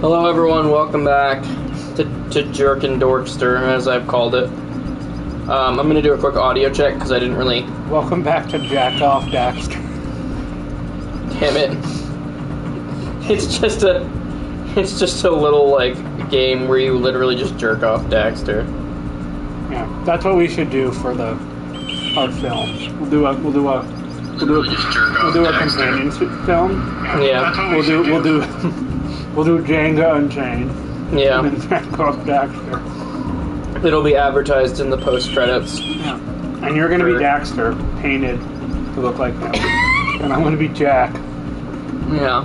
Hello everyone, welcome back to Jerk and Dorkster, as I've called it. I'm going to do a quick audio check because I didn't really... Welcome back to Jack Off Daxter. Damn it. It's just a little, like, game where you literally just jerk off Daxter. Yeah, that's what we should do for our film. We'll do a companion film. Yeah. We'll do Jenga Unchained. Yeah. And then Jack Off Daxter. It'll be advertised in the post-credits. Yeah. And you're gonna be Daxter, painted to look like him. And I'm gonna be Jack. Yeah.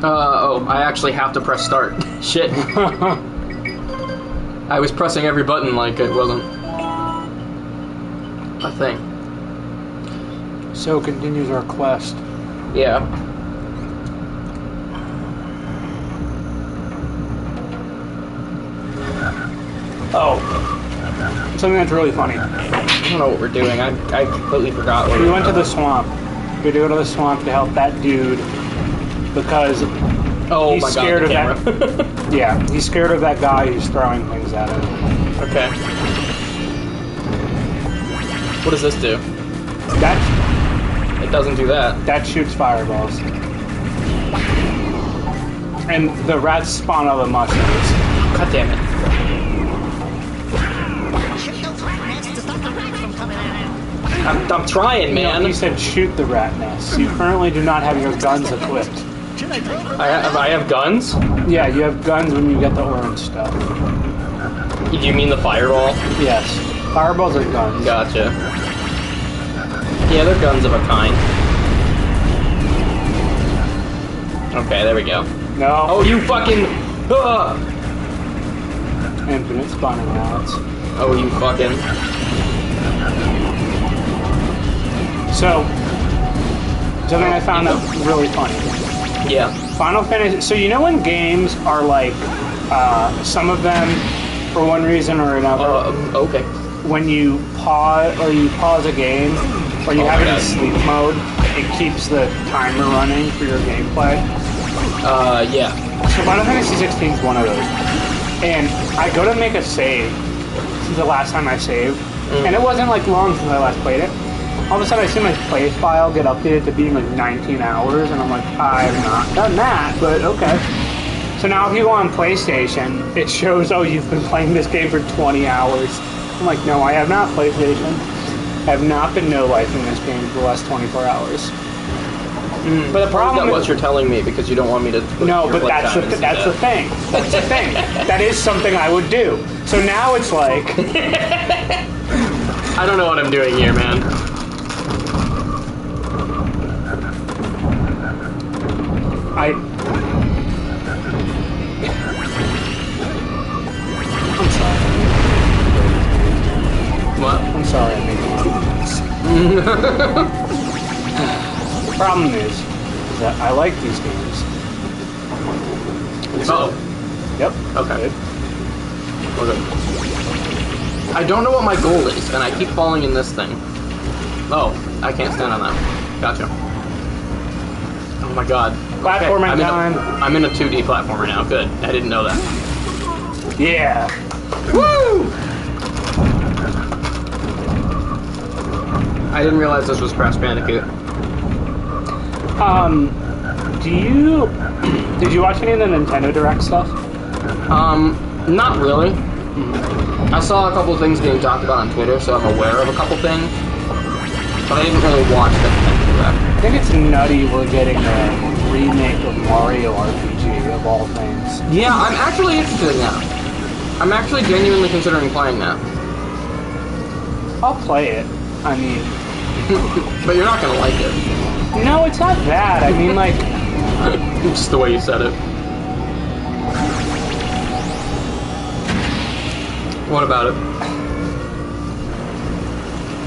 Oh, I actually have to press start. Shit. I was pressing every button like it wasn't a thing. So continues our quest. Yeah. Oh. Something that's really funny. I don't know what we're doing. I completely forgot what we went to the swamp. We had to go to the swamp to help that dude because he's scared of that. Yeah, he's scared of that guy who's throwing things at him. Okay. What does this do? It doesn't do that. That shoots fireballs. And the rats spawn out of the mushrooms. God damn it. I'm trying, man. No, he said shoot the rat nests. You currently do not have your guns equipped. I have guns? Yeah, you have guns when you get the orange stuff. Do you mean the fireball? Yes. Fireballs are guns. Gotcha. Yeah, they're guns of a kind. Okay, there we go. No. Oh, you fucking... Infinite spawning routes. Oh, you fucking... So, something I found out really funny. Yeah. Final Fantasy... So you know when games are like, some of them, for one reason or another... okay. When you pause a game, or you have it in sleep mode, it keeps the timer running for your gameplay. Yeah. So Final Fantasy 16 is one of those. And I go to make a save, since the last time I saved, and it wasn't like long since I last played it. All of a sudden I see my play file get updated to being like 19 hours, and I'm like, I have not done that, but okay. So now if you go on PlayStation, it shows, oh, you've been playing this game for 20 hours. I'm like, no, I have not, PlayStation. I have not been no-lifing this game for the last 24 hours. But the problem is what you're telling me because you don't want me to... No, but that's the thing. That's the thing. That is something I would do. So now it's like... I don't know what I'm doing here, man. I'm sorry. What? I'm sorry I'm making this. The problem is that I like these games. Oh. Yep. Okay. Okay. I don't know what my goal is, and I keep falling in this thing. Oh, I can't stand on that. Gotcha. Oh my god. Platforming time. I'm in a 2D platformer now. Good. I didn't know that. Yeah. Woo! I didn't realize this was Crash Bandicoot. Did you watch any of the Nintendo Direct stuff? Not really. I saw a couple things being talked about on Twitter, so I'm aware of a couple things. But I didn't really watch the Nintendo Direct. I think it's nutty we're getting a remake of Mario RPG, of all things. Yeah, I'm actually interested in that. I'm actually genuinely considering playing that. I'll play it. I mean... But you're not gonna like it. No, it's not bad. I mean, like... Just the way you said it. What about it?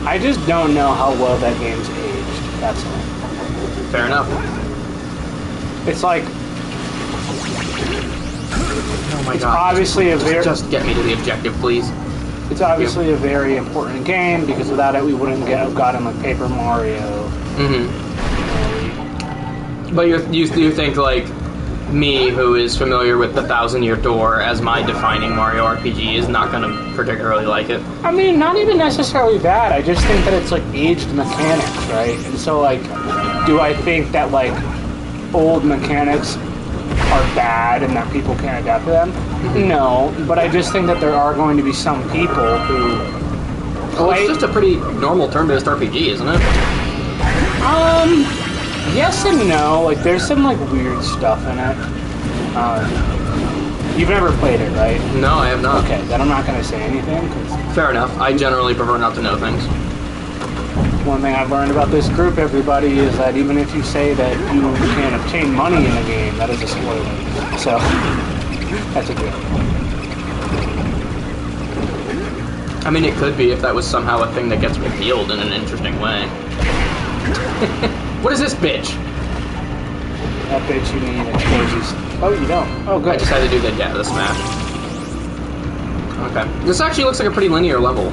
I just don't know how well that game's aged. That's all. Fair enough. It's like... Oh my god. It's obviously a very... Just get me to the objective, please. It's obviously a very important game, because without it we wouldn't have gotten like Paper Mario. Mm-hmm. But you think, like, me, who is familiar with the 1,000-Year Door as my defining Mario RPG, is not going to particularly like it? I mean, not even necessarily that. I just think that it's, like, aged mechanics, right? And so, like, do I think that, like, old mechanics are bad and that people can't adapt to them? Mm-hmm. No, but I just think that there are going to be some people who... Well, it's just a pretty normal turn-based RPG, isn't it? Yes and no. Like, there's some, like, weird stuff in it. You've never played it, right? No, I have not. Okay, then I'm not going to say anything. Fair enough. I generally prefer not to know things. One thing I've learned about this group, everybody, is that even if you say that you can obtain money in the game, that is a spoiler. So, that's a joke. I mean, it could be if that was somehow a thing that gets revealed in an interesting way. What is this bitch? That bitch you mean exposes... Oh, you don't. Oh, good. I just had to do the smash. Okay. This actually looks like a pretty linear level.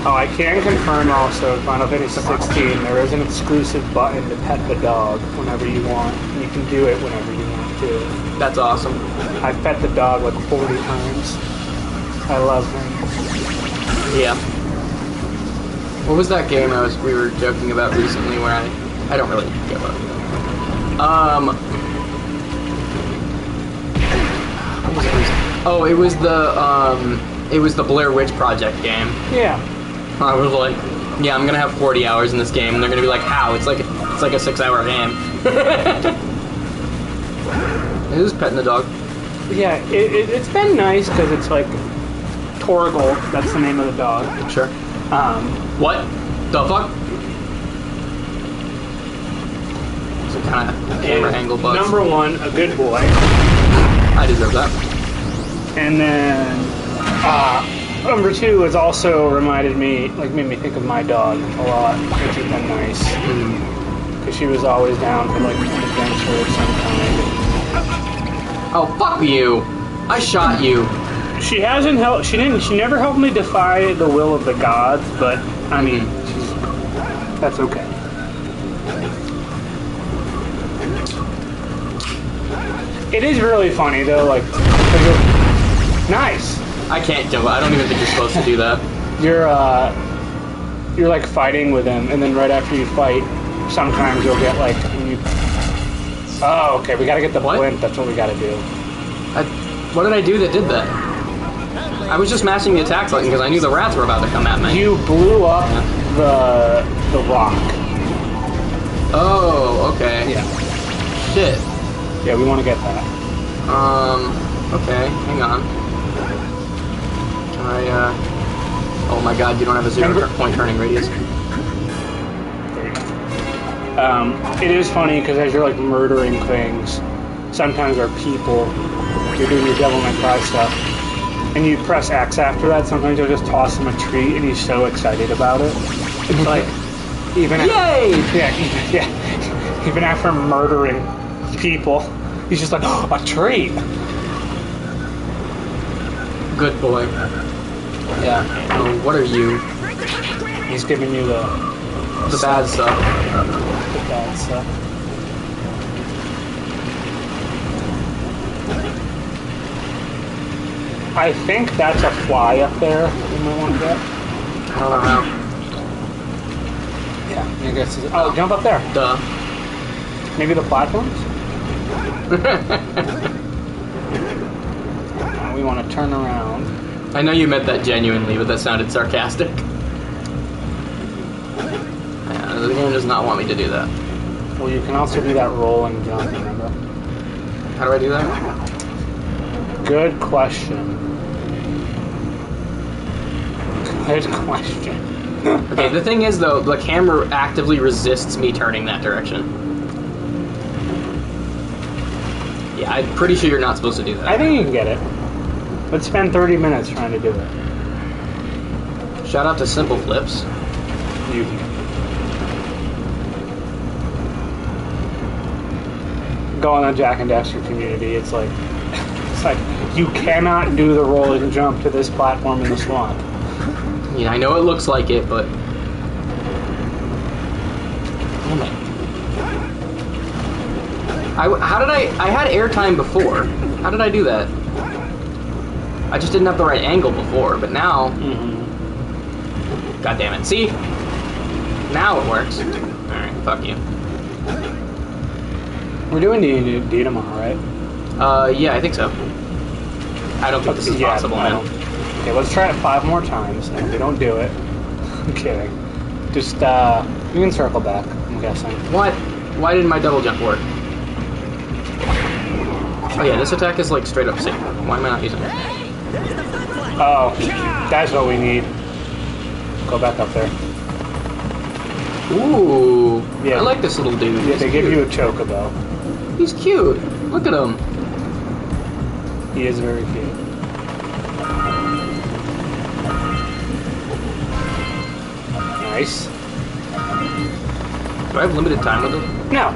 Oh, I can confirm also, Final Fantasy 16, there is an exclusive button to pet the dog whenever you want. And you can do it whenever you want to. That's awesome. I've pet the dog like 40 times. I love him. Yeah. What was that game we were joking about recently where I don't really give up. What was it? Oh, it was the Blair Witch Project game. Yeah. I was like, yeah, I'm gonna have 40 hours in this game, and they're gonna be like, how? It's like a 6-hour game. Who's petting the dog? Yeah, it's been nice because it's like Torgal. That's the name of the dog. Sure. What the fuck? Some kind of camera angle bugs. Number one, a good boy. I deserve that. And then, number two has also made me think of my dog a lot, which has been nice. Because she was always down for like an adventure of some kind. Oh, fuck you! I shot you. She hasn't helped. She never helped me defy the will of the gods, but I mean, that's okay. It is really funny though, like, nice. I can't jump. I don't even think you're supposed to do that. You're like fighting with him, and then right after you fight, sometimes you'll get like, oh, okay, we gotta get the flint. That's what we gotta do. What did I do that did that? I was just mashing the attack button because I knew the rats were about to come at me. You blew up the rock. Oh, okay. Yeah. Shit. Yeah, we want to get that. Okay, hang on. Can I, oh my god, you don't have a 0-point turning radius. There you go. It is funny because as you're like murdering things, sometimes there are people, you're doing your Devil May Cry stuff, and you press X after that, sometimes you'll just toss him a treat and he's so excited about it. It's like, even even after murdering people, he's just like, oh, a treat. Good boy. Yeah. Oh, what are you? He's giving you the bad stuff. The bad stuff. I think that's a fly up there you might want to get. I don't know how. Yeah, I guess. Oh, jump up there. Duh. Maybe the platforms? We want to turn around. I know you meant that genuinely, but that sounded sarcastic. Yeah, the game does not want me to do that. Well, you can also do that roll and jump, remember? How do I do that? Good question. Good question. Okay, the thing is, though, the camera actively resists me turning that direction. Yeah, I'm pretty sure you're not supposed to do that. I think you can get it. But spend 30 minutes trying to do it. Shout out to Simple Flips. You. Go on the Jack and Daxter community. It's like you cannot do the roll and jump to this platform in the swamp. Yeah, I know it looks like it, but... Damn it. How did I had airtime before. How did I do that? I just didn't have the right angle before, but now... God damn it. See? Now it works. Alright, fuck you. We're doing D&D tomorrow, right? Yeah, I think so. I don't think this is possible, man. Okay, let's try it 5 more times, and if we don't do it... I'm kidding. Just, we can circle back, I'm guessing. What? Why didn't my double jump work? Oh yeah, this attack is like straight up safe. Why am I not using it? Oh, that's what we need. Go back up there. Ooh, yeah. I like this little dude. Yeah, they give you a chocobo. He's cute. Look at him. He is very cute. Nice. Do I have limited time with him? No.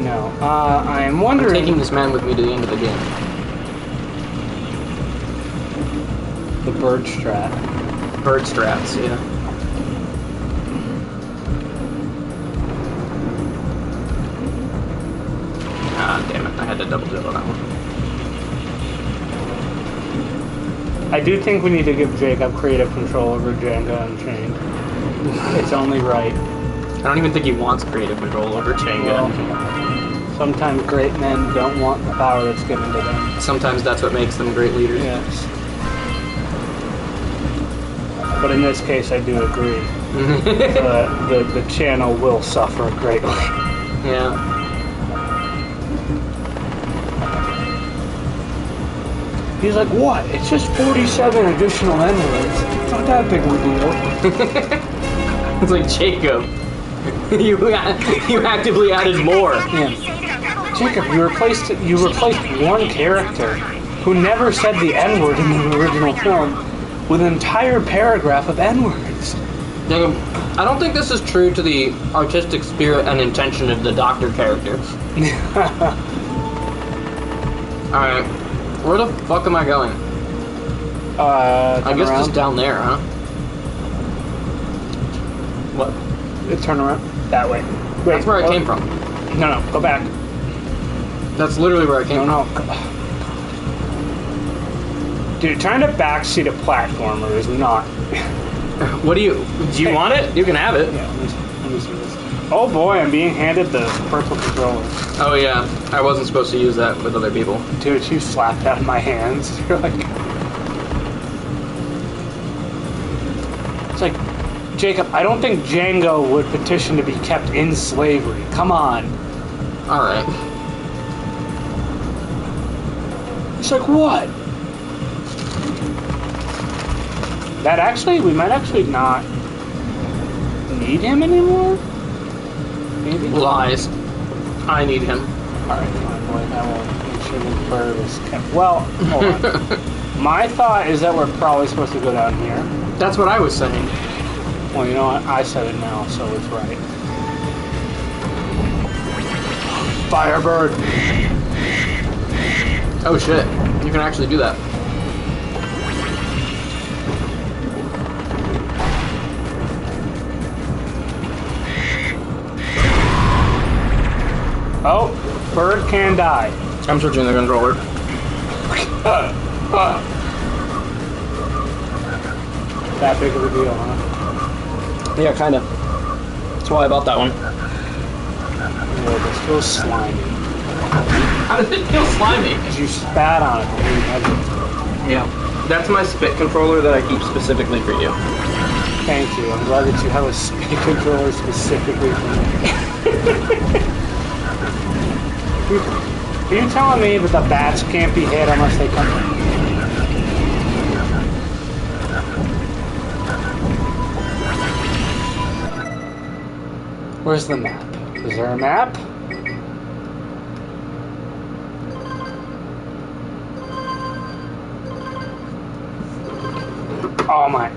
No. I am wondering... I'm taking this man with me to the end of the game. The bird strat. Bird strats, yeah. Ah, damn it. I had to double jump on that one. I do think we need to give Jacob creative control over Jenga Unchained. It's only right. I don't even think he wants creative control over Jenga. Well, sometimes great men don't want the power that's given to them. Sometimes that's what makes them great leaders. Yes. But in this case, I do agree. The channel will suffer greatly. Yeah. He's like, what? It's just 47 additional N-words. It's not that big of a deal. It's like, Jacob, you actively added more. Yeah. Jacob, you replaced one character who never said the N-word in the original film with an entire paragraph of N-words. Jacob, I don't think this is true to the artistic spirit and intention of the Doctor character. Alright. Where the fuck am I going? I guess just down there, huh? What? Turn around. That way. Wait, that's where I came from. No, go back. That's literally where I came from. No. Dude, trying to backseat a platformer is not... What do you want it? You can have it. Yeah, let me see this. Oh boy, I'm being handed the purple controller. Oh yeah, I wasn't supposed to use that with other people. Dude, you slapped out of my hands. You're like... It's like, Jacob, I don't think Django would petition to be kept in slavery. Come on. Alright. It's like, what? That actually, we might actually not need him anymore? Maybe? Lies. I need him. Alright, fine, boy. I will make sure the bird is kept. Well, hold on. My thought is that we're probably supposed to go down here. That's what I was saying. Well, you know what? I said it now, so it's right. Firebird! Oh shit. You can actually do that. Oh, bird can die. I'm switching the controller. That big of a deal, huh? Yeah, kinda. That's why I bought that one. Yeah, this feels slimy. How does it feel slimy? Because you spat on it. Yeah. That's my spit controller that I keep specifically for you. Thank you. I'm glad that you have a spit controller specifically for me. Are you telling me that the bats can't be hit unless they come in? Where's the map? Is there a map? Oh my.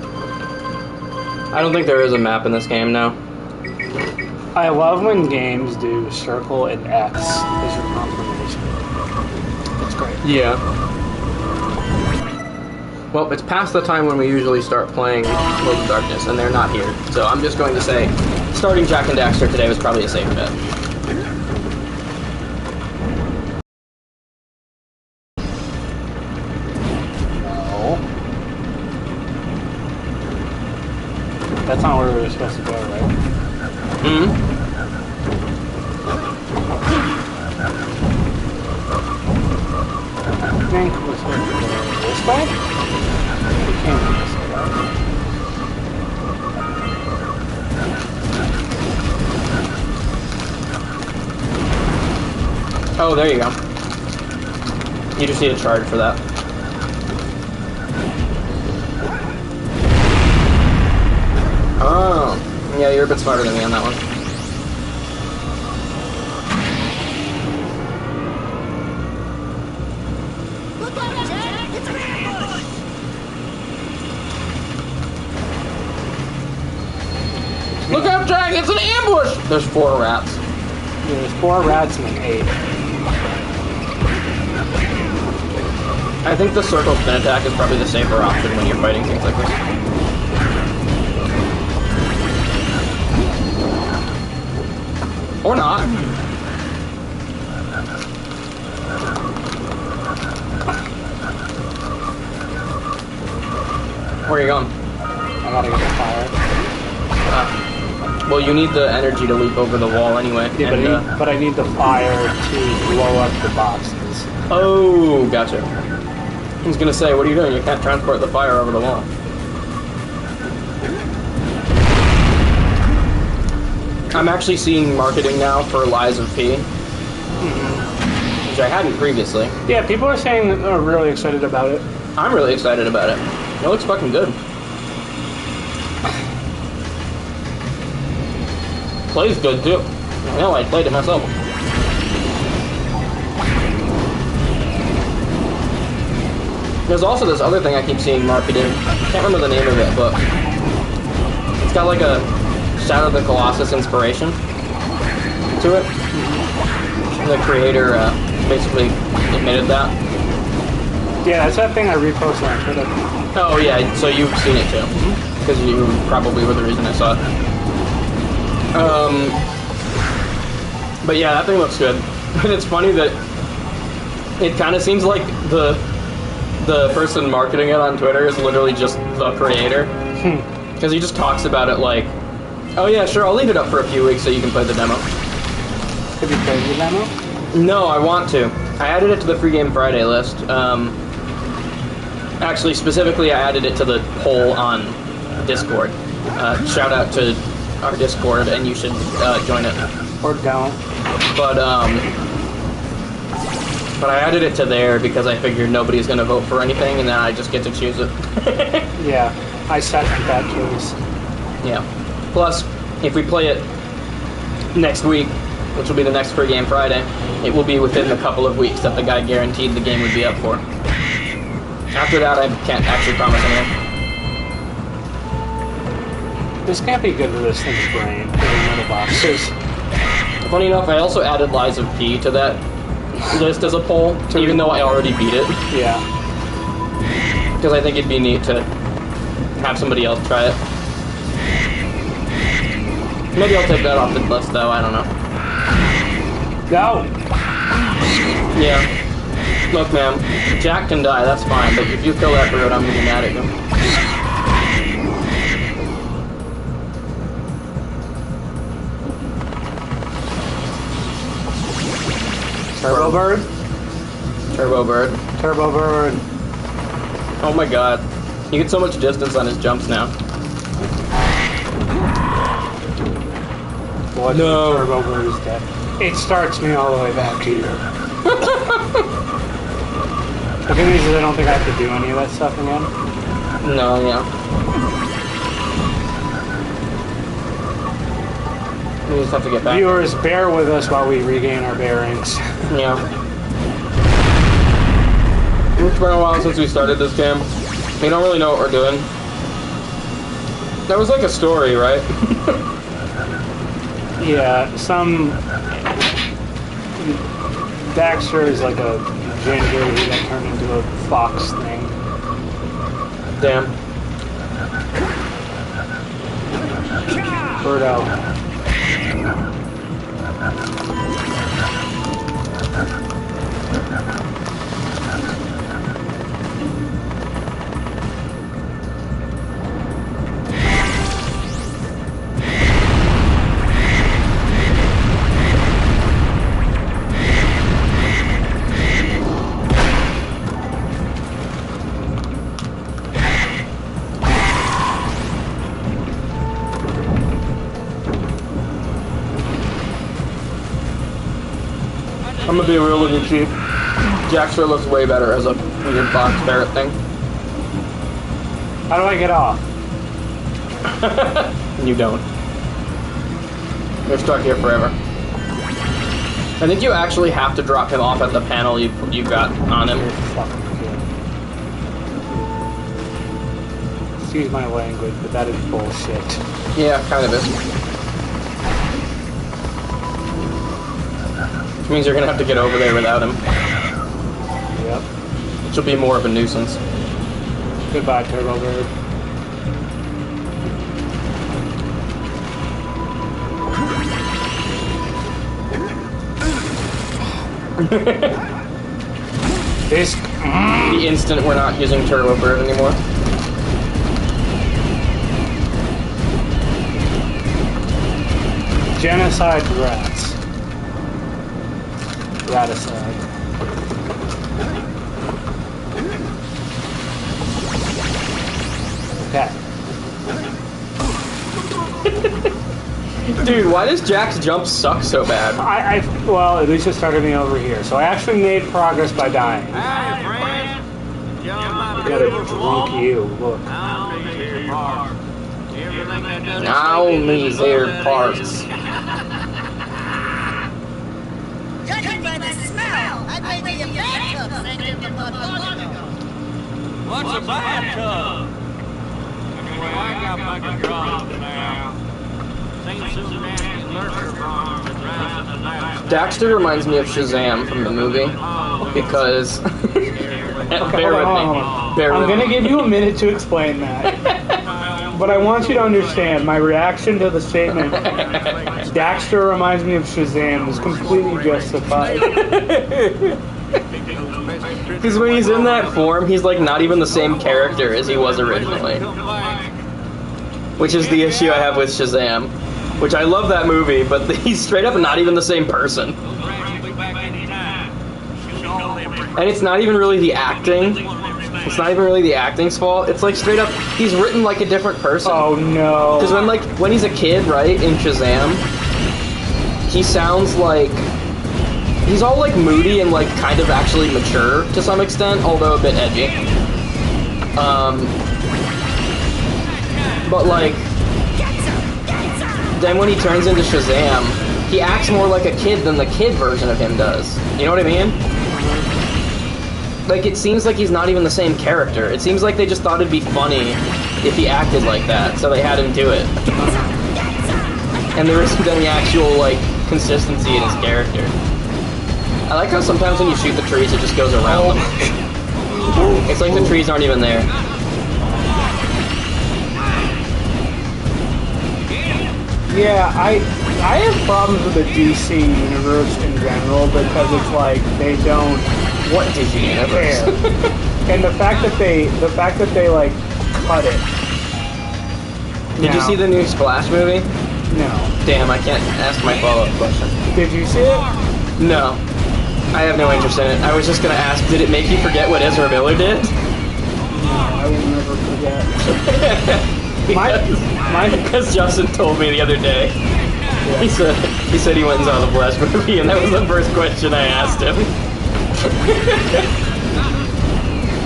I don't think there is a map in this game now. I love when games do circle and X as your confirmation. That's great. Yeah. Well, it's past the time when we usually start playing World of Darkness, and they're not here. So I'm just going to say, starting Jak and Daxter today was probably a safe bet. No. That's not where we were supposed to go, right? Hmm? I think we're supposed to go this way? We can't go this way, right? Oh, there you go. You just need a charge for that. Oh. Yeah, you're a bit smarter than me on that one. Look out, Jack! It's an ambush! There's 4 rats. Yeah, there's 4 rats and an 8. I think the circle spin attack is probably the safer option when you're fighting things like this. Or not. Where are you going? I gotta get the fire. Well, you need the energy to leap over the wall anyway. Yeah, and, but I need the fire to blow up the boxes. Oh, gotcha. I was gonna say, what are you doing? You can't transport the fire over the wall. I'm actually seeing marketing now for Lies of P, which I hadn't previously. Yeah, people are saying that they're really excited about it. I'm really excited about it. It looks fucking good. Plays good too. Hell, I played it myself. There's also this other thing I keep seeing marketing. I can't remember the name of it, but it's got like a Shadow of the Colossus inspiration to it. The creator basically admitted that. Yeah, that's that thing I reposted on Twitter. Oh yeah, so you've seen it too. Because you probably were the reason I saw it. But yeah, that thing looks good. And it's funny that it kind of seems like the person marketing it on Twitter is literally just the creator. Because he just talks about it like, oh yeah, sure, I'll leave it up for a few weeks so you can play the demo. Have you played the demo? No, I want to. I added it to the Free Game Friday list. Actually, specifically, I added it to the poll on Discord. Shout out to our Discord, and you should join it. Or don't. But I added it to there because I figured nobody's going to vote for anything, and then I just get to choose it. Yeah, I second that choice. Yeah. Plus, if we play it next week, which will be the next Free Game Friday, it will be within a couple of weeks that the guy guaranteed the game would be up for. After that, I can't actually promise anything. This can't be good for this thing's brain. The boxes. Funny enough, I also added Lies of P to that list as a poll, even though I already beat it. Yeah. Because I think it'd be neat to have somebody else try it. Maybe I'll take that off the list, though. I don't know. No! Yeah. Look, man, Jack can die, that's fine, but if you kill that bird, I'm gonna be mad at you. Turbo Bird? Turbo Bird. Turbo Bird. Oh my god. You get so much distance on his jumps now. What? No. Turbo Bird is dead. It starts me all the way back here. The thing is, I don't think I have to do any of that stuff again. No, yeah. We just have to get back. Viewers, bear with us while we regain our bearings. Yeah. It's been a while since we started this game. We don't really know what we're doing. That was like a story, right? Yeah, Daxter is like a ginger who got turned into a fox thing. Damn. Birdo. I'm gonna be real with you, Chief. Jackster looks way better as a weird box parrot thing. How do I get off? You don't. You're stuck here forever. I think you actually have to drop him off at the panel you got on him. Excuse my language, but that is bullshit. Yeah, kind of is. Which means you're gonna have to get over there without him. Yep. Which will be more of a nuisance. Goodbye, Turbo Bird. This the instant we're not using Turbo Bird anymore. genocide rats. Raticide. Okay. Dude, why does Jack's jump suck so bad? Well, at least it started me over here. So I actually made progress by dying. Hey, friend. Gotta drink you. Look. Only their parts. Judging by the smell, I may be a bathtub sanctioned about 1 month ago. What's a bathtub? Anyway, I got back a job now. St. Susan Nursery Farm that drives in the last. Daxter reminds me of Shazam from the movie because. Bear with me. Bear I'm with gonna me. give you a minute to explain that. But I want you to understand my reaction to the statement Daxter reminds me of Shazam is completely justified. Because when he's in that form, he's like not even the same character as he was originally. Which is the issue I have with Shazam. Which I love that movie, but he's straight up not even the same person. And it's not even really the acting. It's not even really the acting's fault. It's like straight up, he's written like a different person. Oh no. Because when he's a kid, right, in Shazam, he sounds like, he's all like moody and like kind of actually mature to some extent, although a bit edgy. But like, then when he turns into Shazam, he acts more like a kid than the kid version of him does. You know what I mean? Like, it seems like he's not even the same character. It seems like they just thought it'd be funny if he acted like that, so they had him do it. And there isn't any actual, like, consistency in his character. I like how sometimes when you shoot the trees, it just goes around them. It's like the trees aren't even there. Yeah, I have problems with the DC universe in general because it's like they don't What DC universe? care. And the fact that they like cut it. Did you see the new Splash movie? No. Damn, I can't ask my follow-up question. Did you see it? No. I have no interest in it. I was just gonna ask, did it make you forget what Ezra Miller did? No, I will never forget. Because Justin told me the other day. Yeah. He said he went and saw the Flash movie, and that was the first question I asked him.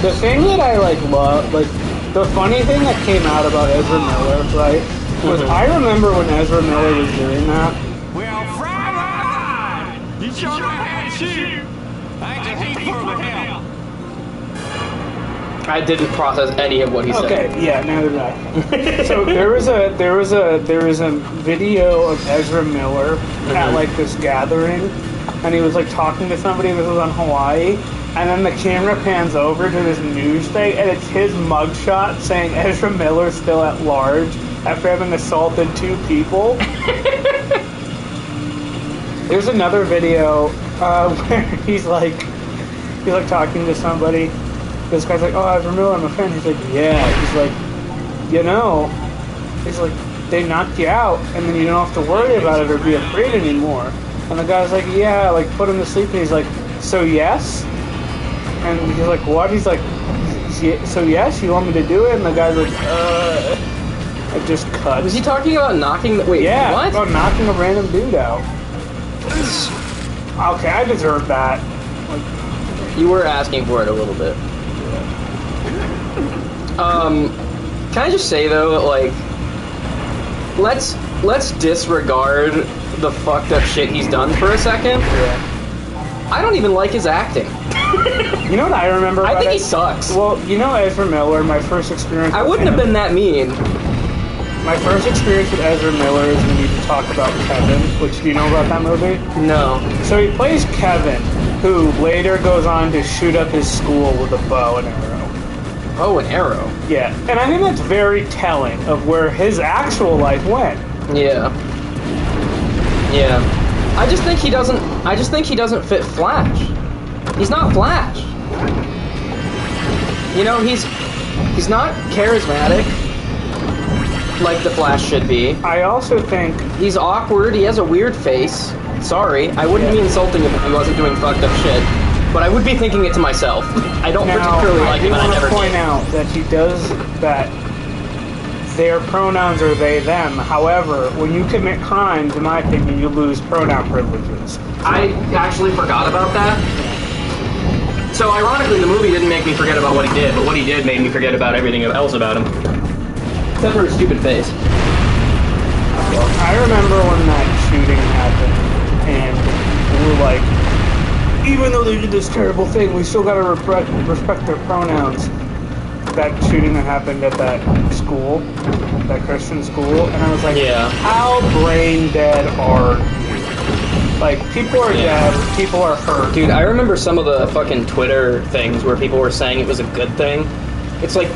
The thing that I like love, like the funny thing that came out about Ezra Miller, right, was I remember when Ezra Miller was doing that. Well, Fry, you sure had shoot. Thanks a heap for the help. I didn't process any of what he said. Okay, yeah, neither did I. So there was a video of Ezra Miller at like this gathering, and he was like talking to somebody. This was on Hawaii, and then the camera pans over to this news thing, and it's his mugshot saying Ezra Miller's still at large after having assaulted 2 people. There's another video where he's like talking to somebody. This guy's like, "Oh, Ezra Miller, I'm a fan." He's like, "Yeah." He's like, "You know," he's like, "they knocked you out, and then you don't have to worry about it or be afraid anymore." And the guy's like, "Yeah," like put him to sleep, and he's like, "So yes?" And he's like, "What?" He's like, "So yes, you want me to do it?" And the guy's like, it just cut. Was he talking about knocking? Wait, Yeah, what? about knocking a random dude out. Okay, I deserve that. You were asking for it a little bit. Can I just say though, like, let's disregard the fucked up shit he's done for a second. Yeah. I don't even like his acting. You know what I remember? I about think he it? sucks. Well, you know Ezra Miller. My first experience. I with wouldn't have him- been that mean. My first experience with Ezra Miller is we need to talk about Kevin. Which, do you know about that movie? No. So he plays Kevin, who later goes on to shoot up his school with a bow and arrow. Oh, an arrow. Yeah, and I think that's very telling of where his actual life went. Yeah. Yeah. I just think he doesn't fit Flash. He's not Flash. You know, he's not charismatic like the Flash should be. I also think He's awkward. He has a weird face. Sorry, I wouldn't be insulting him if he wasn't doing fucked up shit. But I would be thinking it to myself. I don't particularly like him, and I never I do want to point did. out that he does that. Their pronouns are they, them. However, when you commit crimes, in my opinion, you lose pronoun privileges. I actually forgot about that. So ironically, the movie didn't make me forget about what he did, but what he did made me forget about everything else about him. Except for his stupid face. I remember when that shooting happened, and we were like, even though they did this terrible thing, we still gotta respect their pronouns. That shooting that happened at that school, that Christian school, and I was like, Yeah. how brain dead are you? Like, people are Yeah. dead, people are hurt. Dude, I remember some of the fucking Twitter things where people were saying it was a good thing. It's like,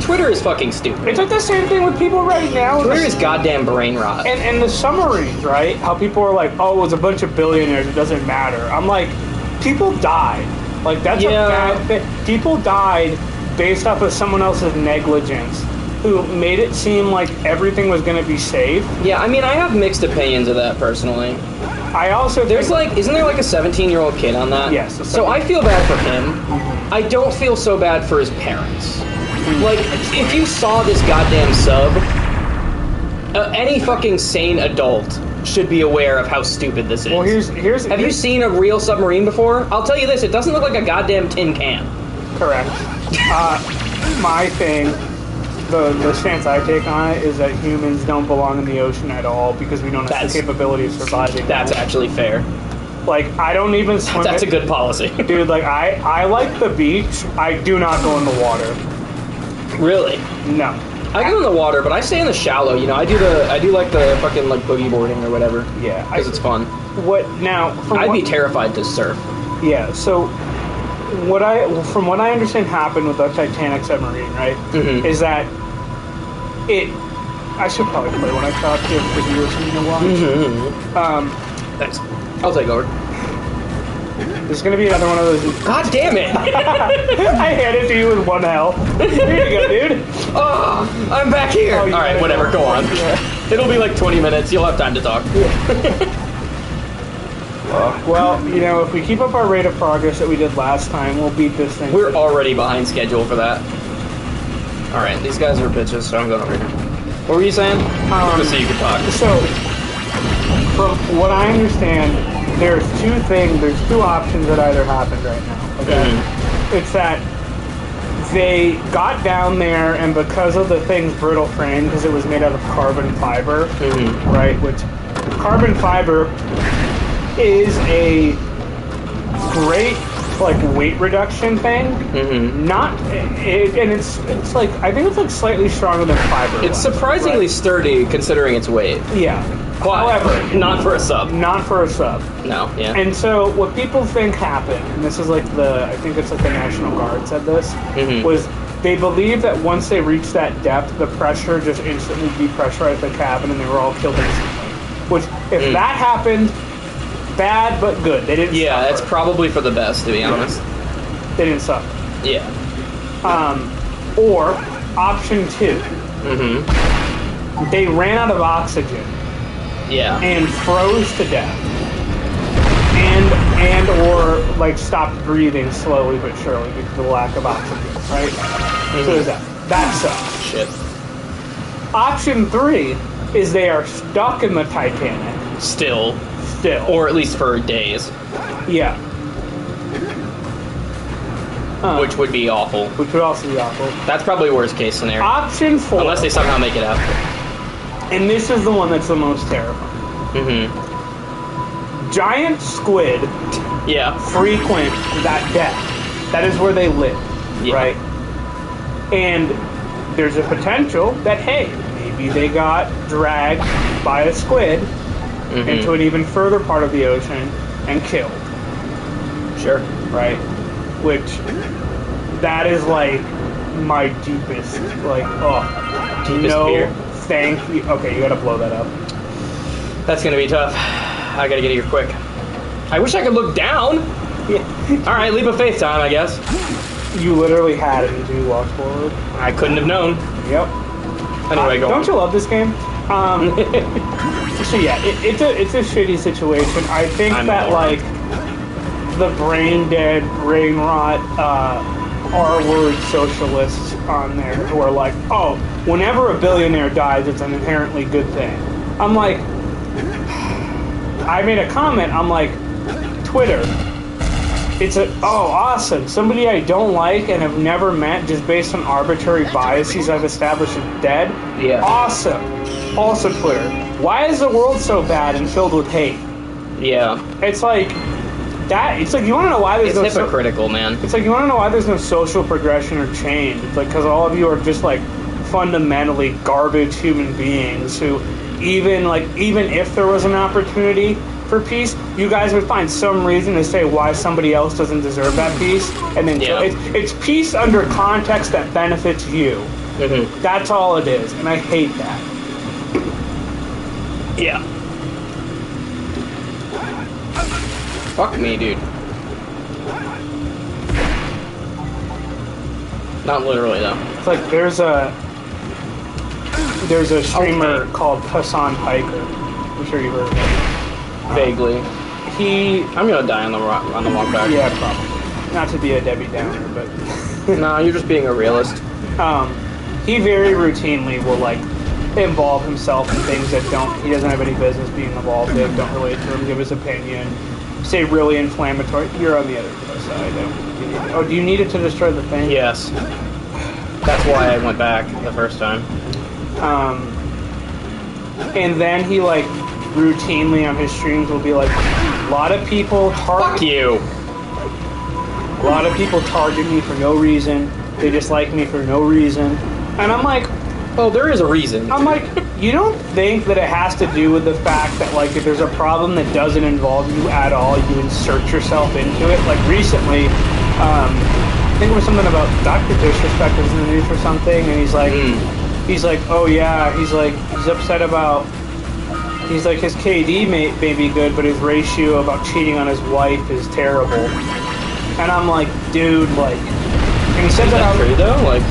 Twitter is fucking stupid. It's like the same thing with people right now. Twitter is goddamn brain rot. And the summaries, right? How people are like, oh, it was a bunch of billionaires, it doesn't matter. I'm like, people died. Like, that's a bad thing. People died based off of someone else's negligence, who made it seem like everything was going to be safe. Yeah, I mean, I have mixed opinions of that personally. I also There's isn't there like a 17-year-old kid on that? Yes. So I feel bad for him. I don't feel so bad for his parents. Like, if you saw this goddamn sub, any fucking sane adult should be aware of how stupid this is. Well, here's Have you seen a real submarine before? I'll tell you this, it doesn't look like a goddamn tin can. correct? My thing, the stance I take on it is that humans don't belong in the ocean at all because we don't have the capability of surviving. That's actually fair. Like, I don't even swim. That's a good policy. Dude, like, I like the beach. I do not go in the water. Really? No. I go in the water, but I stay in the shallow. You know, I do like the fucking like boogie boarding or whatever. Yeah. Because it's fun. What now? I'd be terrified to surf. Yeah. So, from what I understand happened with the Titanic submarine, right? Mhm. Is that it? I should probably play when I talk to the viewers who to watch. Mm-hmm. Thanks. I'll take over. There's gonna be another one of those. God damn it! I hand it to you with one health. Here you go, dude. Oh, I'm back here. Oh, All you right, gotta whatever. Go on. Yeah. It'll be like 20 minutes. You'll have time to talk. Well, you know, if we keep up our rate of progress that we did last time, we'll beat this thing. We're already behind schedule for that. All right, these guys are bitches, so I'm going over here. What were you saying? Just so you could talk. So, from what I understand, there's two options that either happened right now. Okay, It's that they got down there, and because of the thing's brittle frame, because it was made out of carbon fiber, right? Which carbon fiber is a great like weight reduction thing. Not, and it's like I think it's like slightly stronger than fiber. It's surprisingly sturdy considering its weight. Yeah. However, not for a sub. not for a sub. No, yeah. And so what people think happened, and this is like I think it's like the National Guard said this, was they believe that once they reached that depth, the pressure just instantly depressurized the cabin and they were all killed instantly. Which, if that happened, bad but good. They didn't suffer. It's probably for the best, to be honest. They didn't suffer. Yeah. Or, option 2. They ran out of oxygen. Yeah. And froze to death. And or like stopped breathing slowly but surely because of the lack of oxygen, right? So there's that. That sucks. Shit. Option 3 is they are stuck in the Titanic. Still. Or at least for days. Yeah. Which would be awful. Which would also be awful. That's probably worst case scenario. Option 4. Unless they somehow make it out. And this is the one that's the most terrifying. Giant squid frequent that depth. That is where they live, right? And there's a potential that, hey, maybe they got dragged by a squid into an even further part of the ocean and killed. Sure. Right? Which, that is like my deepest, like, deepest fear. Thank you. Okay, you gotta blow that up. That's gonna be tough. I gotta get here quick. I wish I could look down. Yeah. Alright, leap of faith time, I guess. You literally had it until you walked forward. I couldn't have known. Yep. Anyway, go on. Don't you love this game? So yeah, it's a shitty situation. I think that like the brain dead, brain rot, R-word socialists on there who are like, oh, whenever a billionaire dies, it's an inherently good thing. I'm like, I made a comment, I'm like, Twitter, awesome, somebody I don't like and have never met just based on arbitrary biases I've established is dead? Yeah. Awesome. Also Twitter, why is the world so bad and filled with hate? Yeah. It's like, you want to know why there's no... It's hypocritical, man. It's like, you want to know why there's no social progression or change. It's like, because all of you are just, like, fundamentally garbage human beings who, even if there was an opportunity for peace, you guys would find some reason to say why somebody else doesn't deserve that peace. And then it's peace under context that benefits you. That's all it is. And I hate that. Yeah. Fuck me, dude. Not literally, though. It's like there's a streamer called Hassan Piker. I'm sure you've heard of him. Vaguely. I'm gonna die on the walk back. Yeah, probably. Not to be a Debbie Downer, but... No, you're just being a realist. He very routinely will, like, involve himself in things that he doesn't have any business being involved in, don't relate to him, give his opinion, say really inflammatory. You're on the other side. Do you need it to destroy the thing? Yes. That's why I went back the first time. And then he, like, routinely on his streams will be like, a lot of people Fuck you! A lot of people target me for no reason. They dislike me for no reason. And I'm like... Well, there is a reason. I'm like, you don't think that it has to do with the fact that, like, if there's a problem that doesn't involve you at all, you insert yourself into it? Like, recently, I think it was something about Dr. Disrespect was in the news or something, and he's like, oh yeah, he's upset about, he's like, his KD may be good, but his ratio about cheating on his wife is terrible. And I'm like, dude, like, and he said that true though? Like,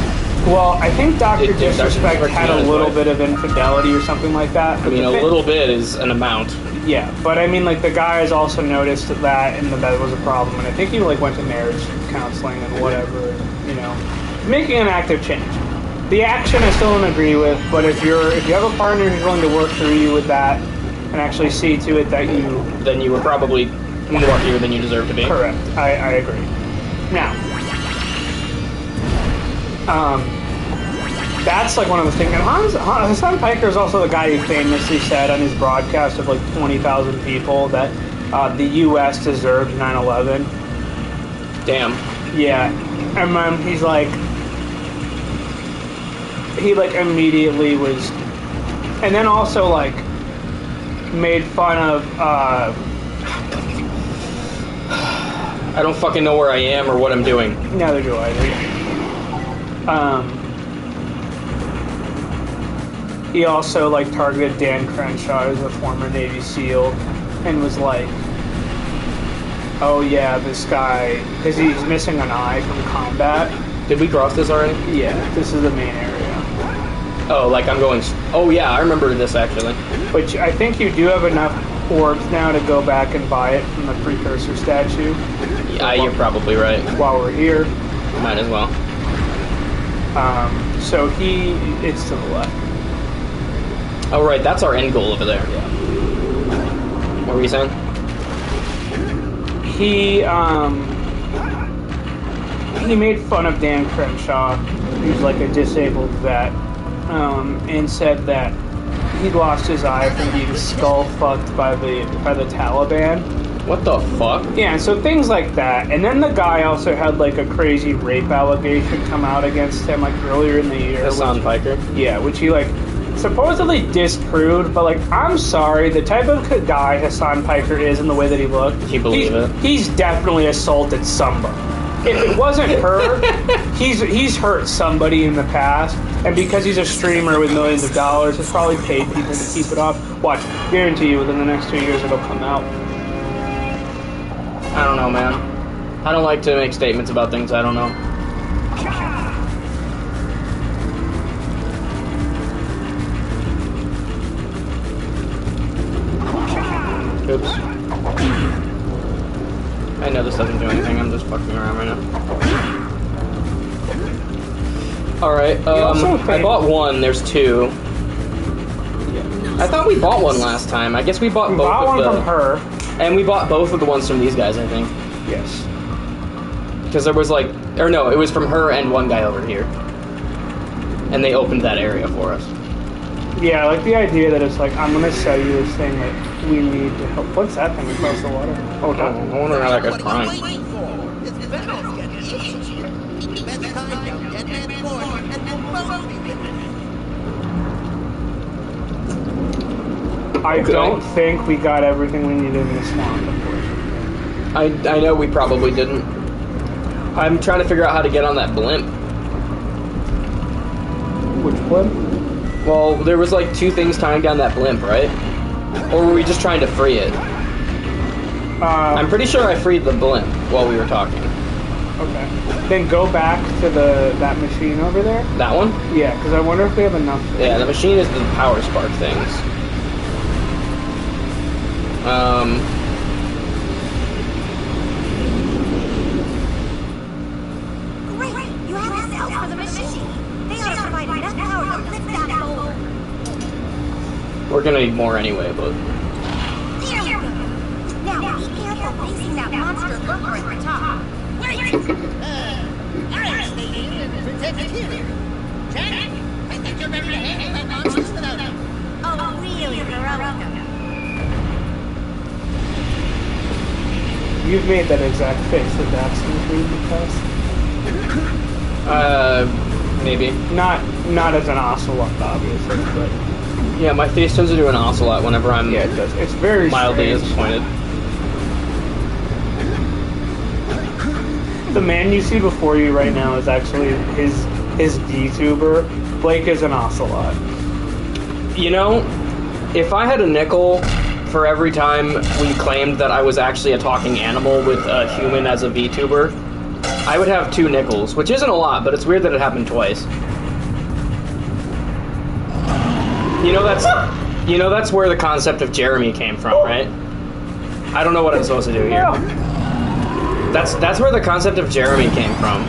well, I think Dr. Disrespect had a little bit of infidelity or something like that. I mean, a little bit is an amount. Yeah, but I mean, like, the guy has also noticed that and that was a problem, and I think he, like, went to marriage counseling and whatever, and, you know, making an active change. The action I still don't agree with, but if you have a partner who's willing to work through you with that and actually see to it that you... Then you were probably more luckier than you deserve to be. Correct. I agree. Now, that's like one of the things. And Hassan Piker is also the guy who famously said on his broadcast of like 20,000 people that the U.S. deserved 9/11. Damn. Yeah, and then he's like, he like immediately was, and then also like made fun of. I don't fucking know where I am or what I'm doing. Neither do I. He also like targeted Dan Crenshaw, who's a former Navy SEAL, and was like, "Oh yeah, this guy, because he's missing an eye from combat." Did we cross this already? Yeah, this is the main area. Oh, like I'm going... Oh yeah, I remember this actually. Which I think you do have enough orbs now to go back and buy it from the precursor statue. Yeah, you're probably right. While we're here. Might as well. So it's to the left. Oh right, that's our end goal over there. Yeah. What were you saying? He made fun of Dan Crenshaw, who's like a disabled vet, and said that he lost his eye from being skull fucked by the Taliban. What the fuck? Yeah, so things like that. And then the guy also had like a crazy rape allegation come out against him like earlier in the year. Hassan Piker? Yeah, which he like supposedly disproved, but like I'm sorry, the type of guy Hassan Piker is and the way that he looked, You believe it? He's definitely assaulted somebody. If it wasn't her, he's hurt somebody in the past, and because he's a streamer with millions of dollars, he's probably paid people to keep it off. Watch, guarantee you within the next 2 years it'll come out. I don't know, man. I don't like to make statements about things I don't know. Oops. I know this doesn't do anything, I'm just fucking around right now. Alright, I bought one, there's two. I thought we bought one last time. I guess we bought both Bought of one the... from her. And we bought both of the ones from these guys, I think. Yes. Because there was like... Or no, it was from her and one guy over here. And they opened that area for us. Yeah, I like the idea that it's like, I'm gonna sell you this thing that we need to help. What's that thing across the water? Oh, I wonder how that guy's crying. It's better to get itchy. Best kind of dead man's born, and we'll both be with it. I don't think we got everything we needed in the swamp, unfortunately. I know we probably didn't. I'm trying to figure out how to get on that blimp. Which blimp? Well, there was like two things tying down that blimp, right? Or were we just trying to free it? I'm pretty sure I freed the blimp while we were talking. Okay. Then go back to that machine over there. That one? Yeah, because I wonder if we have enough. Yeah, the machine is the power spark things. Great! You have the cells for the machine. They ought to provide enough power to lift that boulder. We're gonna need more anyway, but... There we go. Now, be careful facing that monster lurker at the top. Wait! I'll stay here and protect you. Jack, I think you're ready to handle that monster without him. Oh, really, Veronica? You've made that exact face that Daxton's made in the past. Maybe. Not as an ocelot, obviously, but Yeah, my face turns into an ocelot whenever I'm yeah, it does. It's very mildly strange. disappointed. The man you see before you right now is actually his VTuber. Blake is an ocelot. You know, if I had a nickel for every time we claimed that I was actually a talking animal with a human as a VTuber, I would have 2 nickels, which isn't a lot, but it's weird that it happened twice. You know that's where the concept of Jeremy came from, right? I don't know what I'm supposed to do here. That's where the concept of Jeremy came from.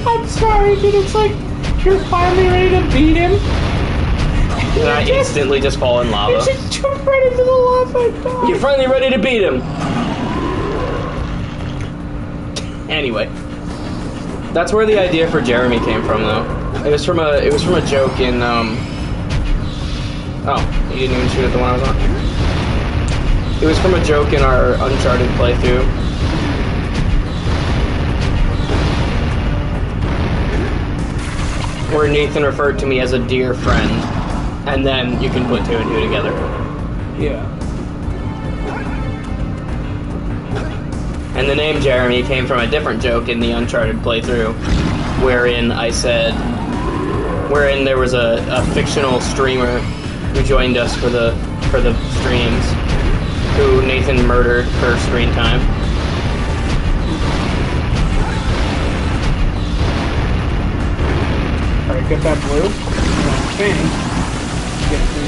I'm sorry, dude. It's like you're finally ready to beat him. And I instantly just fall in lava. You just jump right into the lava and die. You're finally ready to beat him. Anyway, that's where the idea for Jeremy came from, though. It was from a joke in Oh, you didn't even shoot at the one I was on. It was from a joke in our Uncharted playthrough. Where Nathan referred to me as a dear friend, and then you can put 2 and 2 together. Yeah. And the name Jeremy came from a different joke in the Uncharted playthrough, wherein there was a fictional streamer who joined us for the streams, who Nathan murdered for screen time. Alright, get that blue. Okay. Get the...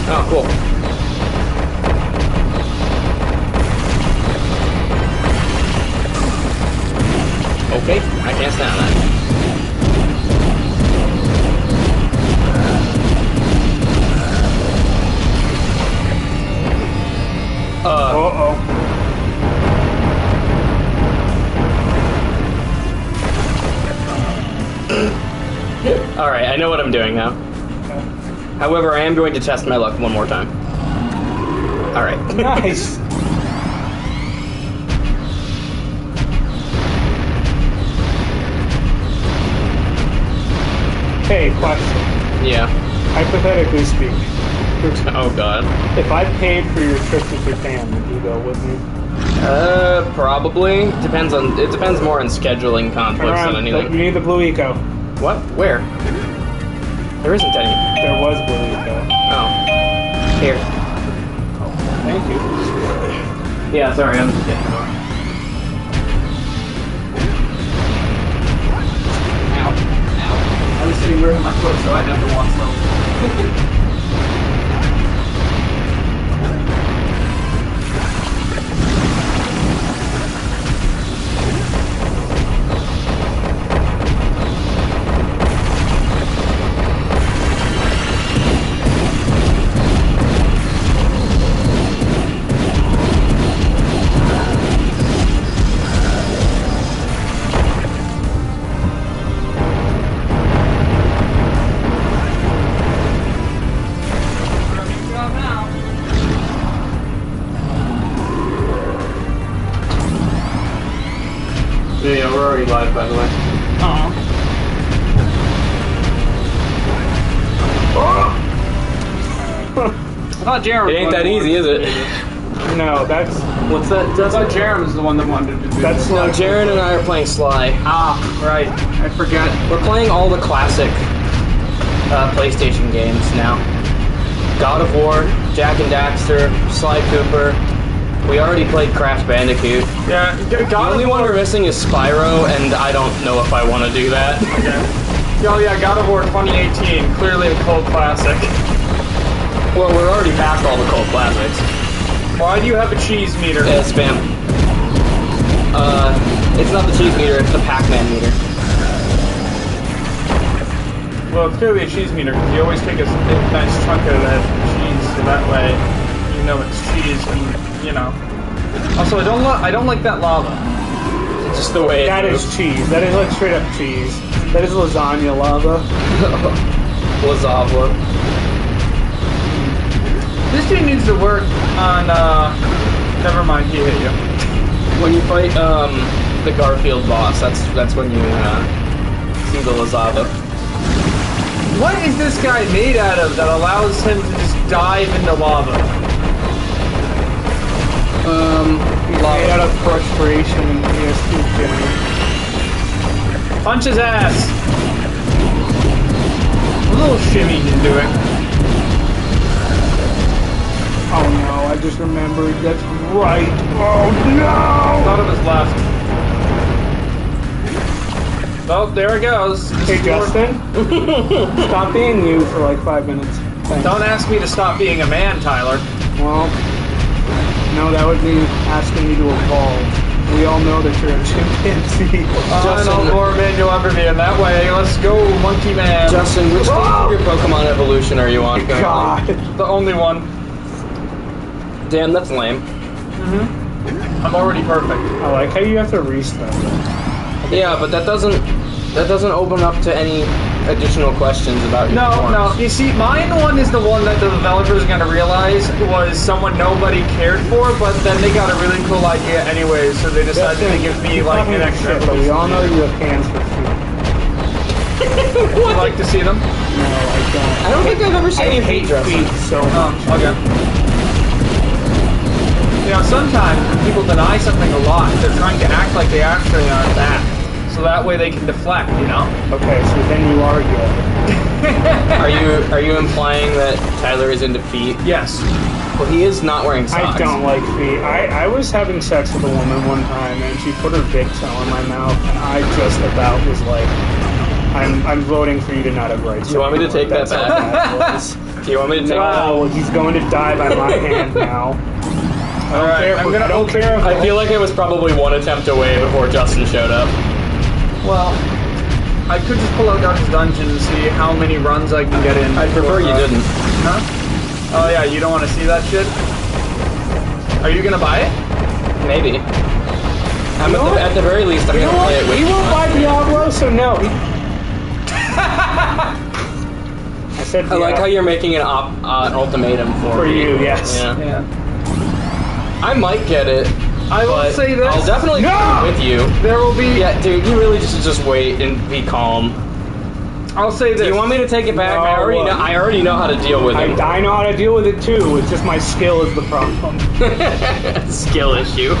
Oh, cool. Okay, I can't stand that. Uh-oh. Alright, I know what I'm doing now. However, I am going to test my luck one more time. Alright. Nice. Hey, question. Yeah. Hypothetically speaking. Oh god. If I paid for your trip to Japan, would you go with me? Probably. It depends more on scheduling conflicts than anything. You need the blue eco. What? Where? There isn't any. There was blue eco. Oh. Here. Thank you. Yeah, sorry, I'm just getting the door. Ow. Ow. I was sitting where my foot, so I'd have to walk slow. Yeah, we're already live, by the way. I thought Jeremy. It ain't that easy, is it? No, that's... What's that? I thought Jeremy was the one that wanted to do That's this. No, Jared and I are playing Sly. Ah, right. I forget. We're playing all the classic PlayStation games now. God of War, Jak and Daxter, Sly Cooper. We already played Crash Bandicoot. Yeah, The only one we're missing is Spyro, and I don't know if I want to do that. Okay. Oh yeah, God of War 2018. Clearly a cult classic. Well, we're already past all the cult classics. Why do you have a cheese meter? Spam. It's not the cheese meter, it's the Pac-Man meter. Well, it's clearly a cheese meter because you always take a nice chunk of that cheese, so that way you know it's cheese, and you know. Also, I don't like that lava. It's just the way it That moves. is cheese. That is like straight up cheese. That is lasagna lava. Lazava. This game needs to work on. Never mind, he hit you. When you fight the Garfield boss, that's when you see the Lazava. What is this guy made out of that allows him to just dive into lava? Made out of frustration and PS2 Jimmy. Punch his ass! A little shimmy he's doing. Oh no, I just remembered. That's right. Oh Thought it was left. Oh, there it goes. no! Hey Justin, stop being you for like 5 minutes. Thanks. Don't ask me to stop being a man, Tyler. Well, no, that would be asking you to evolve. We all know that you're a chimpanzee. No more man you'll ever be in that way. Let's go, monkey man. Justin, which stage of your Pokemon evolution are you on currently? God. The only one. Damn, that's lame. I'm already perfect. I like how you have to restart. Yeah, but that doesn't open up to any additional questions about your No. forms. You see, mine one is the one that the developers are gonna realize was someone nobody cared for, but then they got a really cool idea anyways, so they decided to give me like an extra. But we all know you have hands for food. Would you like to see them? No, I don't. I don't think I've ever seen I you hate dressing. feet so much. Oh, okay. You know, sometimes when people deny something a lot, they're trying to act like they actually aren't that. So that way they can deflect, you know? Okay, so then you are good. Are you implying that Tyler is into feet? Yes. Well, he is not wearing socks. I don't like feet. I was having sex with a woman one time, and she put her dick toe in my mouth, and I just about was like, I'm voting for you to not have rights. Do you want me to take that back? Do you want me to take Wow, he's going to die by my hand now. Alright, I'm gonna don't care. I feel like I was probably one attempt away before Justin showed up. Well, I could just pull out Darkest Dungeon and see how many runs I can get in. I'd prefer you didn't. Huh? Oh yeah, you don't want to see that shit? Are you gonna buy it? Maybe. At the very least, I'm gonna play it with He you. won't buy Diablo, so no. I said I like how you're making an ultimatum for me. you, yes. Yeah. I might get it. I will say this. I'll definitely No! play it with you. There will be... Yeah, dude, you really just wait and be calm. I'll say this. Do you want me to take it back? No. I already know how to deal with it. I know how to deal with it too. It's just my skill is the problem. Skill issue.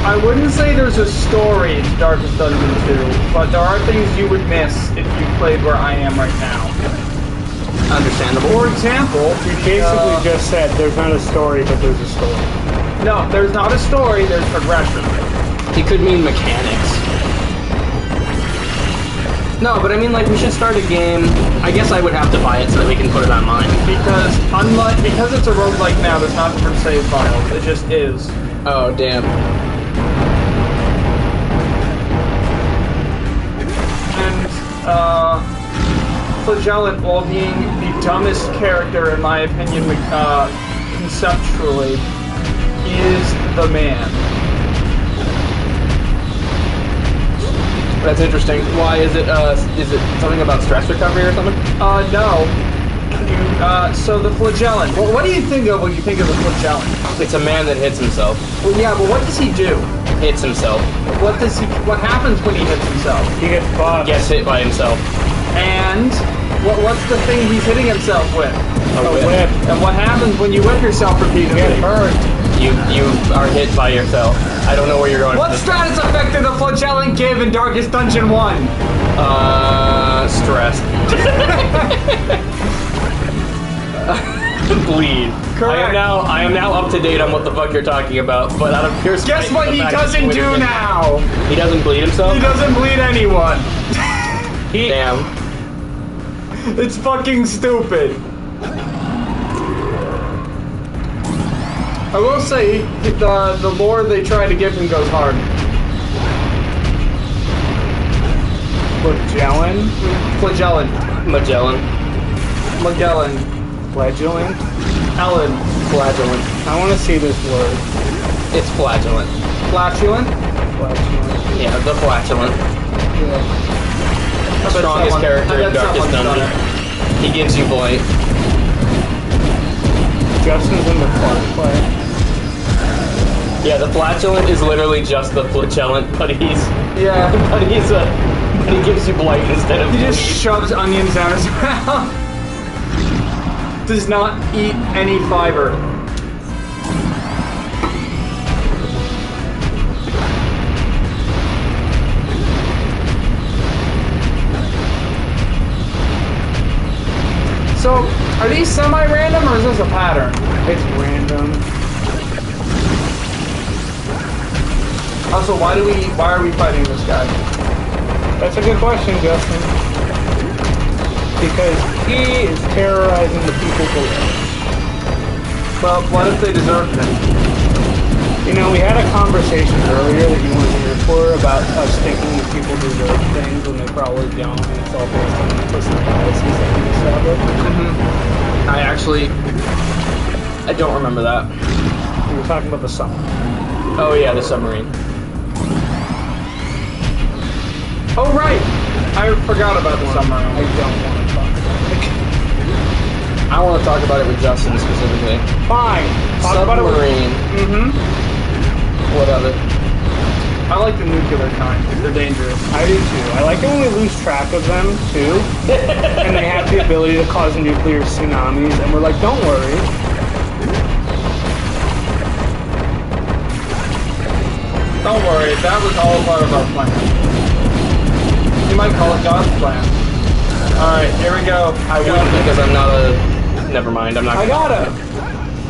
I wouldn't say there's a story to Darkest Dungeon 2, but there are things you would miss if you played where I am right now. Understandable. For example, You basically just said there's not a story, but there's a story. no, there's not a story, there's progression. It could mean mechanics. No, but I mean, like, we should start a game. I guess I would have to buy it so that we can put it on mine. Because it's a roguelike now, there's not different save files. It just is. Oh, damn. And Flagellant, while being the dumbest character in my opinion, conceptually, is the man. That's interesting. Why is it something about stress recovery or something? No. So the Flagellant. Well, what do you think of when you think of the Flagellant? It's a man that hits himself. Well, yeah, but what does he do? Hits himself. What happens when he hits himself? He gets buffed. Gets hit by himself. And what's the thing he's hitting himself with? A whip. And what happens when you whip yourself repeatedly? Get hurt. You are hit by yourself. I don't know where you're going. What with this. status effect did the Flagellant give in Darkest Dungeon 1? Stress. Bleed. Correct. I am now up to date on what the fuck you're talking about, but out of pure spite, Guess what the he fact that doesn't you do wouldn't- now? He doesn't bleed himself? He doesn't bleed anyone. Damn. It's fucking stupid. I will say, the lore they try to give him goes hard. Flagellant. Flagellant. Magellan. Magellan. Flagellant. Ellen. Flagellant. I want to see this word. It's flagellant. Flatulent. Flagellant. Yeah, the flatulent. I bet Strongest someone- character I in bet Darkest someone's done Dungeon. He gives you blight. Justin's in the Clark play. Yeah, the flatulent is literally just the flagellant, but he gives you blight instead of. He just shoves onions down his mouth. Does not eat any fiber. So, are these semi-random or is this a pattern? It's random. Also, why are we fighting this guy? That's a good question, Justin. Because he is terrorizing the people below. Well, what if they deserve it? You know, we had a conversation earlier that you weren't here for about us thinking that people deserve things when they probably don't, and it's all based on implicit biases that we established. I don't remember that. We were talking about the summer. Oh yeah, the submarine. Oh, right! I forgot about the I submarine. don't want to talk about it. I want to talk about it with Justin specifically. Fine. Talk about it with... Submarine. Mm-hmm. What of it? I like the nuclear kind. They're dangerous. I do too. I like it when we lose track of them too. And they have the ability to cause nuclear tsunamis, and we're like, don't worry. Don't worry, that was all part of our plan. You might call it God's plan. Alright, here we go. I wouldn't because I'm not a... Never mind, I'm not I got it.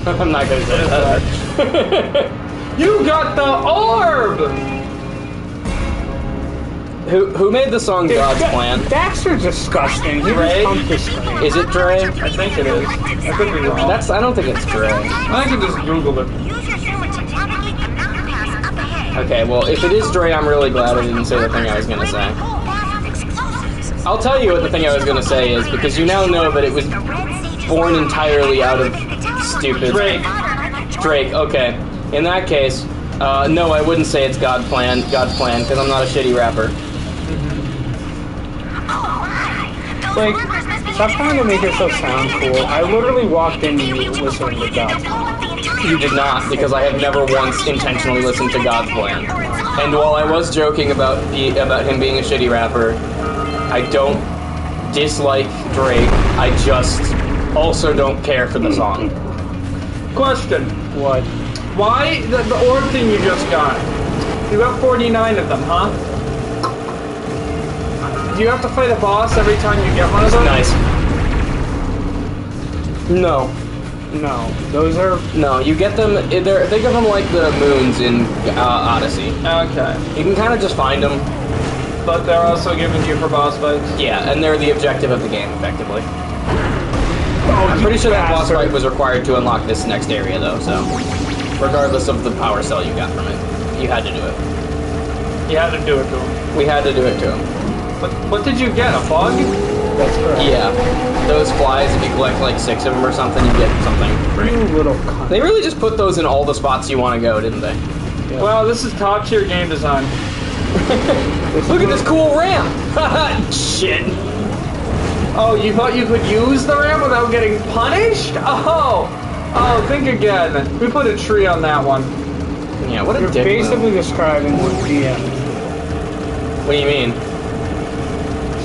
I'm not gonna say that. You got the orb! Who made the song God's Plan? Dexter's disgusting. He Dre? just pumped his screen. Is it Dre? I think it is. I could be wrong. I don't think it's Dre. I can just Google it. Use your sword to navigate the mountain pass up ahead. Okay, well, if it is Dre, I'm really glad I didn't say the thing I was gonna say. Whole path of explosives. I'll tell you what the thing I was gonna say is, because you now know that it was born entirely out of stupid... Drake. Drake, okay. In that case, no, I wouldn't say it's God's plan, because I'm not a shitty rapper. Like, stop trying to make yourself sound cool. I literally walked into you listening to God's Plan. You did not, because I have never once intentionally listened to God's Plan. And while I was joking about him being a shitty rapper, I don't dislike Drake. I just also don't care for the song. Question. What? Why the orb thing you just got? You got 49 of them, huh? Do you have to fight a boss every time you get one of them? Nice. No. No. Those are... No, you get them, think of them like the moons in Odyssey. Okay. You can kind of just find them. But they're also given to you for boss fights? Yeah, and they're the objective of the game, effectively. Oh, I'm pretty sure that boss bastard. fight was required to unlock this next area, though, so... Regardless of the power cell you got from it, you had to do it. You had to do it to him. We had to do it to him. What did you get? A bug? That's correct. Yeah. Those flies, if you collect like 6 of them or something, you get something free. You little cunt. They really just put those in all the spots you want to go, didn't they? Yeah. Well, this is top tier game design. Look at this cool ramp! Shit. Oh, you thought you could use the ramp without getting punished? Oh, think again. We put a tree on that one. Yeah, what a You're dick move. basically describing what DM. What do you mean?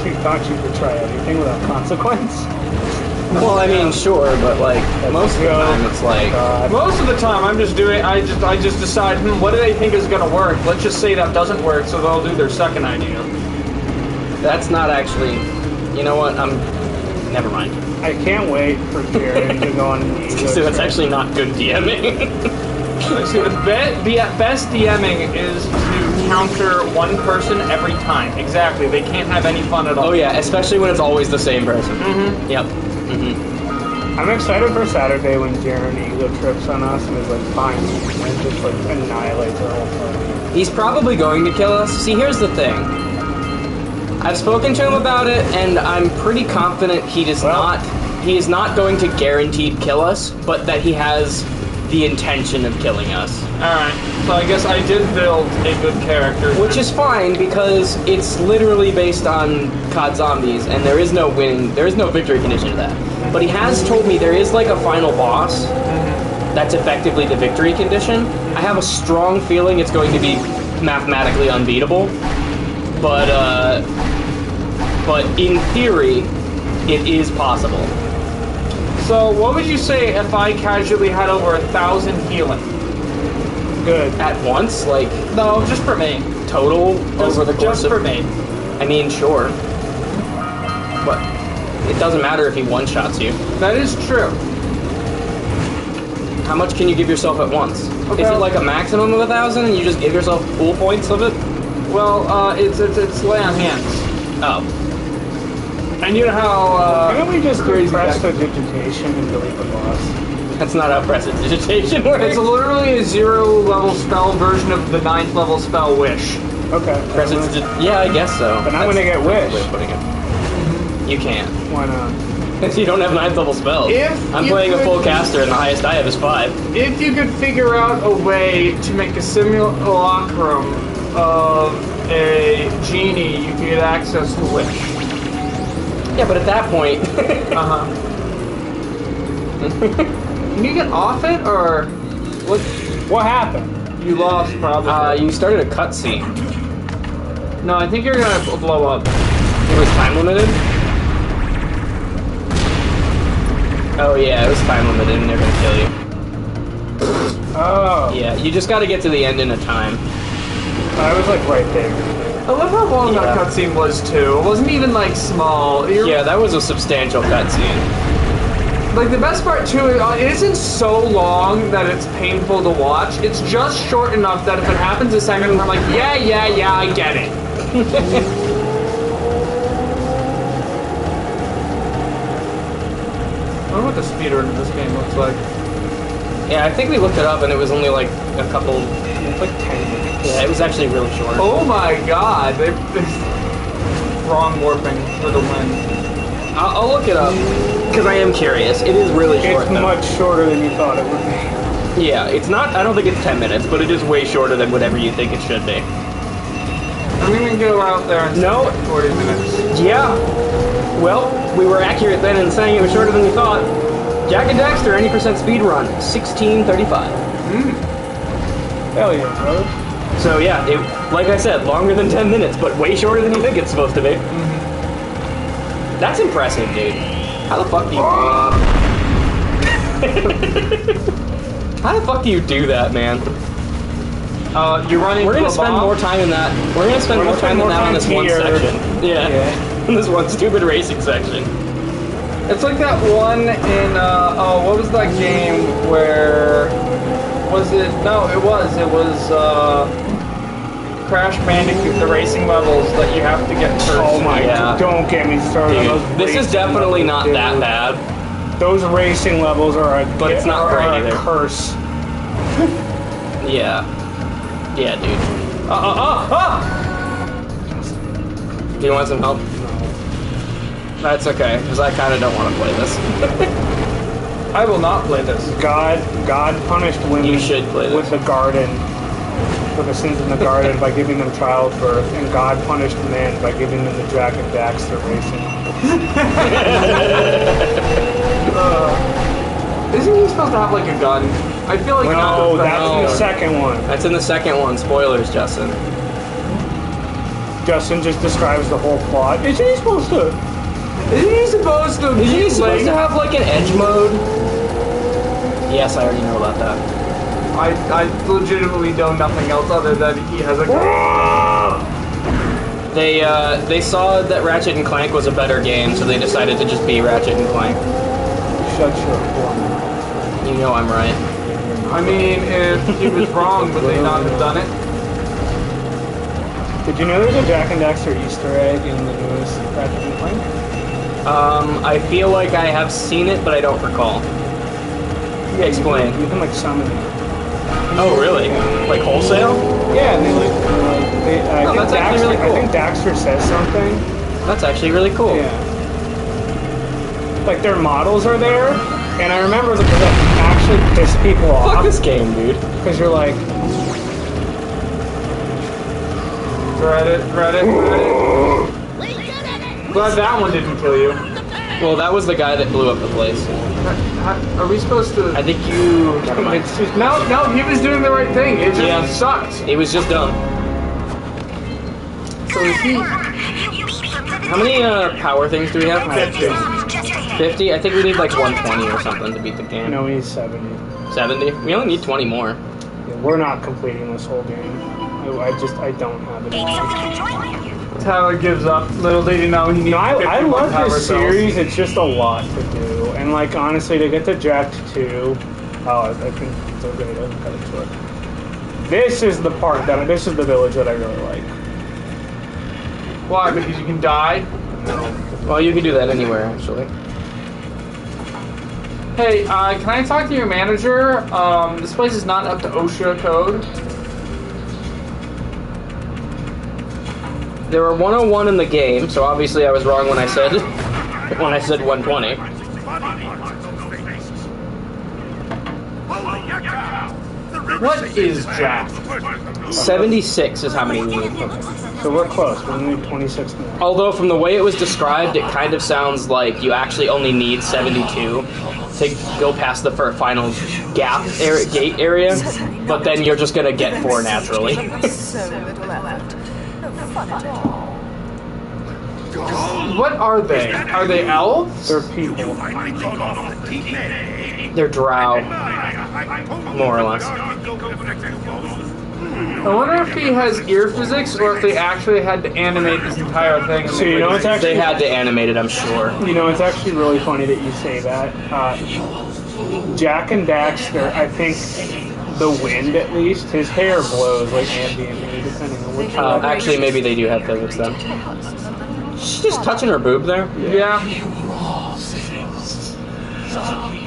She thought you could try anything without consequence. Well, I mean, sure, but like, most of the time it's like... Most of the time, I just decide, what do they think is gonna work? Let's just say that doesn't work, so they'll do their second idea. That's not actually... You know what, never mind. I can't wait for Kieran to go on an ego So that's trip. actually not good DMing. See, the best DMing is to counter one person every time. Exactly. They can't have any fun at all. Oh yeah, especially when it's always the same person. Mm-hmm. Yep. Mm-hmm. I'm excited for Saturday when Kieran ego trips on us and is like, fine, and just like annihilates our whole party. He's probably going to kill us. See, here's the thing. I've spoken to him about it, and I'm pretty confident he is not going to guaranteed kill us, but that he has the intention of killing us. Alright, so I guess I did build a good character. Which is fine, because it's literally based on COD Zombies, and there is no victory condition to that. But he has told me there is like a final boss that's effectively the victory condition. I have a strong feeling it's going to be mathematically unbeatable, but in theory, it is possible. So, what would you say if I casually had over 1,000 healing? Good. At once? Like, No, just for me. total over the course Just of... for me. I mean, sure. But it doesn't matter if he one-shots you. That is true. How much can you give yourself at once? Okay. Is it like a maximum of 1,000 and you just give yourself full points of it? Well, it's lay on hands. Oh. And you know how, Why don't we just do crazy press that- digitation and delete the boss? That's not how prestidigitation works. It's literally a 0-level spell version of the 9th level spell Wish. Okay. Yeah, I guess so. But I'm gonna get That's a Wish. way of putting it. You can't. Why not? You don't have 9th level spells. If I'm you playing a could- full caster and the highest I have is 5. If you could figure out a way to make a simulacrum of a genie, you could get access to Wish. Yeah, but at that point... Uh-huh. Can you get off it, or What happened? you lost probably? you started a cutscene. No, I think you're gonna blow up. It was time limited? Oh yeah, it was time limited and they're gonna kill you. Oh. Yeah, you just gotta get to the end in a time. I was like right there. I love how long that cutscene was too. It wasn't even like small. Yeah, that was a substantial cutscene. Like the best part too, it isn't so long that it's painful to watch. It's just short enough that if it happens a second, I'm like, yeah, I get it. I wonder what the speedrun of this game looks like. Yeah, I think we looked it up and it was only like a couple, Like 10 minutes. yeah, it was actually really short. Oh my god, wrong warping for the win. I'll look it up, because I am curious. It is really short, It's though. much shorter than you thought it would be. Yeah, it's not, I don't think it's 10 minutes, but it is way shorter than whatever you think it should be. I'm gonna go out there and No. 40 minutes. Yeah. Well, we were accurate then in saying it was shorter than we thought. Jack and Daxter, any percent speed run, 16:35. Hell yeah, bro. So yeah, it, like I said, longer than 10 minutes, but way shorter than you think it's supposed to be. That's impressive, dude. How the fuck do you How the fuck do you do that, man? You're running. We're gonna spend more time in that. We're gonna spend more time in that on this one here. section. Yeah. In this one stupid racing section. It's like that one in what was that game where was it? No, it was Crash Bandicoot, the racing levels that you have to get first. Oh my Yeah. god, don't get me started on those Dude, this is racing definitely levels, not that dude. bad. Those racing levels are a But it's not are great a either. curse. Yeah. Yeah, dude. Do you want some help? That's okay, because I kind of don't want to play this. I will not play this. God punished women You should play this. with the garden, for the sins in the garden by giving them childbirth, and God punished men by giving them the Jack and Daxter racing. Isn't he supposed to have like a gun? I feel like No, not that's in the second one. That's in the second one. Spoilers, Justin. Justin just describes the whole plot. Isn't he supposed to? Isn't he supposed to? Is he supposed to have like an edge mode? Yes, I already know about that. I legitimately know nothing else other than he has a gun. They saw that Ratchet and Clank was a better game, so they decided to just be Ratchet and Clank. Shut your horn. You know I'm right. I mean, if he was wrong, would they not have done it? Did you know there's a Jack and Daxter Easter egg in the newest Ratchet and Clank? I feel like I have seen it, but I don't recall. Explain. You can like summon them. Oh, really? Like wholesale? Yeah, and they like I Oh, think that's actually Daxter, really cool. I think Daxter says something. That's actually really cool. Yeah. Like their models are there, and I remember that actually piss people Fuck off this game, dude. because you're like, Reddit. Glad that one didn't kill you. Well, that was the guy that blew up the place. Are we supposed to? I think you... Never mind. it's just No, he was doing the right thing. It just Yeah. sucked. It was just dumb. So is he? How many power things do we have? 50. 50? I think we need like 120 or something to beat the game. no, he's 70. 70? We only need 20 more. Yeah, we're not completing this whole game. I don't have it. Tyler gives up. Little did he know he needs No, I 51 love power this cells. series. It's just a lot to do, and like honestly, to get to Jack 2, I think it's okay to cut it short. This is the part this is the village that I really like. Why? Because you can die? Well, you can do that anywhere, actually. Hey, can I talk to your manager? This place is not up to OSHA code. There were 101 in the game, so obviously I was wrong when I said 120. What is Jack? 76 is how many we need. So we're close. We only need 26 more. Although from the way it was described, it kind of sounds like you actually only need 72 to go past the final gate area, but then you're just gonna get 4 naturally. So little left. No fun at all. What are they? Are they elves? They're people. They're drow, more or less. I wonder if he has ear physics or if they actually had to animate this entire thing. And So you know it's actually They had to animate it, I'm sure. You know, it's actually really funny that you say that. Jack and Daxter, I think the wind at least, his hair blows like ambiently, depending on which one. Actually, maybe they do have physics then. She's just touching her boob there. Yeah.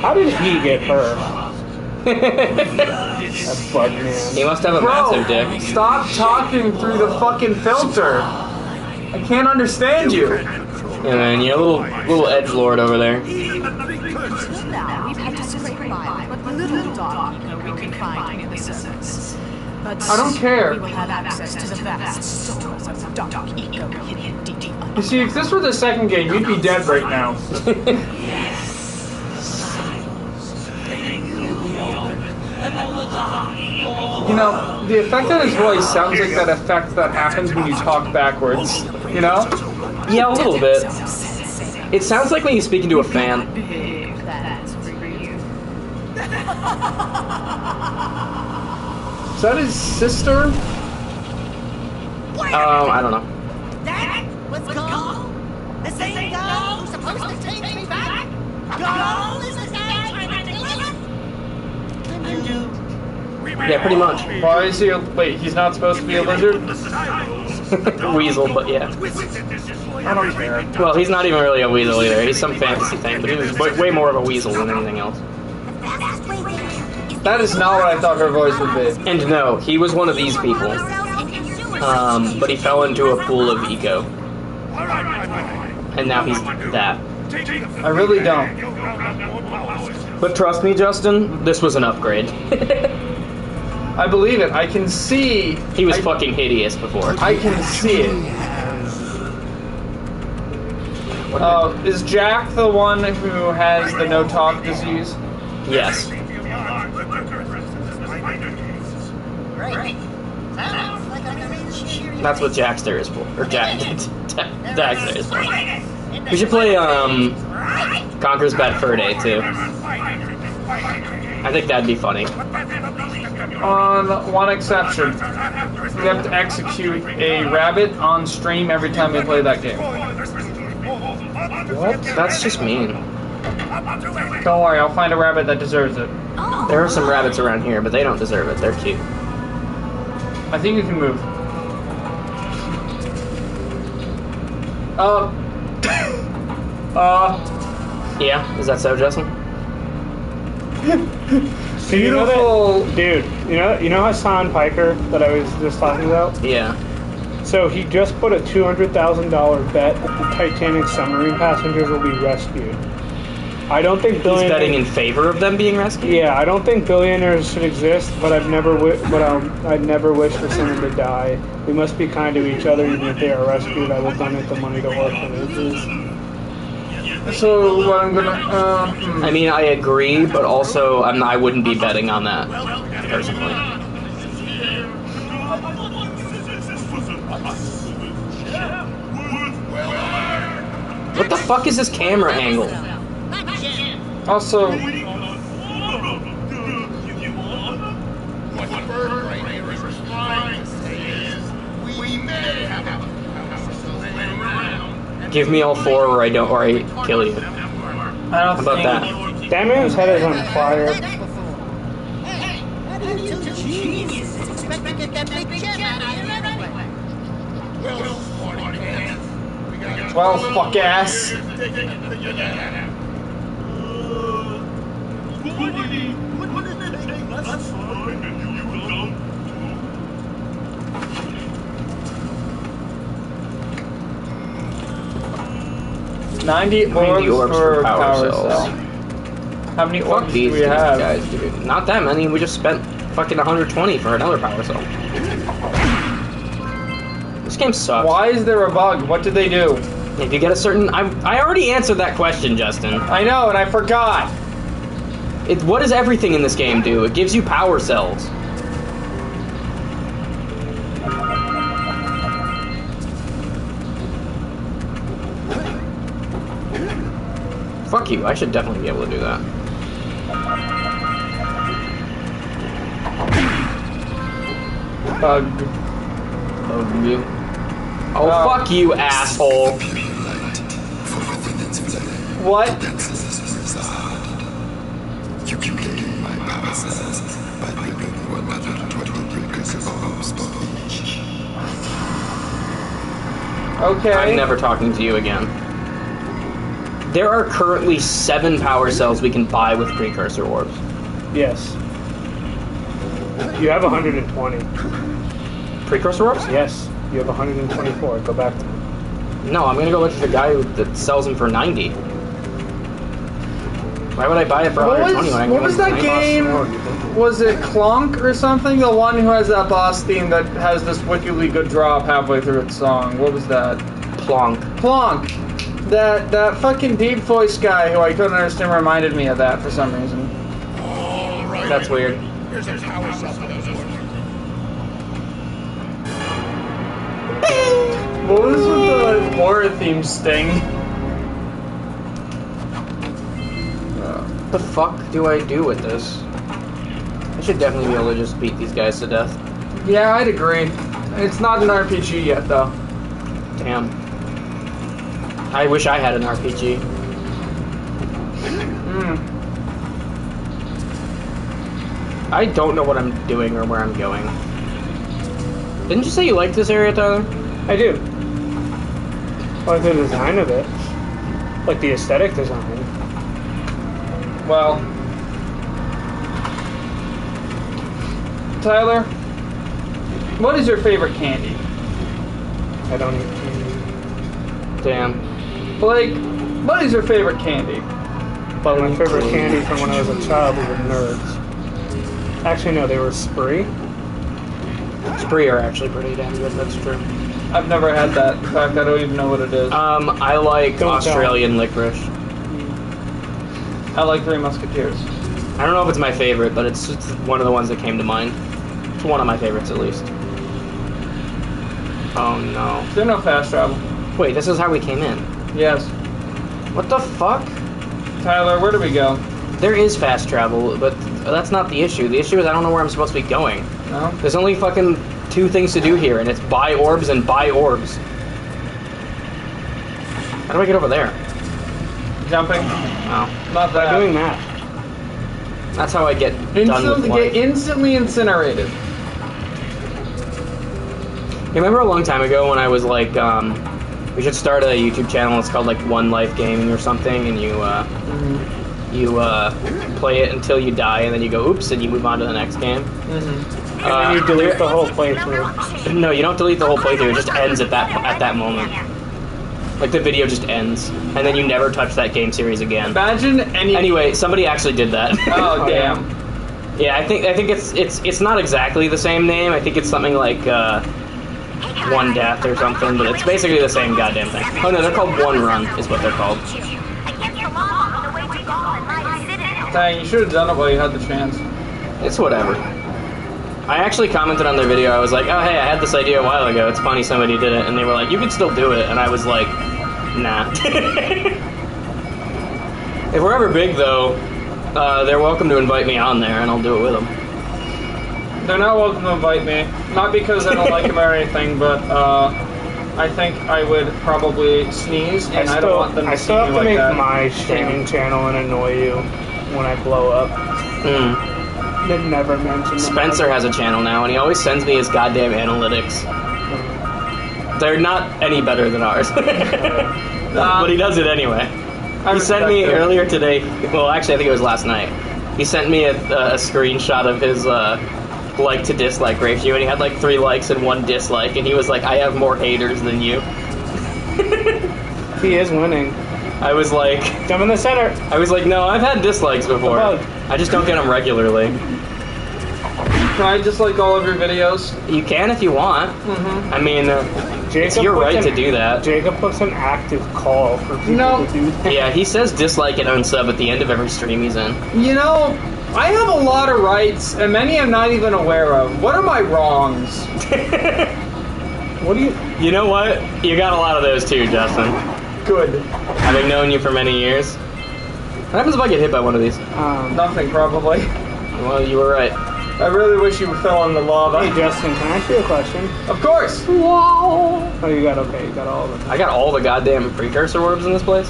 How did he get her? That bug man. He must have a massive dick. Stop talking through the fucking filter. I can't understand you. Yeah, man, you're a little edgelord over there. Now we've had to scrape by what little dog eco we can find in the surface. But I don't care. we will have access to the vast stores of dog eco hidden deep You see, if this were the second game, you'd be dead right now. You know, the effect on his voice sounds like that effect that happens when you talk backwards. You know? Yeah, a little bit. It sounds like when you're speaking to a fan. That's for you. Is that his sister? I don't know. That was Gull? The same Gull who's supposed to take me back? Gull is the guy trying to kill us? Undo. Yeah, pretty much. Why is he wait, he's not supposed to be a lizard? Weasel, but yeah. I don't care. Well, he's not even really a weasel either. He's some fantasy thing, but he was way more of a weasel than anything else. That is not what I thought her voice would be. And no, he was one of these people. But he fell into a pool of eco. And now he's that. I really don't. But trust me, Justin, this was an upgrade. I believe it. I can see. He was fucking hideous before. I can see it. Is Jack the one who has the no-talk disease? Yes. Great. Sounds like a great cheery. That's what Jackster is for. Or Daxter is for. We should play, Conquer's Bad Fur Day, too. I think that'd be funny. On one exception. We have to execute a rabbit on stream every time we play that game. What? That's just mean. Don't worry, I'll find a rabbit that deserves it. There are some rabbits around here, but they don't deserve it. They're cute. I think you can move. Yeah? Is that so, Justin? So you know that, dude, you know Hassan Piker that I was just talking about? Yeah. So he just put a $200,000 bet that the Titanic submarine passengers will be rescued. I don't think He's billionaires. betting in favor of them being rescued? Yeah, I don't think billionaires should exist, but I'd never wish for someone to die. We must be kind to each other, even if they are rescued. I will donate the money to orphanages. So what I'm gonna I mean, I agree, but also I wouldn't be betting on that, personally. What the fuck is this camera angle? also Give me all four or I kill you. I don't How about think that? That man's head is on fire. Hey, how do you two geniuses expect to get that big gem out of here anyway? well, fuck ass. $90 orbs for power cell. How many Fuck orbs do these we have? guys, dude. Not that many. We just spent fucking 120 for another power cell. This game sucks. Why is there a bug? What did they do? If you get a certain... I already answered that question, Justin. I know, and I forgot. What does everything in this game do? It gives you power cells. Fuck you, I should definitely be able to do that. Bug. Bug you. Oh, fuck you, asshole. What? You can gain my power cells by bringing 120 breakers of orbs per each. Okay. I'm never talking to you again. There are currently 7 power cells we can buy with precursor orbs. Yes. You have 120. Precursor orbs? Yes. You have 124. Go back to me. No, I'm gonna go look at the guy that sells them for 90. Why would I buy it for 120 when I can What get was it for that 90? game? Was it Clonk or something? The one who has that boss theme that has this wickedly good drop halfway through its song. What was that? Plonk. Plonk. That fucking deep voice guy who I couldn't understand reminded me of that for some reason. That's weird. Here's a power cell for those orbs. What was with the horror theme sting? What the fuck do I do with this? I should definitely be able to just beat these guys to death. Yeah, I'd agree. It's not an RPG yet, though. Damn. I wish I had an RPG. I don't know what I'm doing or where I'm going. Didn't you say you liked this area, Tyler? I do. I like the design of it. Like the aesthetic design. Well, Tyler, what is your favorite candy? I don't eat candy. Damn. Blake, what is your favorite candy? But my favorite candy from when I was a child were Nerds. Actually, no, they were Spree. Spree are actually pretty damn good, that's true. I've never had that. In fact, I don't even know what it is. I like Don't Australian licorice. I like Three Musketeers. I don't know if it's my favorite, but it's one of the ones that came to mind. It's one of my favorites, at least. Oh no. There's no fast travel. Wait, this is how we came in. Yes. What the fuck? Tyler, where do we go? There is fast travel, but that's not the issue. The issue is I don't know where I'm supposed to be going. No? There's only fucking 2 things to do here, and it's buy orbs and buy orbs. How do I get over there? Jumping? Oh. Not that. By doing that. That's how I get done with life. Get instantly incinerated. You remember a long time ago when I was like, we should start a YouTube channel. It's called like One Life Gaming or something, and you play it until you die, and then you go oops, and you move on to the next game. And then you delete the whole playthrough. No, you don't delete the whole playthrough. It just ends at that moment. Like the video just ends, and then you never touch that game series again. Imagine any. Anyway, somebody actually did that. Oh damn. Yeah, I think it's not exactly the same name. I think it's something like One Death or something, but it's basically the same goddamn thing. Oh no, they're called One Run, is what they're called. Dang, you should have done it while you had the chance. It's whatever. I actually commented on their video. I was like, oh hey, I had this idea a while ago. It's funny somebody did it, and they were like, you can still do it, and I was like, nah. If we're ever big though, they're welcome to invite me on there, and I'll do it with them. They're not welcome to invite me. Not because I don't like them or anything, but I think I would probably sneeze, and I don't want them to see still me have to like make that. my streaming channel and annoy you when I blow up. They never mention them. Spencer has a channel now, and he always sends me his goddamn analytics. They're not any better than ours. But he does it anyway. He sent me earlier today, well actually I think it was last night, he sent me a screenshot of his like to dislike ratio, and he had like 3 likes and 1 dislike, and he was like, I have more haters than you. He is winning. I was like... Jump in the center! I was like, no, I've had dislikes before. I just don't get them regularly. Can I dislike all of your videos? You can if you want. I mean, it's your right to do that. Jacob puts an active call for people to do that. Yeah, he says dislike and unsub at the end of every stream he's in. You know, I have a lot of rights, and many I'm not even aware of. What are my wrongs? What do you... You know what? You got a lot of those too, Justin. Good. Having known you for many years. What happens if I get hit by one of these? Nothing, probably. Well, you were right. I really wish you fell in the lava. Hey Justin, can I ask you a question? Of course! Wow. Oh, you got all of them. I got all the goddamn precursor orbs in this place.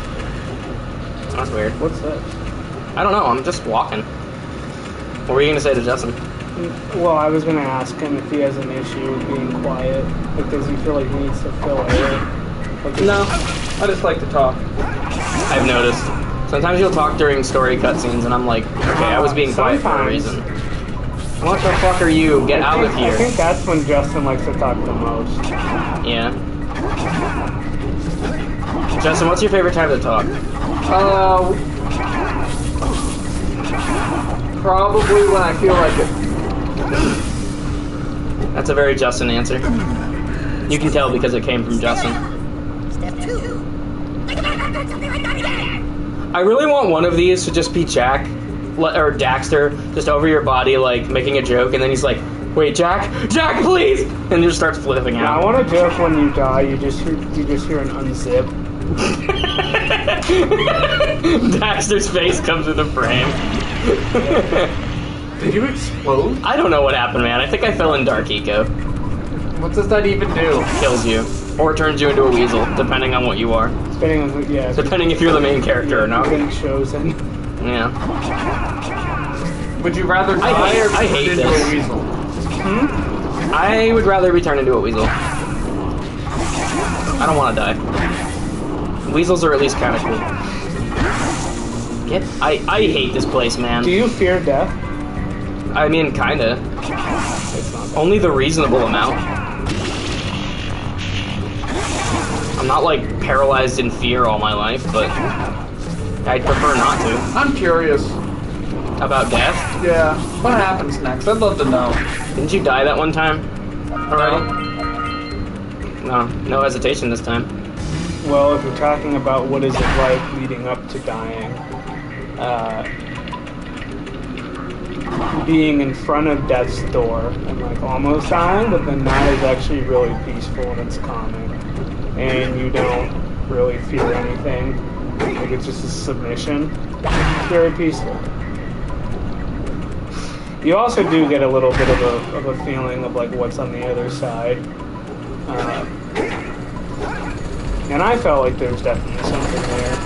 That's weird. What's this? I don't know, I'm just walking. What were you gonna say to Justin? Well, I was gonna ask him if he has an issue with being quiet. Like, does he feel like he needs to fill air? Like, No, I just like to talk. I've noticed. Sometimes you'll talk during story cutscenes and I'm like, okay, I was being quiet for a reason. What the fuck are you? Get out of I here. think that's when Justin likes to talk the most. Yeah. Justin, what's your favorite time to talk? Probably when I feel like it. That's a very Justin answer. You can tell because it came from Justin. Step 2. Think about not doing something like that again. I really want one of these to just be Jack, or Daxter, just over your body, like, making a joke, and then he's like, wait, Jack, please! And just starts flipping Yeah, I out. want a joke when you die, you just hear an unzip. Daxter's face comes into frame. Did you explode? I don't know what happened, man. I think I fell in Dark Eco. What does that even do? Kills you. Or turns you into a weasel, depending on what you are. Depending on Depending if you're the main character or not. getting chosen. Yeah. Would you rather die or I be hate turned into this. a weasel? I would rather be turned into a weasel. I don't want to die. Weasels are at least kind of cool. I hate this place, man. Do you fear death? I mean, kinda. Only the reasonable amount. I'm not, like, paralyzed in fear all my life, but I'd prefer not to. I'm curious. About death? Yeah. What happens next? I'd love to know. Didn't you die that one time already? No hesitation this time. Well, if you're talking about what is it like leading up to dying, being in front of death's door and like almost dying, but then that is actually really peaceful and it's calming, and you don't really fear anything. Like it's just a submission. It's very peaceful. You also do get a little bit of a feeling of like what's on the other side. And I felt like there was definitely something there.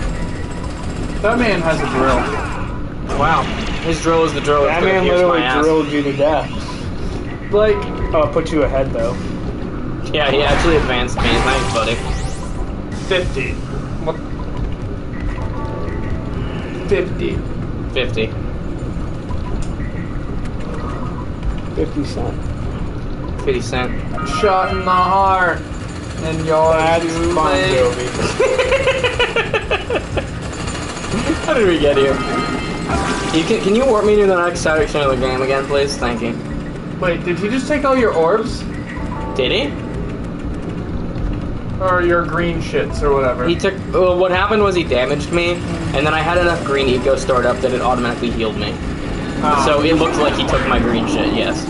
That man has a drill. Wow. His drill is the drill that's That gonna man pierce my literally ass. drilled you to death. Like, Oh, put you ahead though. Yeah, he actually advanced me. Thanks, buddy. 50. What? 50. 50. 50 cents. 50 cent. Shot in the heart. And you're That's too Bon late. Jovi. How did we get here? Can you warp me to the next section of the game again, please? Thank you. Wait, did he just take all your orbs? Did he? Or your green shits or whatever? He took... Well, what happened was he damaged me, and then I had enough green eco stored up that it automatically healed me. So it looked like he took my green shit, yes.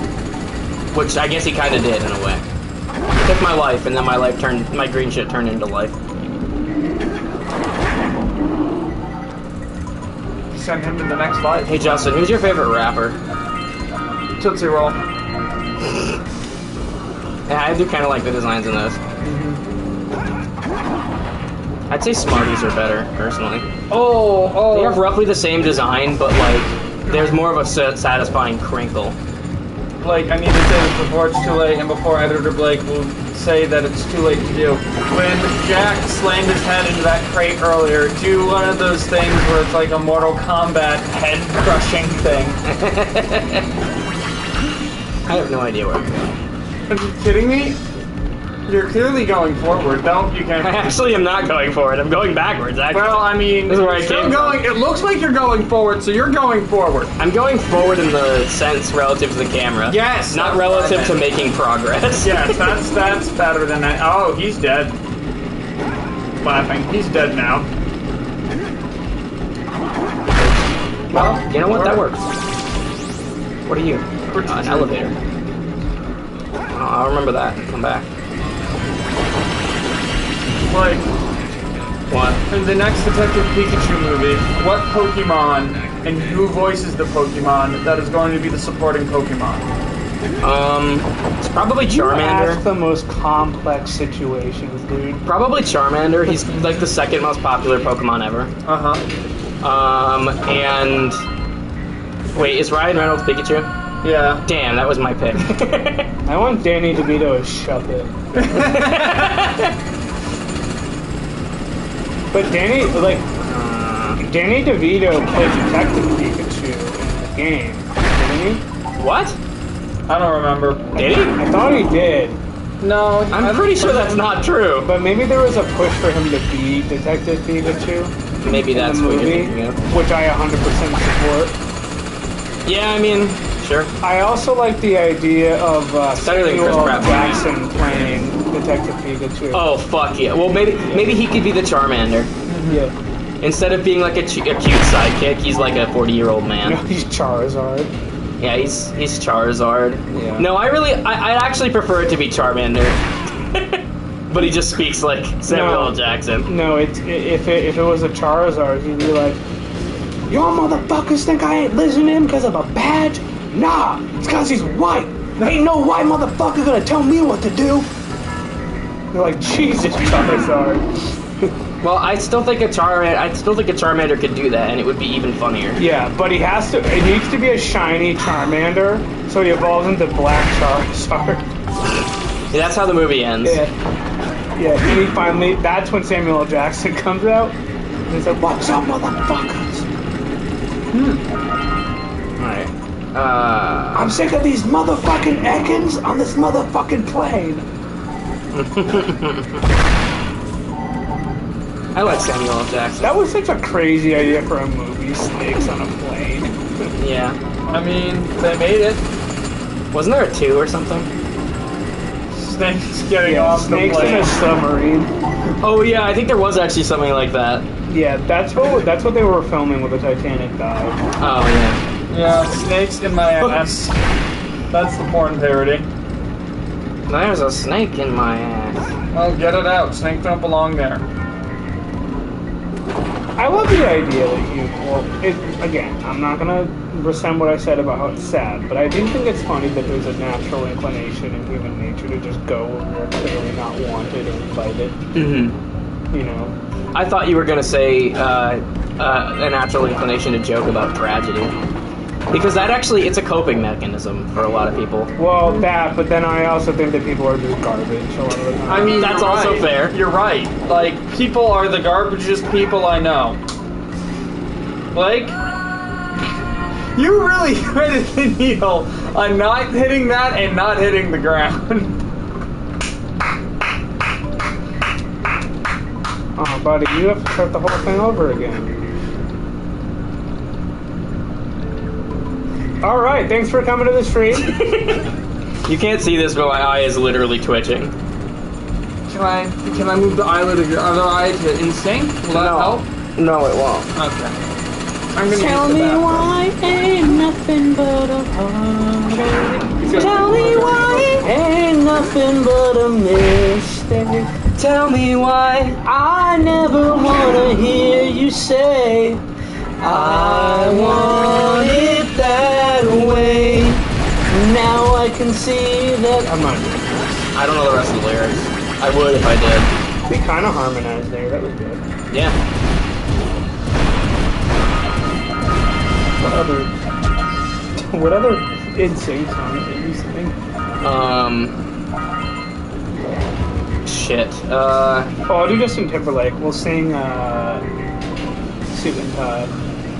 Which I guess he kind of did, in a way. He took my life, and then my green shit turned into life. Send him to the next life. Hey, Justin, who's your favorite rapper? Tootsie Roll. Yeah, I do kind of like the designs in those. I'd say Smarties are better, personally. Oh. They have roughly the same design, but, like, there's more of a satisfying crinkle. Like, I need to say this before it's too late and before Editor Blake will say that it's too late to do. When Jack slammed his head into that crate earlier, do one of those things where it's like a Mortal Kombat head-crushing thing. I have no idea where I'm going. Are you kidding me? You're clearly going forward. You can't. I actually am not going forward. I'm going backwards, actually. Well, I mean, This is where I you're still came from. going. It looks like you're going forward, so you're going forward. I'm going forward in the sense relative to the camera. Yes, Not that's relative what I to meant. making progress. Yes, that's better than that. Oh, he's dead. Laughing. He's dead now. Well, you know what? That works. What are you? An elevator. Oh, I'll remember that and come back. Like, What? in the next Detective Pikachu movie, what Pokemon And who voices the Pokemon that is going to be the supporting Pokemon? It's probably That's Charmander. the most complex situations, dude. Probably Charmander. He's like the second most popular Pokemon ever. Uh-huh. And wait, is Ryan Reynolds Pikachu? Yeah. Damn, that was my pick. I want Danny DeVito as Shuppet. But Danny DeVito played Detective Pikachu in the game, didn't he? What? I don't remember. Did he? I thought he did. No. I'm pretty sure that's not true. But maybe there was a push for him to be Detective Pikachu. Maybe in that's the what you're movie, thinking of. which I 100% support. Yeah, I mean, sure. I also like the idea of Better than Chris Samuel Pratt. Jackson playing Detective Pikachu. Oh fuck yeah! Well, maybe he could be the Charmander Yeah. instead of being like a cute sidekick. He's like a 40-year-old man. No, he's Charizard. Yeah, he's Charizard. Yeah. No, I actually prefer it to be Charmander. But he just speaks like Samuel L. Jackson. No, if it was a Charizard, he'd be like, "Y'all motherfuckers think I ain't listening to him because of a badge? Nah, it's because he's white. Ain't no white motherfucker gonna tell me what to do." You're like, Jesus, Charizard. Well, I still think a Charmander could do that, and it would be even funnier. Yeah, but he has to. It needs to be a shiny Charmander, so he evolves into Black Charizard. Yeah, that's how the movie ends. Yeah, and he finally. That's when Samuel L. Jackson comes out. And he's like, "What's up, motherfuckers? Alright. I'm sick of these motherfucking Ekans on this motherfucking plane." I like Samuel L. Jackson. That was such a crazy idea for a movie, snakes on a plane. Yeah. I mean, they made it. Wasn't there a 2 or something? Snakes getting Yeah, off the snakes in plane. a submarine. Oh yeah, I think there was actually something like that. Yeah, that's what they were filming with the Titanic dive. Oh yeah. Yeah, snakes in my ass. That's the porn parody. There's a snake in my ass. Well, get it out. Snakes don't belong there. I love the idea that again, I'm not gonna rescind what I said about how it's sad, but I do think it's funny that there's a natural inclination in human nature to just go where we're clearly not wanted or invited. Mm-hmm. You know? I thought you were gonna say a natural inclination to joke about tragedy. Because that actually, it's a coping mechanism for a lot of people. Well, that, but then I also think that people are just garbage a lot of the time. I mean, That's you're also right. fair. You're right. Like, people are the garbagest people I know. Like, you really threaded the needle on not hitting that and not hitting the ground. Oh, buddy, you have to start the whole thing over again. All right, thanks for coming to the stream. You can't see this, but my eye is literally twitching. Can I move the eyelid of your other eye to in sync? Will that help? No, it won't. Okay. I'm gonna Tell use the me bathroom. why ain't nothing but a heartache. Tell me why ain't nothing but a mistake. Tell me why. I never wanna hear you say I want it that way. Now I can see that I'm not doing this. I don't know the rest of the lyrics. I would if I did. We kind of harmonized there. That was good. Yeah. What other insane songs did you sing? Shit. Oh, I'll do Justin Timberlake. We'll sing Suit and Tie.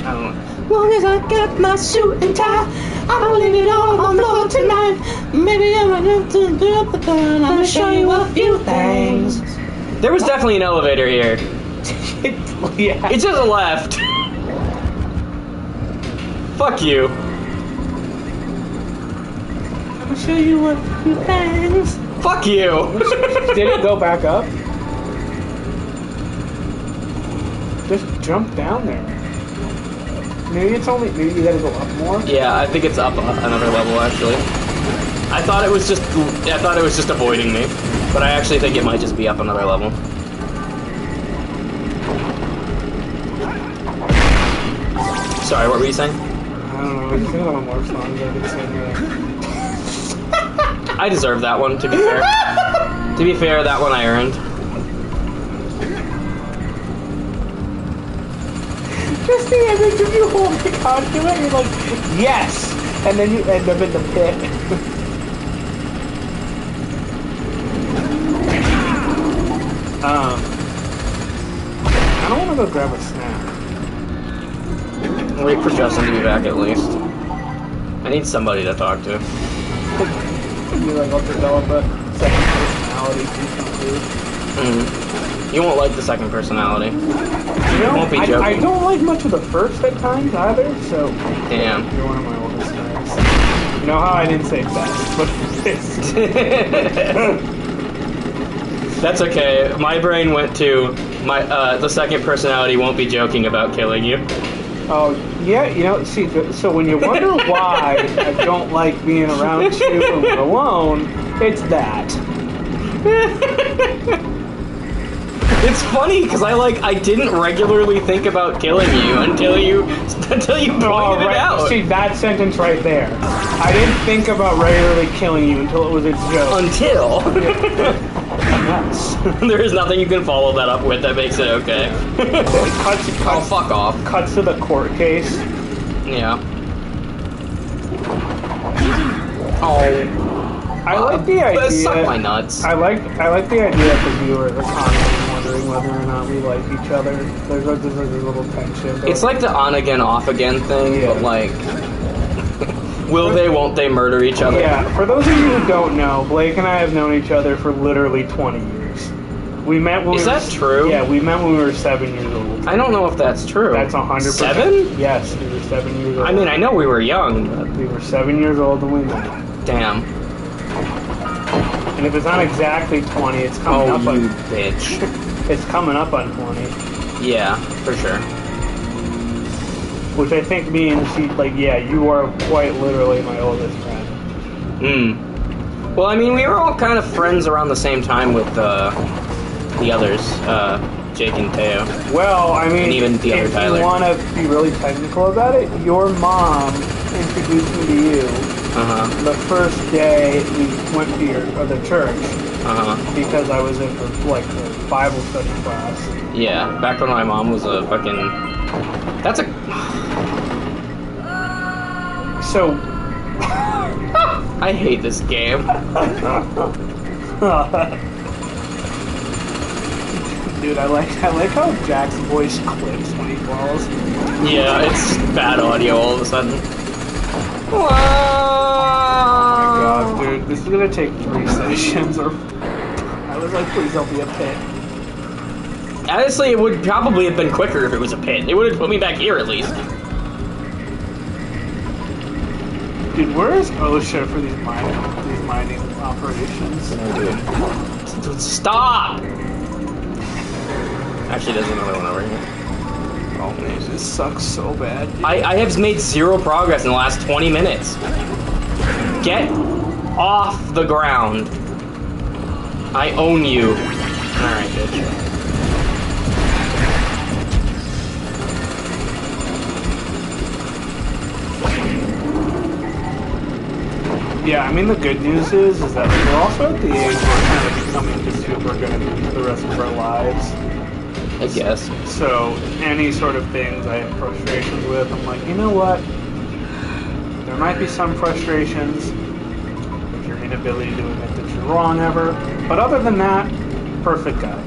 I don't know. As long as I got my suit and tie, I'll leave it all on the floor tonight. Maybe I'm gonna do the fun. I'm gonna show you a few things. There was definitely an elevator here. Yeah. It just left. Fuck you. I'm gonna show you a few things. Fuck you. Did it go back up? Just jump down there. Maybe you gotta go up more? Yeah, I think it's up another level actually. I thought it was just avoiding me, but I actually think it might just be up another level. Sorry, what were you saying? I don't know. I just think about more songs I could sing. I deserve that one, to be fair. To be fair, that one I earned. Just the image of you holding onto it, you're like, yes! And then you end up in the pit. I don't want to go grab a snack. Wait for Justin to be back at least. I need somebody to talk to. You like, I'll develop a second personality for something. You won't like the second personality. You know, Won't be joking. I don't like much of the first at times either, so... Damn. You're one of my oldest friends. You know how I didn't say best, but this. That's okay. My brain went to the second personality won't be joking about killing you. Oh, yeah, you know, see, so when you wonder why I don't like being around you when we're alone, it's that. It's funny because I didn't regularly think about killing you until you pointed it out. See, that sentence right there. I didn't think about regularly killing you until it was a joke. Until. Yes. There is nothing you can follow that up with that makes it okay. Oh, fuck off. Cuts to the court case. Yeah. Oh. I like the idea. Suck my nuts. I like the idea that the viewers are constantly wondering whether or not we like each other. There's a little tension. It's like the on again, off again thing, Yeah. but like, will they, won't they murder each other? Yeah, for those of you who don't know, Blake and I have known each other for literally 20 years. We met when Is that true? Yeah, we met when we were 7 years old. I don't know if that's true. That's 100%. 7? Yes, we were 7 years old. I mean, I know we were young, but We were 7 years old when we met. damn. And if it's not exactly 20, it's coming Oh, up you on... bitch. It's coming up on 20. Yeah, for sure. Which I think means, you are quite literally my oldest friend. Well, I mean, we were all kind of friends around the same time with the others, Jake and Teo. Well, I mean, And even the other if Tyler. you want to be really technical about it, your mom introduced me to you the first day we went to the church because I was in the Bible study class. Yeah, back when my mom was a fucking... That's a... So... I hate this game. Dude, I like how Jack's voice clicks when he falls. Yeah, it's bad audio all of a sudden. Oh my god, dude, this is gonna take 3 sessions or... I was like, please don't be a pit. Honestly, it would probably have been quicker if it was a pit. It would have put me back here at least. Dude, where is OSHA for these mining operations? Dude, stop! Actually, there's another one over here. Oh man, this sucks so bad. Dude. I have made 0 progress in the last 20 minutes. Get off the ground. I own you. Alright, bitch. Yeah, I mean the good news is that we're also at the age where we're kind of becoming just who we're gonna be for the rest of our lives. I guess. So any sort of things I have frustrations with, I'm like, you know what? There might be some frustrations with your inability to admit that you're wrong ever, but other than that, perfect guy.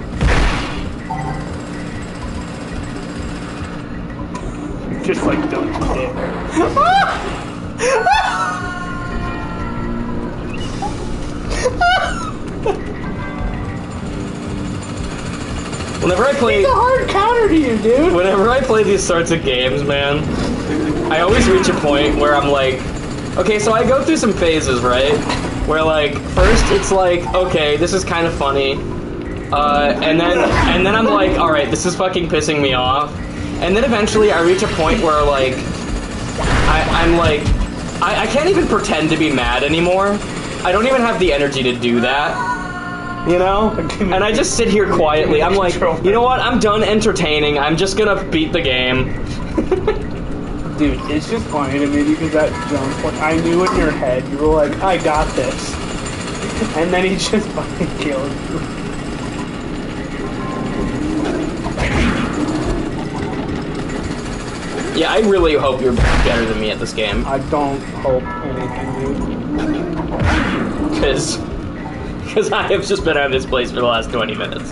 Just like don't you dare. Whenever I play... It's a hard counter to you, dude! Whenever I play these sorts of games, man, I always reach a point where I'm like... Okay, so I go through some phases, right? Where, first it's like, okay, this is kind of funny. And then I'm like, alright, this is fucking pissing me off. And then eventually I reach a point where, I can't even pretend to be mad anymore. I don't even have the energy to do that. You know? And I just sit here quietly. I'm like, you know what? I'm done entertaining. I'm just gonna beat the game. Dude, it's just funny to me because that jump, like, I knew in your head, you were like, I got this. And then he just fucking killed you. Yeah, I really hope you're better than me at this game. I don't hope anything, dude. Because I have just been out of this place for the last 20 minutes.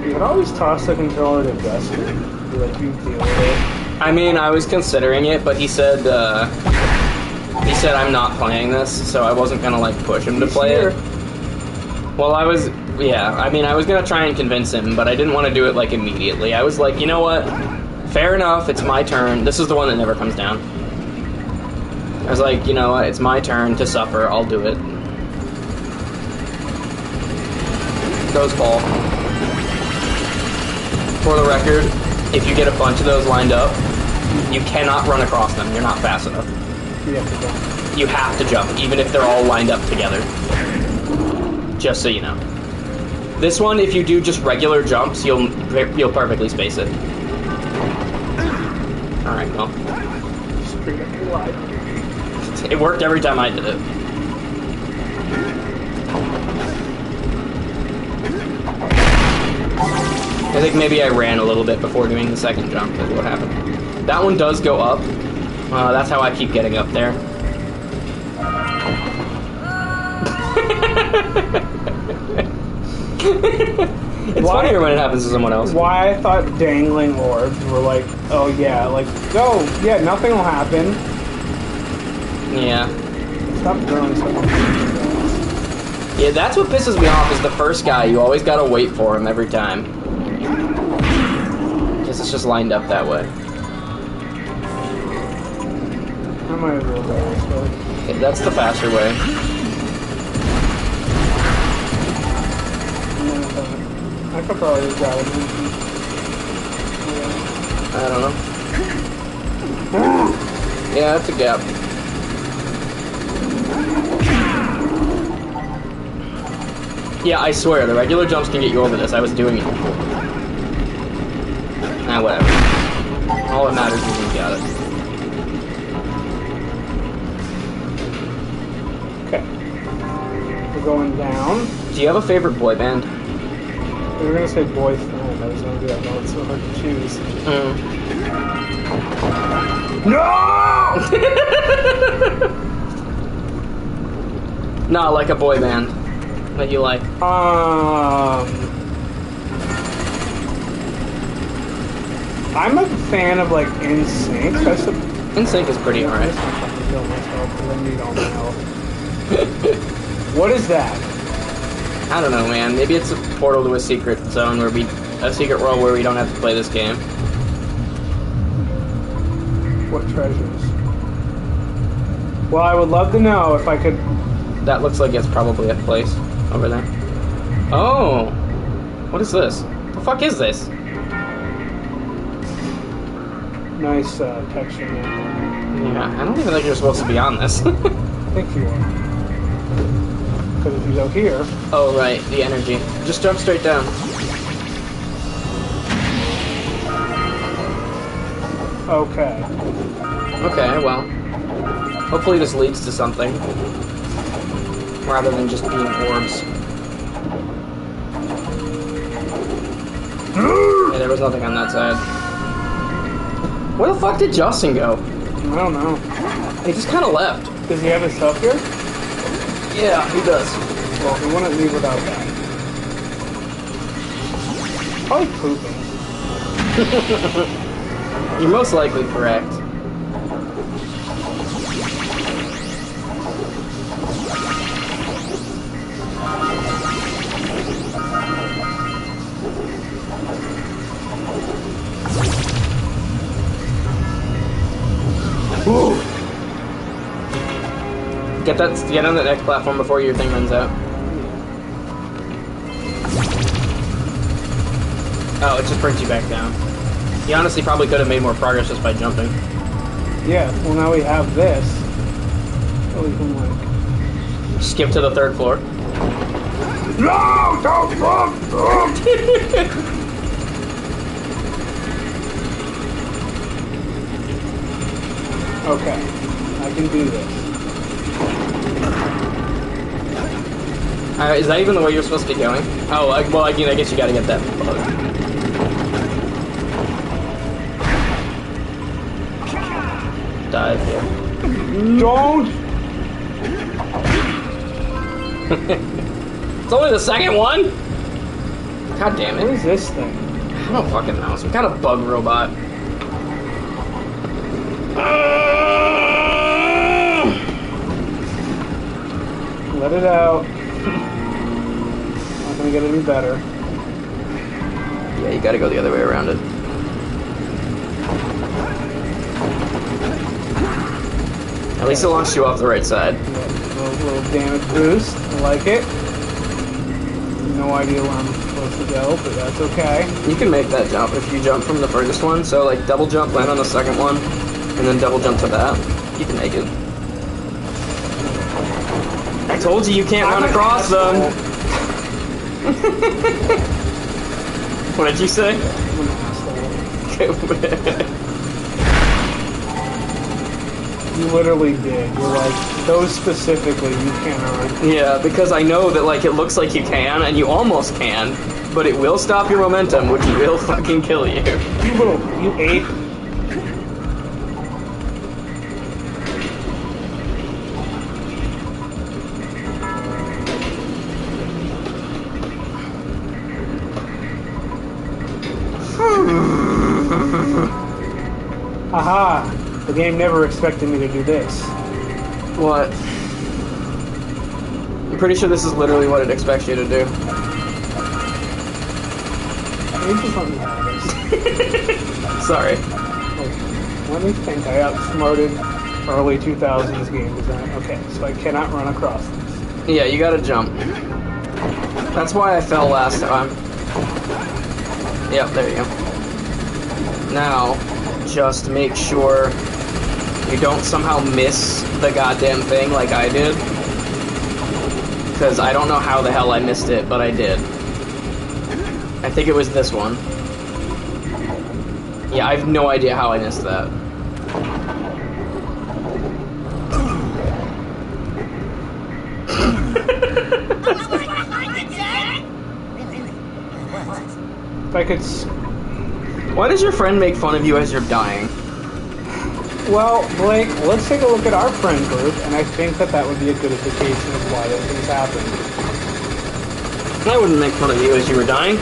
You would always toss the controller to Justin. Be like, you deal with it. I mean, I was considering it, but he said I'm not playing this, so I wasn't gonna like push him to play it. Well, I was gonna try and convince him, but I didn't want to do it like immediately. I was like, you know what? Fair enough, it's my turn. This is the one that never comes down. I was like, you know what? It's my turn to suffer. I'll do it. Those fall. For the record, if you get a bunch of those lined up, you cannot run across them. You're not fast enough. You have to jump. You have to jump, even if they're all lined up together. Just so you know. This one, if you do just regular jumps, you'll perfectly space it. Alright, well. Straight up your life. It worked every time I did it. I think maybe I ran a little bit before doing the second jump, is what happened. That one does go up. That's how I keep getting up there. It's funnier when it happens to someone else. Why I thought dangling orbs were like, oh yeah, like, go, yeah, nothing will happen. Yeah. Stop throwing stuff. Yeah, that's what pisses me off is the first guy. You always gotta wait for him every time. Because it's just lined up that way. I might as well go this way. Yeah, that's the faster way. I could probably just grab it. I don't know. Yeah, that's a gap. Yeah, I swear, the regular jumps can get you over this. I was doing it before. Nah, whatever. All that matters is you got it. Okay. We're going down. Do you have a favorite boy band? We were gonna say boyfriend. I was gonna do that, but it's so hard to choose. No! No, like a boy band that you like. I'm a fan of like NSYNC. NSYNC is pretty alright. I'm fucking kill myself because I need all my health. What is that? I don't know, man. Maybe it's a portal to a secret zone a secret world where we don't have to play this game. What treasures? Well, I would love to know if I could. That looks like it's probably a place over there. Oh! What is this? The fuck is this? Nice texture there. Yeah, I don't even think you're supposed to be on this. I think you are. Because if you go here. Oh, right, the energy. Just jump straight down. Okay. Okay, well. Hopefully this leads to something. Rather than just being orbs. Yeah, there was nothing on that side. Where the fuck did Justin go? I don't know. He just kind of left. Does he have his stuff here? Yeah, he does. Well, he wouldn't leave without that. Probably pooping. You're most likely correct. Ooh. Get on that next platform before your thing runs out. Oh, it just brings you back down. You honestly probably could have made more progress just by jumping. Yeah, well now we have this. So we can like... Skip to the third floor. No! Don't jump! Okay. I can do this. Is that even the way you're supposed to be going? Oh, well, I guess you gotta get that bug. Dive here. Don't! It's only the second one? God damn What it. is this thing? I don't fucking know. Some kind of bug robot. Let it out. Not gonna get any better. Yeah, you gotta go the other way around it. At least it launched you off the right side. Little damage boost. I like it. No idea where I'm supposed to go, but that's okay. You can make that jump if you jump from the furthest one. So, like, double jump, land on the second one, and then double jump to that. You can make it. I told you can't run across them. What did you say? You literally did. You're like, those specifically you cannot. Yeah, because I know that, like, it looks like you can, and you almost can, but it will stop your momentum, which will fucking kill you. You ape. Aha! The game never expected me to do this. What? I'm pretty sure this is literally what it expects you to do. Maybe just let me have this. Sorry. Let me think. I outsmarted early 2000s game design. Okay, so I cannot run across this. Yeah, you gotta jump. That's why I fell last time. Yep, there you go. Now, just make sure you don't somehow miss the goddamn thing like I did. Because I don't know how the hell I missed it, but I did. I think it was this one. Yeah, I have no idea how I missed that. If I could. Why does your friend make fun of you as you're dying? Well, Blake, let's take a look at our friend group, and I think that that would be a good indication of why those things happen. I wouldn't make fun of you as you were dying. No.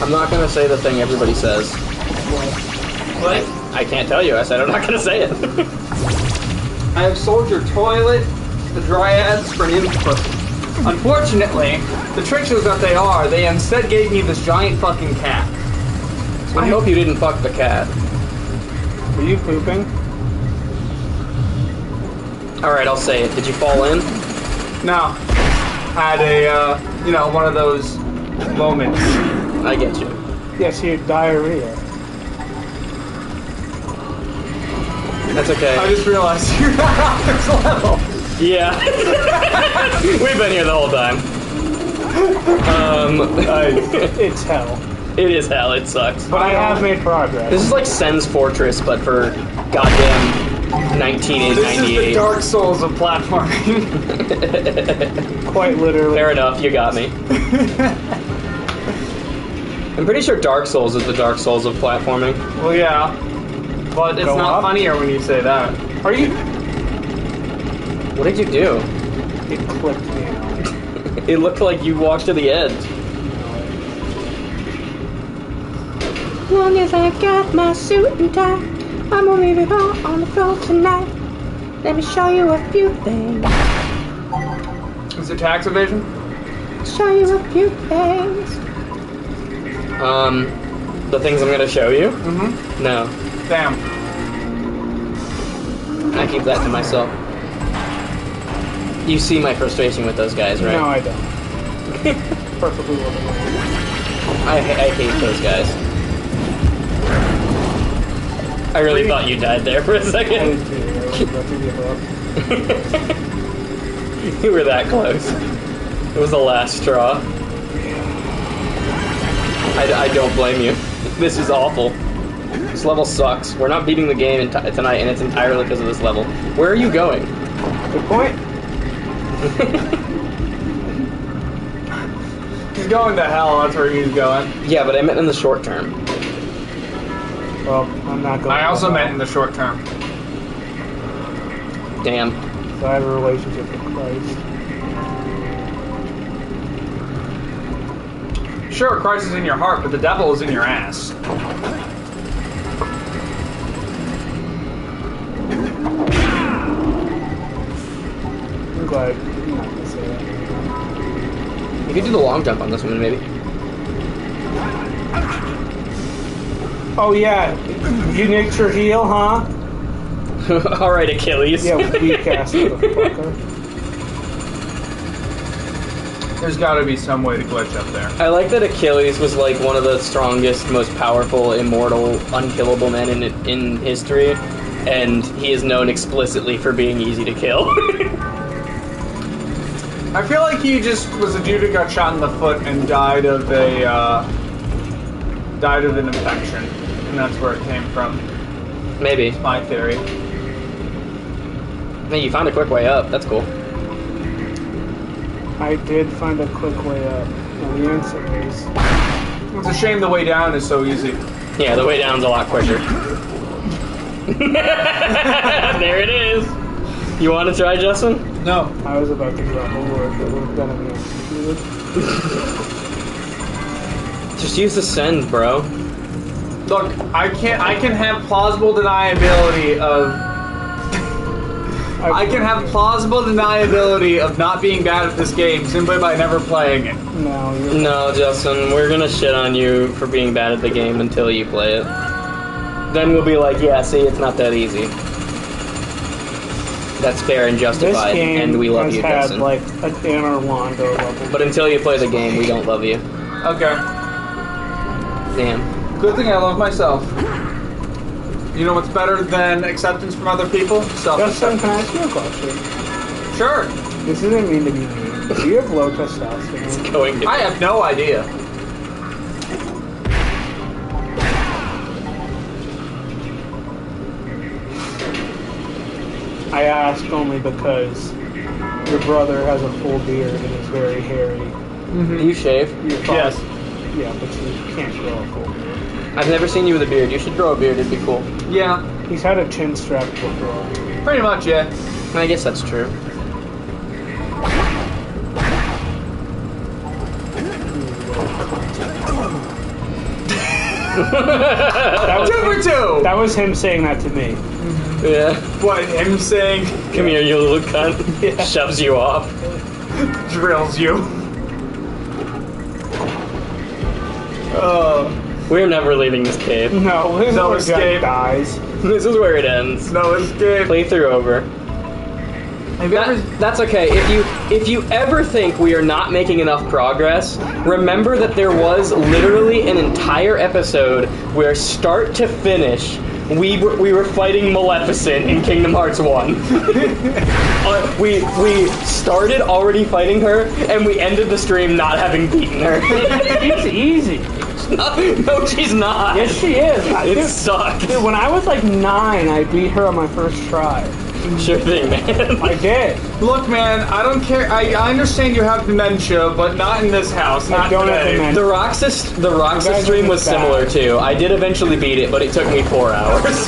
I'm not gonna say the thing everybody says. What? I can't tell you. I said I'm not gonna say it. I have sold your toilet, the dryads, for an input. Unfortunately, the treacherous that they are, they instead gave me this giant fucking cat. I hope you didn't fuck the cat. Are you pooping? Alright, I'll say it. Did you fall in? No. Had a, you know, one of those moments. I get you. Yes, you had diarrhea. That's okay. I just realized you're not on this level. Yeah. We've been here the whole time. It's hell. It is hell. It sucks. But I have made progress. This is like Sen's Fortress, but for goddamn This is the 1998. Dark Souls of platforming. Quite literally. Fair enough. You got me. I'm pretty sure Dark Souls is the Dark Souls of platforming. Well, yeah. But it's Go not up? funnier when you say that. Are you? What did you do? It clipped me out. It looked like you walked to the edge. Long as I got my suit and tie, I'm gonna leave it all on the floor tonight. Let me show you a few things. Is it tax evasion? Show you a few things. The things I'm gonna show you? Mm-hmm. No. Damn. I keep that to myself. You see my frustration with those guys, right? No, I don't. Perfectly well. I hate those guys. I really thought you died there for a I second. did too. I was about to give up. You were that close. It was the last straw. I don't blame you. This is awful. This level sucks. We're not beating the game tonight, and it's entirely because of this level. Where are you going? Good point. He's going to hell, that's where he's going. Yeah, but I meant in the short term. Well, I'm not going. I also to meant in the short term. Damn. So I have a relationship with Christ. Sure, Christ is in your heart, but the devil is in your ass. I'm glad you're not gonna say that. You could do the long jump on this one, maybe. Oh yeah, you nicked your heel, huh? Alright, Achilles. Yeah, weak ass motherfucker. There's gotta be some way to glitch up there. I like that Achilles was like one of the strongest, most powerful, immortal, unkillable men in history, and he is known explicitly for being easy to kill. I feel like he just was a dude who got shot in the foot and died of an infection, and that's where it came from. Maybe. It's my theory. Hey, you found a quick way up. That's cool. I did find a quick way up. And the answer is... It's a shame the way down is so easy. Yeah, the way down's a lot quicker. There it is. You want to try, Justin? No. I was about to drop a word that would have been executed. Just use the send, bro. Look, I can have plausible deniability of... I can have plausible deniability of not being bad at this game simply by never playing it. No, you're... No, Justin, we're gonna shit on you for being bad at the game until you play it. Then we'll be like, yeah, see, it's not that easy. That's fair and This justified, game and we love has you, had Justin. like an inner Wando level. But until you play the game, we don't love you. Okay. Damn. Good thing I love myself. You know what's better than acceptance from other people? Justin, Self-acceptance. can I ask you a question? Sure. This isn't mean to be mean, but do you have low testosterone? Going to I have no idea. I ask only because your brother has a full beard and is very hairy. Do you shave? Your father- Yes. Yeah, but you can't grow a full beard. I've never seen you with a beard. You should grow a beard. It'd be cool. Yeah. He's had a chin strap before. Pretty much, yeah. I guess that's true. That was, 2 for 2! that was him saying that to me. Yeah. What, him saying Come here, you little cunt. Yeah. Shoves you off. drills you? We're never leaving this cave. No, this No is where escape. Jack dies. This is where it ends. No escape. Playthrough over. Have you ever... That's okay. If you ever think we are not making enough progress, remember that there was literally an entire episode where start to finish we were fighting Maleficent in Kingdom Hearts 1. We started already fighting her and we ended the stream not having beaten her. It's easy. No, she's not. Yes, she is. It sucked. Dude, when I was like 9, I beat her on my first try. Sure thing, man. I did. Look, man, I don't care. I understand you have dementia, but not in this house. Not I don't have today. dementia. The Roxas guys stream are was bad. similar too. I did eventually beat it, but it took me 4 hours.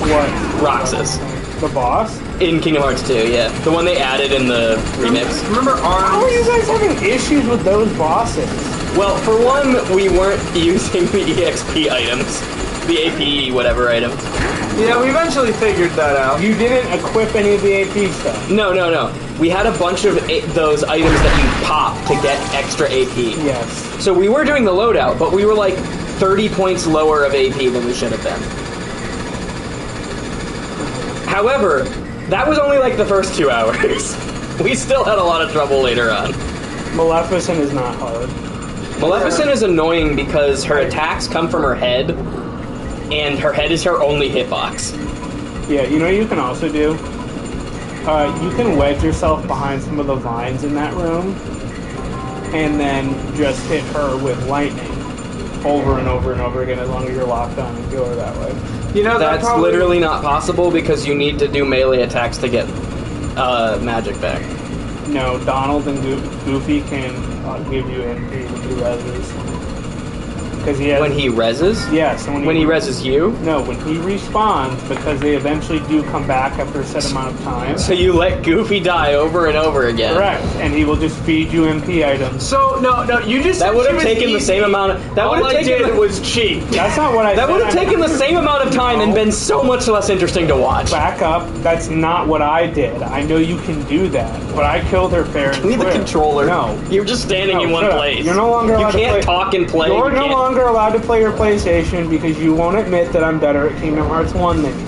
What? Roxas. The boss? In Kingdom Hearts 2, yeah. The one they added in the remix. Remember How are you Arms? guys having issues with those bosses? Well, for one, we weren't using the EXP items. The AP whatever items. Yeah, we eventually figured that out. You didn't equip any of the AP stuff. No. We had a bunch of those items that you pop to get extra AP. Yes. So we were doing the loadout, but we were like 30 points lower of AP than we should have been. However, that was only like the first 2 hours. We still had a lot of trouble later on. Maleficent is not hard. Maleficent is annoying because her attacks come from her head, and her head is her only hitbox. Yeah, you know what you can also do? You can wedge yourself behind some of the vines in that room, and then just hit her with lightning over and over and over again as long as you're locked on and kill her that way. You know, That's literally not possible because you need to do melee attacks to get magic back. No, Donald and Goofy can give you MP when he reses. Because he has, When he reses? yes, When he reses you? No, when he respawns, because they eventually do come back after a set amount of time. So you let Goofy die over and over again. Correct, and he will just feed you MP items. So no, you just That said would she have was taken the easy. same amount of... That would All have I taken... did was cheat. That's not what I That said. would have taken the same amount of time and been so much less interesting to watch. Back up. That's not what I did. I know you can do that, but I killed her fair and Give me the square. controller. No. You're just standing No, in one shut up. place. You're no longer allowed You to can't play- talk and play. You're You no can't- longer allowed to play your PlayStation because you won't admit that I'm better at Kingdom Hearts 1 than you.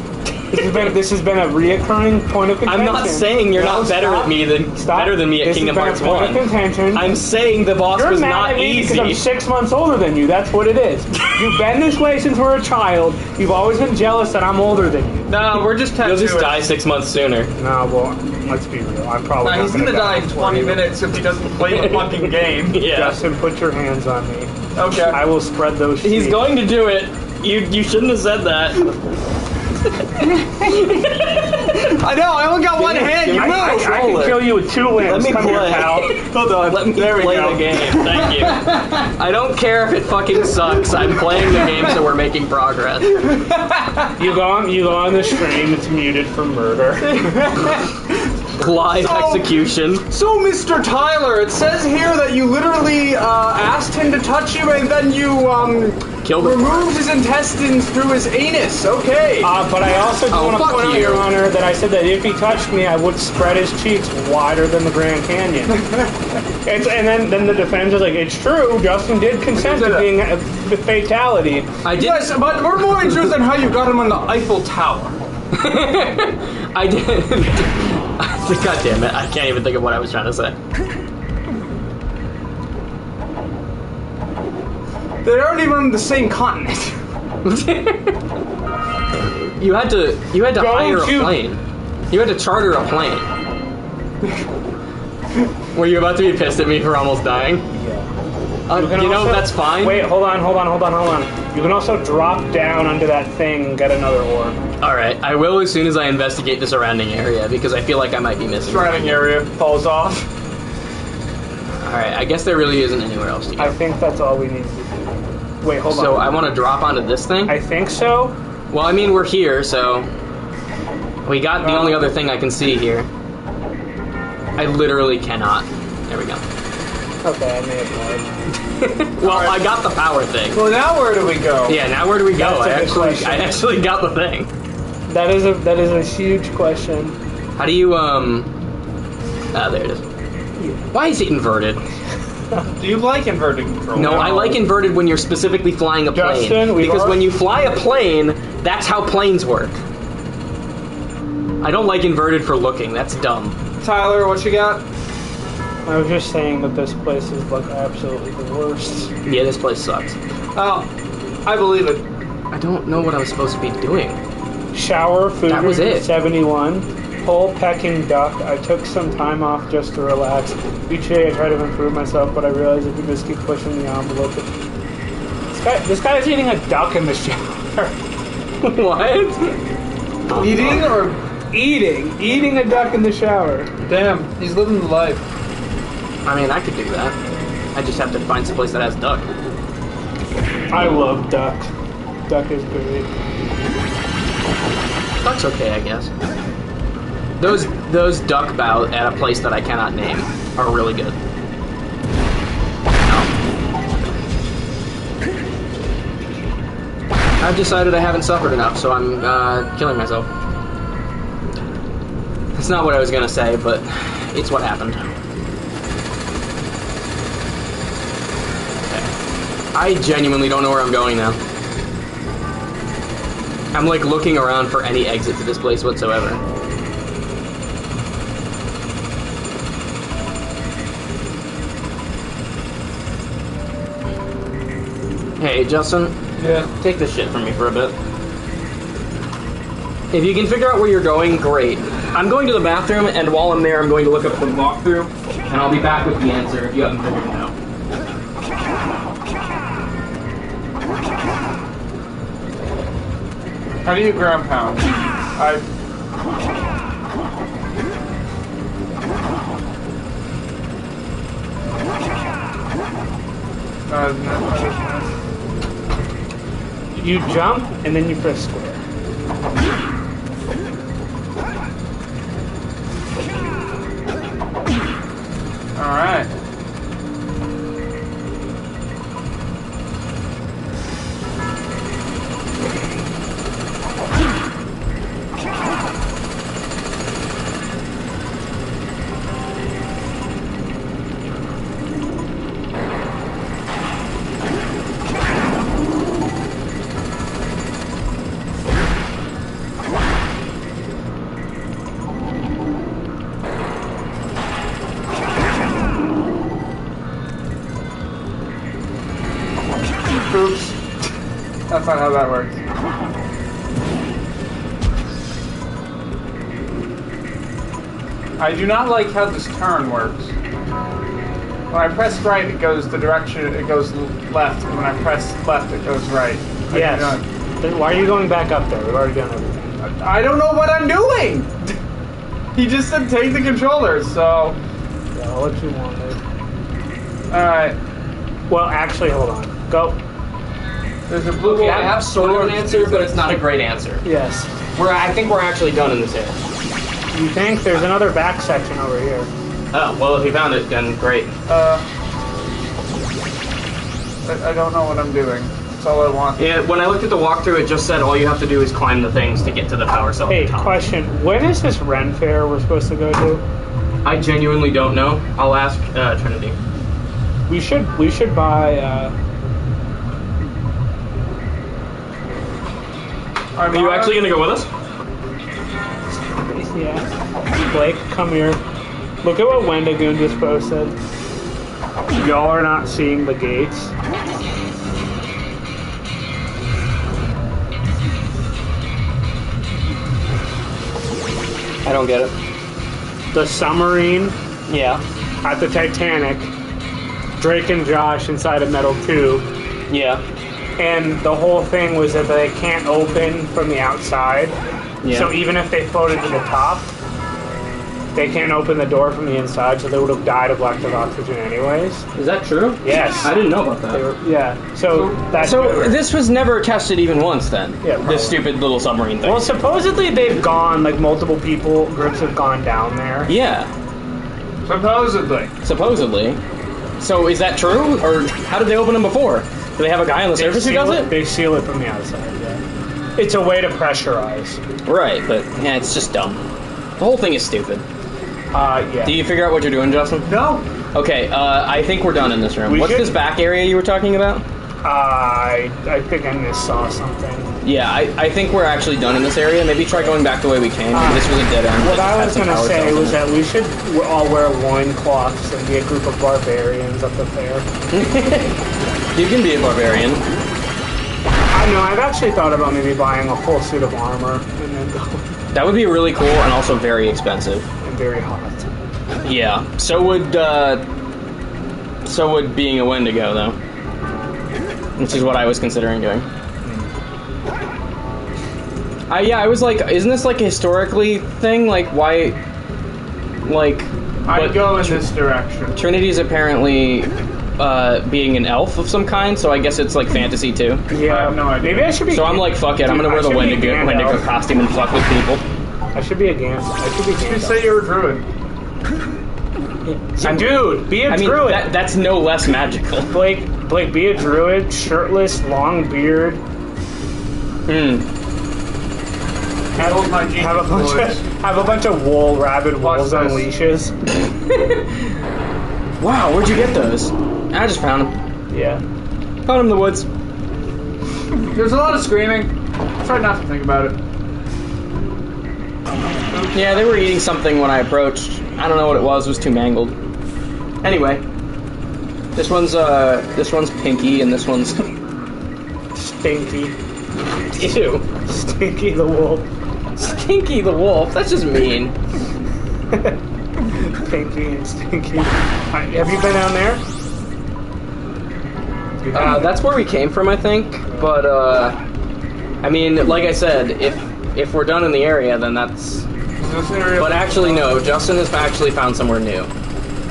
This has been a reoccurring point of contention. I'm not saying you're not better stop. at me than Stop. better than me at This Kingdom has Hearts been a point 1. of contention. I'm saying the boss You're was mad not at me easy. because I'm 6 months older than you. That's what it is. You've been this way since we were a child. You've always been jealous that I'm older than you. No, we're just You'll just tattooing. die 6 months sooner. No, well, let's be real. I'm probably Nah, not he's gonna die in before 20 you. minutes if he doesn't play the fucking game. Yeah. Justin, put your hands on me. Okay. I will spread those He's sheets. going to do it. You shouldn't have said that. I know, I only got one hand. You I move. can kill you with 2 limbs. Let me Come here, play. pal. Hold on. Let me There we play go. the game. Thank you. I don't care if it fucking sucks. I'm playing the game, so we're making progress. You go on the stream. It's muted for murder. Live So- execution. So, Mr. Tyler, it says here that you literally asked him to touch you and then you Killed him. removed his intestines through his anus. Okay. But I also do Oh, want to fuck point out, you. Your Honor, that I said that if he touched me, I would spread his cheeks wider than the Grand Canyon. And then the defense is like, it's true, Justin did consent to being a fatality. I did. Yes, but we're more interested in how you got him on the Eiffel Tower. I did. God damn it! I can't even think of what I was trying to say. They aren't even on the same continent. You had to Go hire to- a plane. You had to charter a plane. Were you about to be pissed at me for almost dying? can You know, also- that's fine. Wait, hold on. You can also drop down onto that thing and get another orb. Alright, I will as soon as I investigate the surrounding area because I feel like I might be missing. Surrounding area falls off. Alright, I guess there really isn't anywhere else to go. I think that's all we need to do. Wait, hold So on. I want to drop onto this thing? I think so. Well, I mean, we're here, so... We got the only other thing I can see here. I literally cannot. There we go. Okay, I may have lied. Well, I got the power thing. Well, now where do we go? Yeah, now where do we go? That's a good question. I actually got the thing. That is a huge question. How do you, there it is. Why is it inverted? Do you like inverted control? No, I like inverted when you're specifically flying a plane. Justin, we've Because when already- you fly a plane, that's how planes work. I don't like inverted for looking. That's dumb. Tyler, what you got? I was just saying that this place is like absolutely the worst. Yeah, this place sucks. Oh, I believe it. I don't know what I was supposed to be doing. Shower, food, That was it. 71. Whole pecking duck. I took some time off just to relax. Each day I try to improve myself, but I realize if you just keep pushing the envelope, this guy is eating a duck in the shower. What? Eating or Eating a duck in the shower. damn? He's living the life. I mean, I could do that. I just have to find some place that has duck. I love duck. Duck is great. Duck's okay, I guess. Those duck bow at a place that I cannot name are really good. I've decided I haven't suffered enough, so I'm killing myself. That's not what I was gonna say, but it's what happened. Okay. I genuinely don't know where I'm going now. I'm like looking around for any exit to this place whatsoever. Hey, Justin, Yeah. take this shit from me for a bit. If you can figure out where you're going, great. I'm going to the bathroom, and while I'm there, I'm going to look up the walkthrough, and I'll be back with the answer if you haven't figured it out. How do you ground pound? You jump and then you press square. All right. Oops. That's not how that works. I do not like how this turn works. When I press right, it goes the direction, it goes left. And when I press left, it goes right. Yes. Then why are you going back up there? We've already done everything. I don't know what I'm doing! He just said take the controller, so... Yeah, I'll let you wander. Alright. Well, actually, hold on. Go. There's a blue Okay, I have sort of an answer, but it's not a great answer. Yes. I think we're actually done in this area. You think? There's another back section over here. Oh, well, if you found it, then great. I don't know what I'm doing. That's all I want. Yeah, when I looked at the walkthrough, it just said all you have to do is climb the things to get to the power cell Hey, at the top. question. When is this Ren Fair we're supposed to go to? I genuinely don't know. I'll ask Trinity. We should buy, Are you actually going to go with us? yeah. Blake, come here. Look at what Wendigoon just posted. Y'all are not seeing the gates. I don't get it. The submarine Yeah. at the Titanic, Drake and Josh inside a metal tube, Yeah. and the whole thing was that they can't open from the outside. Yeah. So even if they floated to the top, they can't open the door from the inside, so they would have died of lack of oxygen anyways. Is that true? Yes. I didn't know about that. Yeah. So that's So this was never tested even once then? Yeah, probably. This stupid little submarine thing. well, supposedly they've gone, like multiple groups have gone down there. Yeah. Supposedly. Supposedly. So is that true? Or how did they open them before? Do they have a guy on the surface who does it? They seal it from the outside, yeah. It's a way to pressurize. Right, but yeah, it's just dumb. The whole thing is stupid. Yeah. Do you figure out what you're doing, Justin? No. Okay, I think we're done in this room. We What's should- this back area you were talking about? I think I missaw something. Yeah, I think we're actually done in this area. Maybe try going back the way we came. This was a dead end. What It I had was some going to power say cells in was it. that we should all wear loincloths and be a group of barbarians at the fair. You can be a barbarian. I know, I've actually thought about maybe buying a full suit of armor and then go That would be really cool and also very expensive. and very hot. Yeah. So would being a Wendigo though. Which is what I was considering doing. Yeah, I was like, isn't this like a historically thing? Like why like I go in this direction. Trinity's apparently being an elf of some kind, so I guess it's like fantasy too. Yeah, I have no idea. Maybe I should be. So I'm like, fuck it, I'm Dude, gonna wear the I should be Wendigo Gandalf. costume and fuck with people. I should be a Gandalf. I should be You Gandalf. say you're a druid. Dude, be a I mean, druid. that's no less magical. Blake, be a druid, shirtless, long beard. Hold my genius voice. Have a bunch of rabid wolves on this. leashes. Wow, where'd you get those? I just found them. Yeah. Found them in the woods. There's a lot of screaming. Try not to think about it. Yeah, they were eating something when I approached. I don't know what it was too mangled. Anyway. This one's Pinky and this one's Stinky. Ew. Stinky the wolf. Stinky the wolf. That's just mean. Pinky and Stinky. Have you been down there? That's where we came from, I think. But I mean, like I said, if we're done in the area, then that's. But actually, no. Justin has actually found somewhere new.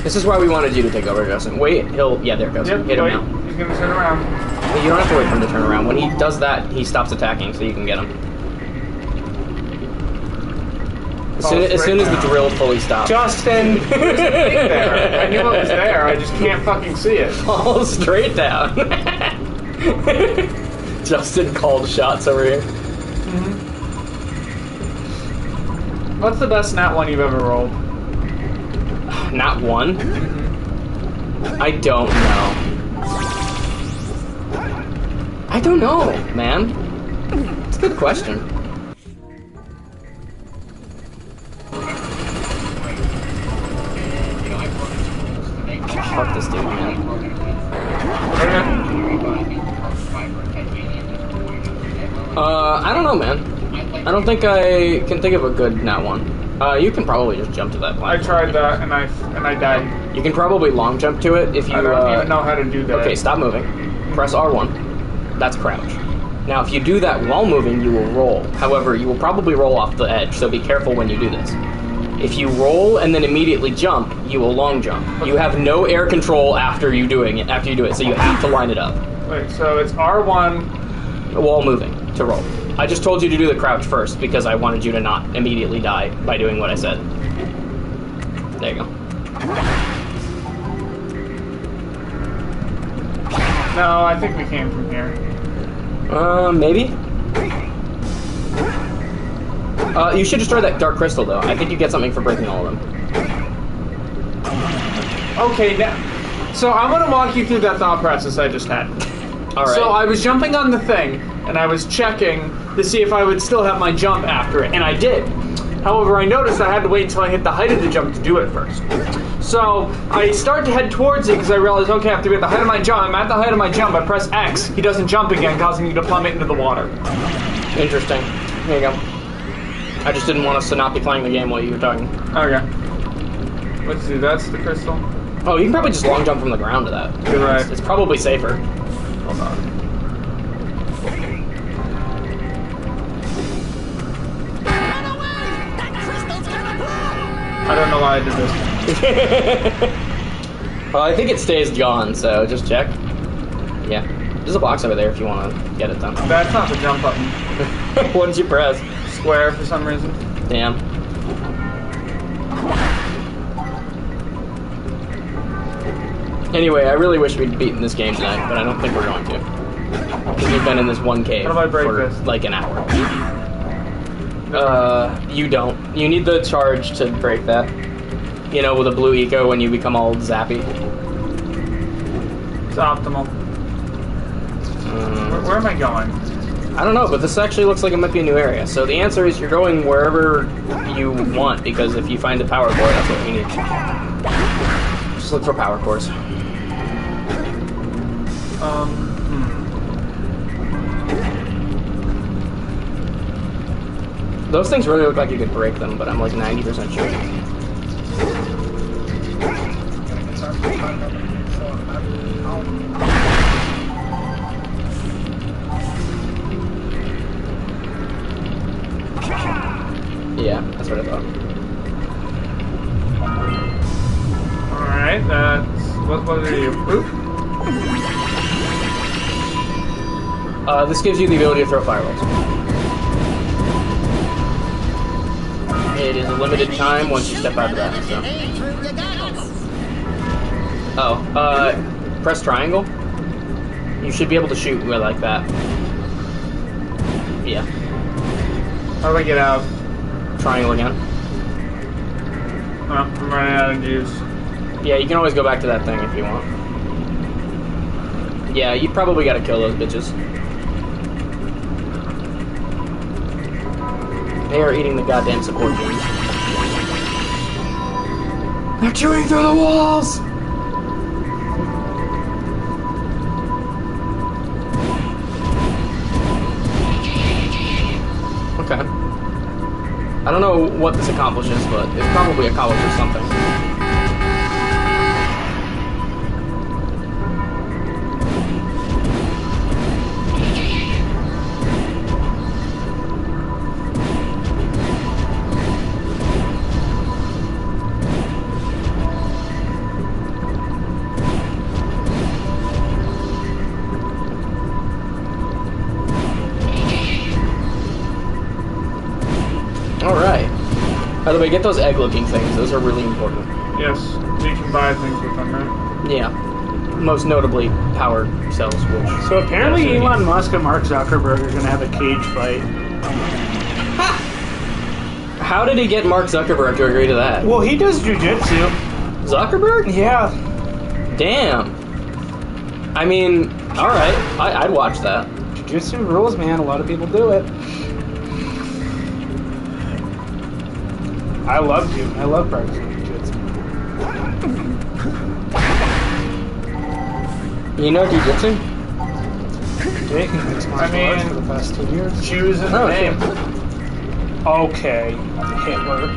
This is why we wanted you to take over, Justin. Wait, yeah, there it goes. Yep, Hit him wait. now. He's gonna turn around. Hey, you don't have to wait for him to turn around. When he does that, he stops attacking, so you can get him. As soon as the drill fully stops. Justin! There. I knew it was there. I just can't fucking see it. Fall straight down. Justin called shots over here. What's the best nat one you've ever rolled? Not one? I don't know. I don't know, man. It's a good question. Fuck this dude, man. I don't know, man. I don't think I can think of a good nat one. You can probably just jump to that I platform. tried that and I died. You can probably long jump to it if you. I don't even know how to do that. Okay, stop moving. Press R1. That's crouch. Now, if you do that while moving, you will roll. However, you will probably roll off the edge, so be careful when you do this. If you roll and then immediately jump, you will long jump. You have no air control after you do it, so you have to line it up Wait, so it's R1. while moving to roll. I just told you to do the crouch first because I wanted you to not immediately die by doing what I said. There you go. No, I think we came from here. Maybe? You should destroy that dark crystal, though. I think you get something for breaking all of them. Okay, now, so I'm gonna walk you through that thought process I just had. All right. So I was jumping on the thing, and I was checking to see if I would still have my jump after it, and I did. However, I noticed I had to wait until I hit the height of the jump to do it first. So I start to head towards it because I realize, okay, I have to be at the height of my jump. I'm at the height of my jump. I press X. He doesn't jump again, causing me to plummet into the water. Interesting. Here you go. I just didn't want us to not be playing the game while you were talking. Okay. Let's see. That's the crystal. Oh, you can probably just long jump from the ground to that. You're right. It's probably safer. Hold on. I don't know why I did this. Well, I think it stays gone, so just check. Yeah. There's a box over there if you want to get it done. That's not the jump button. What did you press? Square for some reason. Damn. Anyway, I really wish we'd beaten this game tonight, but I don't think we're going to. Because we've been in this one cave How do I break for this? like an hour. You don't. You need the charge to break that. You know, with a blue eco when you become all zappy. It's optimal. Where am I going? I don't know, but this actually looks like it might be a new area. So the answer is you're going wherever you want, because if you find a power core, that's what you need. Just look for power cores. Those things really look like you could break them, but I'm like 90% sure. Yeah, that's what I thought. Alright, that's... What are you? Oop. This gives you the ability to throw fireballs. It is a limited time once you step out of that, so. Oh, press triangle. You should be able to shoot like that. Yeah. How do I get out? Triangle again. Oh, I'm running out of juice. Yeah, you can always go back to that thing if you want. Yeah, you probably gotta kill those bitches. They are eating the goddamn support beams. They're chewing through the walls! Okay. I don't know what this accomplishes, but it probably accomplishes something. Alright. By the way, get those egg-looking things. Those are really important. Yes, you can buy things with them, right? Yeah. Most notably, power cells, which... So apparently Elon Musk and Mark Zuckerberg are going to have a cage fight. How did he get Mark Zuckerberg to agree to that? Well, he does jujitsu. Zuckerberg? Yeah. Damn. I mean, alright. I'd watch that. Jiu-jitsu rules, man. A lot of people do it. I love practicing jiu-jitsu. You know jiu-jitsu? Jake has mixed martial arts for the past 2 years. Choose a name. Okay, Hitler.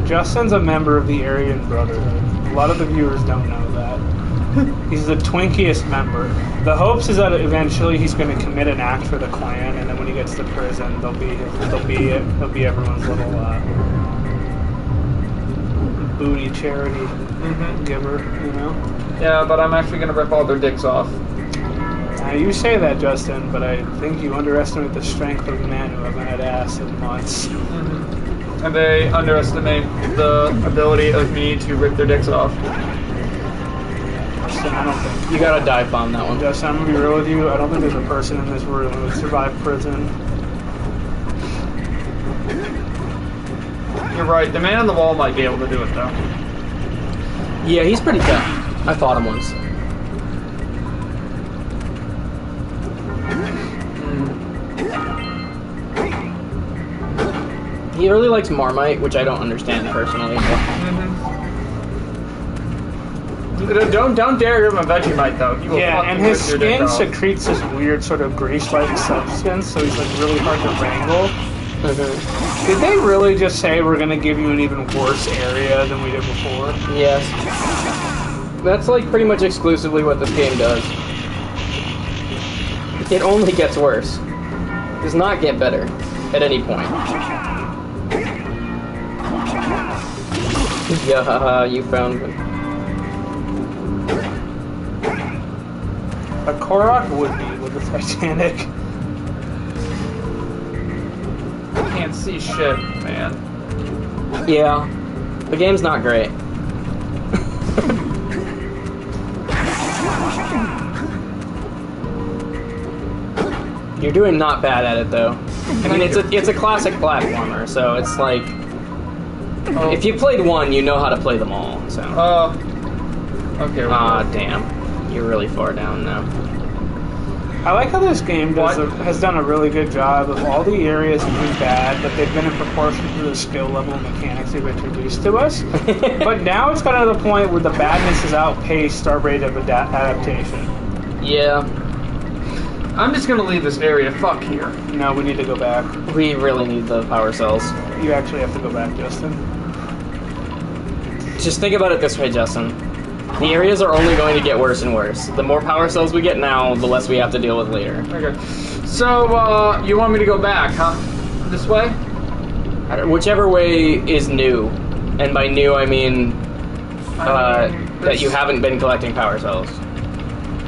Justin's a member of the Aryan Brotherhood. A lot of the viewers don't know that. He's the twinkiest member. The hopes is that eventually he's going to commit an act for the Klan, and then when he gets to prison, he'll be everyone's little booty charity giver, you know? Yeah, but I'm actually going to rip all their dicks off. Now, you say that, Justin, but I think you underestimate the strength of men who haven't had ass in months. And they underestimate the ability of me to rip their dicks off. Justin, I don't think. You got a dive bomb that one. Justin, I'm going to be real with you. I don't think there's a person in this room who would survive prison. You're right, the man on the wall might be able to do it, though. Yeah, he's pretty tough. I fought him once. He really likes Marmite, which I don't understand personally. Don't dare give him a Vegemite, though. He will and his skin secretes this weird sort of grease-like substance, so he's like really hard to wrangle. Did they really just say we're gonna give you an even worse area than we did before? Yes. That's like pretty much exclusively what this game does. It only gets worse. It does not get better at any point. Yeah, haha, you found me. A Korok would be with the Titanic. I can't see shit, man. Yeah, the game's not great. You're doing not bad at it though. I mean, it's a classic platformer, so it's like if you played one, you know how to play them all. So. Okay. Damn, you're really far down now. I like how this game has done a really good job of all the areas have been bad, but they've been in proportion to the skill level and mechanics they've introduced to us. But now it's gotten to the point where the badness has outpaced our rate of adaptation. Yeah. I'm just gonna leave this area. Fuck here. No, we need to go back. We really need the power cells. You actually have to go back, Justin. Just think about it this way, Justin. The areas are only going to get worse and worse. The more power cells we get now, the less we have to deal with later. Okay. So, you want me to go back, huh? This way? Whichever way is new. And by new, I mean that you haven't been collecting power cells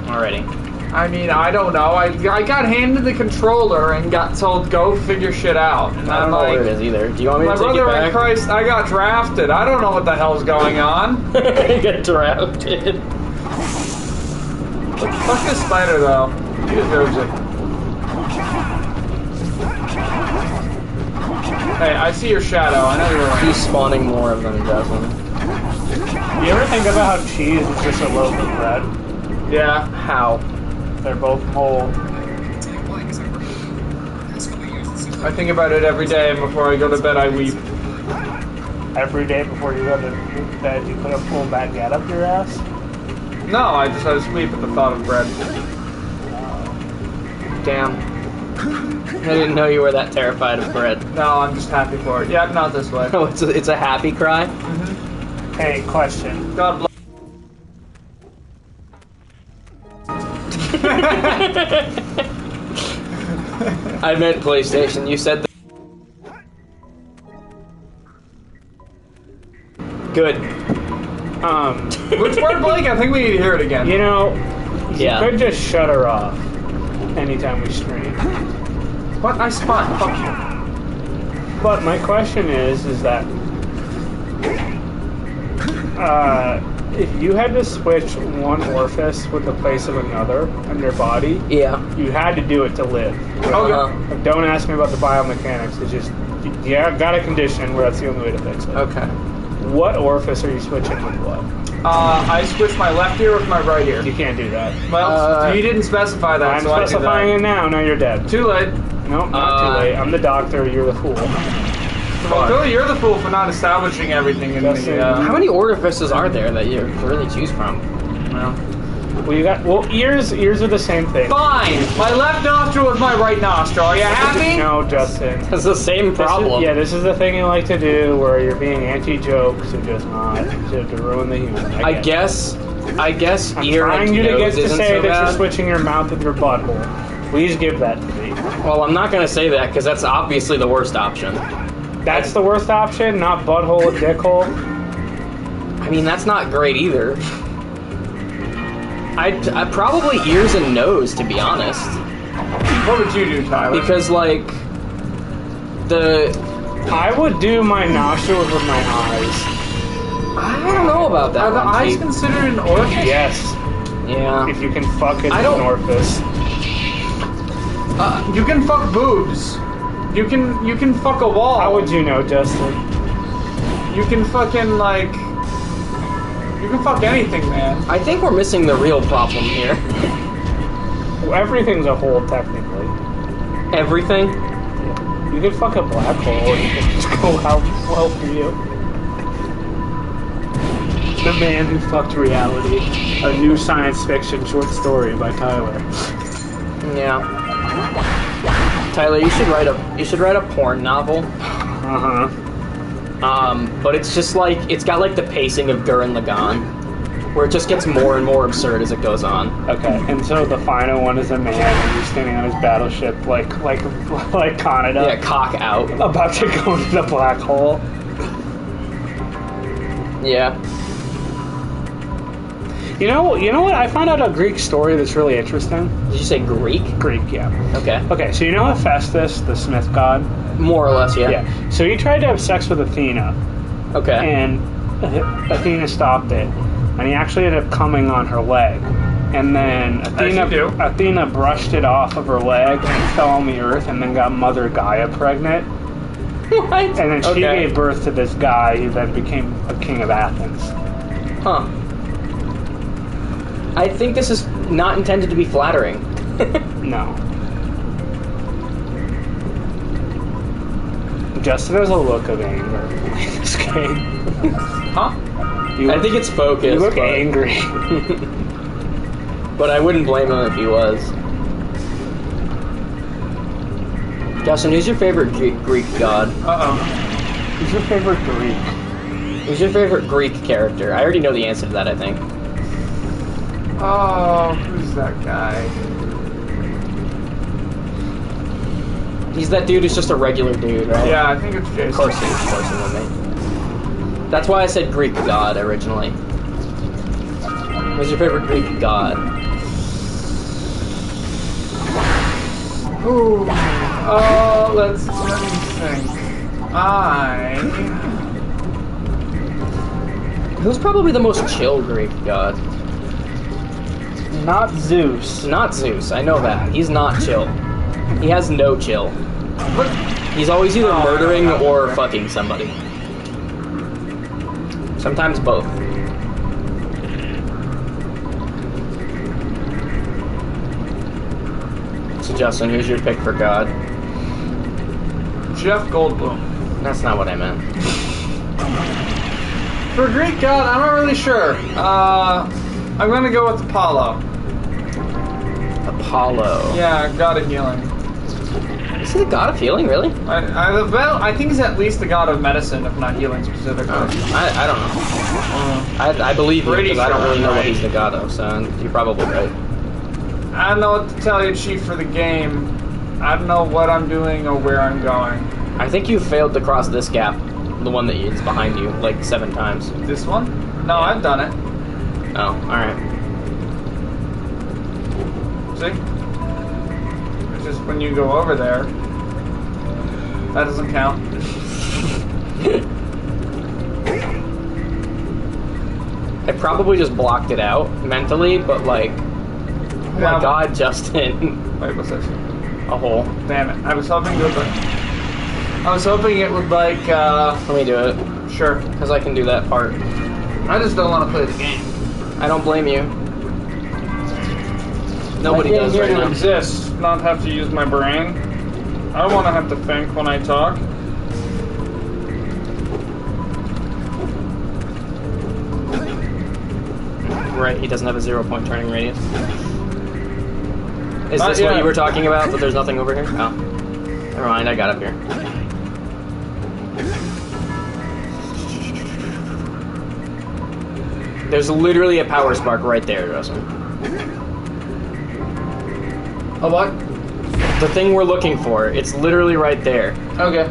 already. I mean, I don't know. I got handed the controller and got told, go figure shit out. And I don't know what it is either. Do you want me to take it back? My brother in Christ, I got drafted. I don't know what the hell's going on. You got drafted. Fuck this spider, though. He deserves it. Hey, I see your shadow. I know you're right. He's spawning more of them, Justin. You ever think about how cheese is just a loaf of bread? Yeah. How? They're both mold. I think about it every day, and before I go to bed, I weep. Every day before you go to bed, you put a full baguette up your ass? No, I just weep at the thought of bread. Damn. I didn't know you were that terrified of bread. No, I'm just happy for it. Yeah, not this way. Oh, it's a happy cry? Hey, question. God bless. I meant PlayStation. You said Good. Which part, Blake? I think we need to hear it again. You know, Yeah. you could just shut her off anytime we stream. What? I spot. Fuck you. But my question is that if you had to switch one orifice with the place of another in your body, Yeah. you had to do it to live. Uh-huh. Like, don't ask me about the biomechanics. It's just you got a condition where that's the only way to fix it. Okay. What orifice are you switching with what? I switched my left ear with my right ear. You can't do that. Well, you didn't specify that, I'm so I do specifying that. it now. Now you're dead. Too late. Nope, not too late. I'm the doctor. You're the fool. Well, Billy, you're the fool for not establishing everything in the. How many orifices are there that you can really choose from? Well, ears are the same thing. Fine. My left nostril is my right nostril. Are you happy? No, Justin. It's the same problem. This is the thing you like to do, where you're being anti-jokes and just not to ruin the humor. I guess I'm ear trying and you to nose get to isn't say so that bad. you're switching your mouth with your butthole. Please give that to me. Well, I'm not gonna say that because that's obviously the worst option. That's the worst option, not butthole or dickhole. I mean, that's not great either. I'd probably ears and nose, to be honest. What would you do, Tyler? Because, like, I would do my nostrils with my eyes. I don't know about that. Are the one, eyes Steve. considered an orifice? Yes. Yeah. If you can fuck it I with don't- an orifice. You can fuck boobs. You can fuck a wall. How would you know, Justin? You can fucking like. You can fuck anything, man. I think we're missing the real problem here. Well, everything's a hole, technically. Everything? You could fuck a black hole, or you could just go out well for you. The Man Who Fucked Reality, a new science fiction short story by Tyler. Yeah. Tyler, you should write a porn novel. Uh-huh. But it's just like, it's got like the pacing of Gurren Lagann, where it just gets more and more absurd as it goes on. Okay, and so the final one is a man and he's standing on his battleship like Canada. Yeah, cock out. About to go into the black hole. Yeah. You know what? I found out a Greek story that's really interesting. Did you say Greek? Greek, yeah. Okay. Okay, so you know Hephaestus, the Smith god? More or less, yeah. Yeah. So he tried to have sex with Athena, Okay. and Athena stopped it, and he actually ended up coming on her leg. And then Athena brushed it off of her leg and fell on the earth, and then got Mother Gaia pregnant. What? And then she Okay. gave birth to this guy who then became a king of Athens. Huh. I think this is not intended to be flattering. No. Justin has a look of anger in this game. Huh? I think it's focused. You look but, angry. but I wouldn't blame him if he was. Justin, who's your favorite Greek god? Who's your favorite Greek? Who's your favorite Greek character? I already know the answer to that, I think. Oh, who's that guy? He's that dude who's just a regular dude, right? Yeah, I think it's Jason. Of course he would be. That's why I said Greek god originally. Who's your favorite Greek god? Ooh. Let me think. Who's probably the most chill Greek god? Not Zeus. Not Zeus, I know that. He's not chill. He has no chill. He's always either murdering or fucking somebody. Sometimes both. So Justin, who's your pick for god? Jeff Goldblum. That's not what I meant. For Greek god, I'm not really sure. I'm gonna go with Apollo. Apollo. Yeah, god of healing. Is he the god of healing, really? I think he's at least the god of medicine, if not healing specifically. I don't know. I believe you because I don't really know what he's the god of, so you're probably right. I don't know what to tell you, Chief, for the game. I don't know what I'm doing or where I'm going. I think you failed to cross this gap, the one that is behind you, like 7 times. This one? No, I've done it. Oh, alright. See? It's just when you go over there. That doesn't count. I probably just blocked it out mentally, but like, oh my god, Justin. Wait, what's this? A hole. Damn it! I was hoping it would. I was hoping it would like. Let me do it. Sure. Because I can do that part. I just don't want to play the game. I don't blame you. Nobody does here right to now. exist, not have to use my brain. I don't want to have to think when I talk. Right, he doesn't have a 0-point turning radius. Is this what you were talking about, that there's nothing over here? Oh. Never mind, I got up here. There's literally a power spark right there, Justin. A what? The thing we're looking for. It's literally right there. Okay.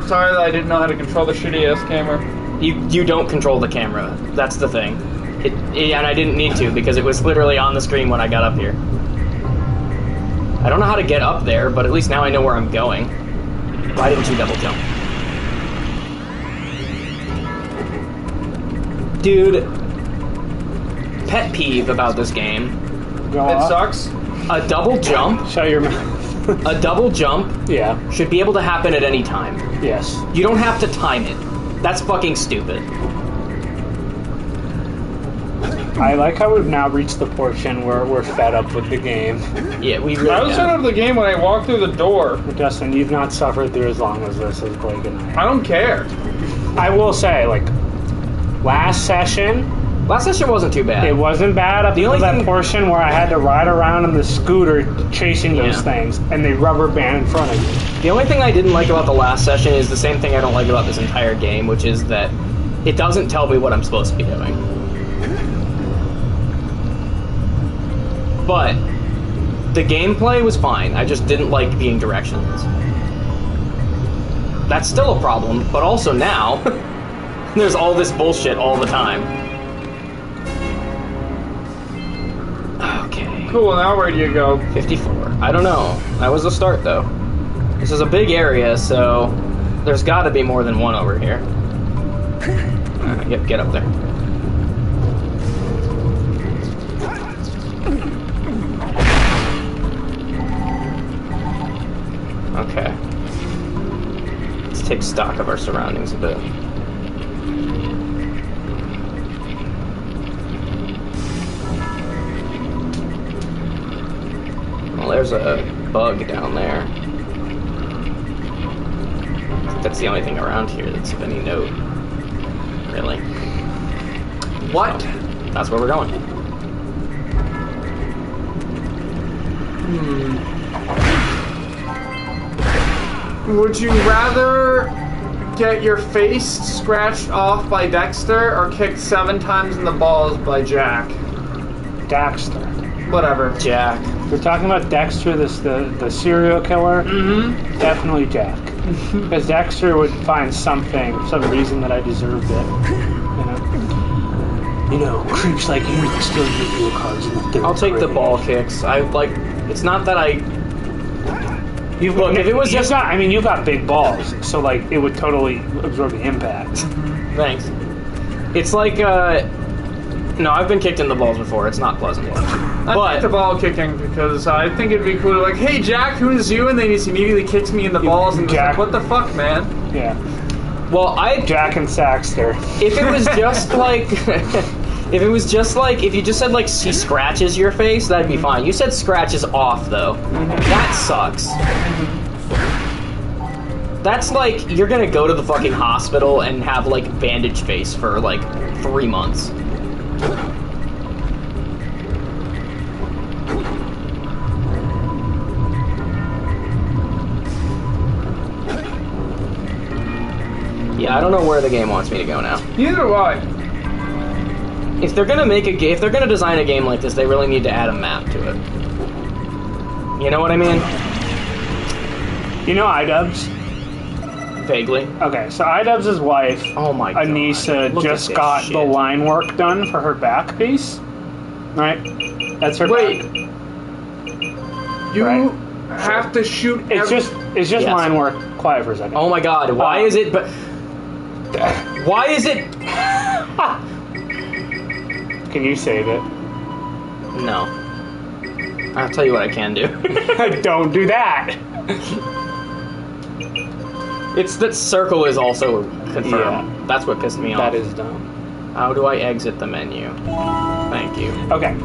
Sorry that I didn't know how to control the shitty-ass camera. You don't control the camera. That's the thing. And I didn't need to, because it was literally on the screen when I got up here. I don't know how to get up there, but at least now I know where I'm going. Why didn't you double jump? Dude, pet peeve about this game. It sucks. A double jump. Shut your mouth. A double jump. Yeah. Should be able to happen at any time. Yes. You don't have to time it. That's fucking stupid. I like how we've now reached the portion where we're fed up with the game. Yeah, we really I was fed up with the game when I walked through the door. Justin, you've not suffered through as long as this as Blake and I. I don't care. I will say, like, last session wasn't too bad. It wasn't bad up until that portion where I had to ride around on the scooter chasing those things, and they rubber band in front of you. The only thing I didn't like about the last session is the same thing I don't like about this entire game, which is that it doesn't tell me what I'm supposed to be doing. But the gameplay was fine. I just didn't like being directionless. That's still a problem, but also now there's all this bullshit all the time. Okay. Cool, now where do you go? 54. I don't know. That was the start, though. This is a big area, so there's got to be more than one over here. Yep, get up there. Okay. Let's take stock of our surroundings a bit. Well, there's a bug down there. I think that's the only thing around here that's of any note. Really. What? That's where we're going. Would you rather get your face scratched off by Dexter or kicked 7 times in the balls by Jack? Dexter. Whatever. Jack. We're talking about Dexter, the serial killer. Mm-hmm. Definitely Jack. Because Dexter would find some reason that I deserved it. You know, creeps like you can still get your cards in the third I'll take the ball kicks. It's not that I... Look, if it was just... you've got big balls, so, like, it would totally absorb the impact. Thanks. It's like, no, I've been kicked in the balls before. It's not pleasant. I like the ball kicking because I think it'd be cool. Like, hey, Jack, who is you? And then he immediately kicks me in the balls and Jack. Like, what the fuck, man? Yeah. Well, Jack and Saxter. If it was just like... If it was just like... If you just said, like, he scratches your face, that'd be fine. You said scratches off, though. That sucks. That's like, you're gonna go to the fucking hospital and have, like, bandage face for, like, 3 months. Yeah, I don't know where the game wants me to go now. Neither do I. If they're gonna make a game, if they're gonna design a game like this, they really need to add a map to it. You know what I mean? You know iDubbbz? Vaguely. Okay, so iDubbbz' wife, Oh my god. Anissa, Look just at this got shit. the line work done for her back piece. Right? That's her Wait. back. You Right. have to shoot. It's just Yes. line work. Quiet for a second. Oh my god, why is it, but... Why is it... Can you save it? No. I'll tell you what I can do. Don't do that! It's that circle is also confirmed. Yeah. That's what pissed me off. That is dumb. How do I exit the menu? Thank you. Okay.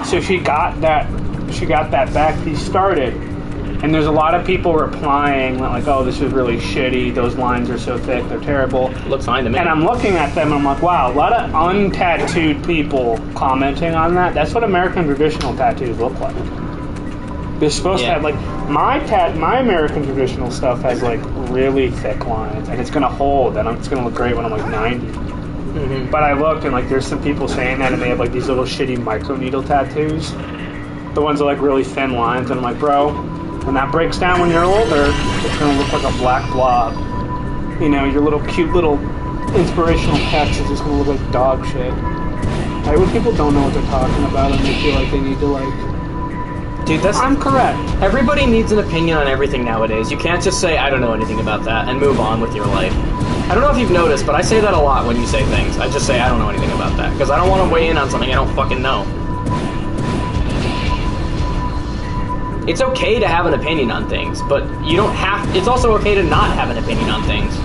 So she got that back piece started, and there's a lot of people replying like, "Oh, this is really shitty. Those lines are so thick. They're terrible." Looks fine to me. And I'm looking at them, and I'm like, "Wow, a lot of untattooed people commenting on that. That's what American traditional tattoos look like. They're supposed to Yeah. have like my American traditional stuff has like really thick lines, and it's gonna hold, and it's gonna look great when I'm like 90." Mhm. But I looked, and like there's some people saying that, and they have like these little shitty micro needle tattoos. The ones are like really thin lines, and I'm like, bro, when that breaks down when you're older, it's gonna look like a black blob. You know, your little cute little inspirational text is just gonna look like dog shit. Right? When people don't know what they're talking about and they feel like they need to like, Dude, that's... I'm correct. Everybody needs an opinion on everything nowadays. You can't just say, I don't know anything about that, and move on with your life. I don't know if you've noticed, but I say that a lot when you say things. I just say, I don't know anything about that, because I don't want to weigh in on something I don't fucking know. It's okay to have an opinion on things, but you don't have... It's also okay to not have an opinion on things.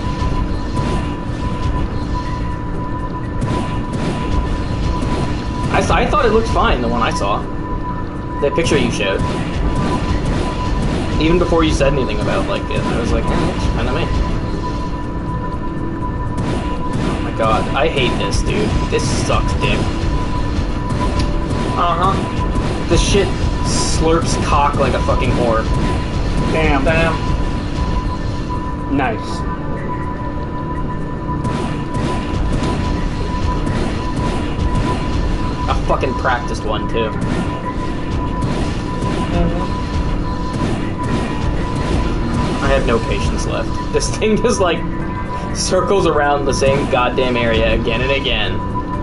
I thought it looked fine, the one I saw. The picture you showed. Even before you said anything about like it, I was like, looks kind of me. Oh my god, I hate this, dude. This sucks, dick. Uh-huh. This shit slurps cock like a fucking whore. Damn. Damn. Nice. A fucking practiced one, too. I have no patience left. This thing just, like, circles around the same goddamn area again and again.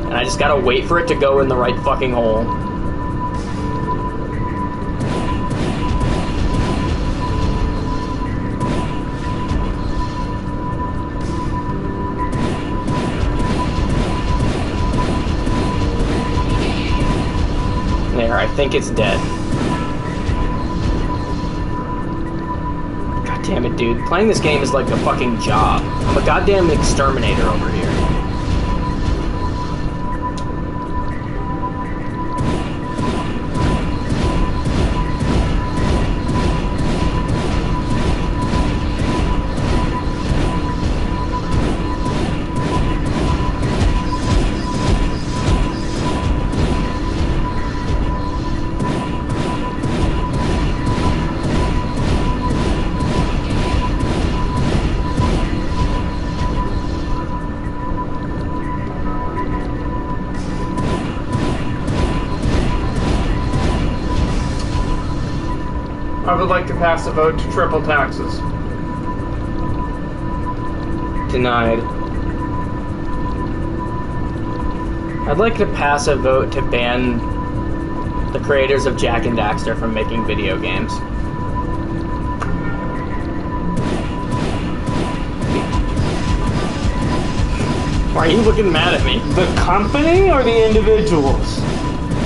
And I just gotta wait for it to go in the right fucking hole. There, I think it's dead. God damn it, dude. Playing this game is like a fucking job. I'm a goddamn exterminator over here. I would like to pass a vote to triple taxes. Denied. I'd like to pass a vote to ban the creators of Jack and Daxter from making video games. Why are you looking mad at me? The company or the individuals?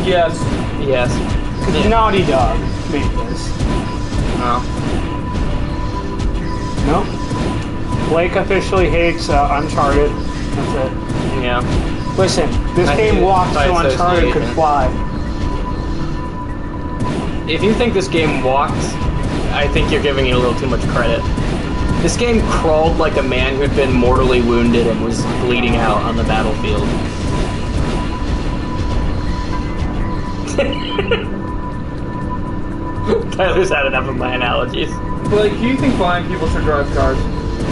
Yes. Yes. Because Naughty Dog made this. No. No? Blake officially hates Uncharted. That's it. Yeah. Listen, this I game hate walked by so Uncharted could association. fly. If you think this game walked, I think you're giving it a little too much credit. This game crawled like a man who'd been mortally wounded and was bleeding out on the battlefield. Tyler's had enough of my analogies. Blake, do you think blind people should drive cars?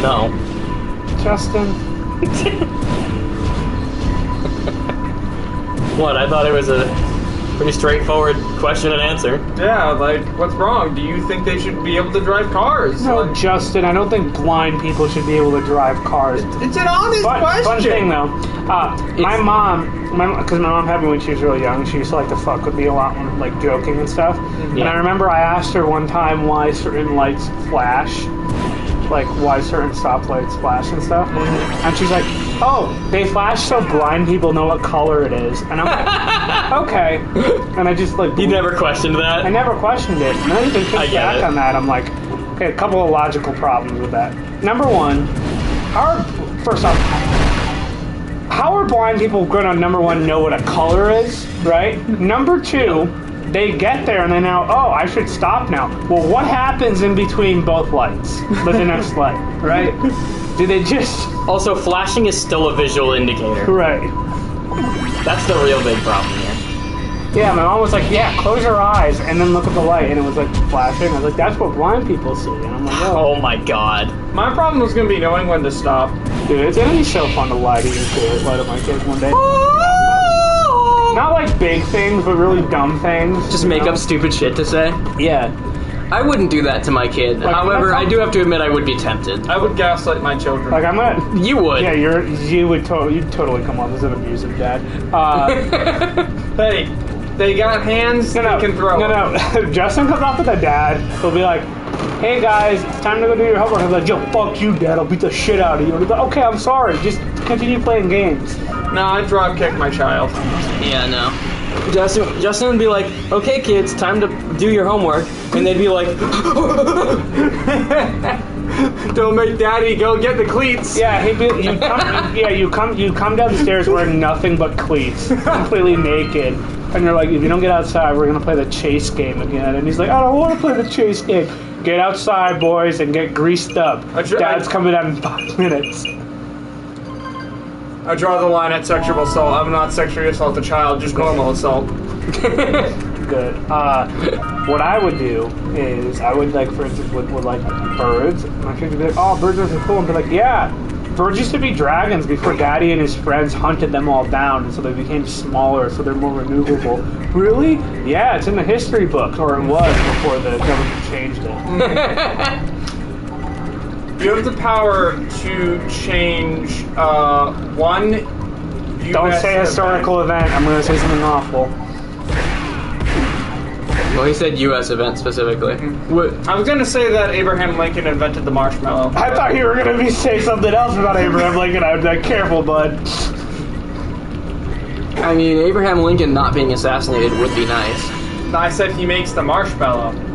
No. Justin. What? I thought it was a pretty straightforward question and answer. Yeah, like, what's wrong? Do you think they should be able to drive cars? No, Like, Justin, I don't think blind people should be able to drive cars. it's an honest question. Fun thing though, my mom, because my mom had me when she was really young, she used to like to fuck with me a lot when like joking and stuff. And I remember I asked her one time why certain lights flash, like why certain stoplights flash and stuff. And she's like, oh, they flash so blind people know what color it is. And I'm like, okay. And I just like... You never questioned that? I never questioned it. And then to I think get back it. on that, I'm like, okay, a couple of logical problems with that. Number one, first off, how are blind people going to, number one, know what a color is, right? Number two, they get there and they now, oh, I should stop now. Well, what happens in between both lights with the next light, right? Do they just... Also, flashing is still a visual indicator. Right. That's the real big problem here. Yeah, my mom was like, yeah, close your eyes and then look at the light. And it was like flashing. I was like, that's what blind people see. And I'm like, oh. Oh my god. My problem was going to be knowing when to stop. Dude, it's going to be so fun to lie to your kids, lie to my kids one day. Not like big things, but really dumb things. Just make up stupid shit to say? Yeah. I wouldn't do that to my kid. Like, However, I do have to admit I would be tempted. I would gaslight my children. Like, I'm not... You would. Yeah, you'd totally come off as an abusive dad. Hey, they got hands, they can throw. No. If Justin comes off with a dad, he'll be like, hey guys, it's time to go do your homework. He'll be like, yo, fuck you, dad, I'll beat the shit out of you. And he'll be like, okay, I'm sorry, just continue playing games. No, I'd drop kick my child. Yeah, no. Justin would be like, okay kids, time to do your homework. And they'd be like, don't make daddy go get the cleats. Yeah, you come down the stairs wearing nothing but cleats, completely naked. And you're like, if you don't get outside, we're going to play the chase game again. And he's like, I don't want to play the chase game. Get outside, boys, and get greased up. Dad's coming out in 5 minutes. I draw the line at sexual assault. I would not sexually assault a child, just normal assault. Good. What I would do is, I would like, for instance, with like birds, my kids would be like, oh, birds are so cool. And be like, yeah, birds used to be dragons before Daddy and his friends hunted them all down, and so they became smaller, so they're more maneuverable. Really? Yeah, it's in the history books, or it was before the government changed it. You have the power to change one Don't say historical event. I'm going to say something awful. well, he said U.S. event specifically. I was going to say that Abraham Lincoln invented the marshmallow. I thought you were going to say something else about Abraham Lincoln. I was like, careful, bud. I mean, Abraham Lincoln not being assassinated would be nice. I said he makes the marshmallow.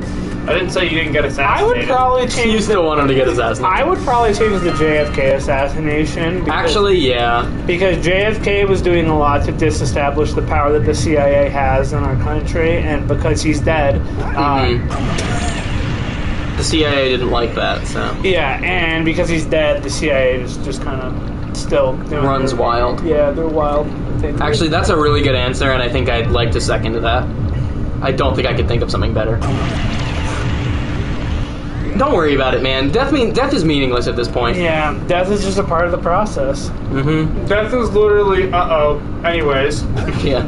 I didn't say you didn't get assassinated. I would probably You change still want him to get assassinated. I would probably change the JFK assassination. Because, Actually, yeah. because JFK was doing a lot to disestablish the power that the CIA has in our country, and because he's dead, The CIA didn't like that, so. yeah, and because he's dead, the CIA is just kind of still doing Runs wild. Yeah, they're wild. Actually, that's a really good answer, and I think I'd like to second to that. I don't think I could think of something better. Don't worry about it, man. Death is meaningless at this point. Yeah, death is just a part of the process. Mm-hmm. Death is literally, anyways. Yeah.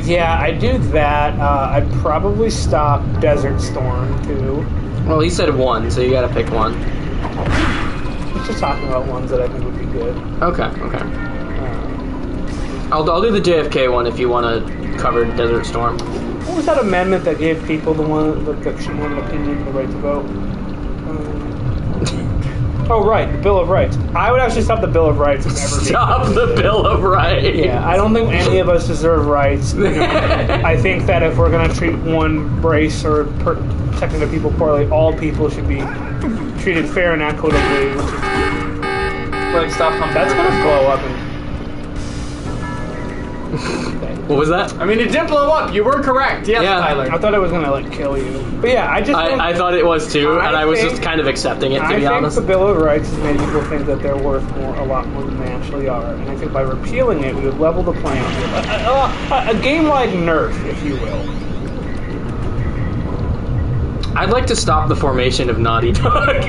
Yeah, I do that. I'd probably stop Desert Storm, too. Well, he said one, so you gotta pick one. Let's just talk about ones that I think would be good. Okay. I'll do the JFK one if you want to cover Desert Storm. What was that amendment that gave people the one opinion, the right to vote? Oh, right, the Bill of Rights. I would actually stop the Bill of Rights. Stop the Bill of Rights. Yeah, I don't think any of us deserve rights. You know, I think that if we're going to treat one race or protecting the people poorly, all people should be treated fair and equitably. Like, stop pumping. That's going to blow up. What was that? I mean, it did blow up. You were correct. Yes, Yeah. Tyler. I thought it was going to, like, kill you. But yeah, I thought it was too, and I was just kind of accepting it, to be honest. I think the Bill of Rights has made people think that they're worth a lot more than they actually are. And I think by repealing it, we would level the playing field. A game-wide nerf, if you will. I'd like to stop the formation of Naughty Dog.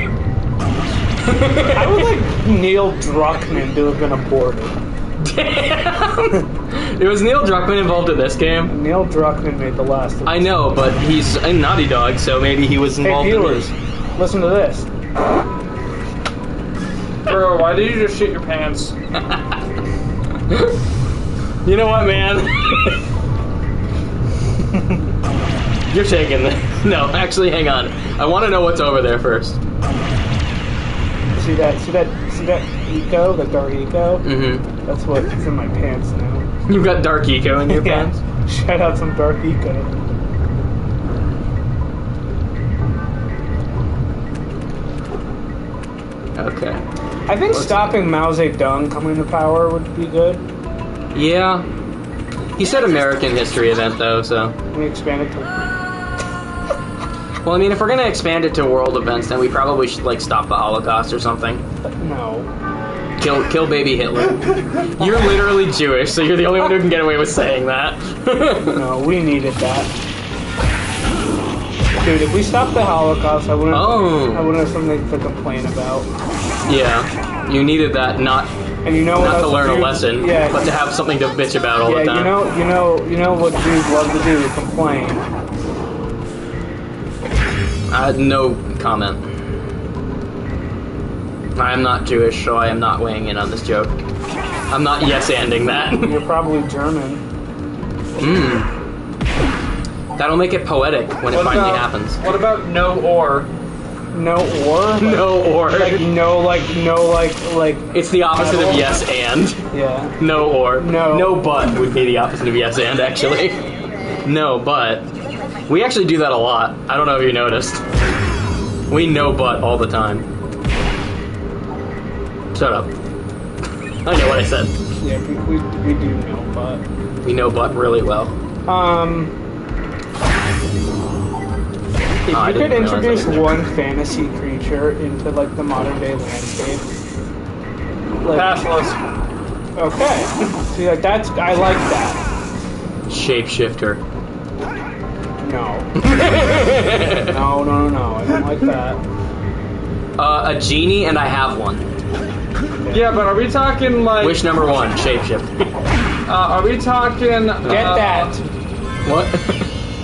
I would like Neil Druckmann to have been aborted. Damn! It was Neil Druckmann involved in this game? Neil Druckmann made the last of I know, but he's a Naughty Dog, so maybe he was involved in viewers, this. listen to this. Bro, why did you just shit your pants? You know what, man? You're taking this. No, actually, hang on. I want to know what's over there first. See that eco, the dark eco? Mm-hmm. That's what's in my pants now. You've got dark eco in your Yeah. pants? Shout out some dark eco. Okay. I think stopping Mao Zedong coming to power would be good. Yeah. He said American history event, though, so... We expand it to... Well, I mean, if we're gonna expand it to world events, then we probably should, like, stop the Holocaust or something. No. Kill baby Hitler. You're literally Jewish, so you're the only one who can get away with saying that. No, we needed that. Dude, if we stopped the Holocaust, I wouldn't have something to complain about. Yeah. You needed that, not And you know what to else learn a dudes- lesson, yeah, but to have something to bitch about all the time. you know what dudes love to do, complain. No comment. I am not Jewish, so I am not weighing in on this joke. I'm not yes-anding that. You're probably German. That'll make it poetic when it finally happens. What about no or? No or? No or. Like It's the opposite of yes and. yeah. No or. No. No but would be the opposite of yes and, actually. No but. We actually do that a lot. I don't know if you noticed. We no but all the time. Shut up. I know what I said. Yeah, we do know, but... We know but really well. If I you could didn't realize introduce that. one fantasy creature into, like, the modern day landscape... Like, Passless. okay. See, like, I like that. Shapeshifter. No. No. I don't like that. A genie, and I have one. Yeah, but are we talking like... Wish number one, shapeshift. are we talking... Get that. What?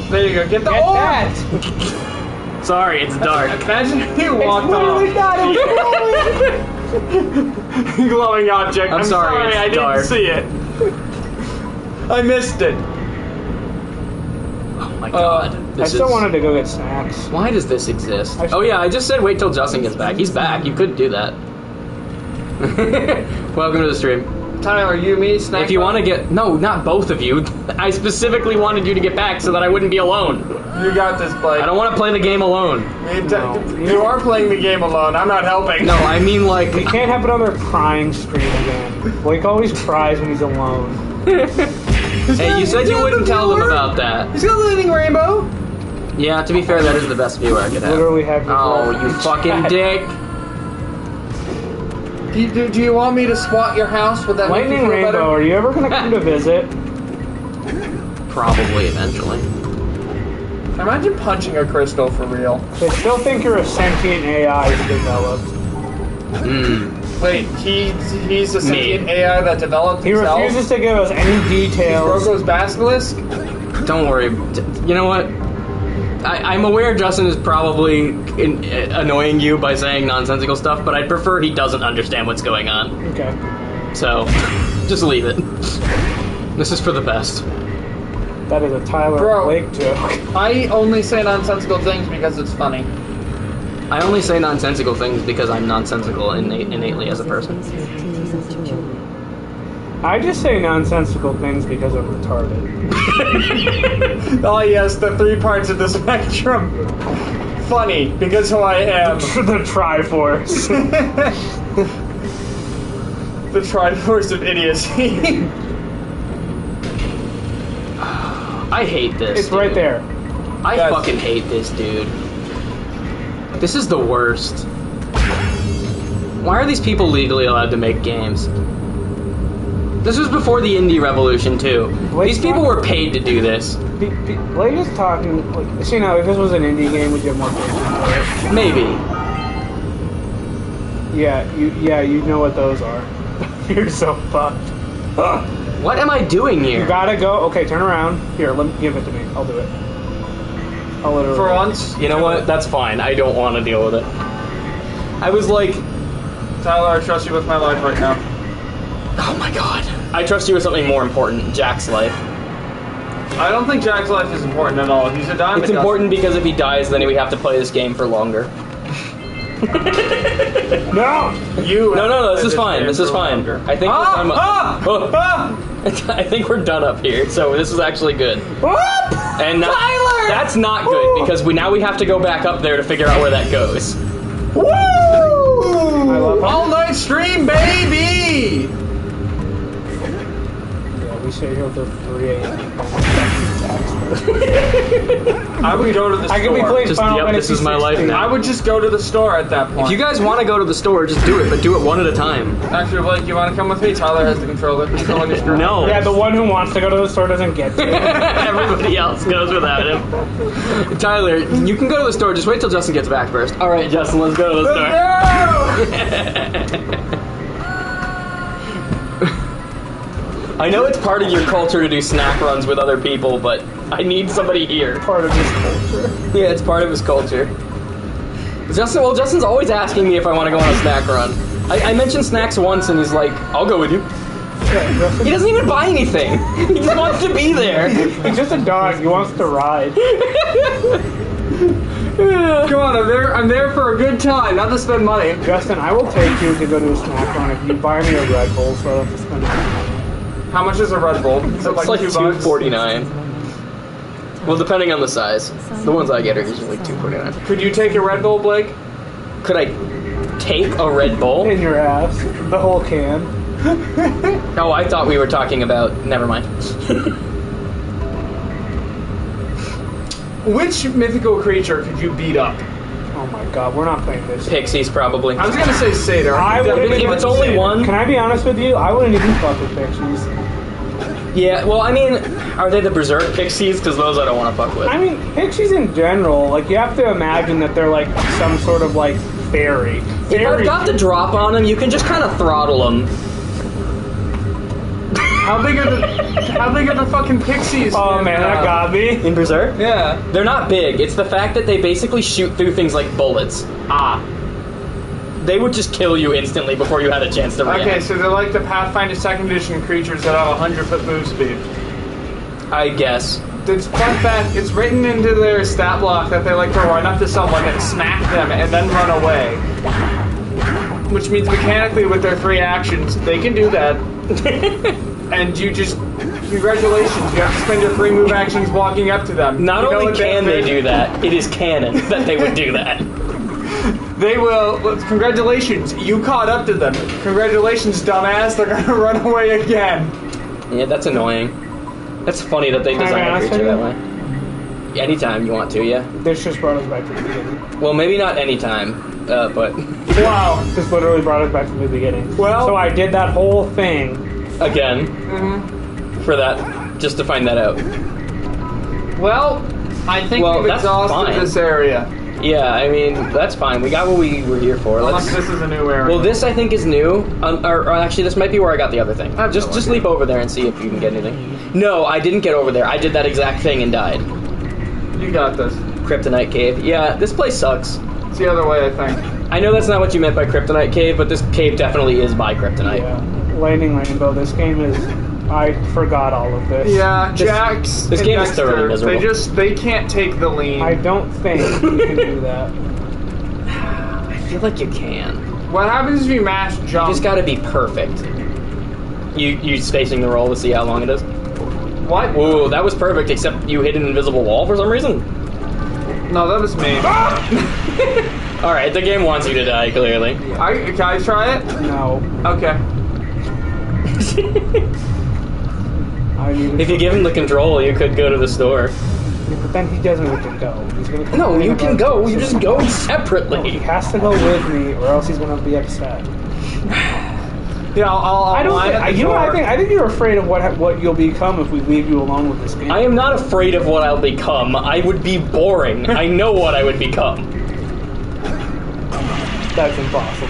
There you go. Get the Get or! that. Sorry, it's dark. Imagine if you It's walked literally off. not. It's Glowing object. I'm sorry, it's I dark. didn't see it. I missed it. Oh my god. I still wanted to go get snacks. Why does this exist? I should- Oh yeah, I just said wait till Justin gets back. He's back. You could do that. Welcome to the stream. Tyler, you, me, snack. If you want to get... No, not both of you. I specifically wanted you to get back so that I wouldn't be alone. You got this, Blake. I don't want to play the game alone. You are playing the game alone. I'm not helping. No, I mean like... We can't have another crying stream again. Blake always cries when he's alone. Hey, you said you wouldn't tell them about that. He's got a living rainbow. Yeah, to be fair, that is the best viewer I could have. Literally have your Oh, brother you in fucking chat. dick. Do you want me to swat your house with that? make you Lightning feel Rainbow, better? are you ever gonna come to visit? Probably, eventually. Imagine punching a crystal for real. They still think you're a sentient AI developed. Wait, he's a sentient AI that developed He himself? refuses to give us any details. Grogo's basilisk? Don't worry. You know what? I'm aware Justin is probably annoying you by saying nonsensical stuff, but I'd prefer he doesn't understand what's going on. Okay. So, just leave it. This is for the best. That is a Tyler Bro. Blake joke. I only say nonsensical things because it's funny. I only say nonsensical things because I'm nonsensical innately as a person. I just say nonsensical things because I'm retarded. Oh yes, the 3 parts of the spectrum. Funny, because who I am. The Triforce. The Triforce of idiocy. I hate this. It's right dude. there. I Yes. fucking hate this, dude. This is the worst. Why are these people legally allowed to make games? This was before the indie revolution, too. These people were paid to do this. Blake is talking, like, see now, if this was an indie game, would you have more patience for it? Maybe. Yeah, you know what those are. You're so fucked. What am I doing here? You gotta go. Okay, turn around. Here, let me give it to me. I'll do it. I'll literally. For once. You know what? That's fine. I don't want to deal with it. I was like, Tyler, I trust you with my life right now. oh my god. I trust you with something more important, Jack's life. I don't think Jack's life is important at all. He's a diamond. It's important because if he dies, then we have to play this game for longer. No! No, this is fine. This is fine. I think we're done. I think we're done up here, so this is actually good. And Tyler! That's not good because now we have to go back up there to figure out where that goes. Woo! I love All night stream, baby! Yeah, we sit here till 3 a.m. I would go to the store. I could be playing Just, Final yep, Fantasy this is my life 16. now. I would just go to the store at that point. If you guys want to go to the store, just do it, but do it one at a time. Actually, Blake, you want to come with me? Tyler has the controller. He's the one who's driving. No. Yeah, the one who wants to go to the store doesn't get to. Everybody else goes without him. Tyler, you can go to the store. Just wait till Justin gets back first. All right, Justin, let's go to the store. I know it's part of your culture to do snack runs with other people, but I need somebody here. Part of his culture. Yeah, it's part of his culture. Justin's always asking me if I want to go on a snack run. I mentioned snacks once, and he's like, "I'll go with you." Yeah, Justin, He doesn't even buy anything. He just wants to be there. he's just a dog. He wants to ride. Come on, I'm there for a good time, not to spend money. Justin, I will take you to go to a snack run if you buy me a Red Bull, so I don't have to spend money. How much is a Red Bull? Is it It's like $2? $2.49. Well, depending on the size. The ones I get are usually $2.49. Could you take a Red Bull, Blake? Could I take a Red Bull? In your ass. The whole can. Oh, I thought we were talking about... Never mind. Which mythical creature could you beat up? Oh my god, we're not playing this. Pixies, probably. I was gonna say Satyr. I wouldn't If it's only one... Can I be honest with you? I wouldn't even fuck with Pixies. Yeah, well, I mean, are they the Berserk Pixies? Because those I don't want to fuck with. I mean, Pixies in general, like, you have to imagine that they're, like, some sort of, like, fairy. If I've got the drop on them, you can just kind of throttle them. How big are the fucking pixies? Oh man, that got me. In Berserk? Yeah. They're not big. It's the fact that they basically shoot through things like bullets. They would just kill you instantly before you had a chance to react. Okay, so they're like the Pathfinder 2nd Edition creatures that have 100-foot move speed. I guess. It's fun fact, it's written into their stat block that they like to run up to someone and smack them and then run away. Which means mechanically with their 3 actions, they can do that. And you just, congratulations, you have to spend your 3 move actions walking up to them. Not only can they do that, it is canon that they would do that. They will, congratulations, you caught up to them. Congratulations, dumbass, they're gonna run away again. Yeah, that's annoying. That's funny that they design a creature that way. Anytime you want to, yeah. This just brought us back to the beginning. Well, maybe not anytime, but... Wow. This literally brought us back to the beginning. Well... So I did that whole thing. Again. For that, just to find that out. Well, I think we've that's exhausted fine. this area. Yeah, I mean, that's fine. We got what we were here for. Unless this is a new area. Well, this I think is new. Or actually, this might be where I got the other thing. Just leap over there and see if you can get anything. No, I didn't get over there. I did that exact thing and died. You got this. Kryptonite Cave. Yeah, this place sucks. It's the other way, I think. I know that's not what you meant by Kryptonite Cave, but this cave definitely is by Kryptonite. Yeah. Landing Rainbow. This game is... I forgot all of this. Yeah, Jax. This game is thoroughly miserable. They can't take the lean. I don't think you can do that. I feel like you can. What happens if you mash jump? You just gotta be perfect. You spacing the roll to see how long it is? What? Whoa, that was perfect, except you hit an invisible wall for some reason. No, that was me. Alright, the game wants you to die, clearly. Can I try it? No. Okay. If you give him the control, you could go to the store. Yeah, but then he doesn't get to go. He's gonna come No, with you me can about go. this. You just go He separately. has to go with me, or else he's gonna be upset. Yeah, I'll I don't. line at the You know what door. I think you're afraid of what you'll become if we leave you alone with this game. I am not afraid of what I'll become. I would be boring. I know what I would become. That's impossible.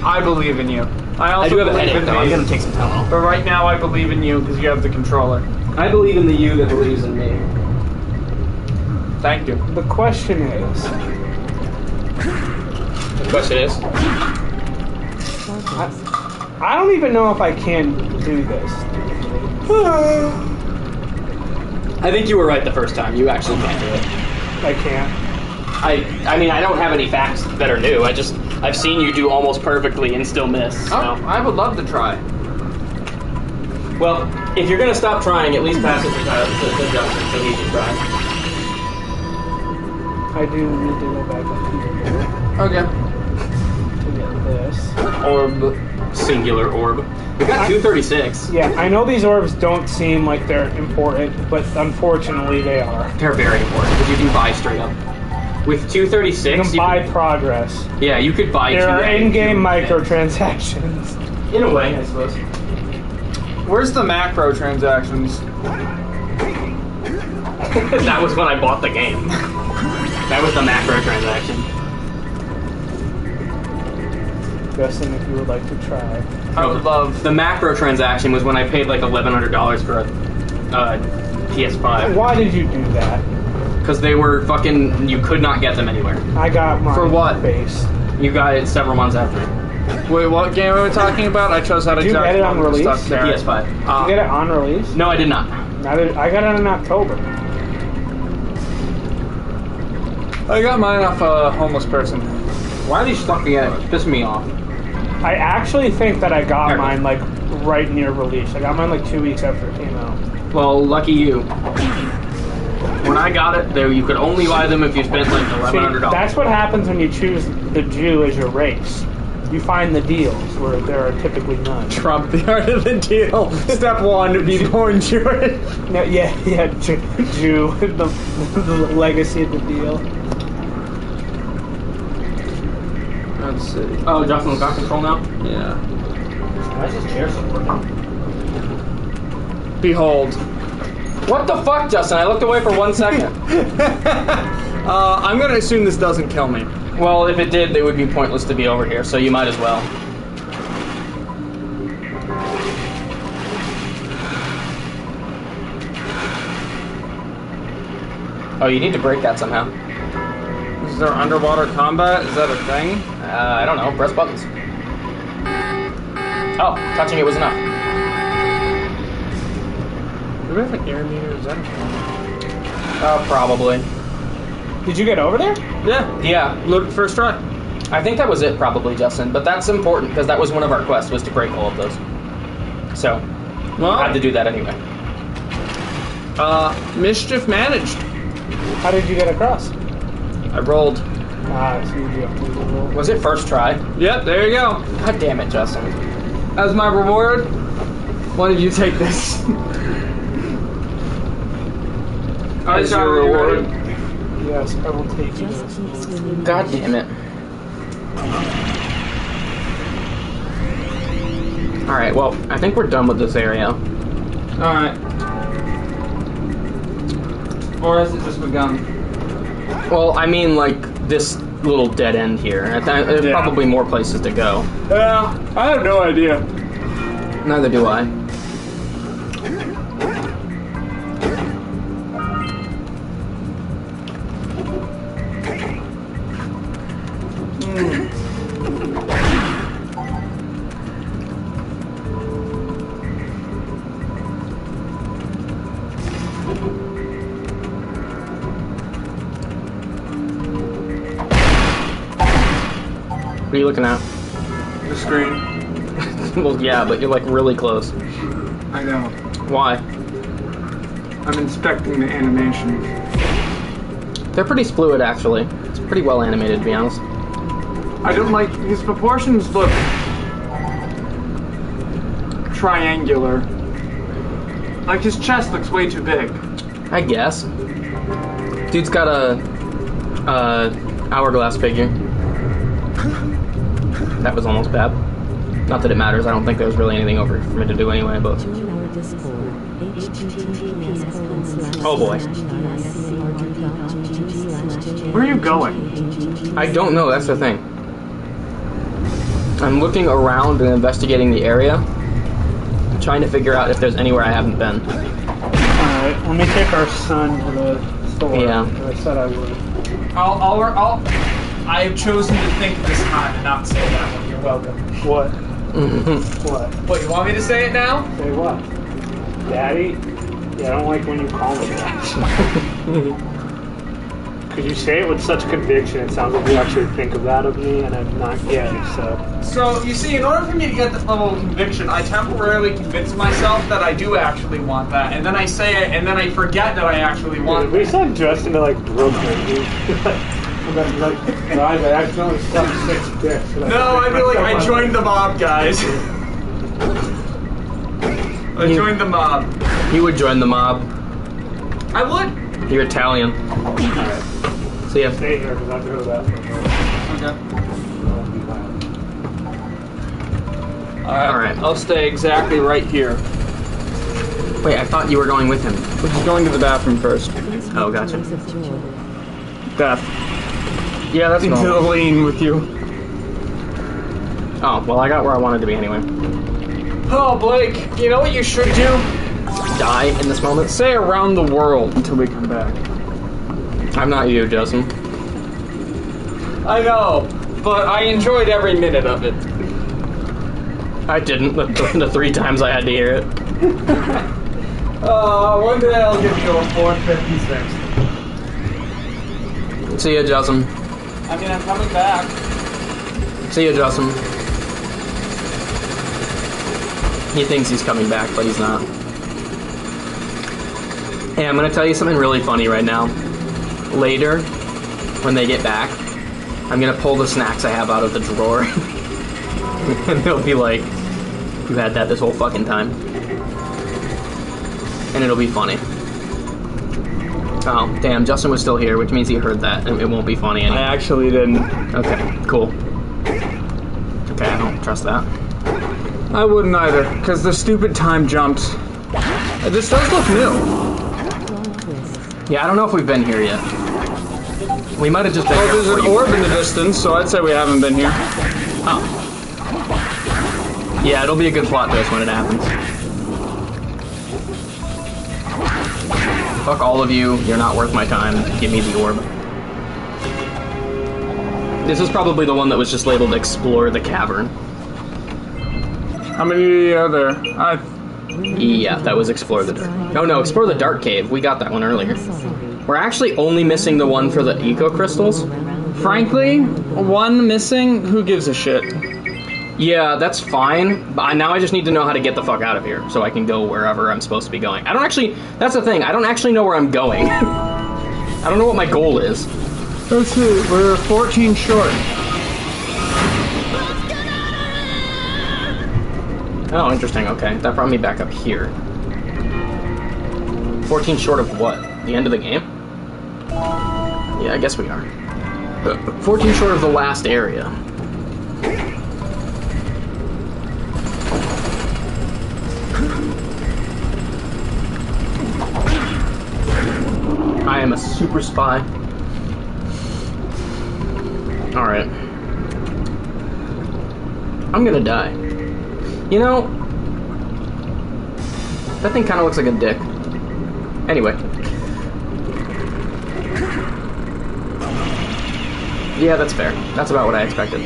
I believe in you. I also I do have a believe headache in though. me. I'm gonna take some Tylenol. But right now, I believe in you because you have the controller. I believe in the you that believes in me. Thank you. The question is, The question is, I don't even know if I can do this. I think you were right the first time. You actually can't do it. I can't. I mean, I don't have any facts that are new. I've seen you do almost perfectly and still miss. So. Oh, I would love to try. Well, if you're gonna stop trying, at least pass it to Justin so he can try. I do need to go back up here Okay. to get this. Orb. Singular orb. We got 236. Yeah, I know these orbs don't seem like they're important, but unfortunately they are. They're very important because you can buy straight up. With 236, You can buy progress. yeah, you could buy. There are 2 in-game microtransactions. In a way, I suppose. Where's the macro transactions? That was when I bought the game. That was the macro transaction. Justin, if you would like to try. I would love. The macro transaction was when I paid like $1,100 for a PS5 Why did you do that? because they were fucking. You could not get them anywhere. I got my For what? base. You got it several months after. Wait, what game are we talking about? I chose that Did you exact get it on moment to release? stop The caring. PS5. Did you get it on release? No, I did not. I got it in October. I got mine off a homeless person. Why are they stuck together? It's pissing me off. I actually think that I got There. mine like right near release. I got mine like 2 weeks after it came out. Well, lucky you. When I got it, you could only buy them if you spent like See, $1,100. that's what happens when you choose the Jew as your race. You find the deals where there are typically none. Trump, the art of the deal. Step 1, be born Jewish. No, yeah, Jew, the legacy of the deal. Let's see. Oh, Justin's got control now? Yeah. Why is this chair so crooked? Behold. What the fuck, Justin? I looked away for 1 second. I'm gonna assume this doesn't kill me. Well, if it did, it would be pointless to be over here, so you might as well. Oh, you need to break that somehow. Is there underwater combat? Is that a thing? I don't know. Press buttons. Oh, touching it was enough. Do we have an air meter? Is that a Probably. Did you get over there? Yeah. Yeah. Look, first try. I think that was it, probably, Justin. But that's important because that was one of our quests, was to break all of those. So, Well, I had to do that anyway. mischief managed. How did you get across? I rolled. So you do have to roll. Was it first try? Yep, there you go. God damn it, Justin. As my reward, one of you take this. As your reward. Yes, I will take you. God damn it. Alright, well, I think we're done with this area. Alright. Or has it just begun? Well, I mean, like, this little dead end here. There's Yeah. probably more places to go. Yeah, I have no idea. Neither do I. What are you looking at? The screen. Well, yeah, but you're like really close. I know. Why? I'm inspecting the animation. They're pretty fluid, actually. It's pretty well animated, to be honest. I don't like his proportions look triangular. Like his chest looks way too big. I guess. Dude's got a hourglass figure. That was almost bad. Not that it matters. I don't think there's really anything over for me to do anyway, but... Oh boy. Where are you going? I don't know, that's the thing. I'm looking around and investigating the area. I'm trying to figure out if there's anywhere I haven't been. Alright, let me take our son to the store. Yeah. I said I would. I've chosen to think this time and not say that one. You're welcome. What? What? What, you want me to say it now? Say what? Daddy? Yeah, I don't like when you call me that. Because you say it with such conviction, it sounds like you actually think of that of me, and I'm not gay, so... So, you see, in order for me to get this level of conviction, I temporarily convince myself that I do actually want that, and then I say it, and then I forget that I actually want At least I'm dressed into, like, Brooklyn. Guys, I accidentally sucked 6 dicks. No, I feel like I joined the mob, guys. I joined the mob. You would join the mob. I would. You're Italian. Alright. See ya. Stay here, because I have to go to the bathroom. Okay. Alright. I'll stay exactly right here. Wait, I thought you were going with him. We're just going to the bathroom first. Oh, gotcha. Beth. Yeah, that's Into the normal. lane with you. Oh, well, I got where I wanted to be anyway. Oh, Blake, you know what you should do? Die in this moment? Say around the world until we come back. I'm not you, Justin. I know, but I enjoyed every minute of it. I didn't, the 3 times I had to hear it. One day I'll give you a 456. See ya, Justin. I mean, I'm coming back. See ya, Justin. He thinks he's coming back, but he's not. Hey, I'm gonna tell you something really funny right now. Later, when they get back, I'm gonna pull the snacks I have out of the drawer. And they'll be like, you had that this whole fucking time. And it'll be funny. Oh, damn, Justin was still here, which means he heard that, and it won't be funny anymore. I actually didn't. Okay, cool. Okay, I don't trust that. I wouldn't either, because the stupid time jumps. This does look new. Yeah, I don't know if we've been here yet. We might have just been here. Well, there's an orb in the distance, so I'd say we haven't been here. Oh. Yeah, it'll be a good plot twist when it happens. Fuck all of you, you're not worth my time. Give me the orb. This is probably the one that was just labeled Explore the Cavern. How many are there? Yeah, that was Explore the Dark. Oh no, Explore the Dark Cave. We got that one earlier. We're actually only missing the one for the eco crystals. Frankly, one missing, who gives a shit? Yeah, that's fine. But now I just need to know how to get the fuck out of here so I can go wherever I'm supposed to be going. I don't actually, that's the thing, I don't actually know where I'm going. I don't know what my goal is. Let's see, we're 14 short. Oh, interesting, okay. That brought me back up here. 14 short of what? The end of the game? Yeah, I guess we are. 14 short of the last area. I am a super spy. Alright. I'm gonna die. You know, that thing kind of looks like a dick. Anyway. Yeah, that's fair. That's about what I expected.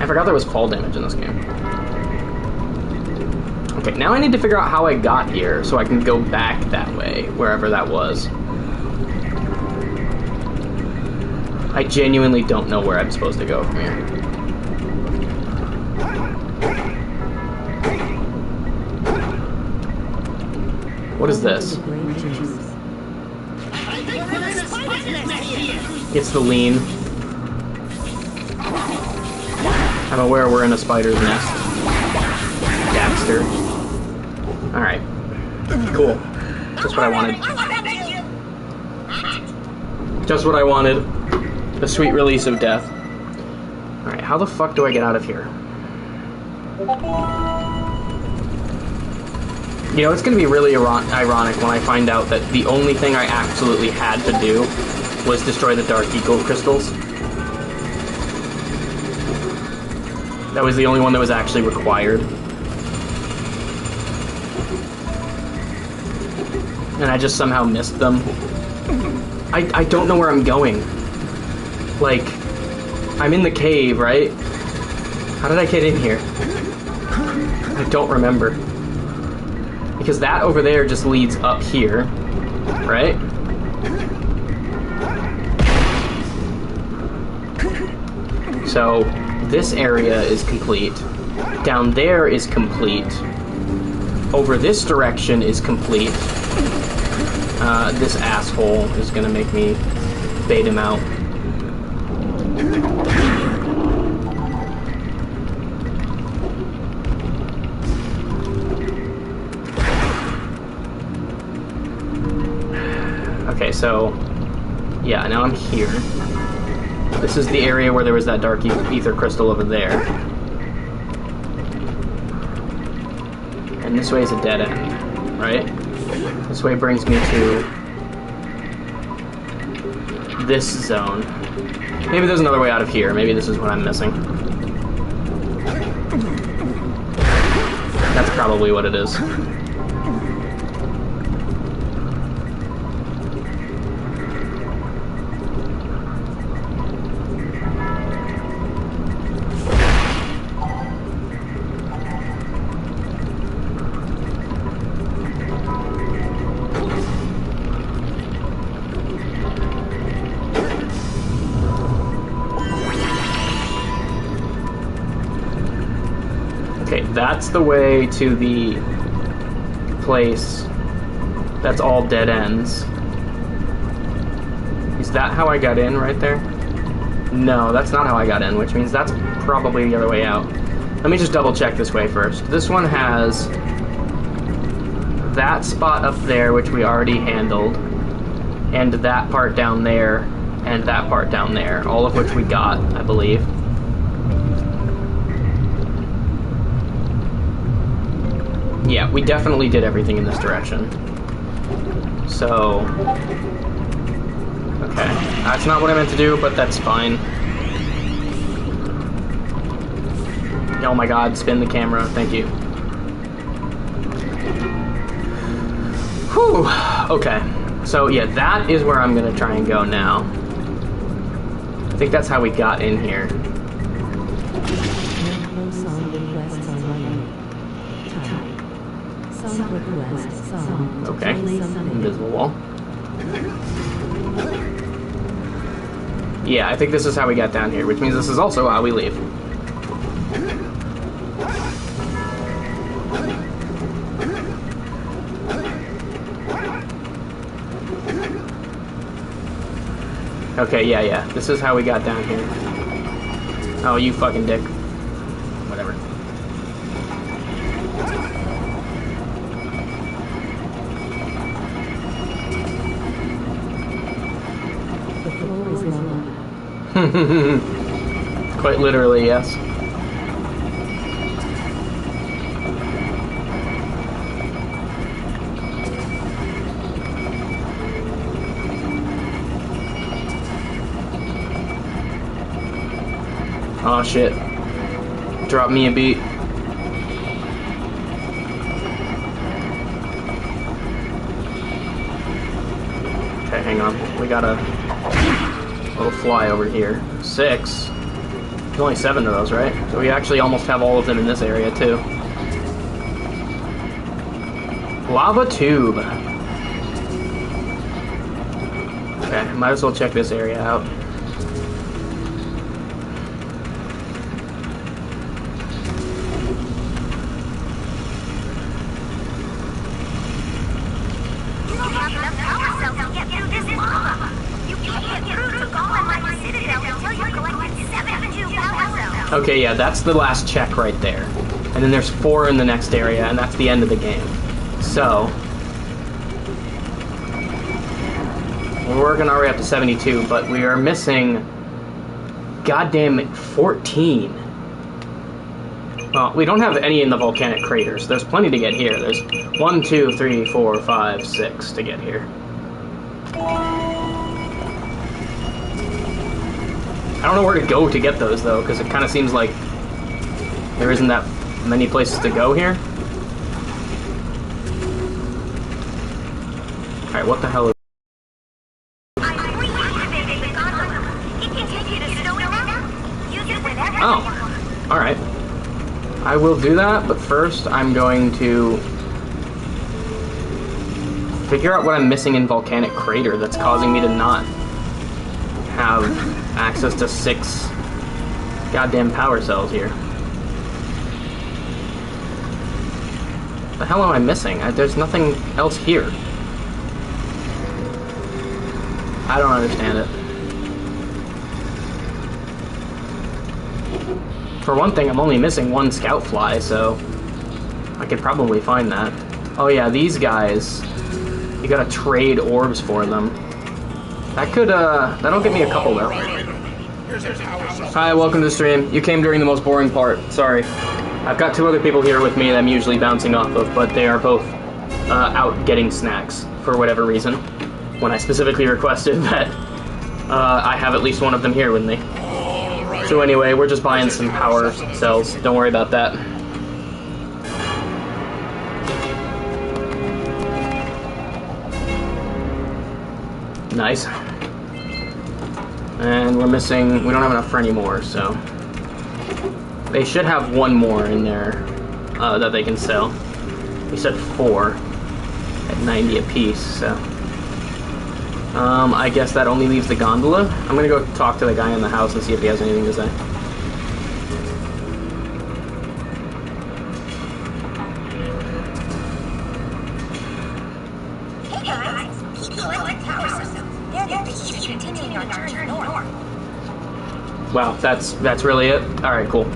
I forgot there was fall damage in this game. Okay, now I need to figure out how I got here so I can go back that way, wherever that was. I genuinely don't know where I'm supposed to go from here. What is this? It's the lean. I'm aware we're in a spider's nest. Dorkster. Alright. Cool. Just what I wanted. Just what I wanted. The sweet release of death. Alright, how the fuck do I get out of here? You know, it's gonna be really ironic when I find out that the only thing I absolutely had to do was destroy the Dark Eagle crystals. That was the only one that was actually required. And I just somehow missed them. I don't know where I'm going. Like, I'm in the cave, right? How did I get in here? I don't remember. Because that over there just leads up here, right? So, this area is complete. Down there is complete. Over this direction is complete. This asshole is gonna make me bait him out. Okay, so, yeah, now I'm here. This is the area where there was that dark ether crystal over there. And this way is a dead end, right? This way brings me to this zone. Maybe there's another way out of here. Maybe this is what I'm missing. That's probably what it is. Okay, that's the way to the place that's all dead ends. Is that how I got in right there? No, that's not how I got in, which means that's probably the other way out. Let me just double check this way first. This one has that spot up there, which we already handled, and that part down there, and that part down there, all of which we got, I believe. Yeah, we definitely did everything in this direction. So... okay. That's not what I meant to do, but that's fine. Oh my god, spin the camera. Thank you. Whew. Okay. So, yeah, that is where I'm gonna try and go now. I think that's how we got in here. Okay. Invisible wall. Yeah, I think this is how we got down here, which means this is also how we leave. Okay, yeah. This is how we got down here. Oh, you fucking dick. Whatever. Quite literally, yes. Oh shit. Drop me a beat. Okay, hang on. We got a little fly over here. 6. There's only 7 of those, right? So we actually almost have all of them in this area, too. Lava tube. Okay, might as well check this area out. Okay, yeah, that's the last check right there. And then there's 4 in the next area, and that's the end of the game. So, we're working our way up to 72, but we are missing goddamn 14. Well, we don't have any in the volcanic craters. There's plenty to get here. There's 1, 2, 3, 4, 5, 6 to get here. I don't know where to go to get those, though, because it kind of seems like there isn't that many places to go here. Alright, what the hell is... Oh, alright. I will do that, but first I'm going to figure out what I'm missing in Volcanic Crater that's causing me to not have access to 6 goddamn power cells here. What the hell am I missing? There's nothing else here. I don't understand it. For one thing, I'm only missing 1 scout fly, so I could probably find that. Oh yeah, these guys, you gotta trade orbs for them. That could, that'll get me a couple though. Hi, welcome to the stream. You came during the most boring part. Sorry. I've got 2 other people here with me that I'm usually bouncing off of, but they are both out getting snacks for whatever reason. When I specifically requested that I have at least one of them here with me. So anyway, we're just buying some power cells. Don't worry about that. Nice. And we're missing... we don't have enough for any more, so... they should have 1 more in there that they can sell. We said 4 at 90 apiece, so... I guess that only leaves the gondola. I'm gonna go talk to the guy in the house and see if he has anything to say. Hey guys, keep collecting power cells. They're the key to continuing our journey north. Wow, that's really it? Alright, cool.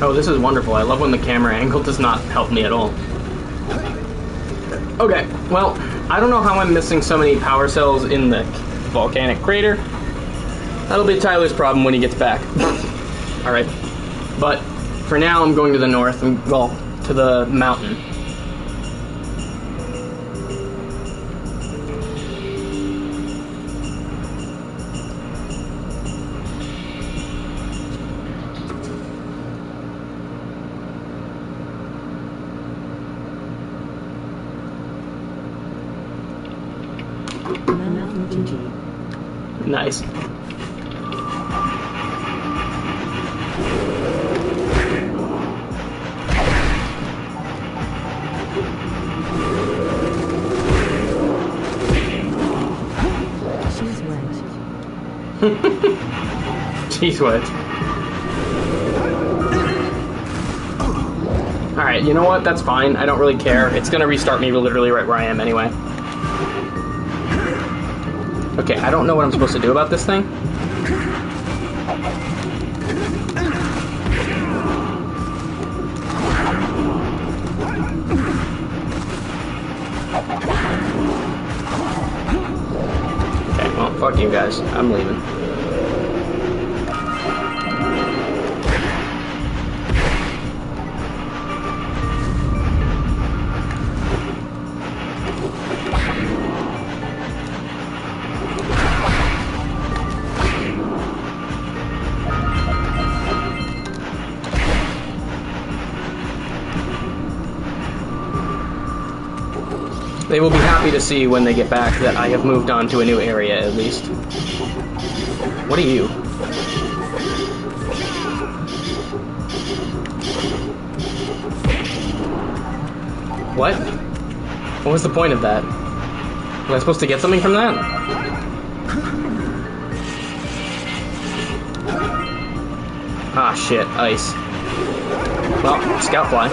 Oh, this is wonderful. I love when the camera angle does not help me at all. Okay, well, I don't know how I'm missing so many power cells in the volcanic crater. That'll be Tyler's problem when he gets back. Alright, but for now I'm going to the north, well, to the mountain. Nice. She's wet. She's wet. Alright, you know what? That's fine. I don't really care. It's gonna restart me literally right where I am anyway. Okay, I don't know what I'm supposed to do about this thing. Okay, well, fuck you guys. I'm leaving. They will be happy to see when they get back that I have moved on to a new area, at least. What are you? What? What was the point of that? Was I supposed to get something from that? Ah, shit. Ice. Well, scout fly.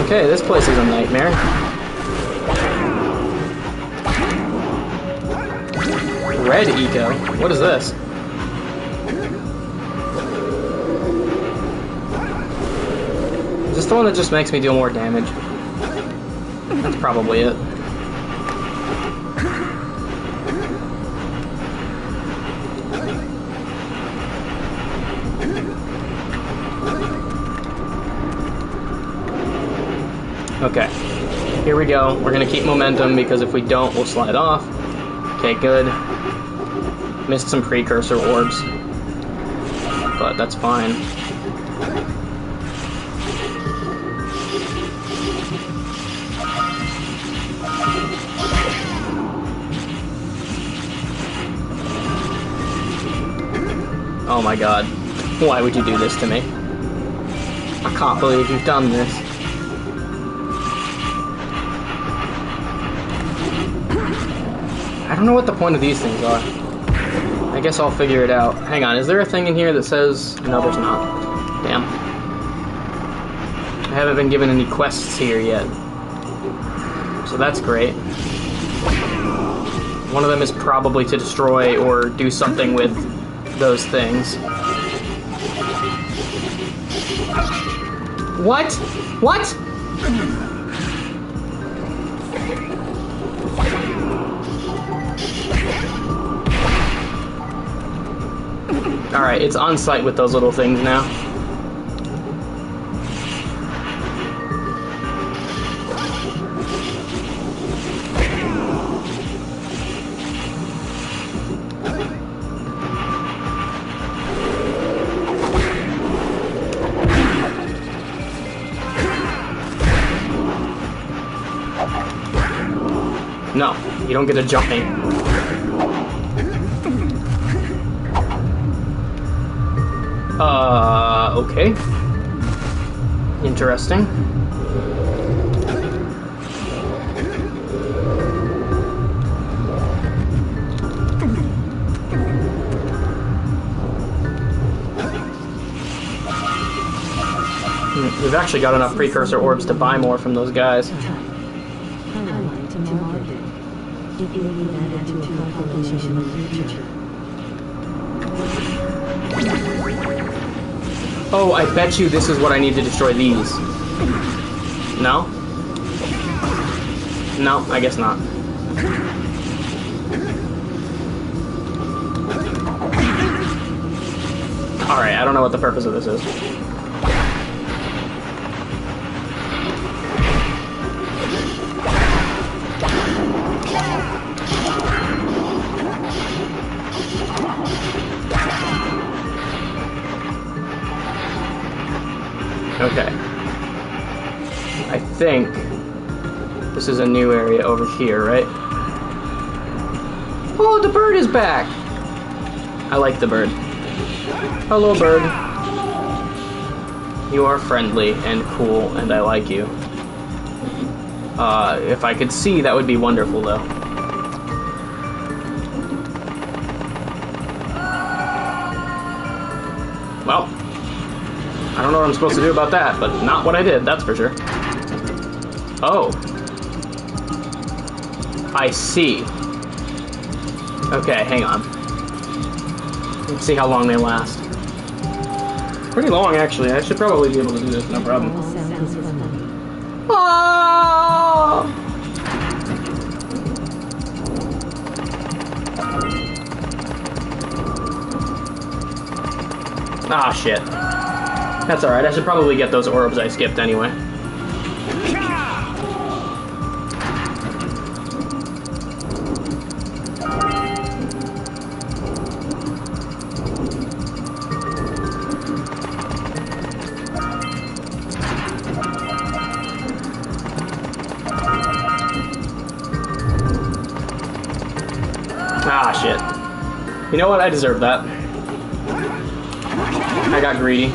Okay, this place is a nightmare. Red eco? What is this? the one that just makes me deal more damage. That's probably it. Okay, here we go. We're gonna keep momentum because if we don't, we'll slide off. Okay, good. Missed some precursor orbs, but that's fine. Oh my god. Why would you do this to me? I can't believe you've done this. I don't know what the point of these things are. I guess I'll figure it out. Hang on, is there a thing in here that says... No, there's not. Damn. I haven't been given any quests here yet. So that's great. One of them is probably to destroy or do something with those things. What? What? Alright, it's on site with those little things now. No, you don't get to jump me. Okay. Interesting. We've actually got enough precursor orbs to buy more from those guys. Oh, I bet you this is what I need to destroy these. No? No, I guess not. Alright, I don't know what the purpose of this is. Okay. I think this is a new area over here, right? Oh, the bird is back! I like the bird. Hello, bird. You are friendly and cool, and I like you. If I could see, that would be wonderful, though. Well, I don't know what I'm supposed to do about that, but not what I did, that's for sure. Oh. I see. Okay, hang on. Let's see how long they last. Pretty long, actually. I should probably be able to do this, no problem. Oh! Ah, shit. That's alright, I should probably get those orbs I skipped anyway. Ah, shit. You know what? I deserve that. I got greedy.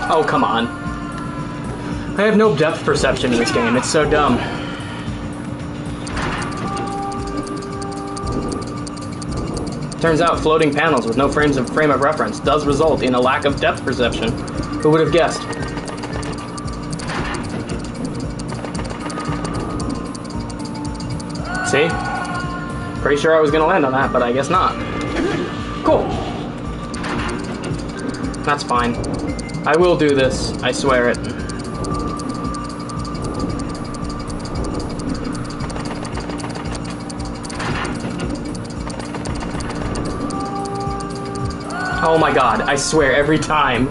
Oh, come on. I have no depth perception in this game. It's so dumb. Turns out floating panels with no frame of reference does result in a lack of depth perception. Who would have guessed? See? Pretty sure I was gonna land on that, but I guess not. Cool. That's fine. I will do this, I swear it. Oh my god, I swear, every time.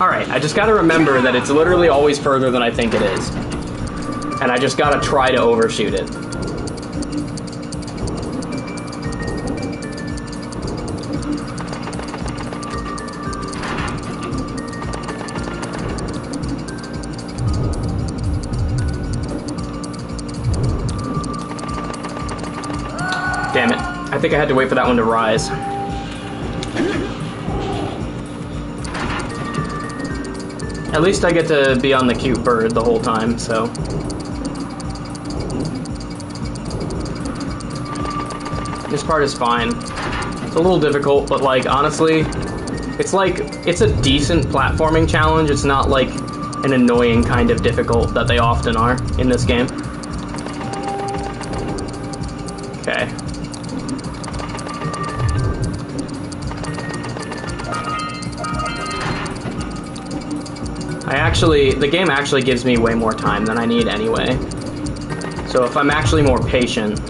Alright, I just gotta remember that it's literally always further than I think it is. And I just gotta try to overshoot it. Damn it. I think I had to wait for that one to rise. At least I get to be on the cute bird the whole time, so... This part is fine. It's a little difficult, but like, honestly, it's a decent platforming challenge. It's not like an annoying kind of difficult that they often are in this game. Okay. The game actually gives me way more time than I need anyway. So if I'm actually more patient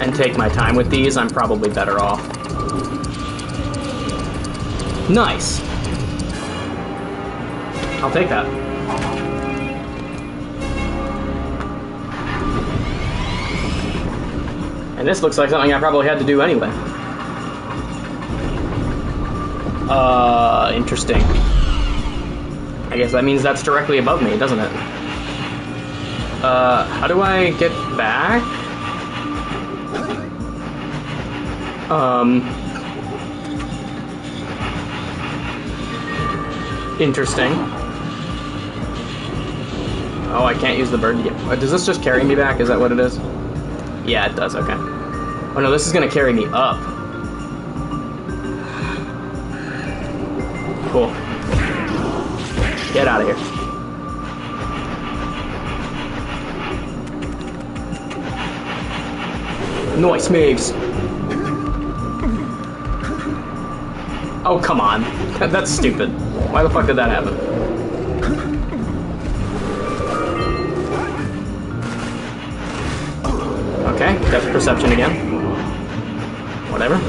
and take my time with these, I'm probably better off. Nice. I'll take that. And this looks like something I probably had to do anyway. Interesting. I guess that means that's directly above me, doesn't it? How do I get back? Interesting. Oh, I can't use the bird to get... Does this just carry me back? Is that what it is? Yeah, it does, okay. Oh no, this is gonna carry me up. Cool. Get out of here. Nice moves. Oh, come on. That's stupid. Why the fuck did that happen? Okay, depth perception again. Whatever.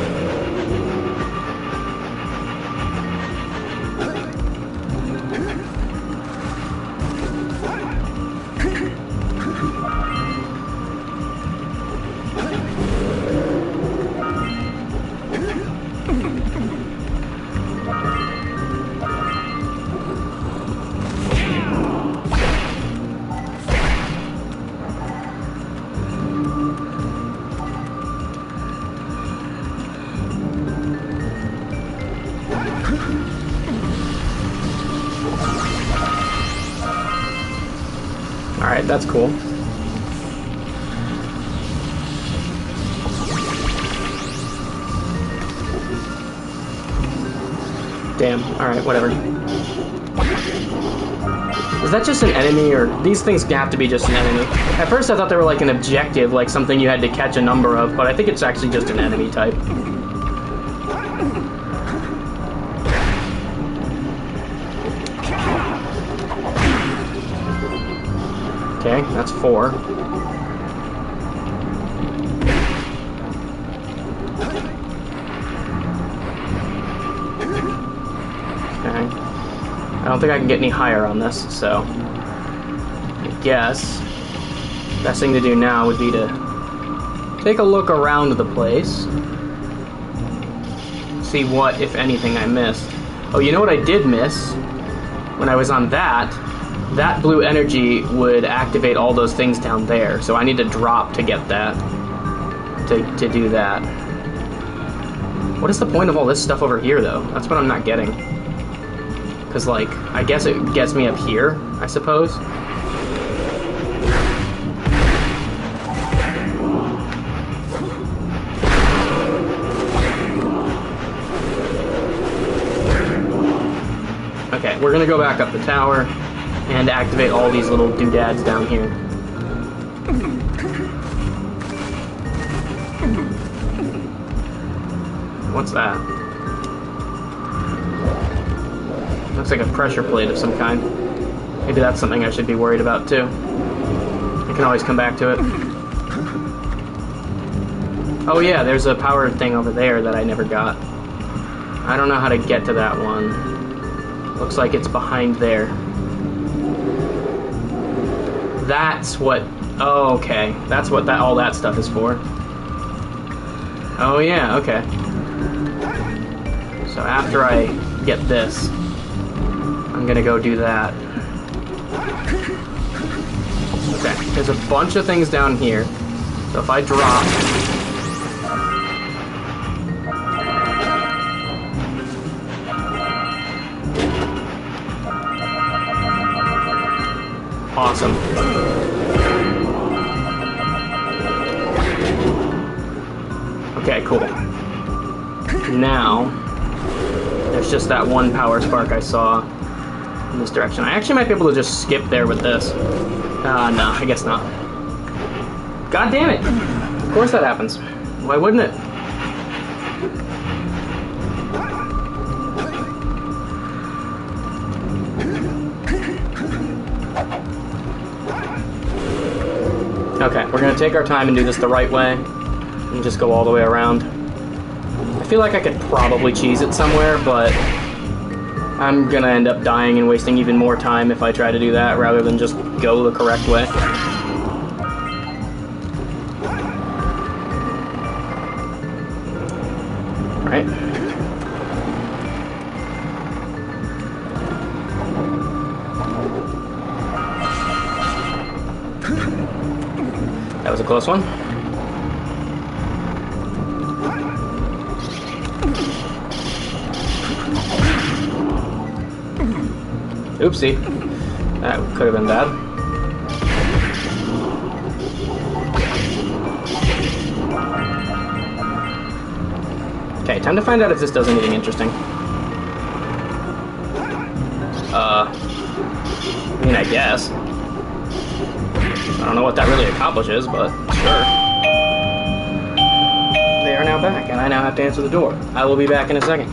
Alright, that's cool. Damn, alright, whatever. Is that just an enemy, or these things have to be just an enemy? At first I thought they were like an objective, like something you had to catch a number of, but I think it's actually just an enemy type. Okay, that's 4. Okay. I don't think I can get any higher on this, so I guess the best thing to do now would be to take a look around the place, see what, if anything, I missed. Oh, you know what I did miss? When I was on that blue energy would activate all those things down there, so I need to drop to get that, to do that. What is the point of all this stuff over here, though? That's what I'm not getting. Because, like, I guess it gets me up here, I suppose. we're gonna go back up the tower and activate all these little doodads down here. What's that? Looks like a pressure plate of some kind. Maybe that's something I should be worried about too. I can always come back to it. Oh yeah, there's a power thing over there that I never got. I don't know how to get to that one. Looks like it's behind there. That's what... Oh, okay. That's what that all that stuff is for. Oh yeah, okay. So after I get this, I'm gonna go do that. Okay, there's a bunch of things down here. So if I drop... Awesome. Okay, cool. Now, there's just that one power spark I saw in this direction. I actually might be able to just skip there with this. No, I guess not. God damn it! Of course that happens. Why wouldn't it? Okay, we're gonna take our time and do this the right way, and just go all the way around. I feel like I could probably cheese it somewhere, but I'm gonna end up dying and wasting even more time if I try to do that rather than just go the correct way. Right? That was a close one. Oopsie. That could have been bad. Okay, time to find out if this does anything interesting. I mean, I guess. I don't know what that really accomplishes, but sure. They are now back, and I now have to answer the door. I will be back in a second.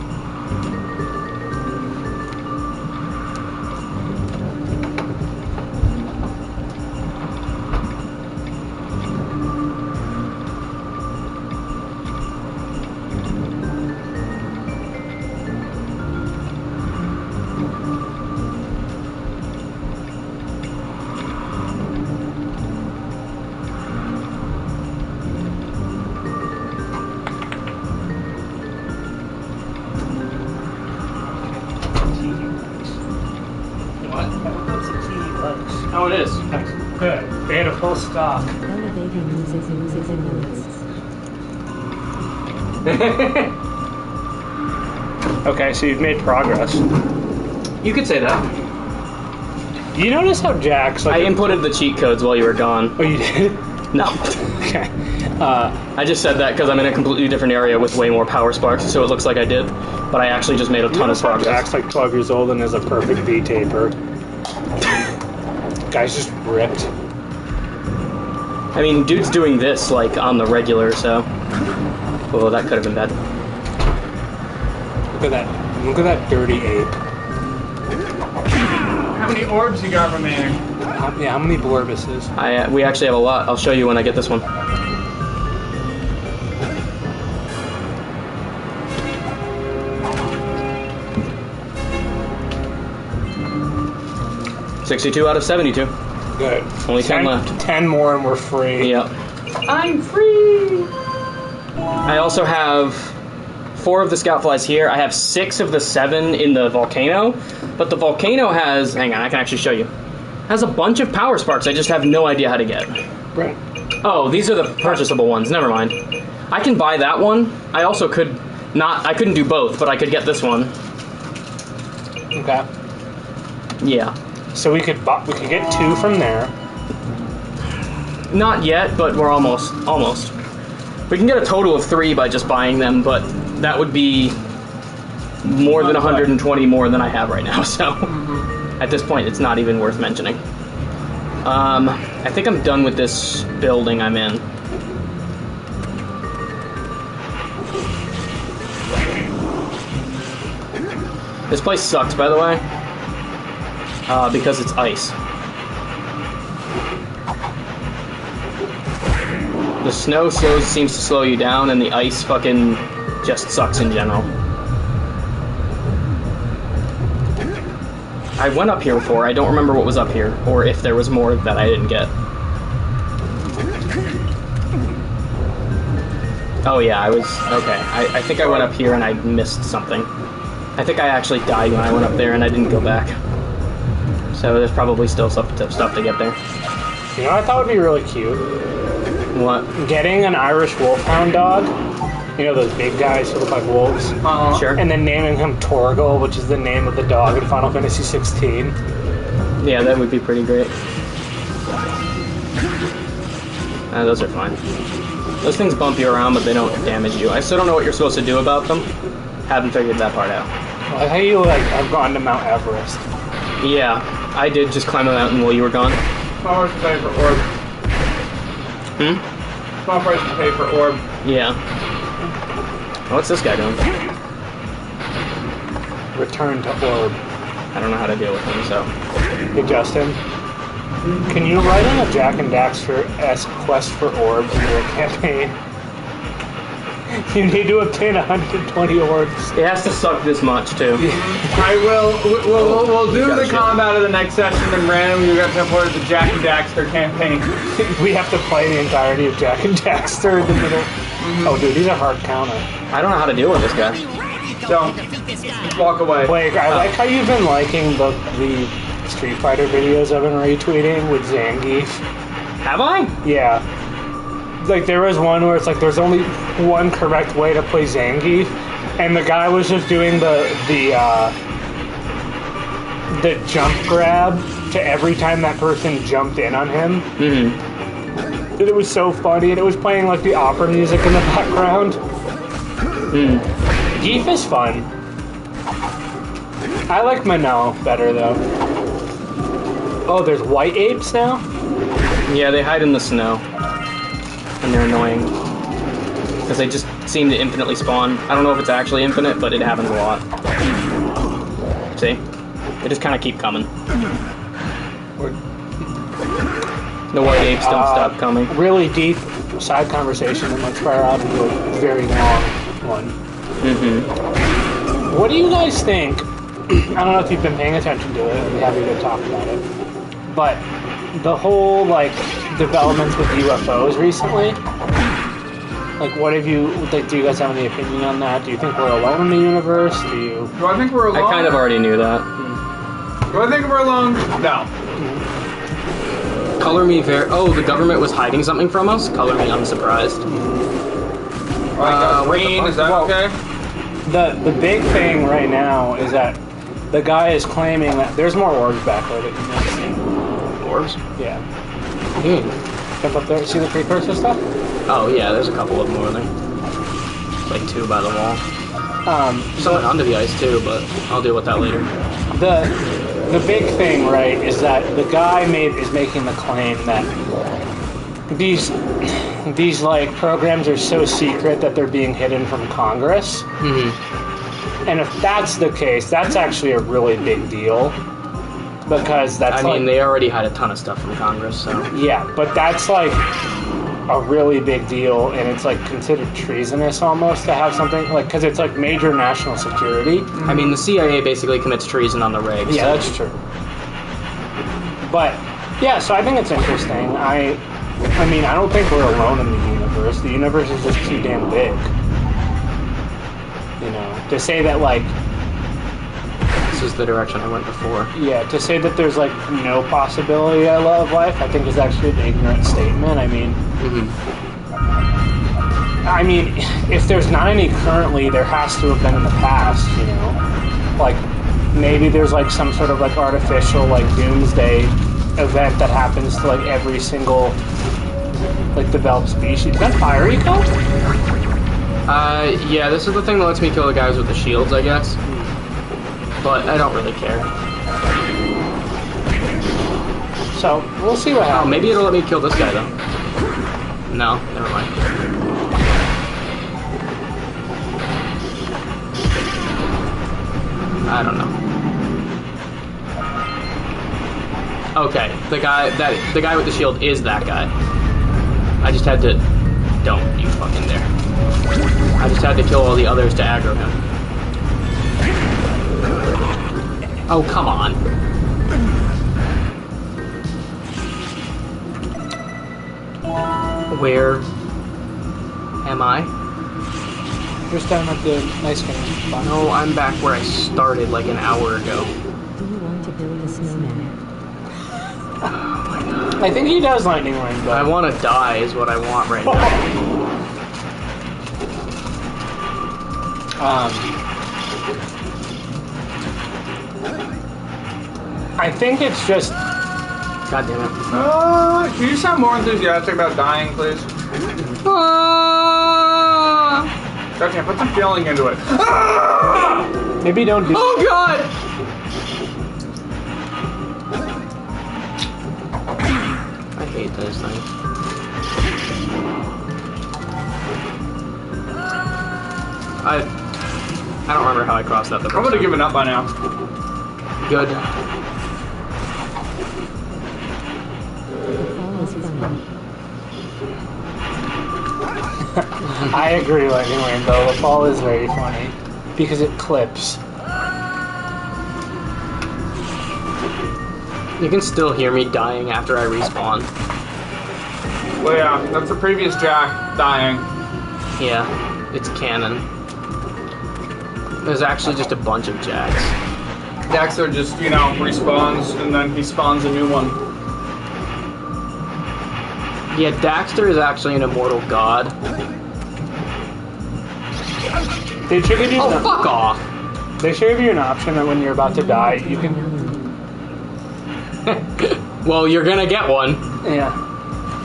Oh, it is. Good. They had a full stock. Elevating music and notes. Okay, so you've made progress. You could say that. You notice how Jack's like... I inputted the cheat codes while you were gone. Oh, you did? No. Okay. I just said that because I'm in a completely different area with way more power sparks, so it looks like I did. But I actually just made a ton of progress. Jack's like 12 years old and is a perfect V-taper. Guy's just ripped. I mean, dude's doing this, like, on the regular, so... Oh, that could have been bad. Look at that. Look at that dirty ape. How many orbs you got remaining? How many Blorbuses? We actually have a lot. I'll show you when I get this one. $62 out of 72. Good. Only 10 left. 10 more and we're free. Yep. I'm free! I also have 4 of the scout flies here. I have 6 of the 7 in the volcano. But the volcano has... Hang on, I can actually show you. Has a bunch of power sparks. I just have no idea how to get. Right. Oh, these are the purchasable ones. Never mind. I can buy that one. I also could not... I couldn't do both, but I could get this one. Okay. Yeah. So we could get 2 from there. Not yet, but we're almost. We can get a total of 3 by just buying them, but that would be more than 120 more than I have right now, so at this point it's not even worth mentioning. I think I'm done with this building I'm in. This place sucks, by the way, because it's ice. The snow seems to slow you down, and the ice fucking just sucks in general. I went up here before. I don't remember what was up here, or if there was more that I didn't get. Oh yeah, I was... Okay, I think I went up here and I missed something. I think I actually died when I went up there and I didn't go back. So there's probably still stuff to get there. You know what I thought would be really cute? What? Getting an Irish wolfhound dog. You know those big guys who look like wolves? Sure. And then naming him Torgal, which is the name of the dog in Final Fantasy 16. Yeah, that would be pretty great. Those are fine. Those things bump you around, but they don't damage you. I still don't know what you're supposed to do about them. Haven't figured that part out. I think you have gone to Mount Everest. Yeah, I did just climb a mountain while you were gone. Small price to pay for orb. Small price to pay for orb. Yeah. What's this guy doing? Return to orb. I don't know how to deal with him, so... Hey, Justin. Can you write on a Jak and Daxter-esque quest for orbs in your campaign? You need to obtain 120 orbs. It has to suck this much, too. I will. We'll do the combat of the next session, and randomly we have to upload the Jak and Daxter campaign. We have to play the entirety of Jak and Daxter in the middle. Oh, dude, he's a hard counter. I don't know how to deal with this guy. Don't. Just walk away. Blake, I like how you've been liking the Street Fighter videos I've been retweeting with Zangief. Have I? Yeah. Like, there was one where it's like there's only one correct way to play Zangief, and the guy was just doing the jump grab to every time that person jumped in on him. Mm-hmm. And it was so funny, and it was playing like the opera music in the background. Geef is fun. I like Manel better though. Oh, there's white apes now? Yeah, they hide in the snow. And they're annoying. Because they just seem to infinitely spawn. I don't know if it's actually infinite, but it happens a lot. See? They just kind of keep coming. The white apes don't stop coming. Really deep side conversation that might spiral out into a very long one. Mm-hmm. What do you guys think? I don't know if you've been paying attention to it. I'd be happy to talk about it. But the whole, like, developments with UFOs recently, like, what have you, like, do you guys have any opinion on that? Do you think we're alone in the universe? Do I think we're alone? I kind of already knew that. Do I think we're alone? No. Color me oh, the government was hiding something from us? Color me unsurprised. Green, is that okay? The big thing right now is that the guy is claiming that there's more orbs back there that you might see. Orbs? Yeah. Jump up there, see the precursor stuff? Oh yeah, there's a couple of them over there. Like 2 by the wall. Someone under the ice too, but I'll deal with that later. The big thing, right, is that the guy is making the claim that these like programs are so secret that they're being hidden from Congress. Mm-hmm. And if that's the case, that's actually a really big deal. Because that's I mean, they already had a ton of stuff from Congress, so... Yeah, but that's like a really big deal, and it's like considered treasonous almost to have something, like, because it's like major national security. I mean, the CIA basically commits treason on the regs. Yeah, that's true. But, yeah, so I think it's interesting. I mean, I don't think we're alone in the universe. The universe is just too damn big. You know, to say that, like... This is the direction I went before. Yeah, to say that there's, like, no possibility of life, I think is actually an ignorant statement. I mean... Mm-hmm. I mean, if there's not any currently, there has to have been in the past, you know? Like, maybe there's, like, some sort of, like, artificial, like, doomsday event that happens to, like, every single, like, developed species. Is that fire eco? Yeah, this is the thing that lets me kill the guys with the shields, I guess. But I don't really care. So, we'll see what Oh, happens. maybe it'll let me kill this guy, though. No, never mind. I don't know. Okay, the guy with the shield is that guy. I just had to... Don't you fucking dare. I just had to kill all the others to aggro him. Oh, come on. Where am I? You're starting at the nice game spot. No, I'm back where I started like an hour ago. Do you want to build a snowman? I think he does lightning ring, but I want to die is what I want right now. I think it's just... God damn it. Can you sound more enthusiastic about dying, please? Okay, put some feeling into it. Maybe don't do... Oh god! I hate those things. I don't remember how I crossed that the I first would have time. given up by now. Good. The fall is funny. I agree, lightning rainbow. The fall is very funny because it clips. You can still hear me dying after I respawn. Well, yeah, that's the previous Jack dying. Yeah, it's canon. There's actually just a bunch of Jacks. Daxter just, you know, respawns and then he spawns a new one. Yeah, Daxter is actually an immortal god. They should give you Oh, fuck off! They should give you an option that when you're about to die, you can... Well, you're gonna get one. Yeah.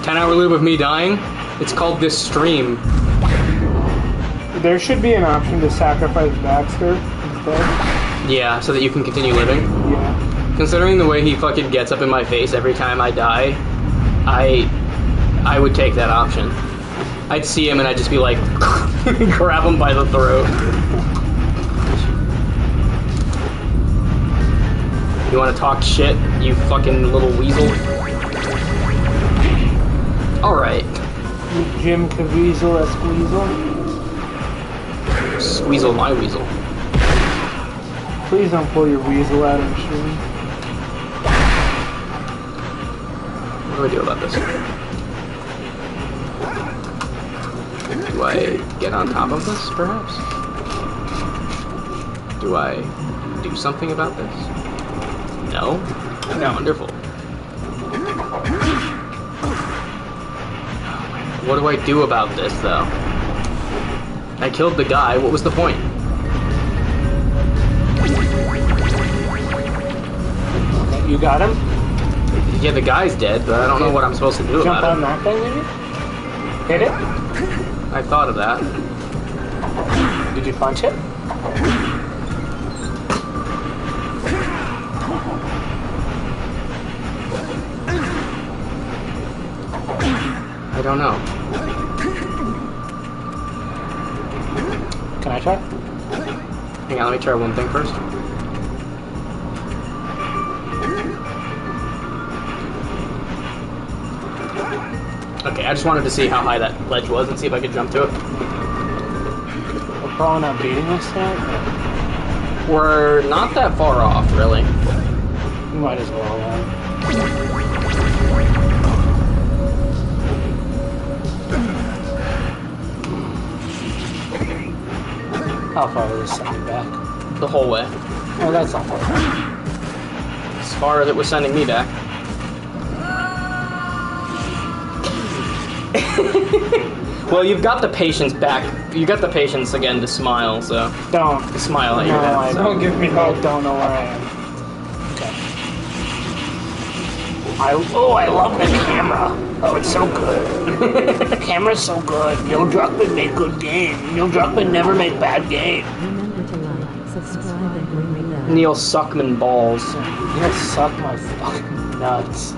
10-hour loop of me dying? It's called this stream. There should be an option to sacrifice Baxter instead. Yeah, so that you can continue living. Yeah. Considering the way he fucking gets up in my face every time I die, I would take that option. I'd see him and I'd just be like, grab him by the throat. You wanna talk shit, you fucking little weasel? Alright. Jim Caviezel, a squeezel. Squeezel my weasel. Please don't pull your weasel out of the stream. What do I do about this? Do I get on top of this, perhaps? Do I do something about this? No? No. Wonderful. What do I do about this, though? I killed the guy. What was the point? You got him? Yeah, the guy's dead, but I don't know what I'm supposed to do Jump about on it. that thing, maybe? Hit it? I thought of that. Did you punch it? I don't know. Can I try? Hang on, let me try one thing first. Okay, I just wanted to see how high that ledge was and see if I could jump to it. We're probably not beating this yet. We're not that far off, really. We might as well. How far is this sending back? The whole way. Oh, that's not far. As far as it was sending me back. Well, you've got the patience back. You got the patience again to smile, so. Don't. Smile at No, your head. I So. don't give me hope. I don't know where I am. Okay. I love the camera. Oh, it's so good. The camera's so good. Neil Druckmann made good game. Neil Druckmann never made bad game. Remember to like, subscribe, and ring the bell. Neil Suckman balls. Neil suck my fucking nuts.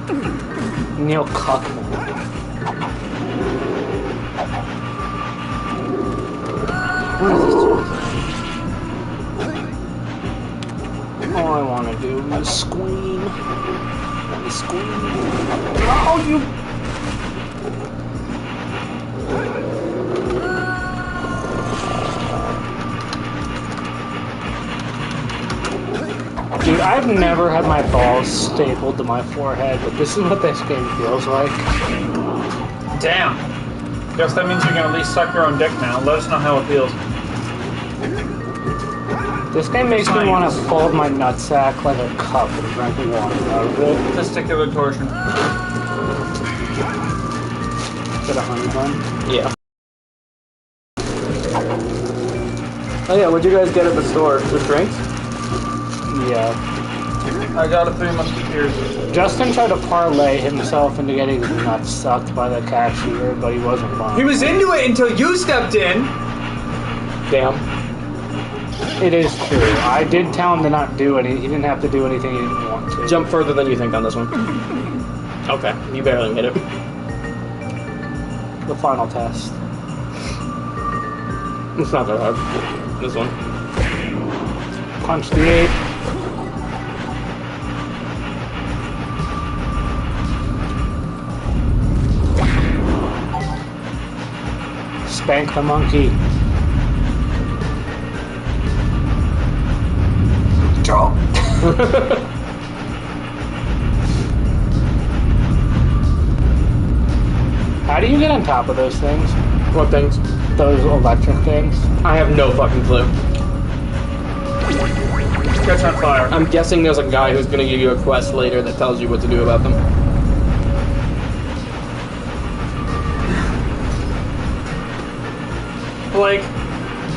Neil Cuckman. What is this? All I want to do is scream. Let me scream. Oh, you. Dude, I've never had my balls stapled to my forehead, but this is what this game feels like. Damn. Guess that means you can at least suck your own dick now. Let us know how it feels. This game makes me want to fold my nutsack like a cup and drink water out of it. Testicular torsion. Is it a honey bun? Yeah. Oh yeah, what'd you guys get at the store? Just drinks? Yeah. I got a 3 Musketeers. Justin tried to parlay himself into getting his nuts sucked by the cashier, but he wasn't buying. He was into it until you stepped in. Damn. It is true. I did tell him to not do it. He didn't have to do anything he didn't want to. Jump further than you think on this one. Okay, you barely hit it. The final test. It's not that hard. This one. Punch the 8. Spank the monkey. Draw. How do you get on top of those things? What things? Those electric things? I have no fucking clue. Catch on fire. I'm guessing there's a guy who's gonna give you a quest later that tells you what to do about them. Blake,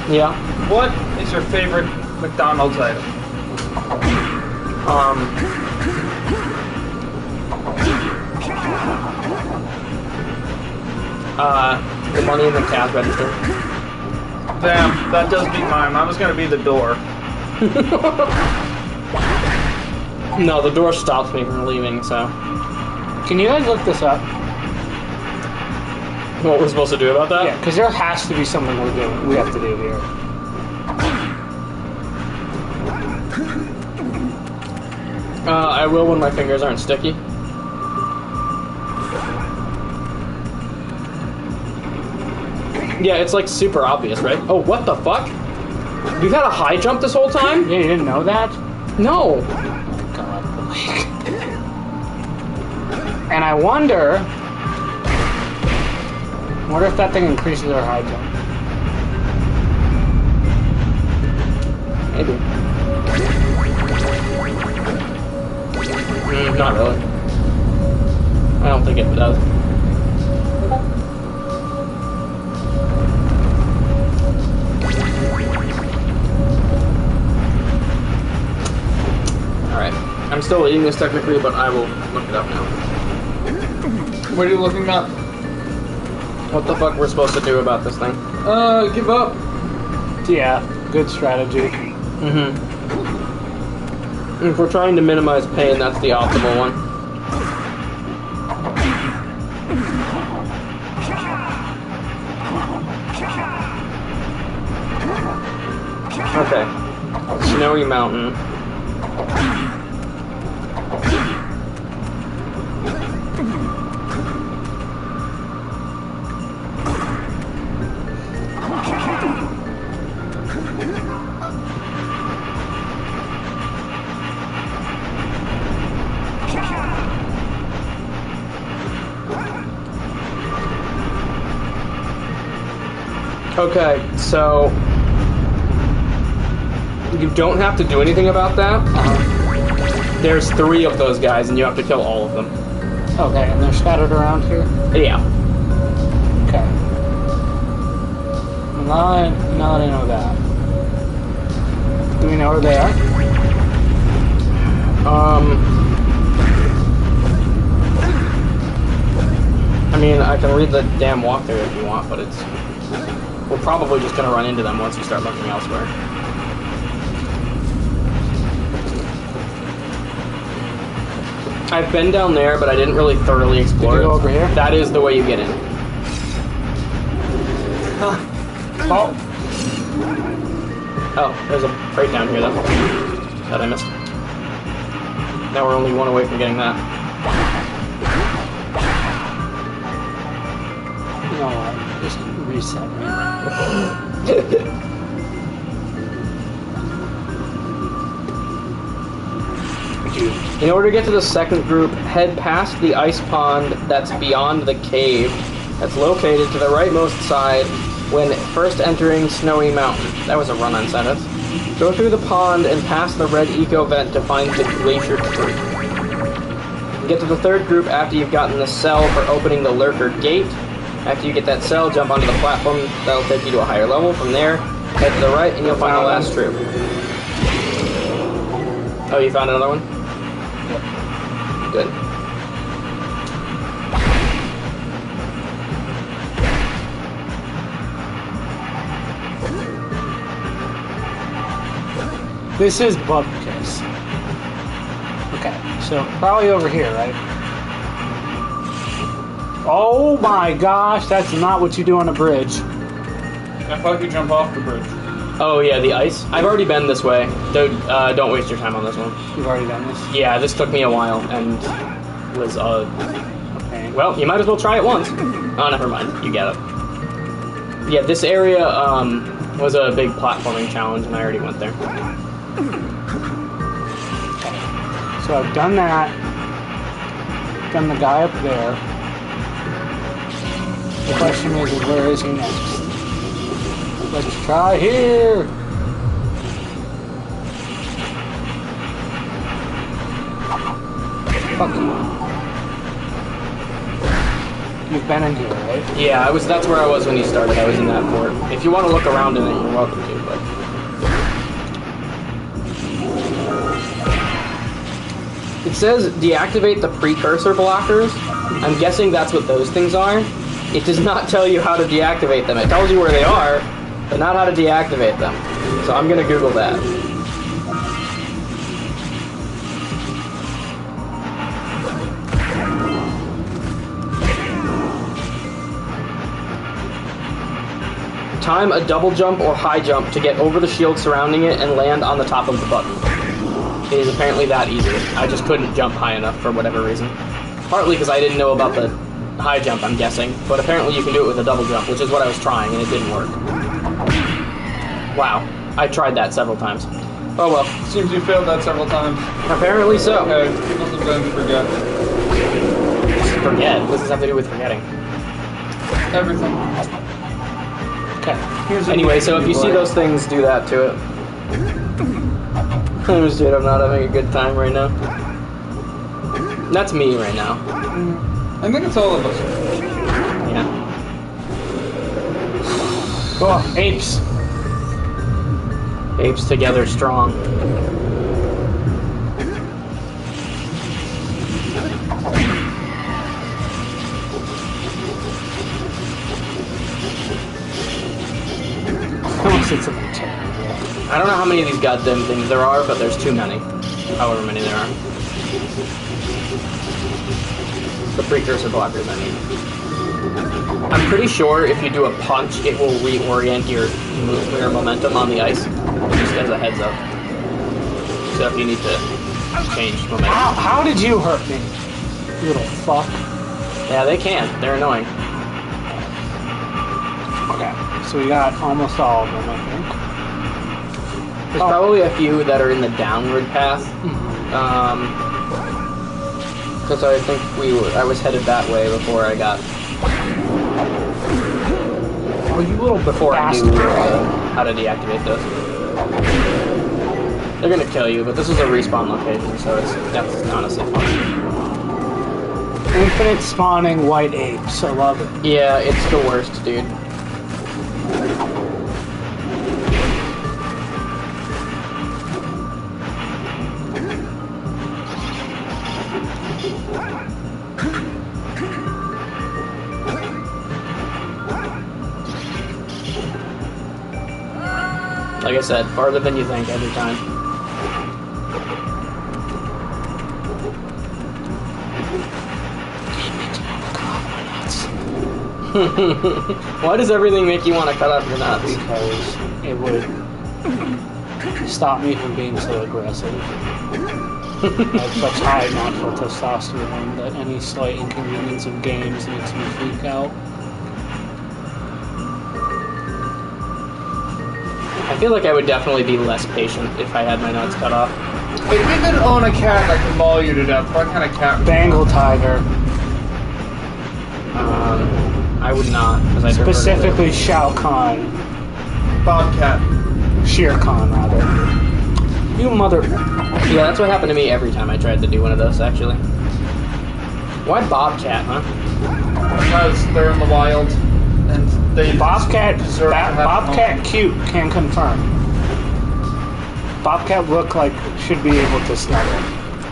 Yeah. what is your favorite McDonald's item? The money in the cash register. Damn, that does beat mine. I was gonna be the door. No, the door stops me from leaving, so. Can you guys look this up? What we're supposed to do about that? Yeah, because there has to be something we have to do here. I will when my fingers aren't sticky. Yeah, it's like super obvious, right? Oh, what the fuck? You've had a high jump this whole time? Yeah, you didn't know that? No. God. And I wonder if that thing increases our high jump. Maybe. Not really. I don't think it does. Alright. I'm still eating this technically, but I will look it up now. What are you looking up? What the fuck we're supposed to do about this thing? Give up. Yeah, good strategy. Mm-hmm. If we're trying to minimize pain, that's the optimal one. Okay. Snowy mountain. Okay, so you don't have to do anything about that. There's 3 of those guys, and you have to kill all of them. Okay, and they're scattered around here? Yeah. Okay. Now that I know that. Do we know where they are? mean, I can read the damn walkthrough if you want, but it's... We're probably just gonna run into them once you start looking elsewhere. I've been down there, but I didn't really thoroughly explore Did you it. go over here? That is the way you get in. Oh, Oh, there's a crate down here, though. That I missed. Now we're only one away from getting that. you know what? Just reset. In order to get to the second group, head past the ice pond that's beyond the cave that's located to the rightmost side when first entering Snowy Mountain. That was a run-on sentence. Go through the pond and past the red eco vent to find the glacier tree. Get to the third group after you've gotten the cell for opening the lurker gate. After you get that cell, jump onto the platform. That'll take you to a higher level. From there, head to the right and you'll find the last troop. Oh, you found another one? Good. This is Bubkiss. Okay, so probably over here, right? Oh my gosh, that's not what you do on a bridge. I thought you jump off the bridge. Oh yeah, the ice. I've already been this way. Don't waste your time on this one. You've already done this? Yeah, this took me a while and was Okay. well, you might as well try it once. Oh, never mind. You get it. Yeah, this area was a big platforming challenge, and I already went there. So I've done that. Done the guy up there. The question is where is he next? Let's try here. Fuck you. You've been in here, right? Yeah, that's where I was when you started. I was in that fort. If you want to look around in it, you're welcome to, but... It says deactivate the precursor blockers. I'm guessing that's what those things are. It does not tell you how to deactivate them. It tells you where they are, but not how to deactivate them. So I'm gonna Google that. Time a double jump or high jump to get over the shield surrounding it and land on the top of the button. It is apparently that easy. I just couldn't jump high enough for whatever reason. Partly because I didn't know about the high jump, I'm guessing. But apparently you can do it with a double jump, which is what I was trying, and it didn't work. Wow. I tried that several times. Oh well. Seems you failed that several times. Apparently so. Okay, people sometimes forget. Forget? What does this have to do with forgetting? Everything. Okay. Anyway, so if you see those things, do that to it. I'm straight up not having a good time right now. That's me right now. I think it's all of us. Yeah. Oh, apes. Apes together strong. Unless it's something terrible. I don't know how many of these goddamn things there are, but there's too many. However many there are. The precursor blockers, I mean. I'm pretty sure if you do a punch, it will reorient your momentum on the ice. Just as a heads up. So if you need to change momentum. How did you hurt me? You little fuck. Yeah, they can. They're annoying. Okay. So we got almost all of them, I think. There's probably a few that are in the downward path. Because I think I was headed that way before I got... Oh, you little Before bastard. I knew how to deactivate those. They're gonna kill you, but this is a respawn location, so that's honestly fun. Infinite spawning white apes. I love it. Yeah, it's the worst, dude. Like I said, farther than you think every time. Why does everything make you want to cut off your nuts? Because it would stop me from being so aggressive. I have such high natural testosterone that any slight inconvenience of games makes me freak out. I feel like I would definitely be less patient if I had my nuts cut off. If you could own a cat that could maul you to death, what kind of cat would you Bengal want? tiger. I would not, because I Specifically Shao Kahn. Bobcat. Shere Khan, rather. You mother... Yeah, that's what happened to me every time I tried to do one of those, actually. Why Bobcat, huh? Because they're in the wild. And they Bobcat, deserve to have a Bobcat home. cute, can confirm. Bobcat look like should be able to snuggle.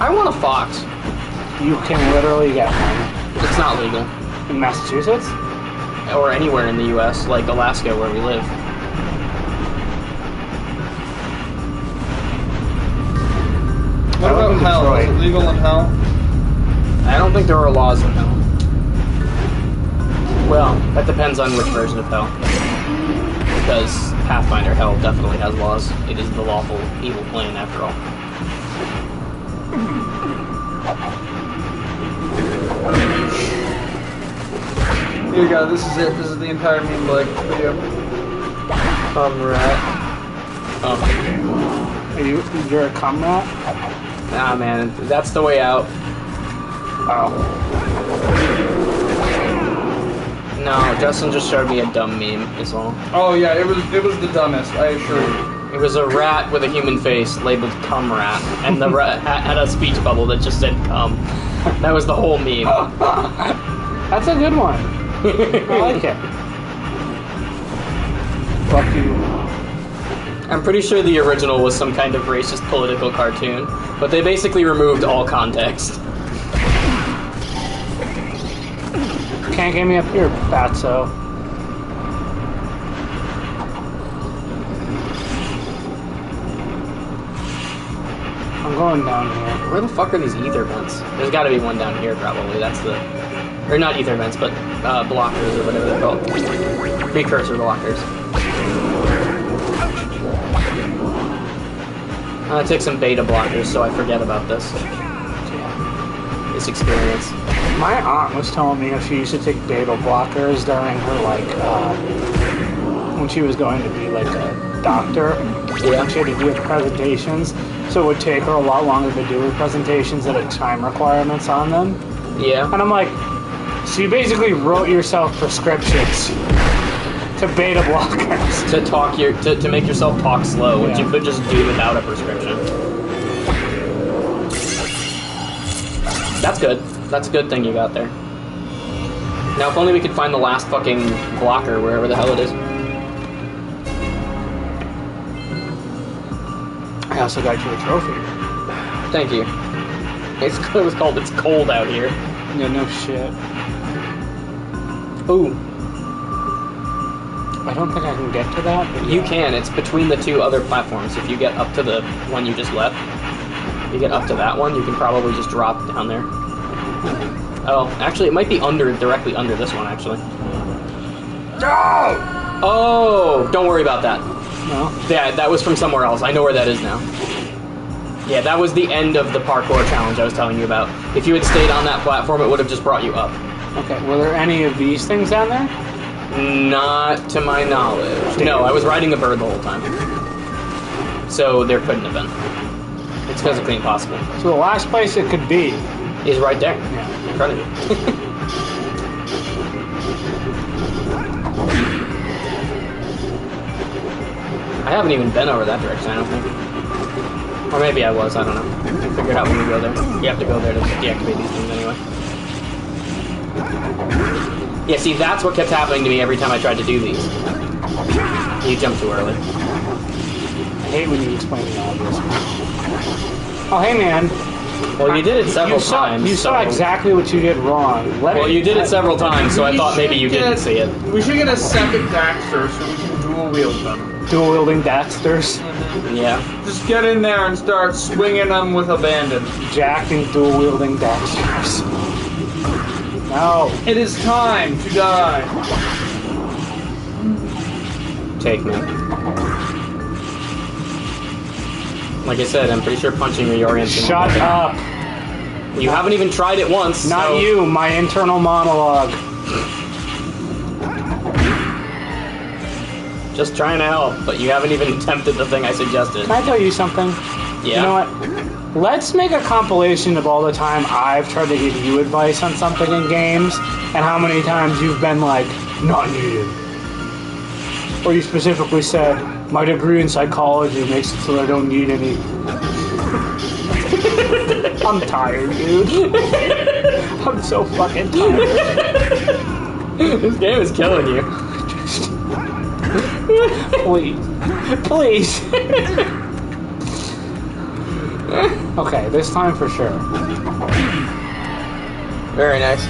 I want a fox. You can literally get one. It's not legal. In Massachusetts? Or anywhere in the U.S., like Alaska, where we live. What about hell? Is it legal in hell? I don't think there are laws in hell. Well, that depends on which version of hell. Because Pathfinder Hell definitely has laws. It is the lawful evil plane, after all. Here you go, this is it. This is the entire meme Blake video. Rat. Oh. You're a cum rat? Nah, man, that's the way out. Oh. No, Justin just showed me a dumb meme, is all. Oh yeah, it was the dumbest, I assure you. It was a rat with a human face labeled cum rat, and the rat had a speech bubble that just said cum. That was the whole meme. That's a good one. I like it. Fuck you. I'm pretty sure the original was some kind of racist political cartoon, but they basically removed all context. Can't get me up here, fatso. I'm going down here. Where the fuck are these ether vents? There's gotta be one down here, probably. That's the... Or not ether vents, but blockers, or whatever they're called. Precursor blockers. I'm gonna take some beta blockers so I forget about this. This experience. My aunt was telling me how she used to take beta blockers during her, like, when she was going to be, like, a doctor. Yeah. She had to do presentations, so it would take her a lot longer to do her presentations that had time requirements on them. Yeah. And I'm like, so you basically wrote yourself prescriptions to beta blockers. To talk to make yourself talk slow, which you could just do without a prescription. That's good. That's a good thing you got there. Now, if only we could find the last fucking blocker, wherever the hell it is. I also got you a trophy. Thank you. It was called It's Cold Out Here. Yeah, no shit. Ooh. I don't think I can get to that. But You can. It's between the two other platforms. If you get up to the one you just left, you get up to that one, you can probably just drop down there. Oh, actually, it might be directly under this one, actually. No! Oh, don't worry about that. No? Yeah, that was from somewhere else. I know where that is now. Yeah, that was the end of the parkour challenge I was telling you about. If you had stayed on that platform, it would have just brought you up. Okay, were there any of these things down there? Not to my knowledge. No, I was riding a bird the whole time. So there couldn't have been. It's physically impossible. So the last place it could be is right there. Yeah. In front of you. I haven't even been over that direction, I don't think. Or maybe I was, I don't know. We'll figure it out when we go there. You have to go there to deactivate these things anyway. Yeah, see, that's what kept happening to me every time I tried to do these. You jumped too early. I hate when you explain the obvious. Oh, hey, man. Well, you did it several times. You saw exactly what you did wrong. Well, you did it several times, so I thought maybe you didn't see it. We should get a second Dorkster so we can duel dual wield them. Dual wielding Dorksters. Yeah. Just get in there and start swinging them with abandon. Jack and dual wielding Dorksters. No. It is time to die. Take me. Like I said, I'm pretty sure punching reorienting. Shut up. You haven't even tried it once. Not so. you, my internal monologue. Just trying to help, but you haven't even attempted the thing I suggested. Can I tell you something? Yeah. You know what? Let's make a compilation of all the time I've tried to give you advice on something in games, and how many times you've been like, not needed. Or you specifically said, my degree in psychology makes it so that I don't need any. I'm tired, dude. I'm so fucking tired. This game is killing you. Please. Please. Okay, this time for sure. Very nice.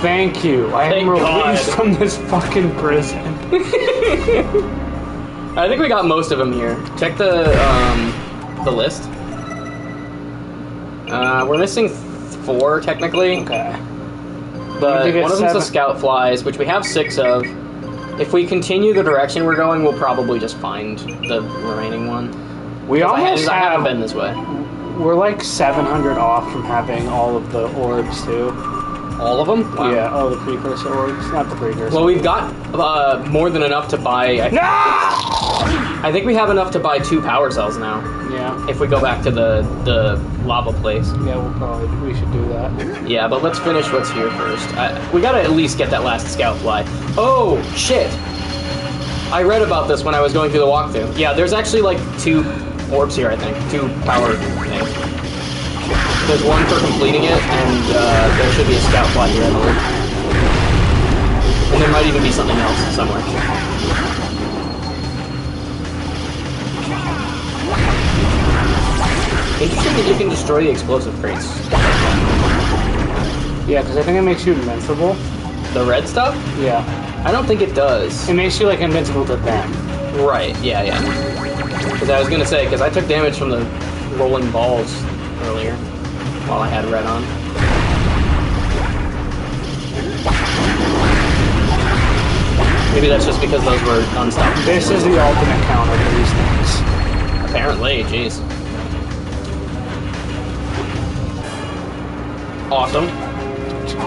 Thank you. I am released from this fucking prison. I think we got most of them here. Check the list. We're missing 4 technically. Okay. But one of them's the scout flies, which we have 6 of. If we continue the direction we're going, we'll probably just find the remaining one. We almost I haven't been this way. We're like 700 off from having all of the orbs too. All of them? Wow. Yeah, all the precursor orbs, not the precursor. Well, we've got more than enough to buy. I think we have enough to buy 2 power cells now. Yeah. If we go back to the lava place. Yeah, we should do that. Yeah, but let's finish what's here first. We gotta at least get that last scout fly. Oh shit! I read about this when I was going through the walkthrough. Yeah, there's actually like 2 orbs here. I think 2 power things. There's one for completing it, and there should be a scout fly here, I believe. And there might even be something else somewhere. Interesting that you can destroy the explosive crates. Yeah, because I think it makes you invincible. The red stuff? Yeah. I don't think it does. It makes you like invincible to them. Right, yeah. Because I was going to say, because I took damage from the rolling balls earlier while I had red on. Maybe that's just because those were unstoppable. This is the ultimate counter for these things. Apparently, jeez. Awesome.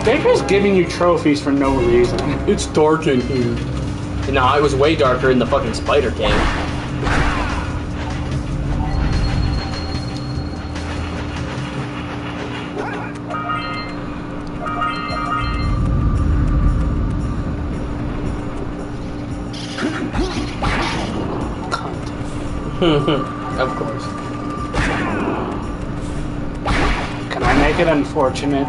They're just giving you trophies for no reason. It's dark in here. Nah, it was way darker in the fucking spider cave. Of course. Can I make an unfortunate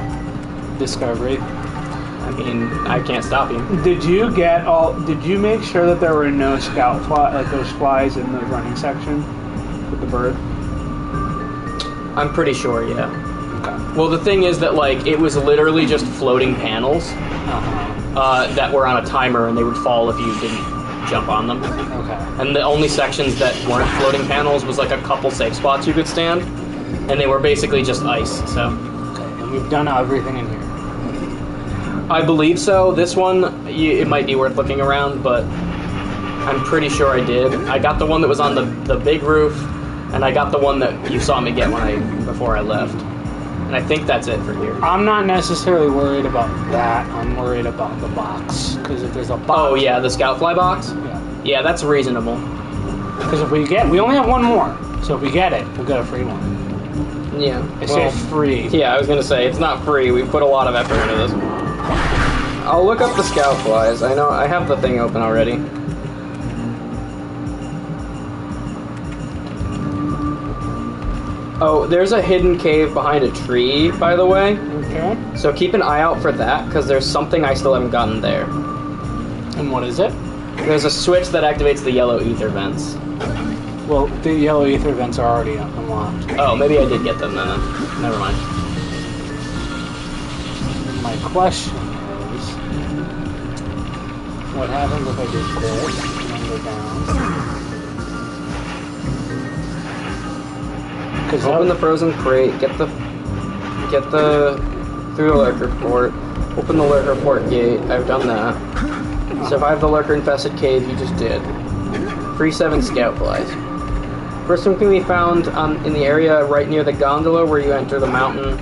discovery? I mean, I can't stop you. Did you make sure that there were no scout like those flies in the running section with the bird? I'm pretty sure, yeah. Okay. Well, the thing is that, like, it was literally just floating panels that were on a timer, and they would fall if you didn't jump on them. Okay. And the only sections that weren't floating panels was, like, a couple safe spots you could stand, and they were basically just ice, so... Okay, and we've done everything in here. I believe so. This one, it might be worth looking around, but I'm pretty sure I did. I got the one that was on the big roof, and I got the one that you saw me get before I left. And I think that's it for here. I'm not necessarily worried about that. I'm worried about the box. Because if there's a box... Oh, yeah, the scout fly box? Yeah. Yeah, that's reasonable. Because if we only have one more. So if we get it, we'll get a free one. Yeah. I say free. Yeah, I was going to say, it's not free. We've put a lot of effort into this. I'll look up the scout flies. I know I have the thing open already. Oh, there's a hidden cave behind a tree, by the way. Okay. So keep an eye out for that, because there's something I still haven't gotten there. And what is it? There's a switch that activates the yellow ether vents. Well, the yellow ether vents are already unlocked. Oh, maybe I did get them then. Never mind. My question is, what happens if I do this and then go down. Cause Open the frozen crate. Get the through the lurker port. Open the lurker port gate. I've done that. Survive the lurker infested cave. You just did. Free 7 scout flies. First one can be found in the area right near the gondola where you enter the mountain.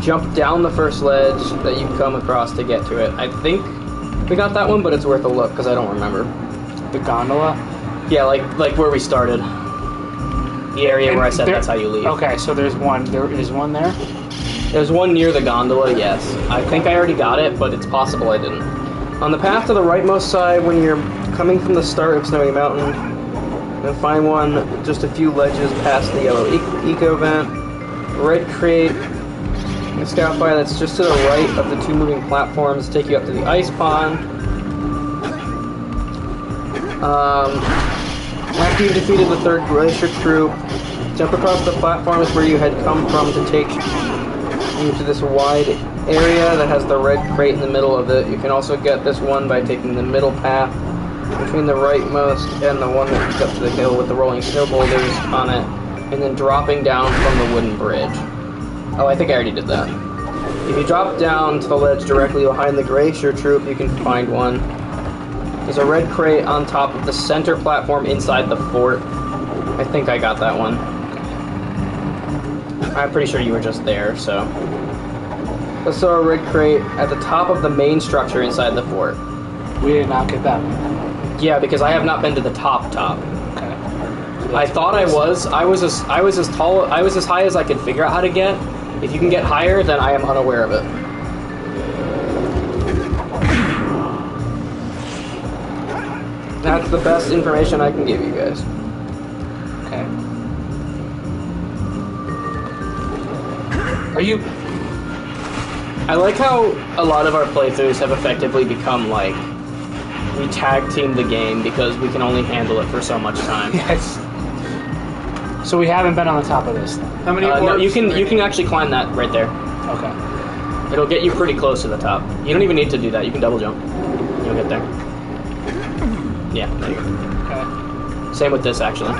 Jump down the first ledge that you come across to get to it. I think we got that one, but it's worth a look because I don't remember. The gondola? Yeah, like where we started. The area where I said that's how you leave. Okay, so there's one. There is one there? There's one near the gondola, yes. I think I already got it, but it's possible I didn't. On the path to the rightmost side, when you're coming from the start of Snowy Mountain, you'll find one just a few ledges past the yellow eco vent. Red crate, a scout fire that's just to the right of the 2 moving platforms take you up to the ice pond. After you've defeated the 3rd glacier troop, jump across the platforms where you had come from to take you to this wide area that has the red crate in the middle of it. You can also get this one by taking the middle path between the rightmost and the one that leads up to the hill with the rolling snow boulders on it, and then dropping down from the wooden bridge. Oh, I think I already did that. If you drop down to the ledge directly behind the glacier troop, you can find one. There's a red crate on top of the center platform inside the fort. I think I got that one. I'm pretty sure you were just there, so. Let's throw a red crate at the top of the main structure inside the fort. We did not get that one. Yeah, because I have not been to the top. Okay. I thought I was. I was as high as I could figure out how to get. If you can get higher, then I am unaware of it. That's the best information I can give you guys. Okay. Are you... I like how a lot of our playthroughs have effectively become like we tag team the game because we can only handle it for so much time. Yes. So we haven't been on the top of this thing. How many No, you can actually climb that right there. Okay. It'll get you pretty close to the top. You don't even need to do that. You can double jump. You'll get there. Yeah, there you go. Okay. Same with this, actually.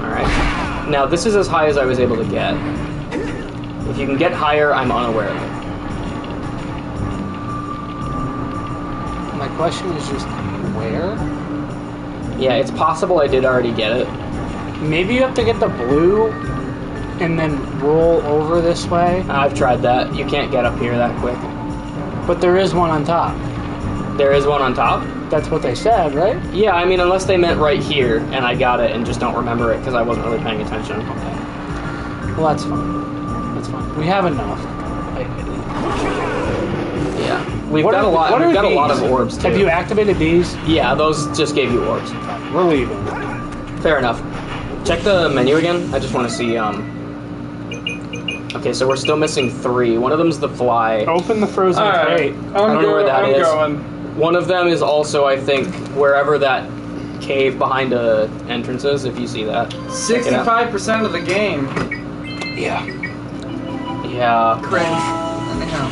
Alright. Now, this is as high as I was able to get. If you can get higher, I'm unaware of it. My question is just, where? Yeah, it's possible I did already get it. Maybe you have to get the blue and then roll over this way. I've tried that. You can't get up here that quick. But there is one on top. There is one on top? That's what they said, right? Yeah, I mean, unless they meant right here, and I got it and just don't remember it because I wasn't really paying attention. Okay. Well, that's fine. That's fine. We have enough. Yeah. We've got a lot of orbs, too. Have you activated these? Yeah, those just gave you orbs. We're leaving. Fair enough. Check the menu again. I just want to see, Okay, so we're still missing 3. One of them's the fly. Open the frozen crate. I don't know where that is. One of them is also, I think, wherever that cave behind the entrance is, if you see that. 65% of the game. Yeah. Yeah. Cringe. Anyhow.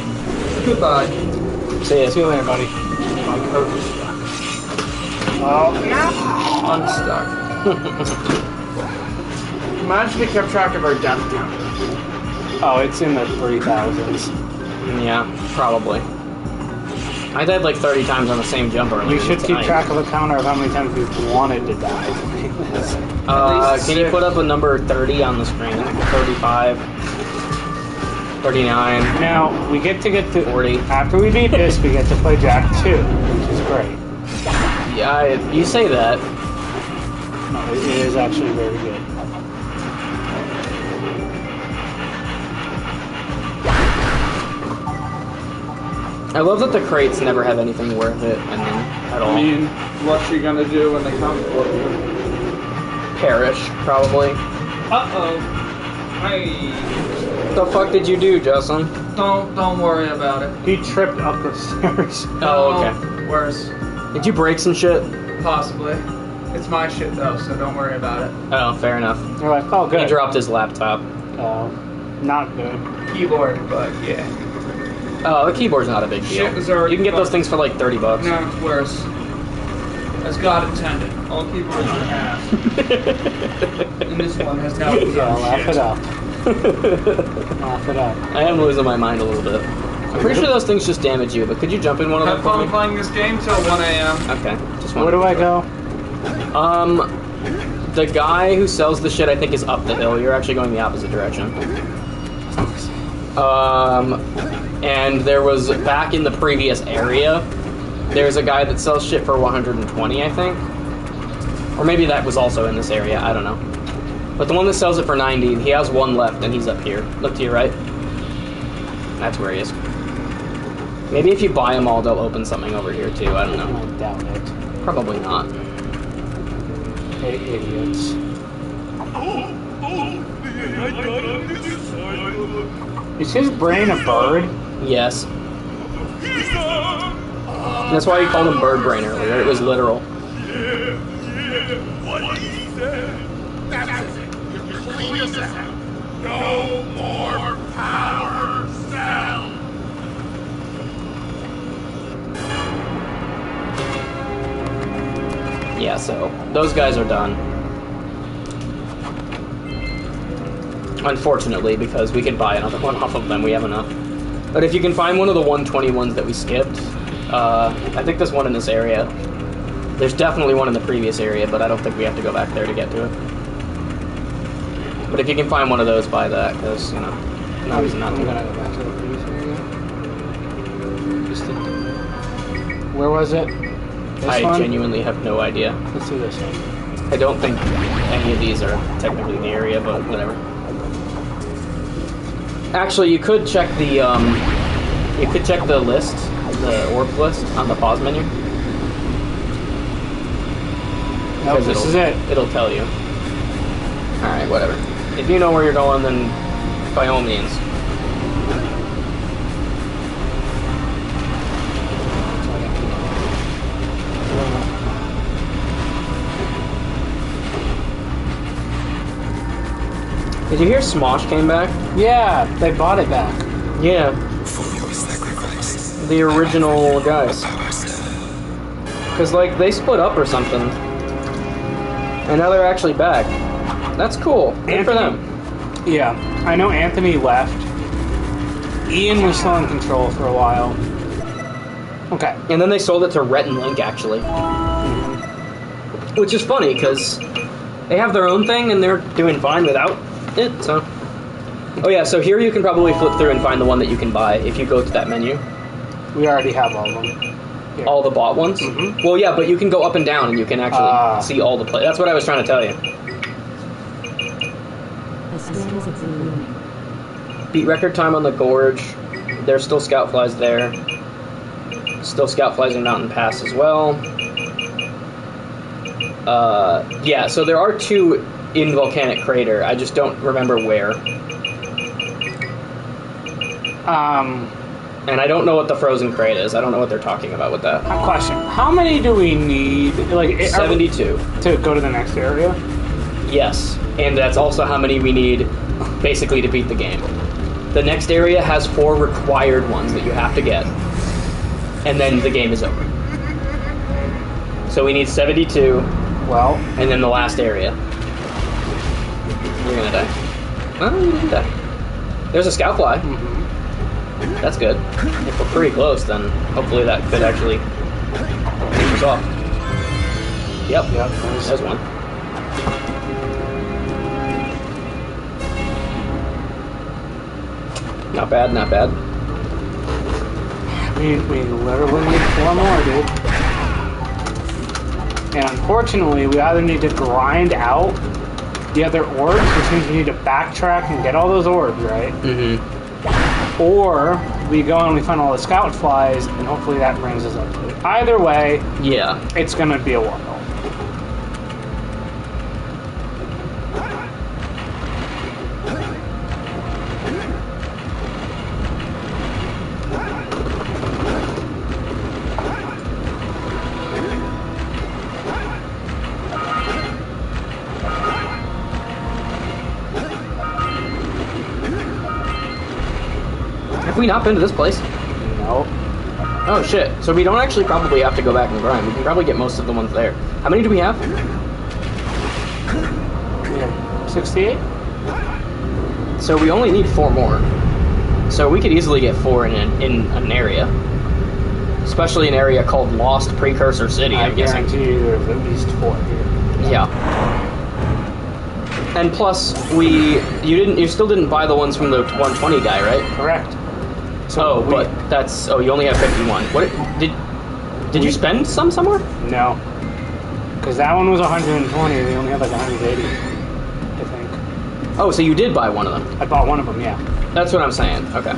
Goodbye. See you later, buddy. My coach is stuck. Oh, Unstuck. Imagine we kept track of our death count. Oh, it's in the 3,000s. Yeah, probably. I died like 30 times on the same jump earlier. We should keep tonight. track of a counter of how many times we've wanted to die. Can you put up a number 30 on the screen? 35. 39. Now, we get to 40. After we beat this, we get to play Jack 2, which is great. Yeah, you say that. No, it is actually very good. I love that the crates never have anything worth it in them at all. I mean, what's she gonna do when they come for you? Perish, probably. Uh-oh. Hey. What the fuck did you do, Justin? Don't worry about it. He tripped up the stairs. Oh, okay. Worse. Did you break some shit? Possibly. It's my shit though, so don't worry about it. Oh, fair enough. You're like, oh, good. He dropped his laptop. Oh. Not good. keyboard, but yeah. Oh, the keyboard's not a big deal. Shit was already You can get those fucked. things for like $30. No, it's worse. As God intended. All keyboards are ass. And this one has now Yeah, become laugh shit. it up. Laugh it up. I am losing my mind a little bit. I'm pretty sure those things just damage you, but could you jump in one of them Have for fun me? playing this game till 1 a.m. Okay, just Where one. do I go? The guy who sells the shit I think is up the hill. You're actually going the opposite direction. And there was, back in the previous area, there's a guy that sells shit for 120, I think. Or maybe that was also in this area, I don't know. But the one that sells it for 90, he has one left, and he's up here. Look to your right. That's where he is. Maybe if you buy them all, they'll open something over here too, I don't know. I doubt it. Probably not. Hey, idiots. Is his brain a bird? Yes. That's why you called him Bird Brain earlier. It was literal. What he said. That's it. You're pulling us out. No more power cell. Yeah, so those guys are done. Unfortunately, because we could buy another one off of them. We have enough. But if you can find one of the 121s that we skipped, I think there's one in this area. There's definitely one in the previous area, but I don't think we have to go back there to get to it. But if you can find one of those, buy that, because, you know, no reason not I'm to. gonna go back to the previous area. Just to... Where was it? This I one? genuinely have no idea. Let's do this one. I don't think any of these are technically in the area, but whatever. Actually, you could check the list, the orbs list on the pause menu. Nope, Because this is it. It'll tell you. Alright, whatever. If you know where you're going, then by all means. Did you hear Smosh came back? Yeah, they bought it back. Yeah, For your sacrifice. the original guys. Power cell. Because, like, they split up or something. And now they're actually back. That's cool. Good for them. Yeah, I know Anthony left. Ian was still in control for a while. Okay. And then they sold it to Rhett and Link, actually. Which is funny, because they have their own thing and they're doing fine without it, so... Oh yeah, so here you can probably flip through and find the one that you can buy if you go to that menu. We already have all of them. Here. All the bought ones? Mhm. Well, yeah, but you can go up and down and you can actually see all the play. That's what I was trying to tell you. The storm is a blue. Beat record time on the Gorge. There's still scout flies there. Still scout flies in Mountain Pass as well. Yeah, so there are two in Volcanic Crater. I just don't remember where. And I don't know what the Frozen Crate is. I don't know what they're talking about with that. A question. How many do we need? Like 72. To go to the next area? Yes. And that's also how many we need, basically, to beat the game. The next area has 4 required ones that you have to get. And then the game is over. So we need 72. Well, and then the last area. You're gonna die. Oh, you didn't die. There's a scout fly. Mm-hmm. That's good. If we're pretty close, then hopefully that could actually take us off. Yep. There's one. Not bad, not bad. We literally need 4 more, dude. And unfortunately, we either need to grind out the other orbs, which means we need to backtrack and get all those orbs, right? Mm-hmm. Or we go and we find all the scout flies, and hopefully that brings us up to it. Either way, yeah, it's gonna be a while. we not been to this place? No. Oh shit. So we don't actually probably have to go back and grind. We can probably get most of the ones there. How many do we have? Yeah, 68? So we only need 4 more. So we could easily get 4 in an area. Especially an area called Lost Precursor City, I'm guessing. guarantee you there's at least 4 here. Yeah. And plus, you still didn't buy the ones from the 120 guy, right? Correct. So, but that's, you only have 51. What, did you spend some somewhere? No. Because that one was 120, we only had like 180, I think. Oh, so you did buy one of them? I bought one of them, yeah. That's what I'm saying, okay.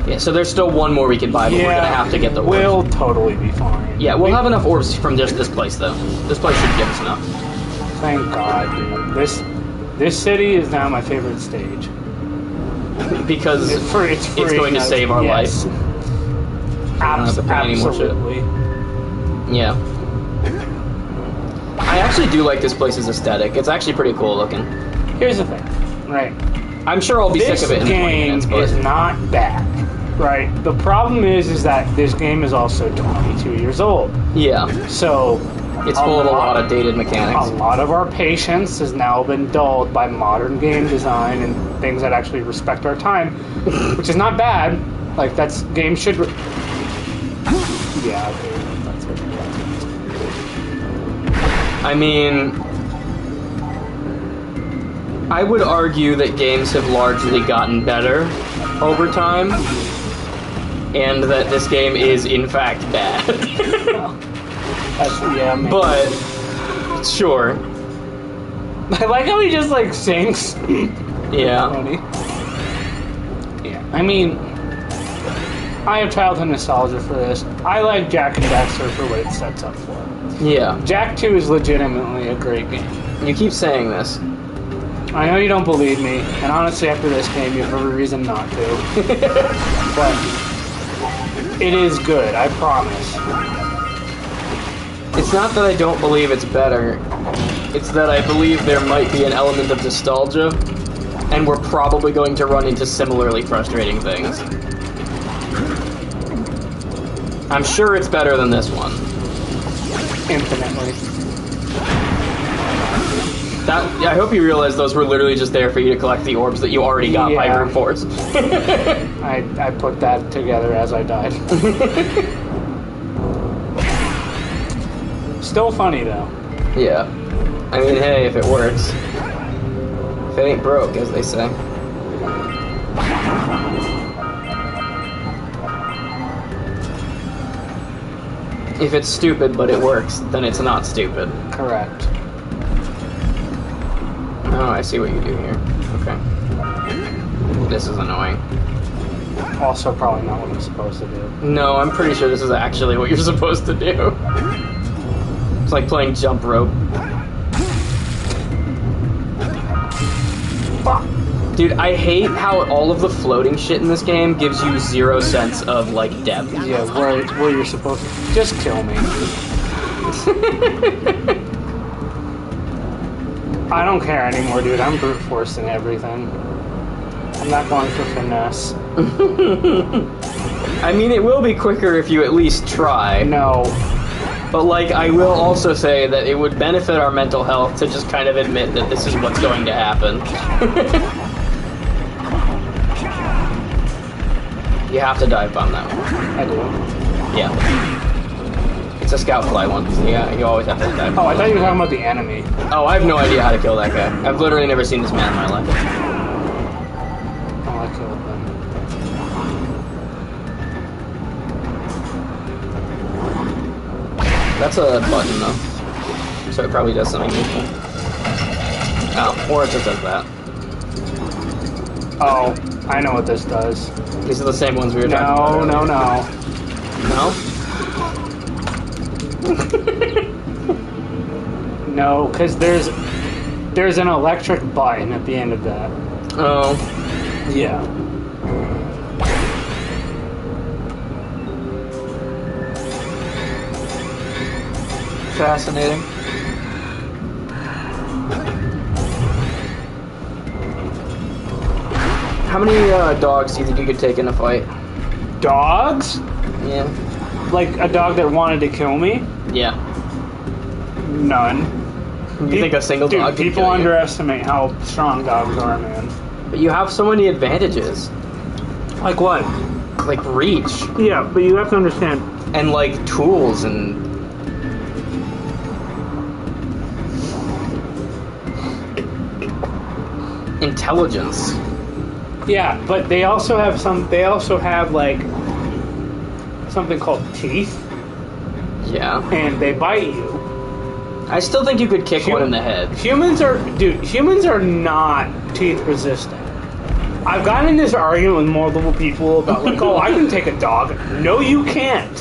Yeah, so there's still one more we could buy, but we're gonna have to get the orbs. We'll totally be fine. Yeah, we'll have enough orbs from just this place, though. This place should give us enough. Thank God, dude. This city is now my favorite stage. Because it's going to save our life. Absolutely. Yeah. I actually do like this place's aesthetic. It's actually pretty cool looking. Here's the thing, right? I'm sure I'll be sick of it in 20 minutes, but this game is not bad, right? The problem is that this game is also 22 years old. Yeah. So it's full of a lot of dated mechanics. A lot of our patience has now been dulled by modern game design and things that actually respect our time, which is not bad. Like, games should... Yeah, okay. That's what I mean, I would argue that games have largely gotten better over time, and that this game is, in fact, bad. Yeah, maybe. But, sure. I like how he just, like, sinks. Yeah. Funny. Yeah. I mean, I have childhood nostalgia for this. I like Jak and Daxter for what it sets up for. Yeah. Jak 2 is legitimately a great game. You keep saying this. I know you don't believe me, and honestly, after this game, you have every reason not to. But it is good, I promise. It's not that I don't believe it's better. It's that I believe there might be an element of nostalgia, and we're probably going to run into similarly frustrating things. I'm sure it's better than this one. Infinitely. I hope you realize those were literally just there for you to collect the orbs that you already got by brute force. I put that together as I died. Still funny, though. Yeah. I mean, hey, if it works. If it ain't broke, as they say. If it's stupid but it works, then it's not stupid. Correct. Oh, I see what you do here. Okay. This is annoying. Also probably not what I'm supposed to do. No, I'm pretty sure this is actually what you're supposed to do. It's like playing jump rope. Dude, I hate how all of the floating shit in this game gives you 0 sense of, like, depth. Yeah, where you're supposed to... Just kill me. I don't care anymore, dude. I'm brute forcing everything. I'm not going for finesse. I mean, it will be quicker if you at least try. No. But, like, I will also say that it would benefit our mental health to just kind of admit that this is what's going to happen. You have to dive bomb that one. I do. Yeah. It's a scout fly one. So yeah, you always have to dive bomb. Oh, I thought you were talking about the enemy. Oh, I have no idea how to kill that guy. I've literally never seen this man in my life. Oh, I killed them. That's a button, though. So it probably does something useful. Oh, or it just does that. Oh, I know what this does. These are the same ones we were talking about. No. No? No, because there's an electric button at the end of that. Oh. Yeah. Fascinating. How many dogs do you think you could take in a fight? Dogs? Yeah. Like a dog that wanted to kill me? Yeah. None. You think a single Dude, dog can people kill you? underestimate how strong dogs are, man. But you have so many advantages. Like what? Like reach. Yeah, but you have to understand. And like tools and... intelligence. Yeah, but they also have like something called teeth, Yeah. and they bite you. I still think you could kick one in the head. Humans are not teeth resistant. I've gotten in this argument with multiple people about like, oh, I can take a dog. No, you can't.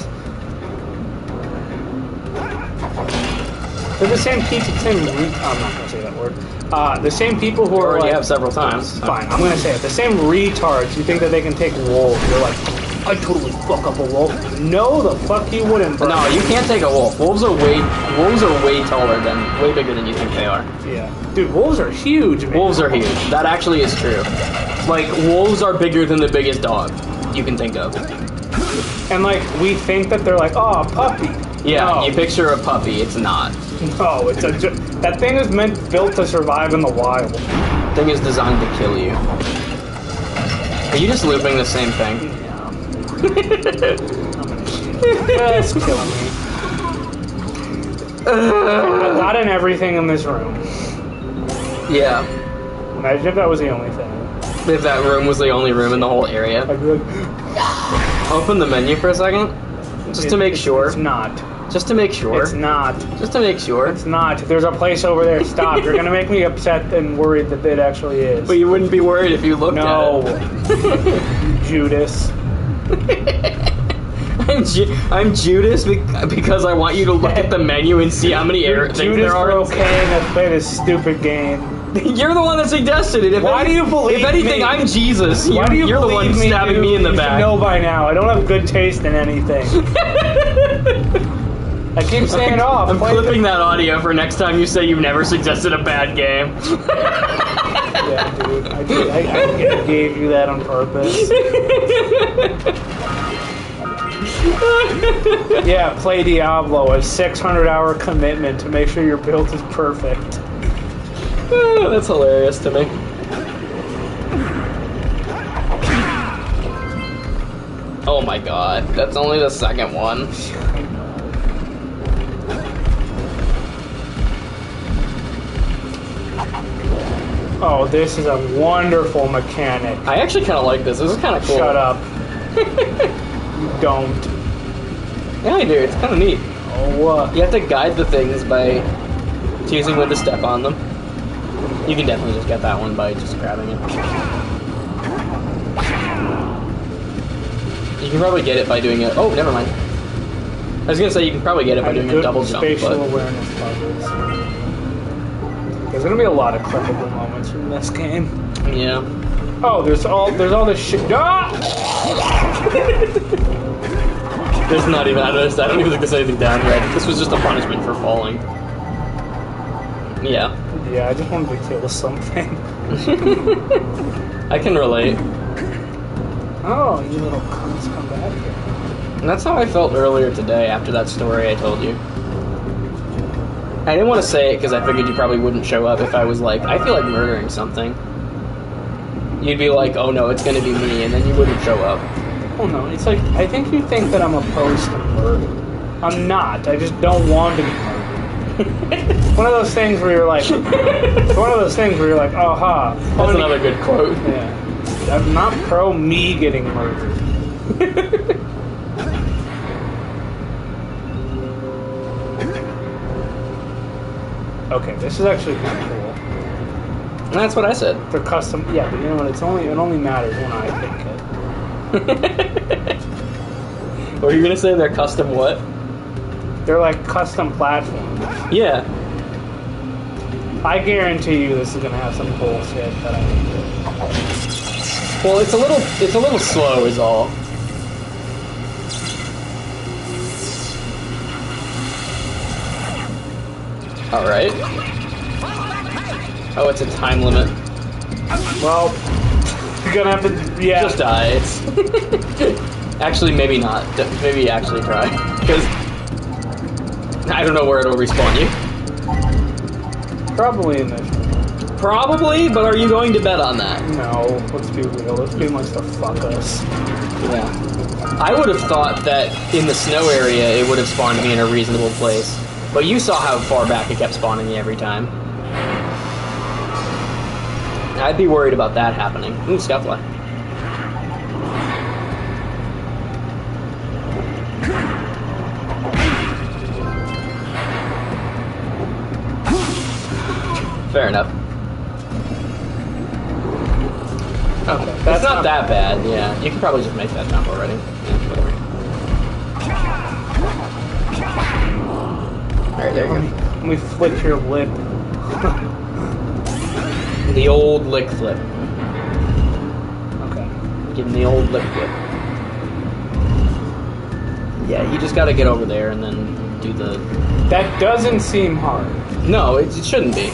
They're the same people. I'm not gonna say that word. The same people who are Already like, have several times. fine, I'm gonna say it. The same retards. You think that they can take wolves? You're like, I'd totally fuck up a wolf. No, the fuck you wouldn't. Bro. No, you can't take a wolf. Wolves are way taller way bigger than you think they are. Yeah, dude, wolves are huge, man. Wolves are huge. That actually is true. Like, wolves are bigger than the biggest dog you can think of. And like, we think that they're like, oh, a puppy. Yeah, No. you picture a puppy. It's not. No, that thing is built to survive in the wild. Thing is designed to kill you. Are you just looping the same thing? Just kill me. I got in everything in this room. Yeah. Imagine if that was the only thing. If that room was the only room in the whole area. I'd be like, Open the menu for a second. Just to make sure. It's not. Just to make sure. It's not. Just to make sure. It's not. There's a place over there. Stop. You're gonna make me upset and worried that it actually is. But you wouldn't be worried if you looked No. at it. Judas. I'm Judas because I want you to look at the menu and see how many things Judas there are. for okay to play this stupid game. You're the one that suggested it. Why do you believe If anything, me? I'm Jesus. Why do you You're the one believe me, stabbing dude? me in the You back. should know by now. I don't have good taste in anything. I keep saying off. I'm clipping that audio for next time you say you've never suggested a bad game. Yeah, dude. I did. I gave you that on purpose. Yeah, play Diablo, a 600-hour commitment to make sure your build is perfect. That's hilarious to me. Oh my god, that's only the second one. Oh, this is a wonderful mechanic. I actually kind of like this. This is kind of cool. Shut up. You don't. Yeah, I do. It's kind of neat. Oh, what? You have to guide the things by choosing when to step on them. You can definitely just get that one by just grabbing it. You can probably get it by doing it. Oh, never mind. I was gonna say you can probably get it by doing a double jump, spatial but awareness puzzles. There's gonna be a lot of clippable moments from this game. yeah. Oh, there's all this shit. Ah! There's not even. I don't even think there's anything down here. This was just a punishment for falling. Yeah. Yeah, I just wanted to kill something. I can relate. Oh, you little cunts, come back here. And that's how I felt earlier today after that story I told you. I didn't want to say it because I figured you probably wouldn't show up if I was like, I feel like murdering something. You'd be like, oh no, it's gonna be me, and then you wouldn't show up. Oh no, it's like, I think you think that I'm opposed to murder. I'm not, I just don't want to be murdered. It's one of those things where you're like, aha. That's another good quote. Yeah. I'm not pro me getting murdered. Okay, this is actually kind of cool. And that's what I said. They're custom, yeah, but you know what? It only matters when I think it. What are you gonna say? They're custom what? They're like custom platforms. Yeah. I guarantee you this is gonna have some bullshit that I need to. Well, it's a little slow, is all. All right. Oh, it's a time limit. Well, You're gonna have to, yeah. Just die. It's actually, maybe not. Maybe actually try. Because I don't know where it'll respawn you. Probably in this. Probably, but are you going to bet on that? No, let's be real. This game wants to fuck us. Yeah. I would have thought that in the snow area it would have spawned me in a reasonable place. But you saw how far back it kept spawning me every time. I'd be worried about that happening. Ooh, Scoutfly. Fair enough. Okay, That's not that bad, yeah. You can probably just make that jump already. Yeah, whatever. Alright, there you go. Let me flick your lip. The old lick flip. Okay. Give him the old lick flip. Yeah, you just gotta get over there and then do the... That doesn't seem hard. No, it shouldn't be.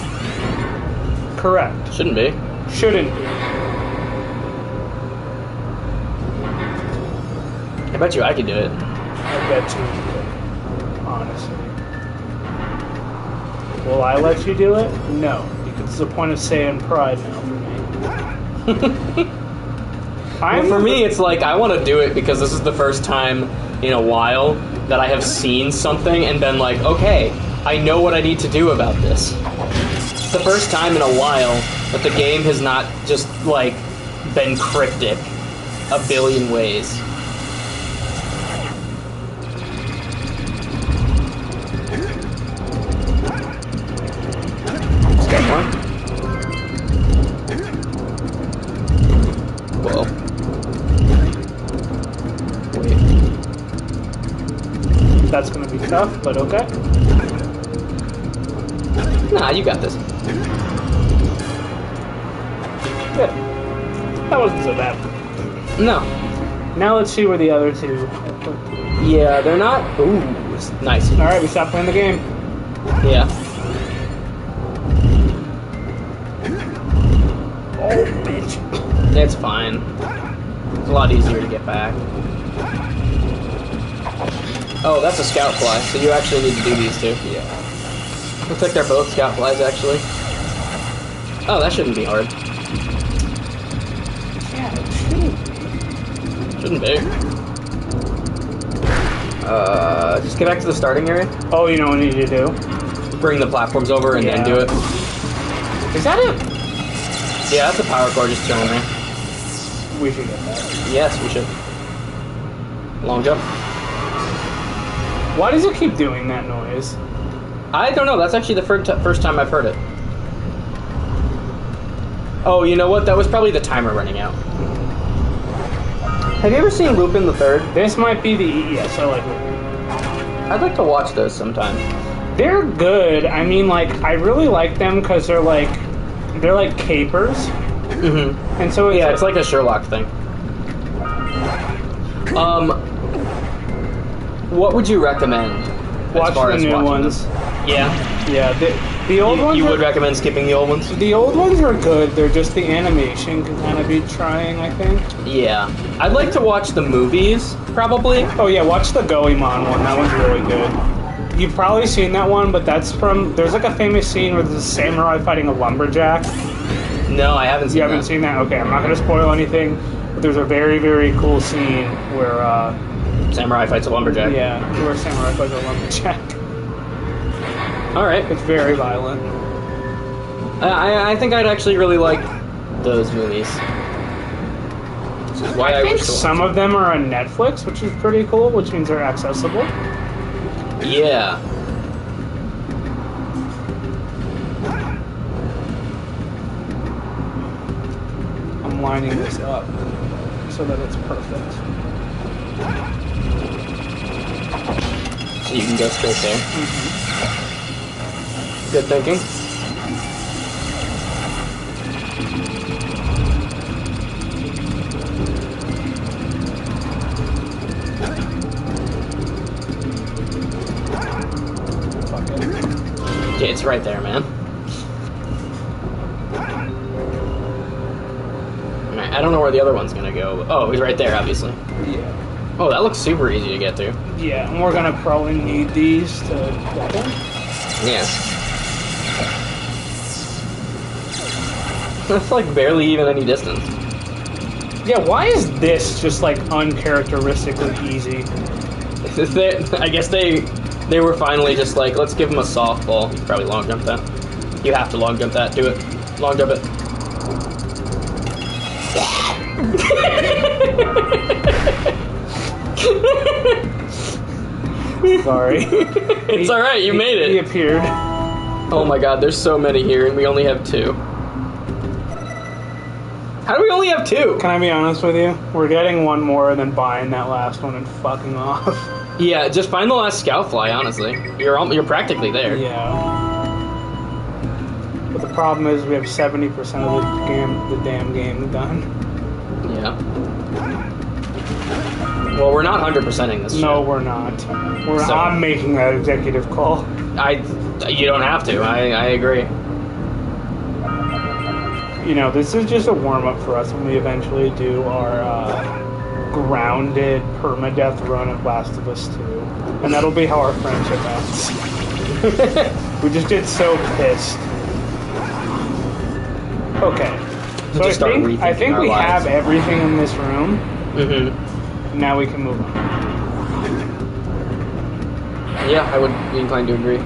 Correct. Shouldn't be. Shouldn't be. I bet you I could do it. I bet you could. Honestly. Will I let you do it? No. Because it's a point of saying pride now for me. Well, for me, it's like, I want to do it because this is the first time in a while that I have seen something and been like, okay, I know what I need to do about this. It's the first time in a while that the game has not just, like, been cryptic a billion ways. Step one. Whoa. Wait. That's gonna be tough, but okay. Nah, you got this. Good. That wasn't so bad. No. Now let's see where the other two are put. Yeah, they're not... Ooh, nice. Alright, we stopped playing the game. Yeah. Oh, bitch. It's fine. It's a lot easier to get back. Oh, that's a scout fly, so you actually need to do these two. Yeah. Looks like they're both scout flies, actually. Oh, that shouldn't be hard. Yeah, it shouldn't. Shouldn't be. Just get back to the starting area. Oh, you know what I need you to do? Bring the platforms over and then do it. Is that it? Yeah, that's a power core just chilling there. We should get that. Yes, we should. Long jump. Why does it keep doing that noise? I don't know. That's actually the first time I've heard it. Oh, you know what? That was probably the timer running out. Have you ever seen Lupin the Third? This might be the... Yes, I like it. I'd like to watch those sometime. They're good. I mean, like, I really like them because they're like capers. Mm-hmm. And so it's like a Sherlock thing. What would you recommend? Watch the new ones. Yeah. Yeah, the old ones. You would recommend skipping the old ones? The old ones are good. They're just the animation can kind of be trying, I think. Yeah. I'd like to watch the movies, probably. Oh yeah, watch the Goemon one. That one's really good. You've probably seen that one, but that's from... There's like a famous scene where there's a samurai fighting a lumberjack. No, I haven't seen that. You haven't seen that? Okay, I'm not going to spoil anything, but there's a very, very cool scene where... Samurai fights a lumberjack. Yeah, where samurai fights a lumberjack. Alright. It's very violent. I think I'd actually really like those movies. Which is why I think wish to watch some of them are on Netflix, which is pretty cool, which means they're accessible. Yeah. I'm lining this up so that it's perfect. So you can go straight there. Mm-hmm. Good thinking. Yeah, it's right there, man. Alright. I don't know where the other one's gonna go. Oh, he's right there, obviously. Yeah. Oh, that looks super easy to get to. Yeah, and we're gonna probably need these to get them. Yeah. That's like barely even any distance. Yeah, why is this just like uncharacteristically easy? I guess they were finally just like, let's give him a softball. You can probably long jump that. You have to long jump that. Do it. Long jump it. Sorry. It's alright, you made it. He appeared. Oh my god, there's so many here and we only have 2. How do we only have 2? Can I be honest with you? We're getting one more and then buying that last one and fucking off. Yeah, just find the last Scoutfly, honestly. You're practically there. Yeah. But the problem is we have 70% of the damn game done. Yeah. Well, we're not 100%ing this No, shit. we're not. I'm making that executive call. You don't have to. I agree. You know, this is just a warm-up for us when we eventually do our grounded permadeath run of Last of Us 2. And that'll be how our friendship ends. We just get so pissed. Okay. So I think we have everything in this room. Mm-hmm. Now we can move on. Yeah, I would be inclined to agree.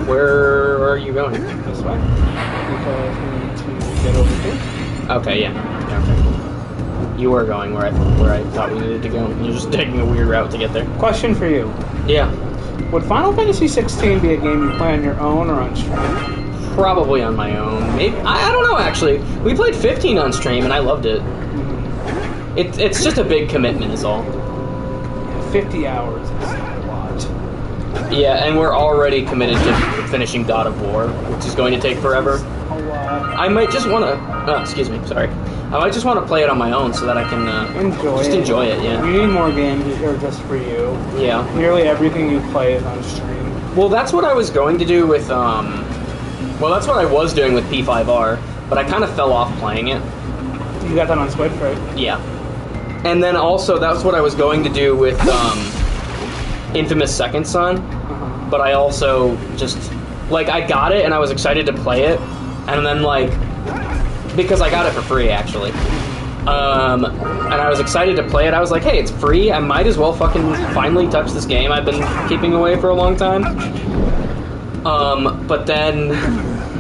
Where are you going? This way. Because we need to get over here. Okay, yeah. Okay. You were going where I thought we needed to go. You're just taking a weird route to get there. Question for you. Yeah. Would Final Fantasy 16 be a game you play on your own or on stream? Probably on my own. Maybe I don't know actually. We played 15 on stream and I loved it. It's just a big commitment is all. 50 hours is a lot. Yeah, and we're already committed to finishing God of War, which is going to take forever. A lot. I might just want to... Oh, excuse me, sorry. I might just want to play it on my own so that I can enjoy it, yeah. You need more games that are just for you. Yeah. Nearly everything you play is on stream. Well, that's what I was going to do with... Well, that's what I was doing with P5R, but I kind of fell off playing it. You got that on Switch, right? Yeah. And then also, that's what I was going to do with Infamous Second Son, but I also just, like, I got it and I was excited to play it, and then, like, because I got it for free, actually, and I was excited to play it, I was like, hey, it's free, I might as well fucking finally touch this game I've been keeping away for a long time. But then,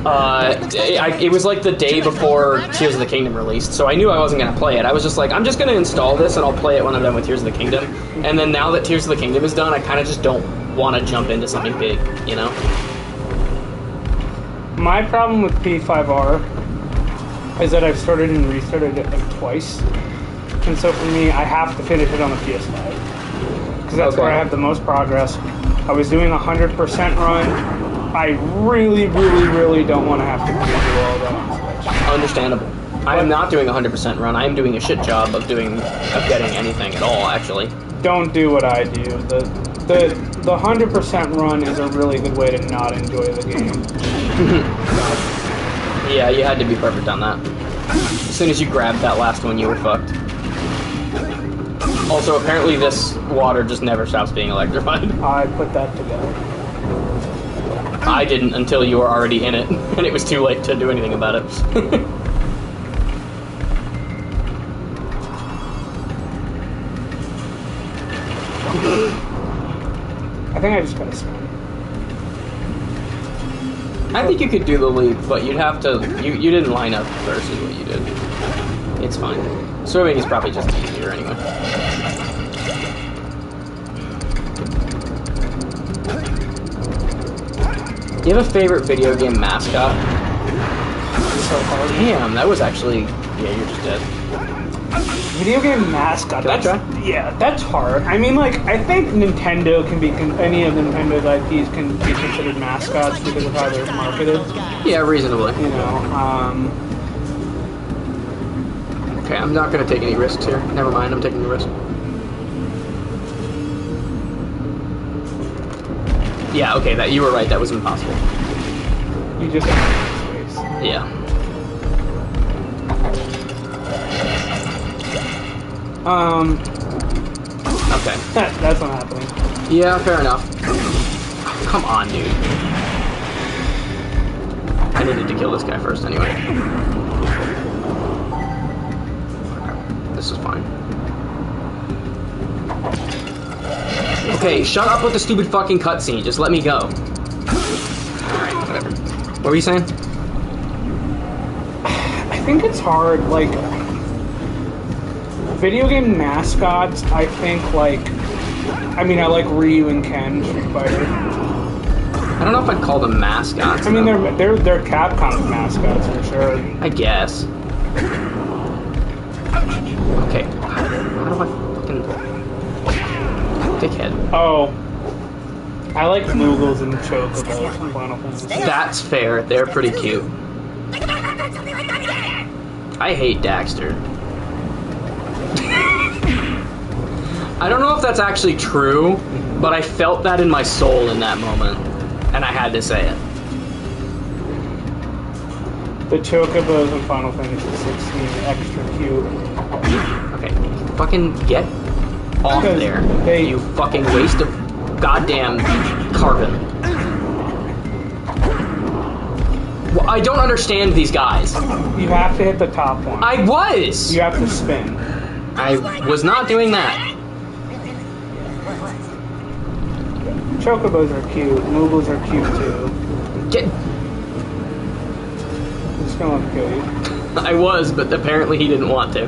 it was like the day before Tears of the Kingdom released, so I knew I wasn't going to play it. I was just like, I'm just going to install this and I'll play it when I'm done with Tears of the Kingdom. And then now that Tears of the Kingdom is done, I kind of just don't want to jump into something big, you know? My problem with P5R is that I've started and restarted it like twice. And so for me, I have to finish it on the PS5. Because that's where I have the most progress. I was doing a 100% run. I really, really, really don't want to have to do all that on Switch. Understandable. I am not doing a 100% run. I am doing a shit job of getting anything at all, actually. Don't do what I do. The 100% run is a really good way to not enjoy the game. Yeah, you had to be perfect on that. As soon as you grabbed that last one, you were fucked. Also, apparently this water just never stops being electrified. I put that together. I didn't until you were already in it, and it was too late to do anything about it. I think I just gotta spin. I think you could do the leap, but you'd have to... You didn't line up versus what you did. It's fine. Swimming is probably just easier anyway. Do you have a favorite video game mascot? Damn, that was actually... Yeah, you're just dead. Video game mascot. Can I try? Yeah, that's hard. I mean, like, I think Nintendo can be... any of Nintendo's IPs can be considered mascots because of how they're marketed. Yeah, reasonably. You know, Okay, I'm not gonna take any risks here. Never mind, I'm taking the risk. Yeah, okay, that you were right, that was impossible. You just have space. Yeah. Okay. That's not happening. Yeah, fair enough. Come on, dude. I needed to kill this guy first anyway. This is fine. Okay, shut up with the stupid fucking cutscene. Just let me go. Alright, whatever. What were you saying? I think it's hard, like, video game mascots, I think, like, I mean, I like Ryu and Ken, Street Fighter. I don't know if I'd call them mascots. I mean, though. they're Capcom mascots, for sure. I guess. Okay, how do I fucking... Dickhead. Oh. I like Moogles and Chocobos from Final Fantasy. That's fair, they're pretty cute. I hate Dorkster. I don't know if that's actually true, but I felt that in my soul in that moment, and I had to say it. The Chocobos in Final Fantasy 16 are extra cute. Okay, fucking get off there, you fucking waste of goddamn carbon. Well, I don't understand these guys. You have to hit the top one. I was! You have to spin. I was not doing that. Chocobos are cute. Moogles are cute too. Get... I'm just gonna let him kill you. I was, but apparently he didn't want to.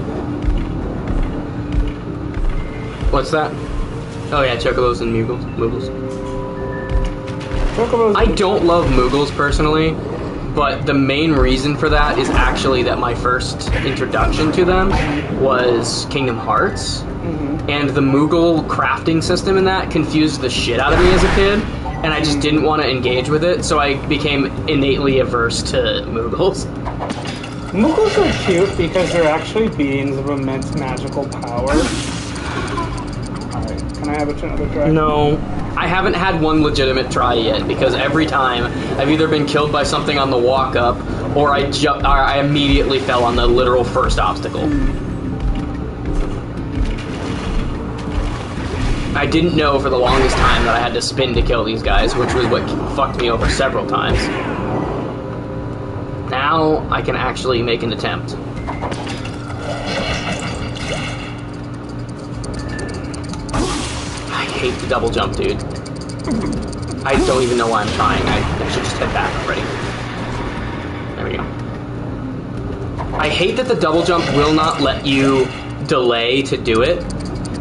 What's that? Oh yeah, Chocobos and Moogles. Chocobos. I don't love Moogles personally, but the main reason for that is actually that my first introduction to them was Kingdom Hearts, and the Moogle crafting system in that confused the shit out of me as a kid, and I just didn't want to engage with it, so I became innately averse to Moogles. Moogles are cute because they're actually beings of immense magical power. Alright, can I have another try? No. I haven't had one legitimate try yet, because every time I've either been killed by something on the walk up, or I immediately fell on the literal first obstacle. I didn't know for the longest time that I had to spin to kill these guys, which was what fucked me over several times. Now I can actually make an attempt. I hate the double jump, dude. I don't even know why I'm trying. I should just head back already. There we go. I hate that the double jump will not let you delay to do it,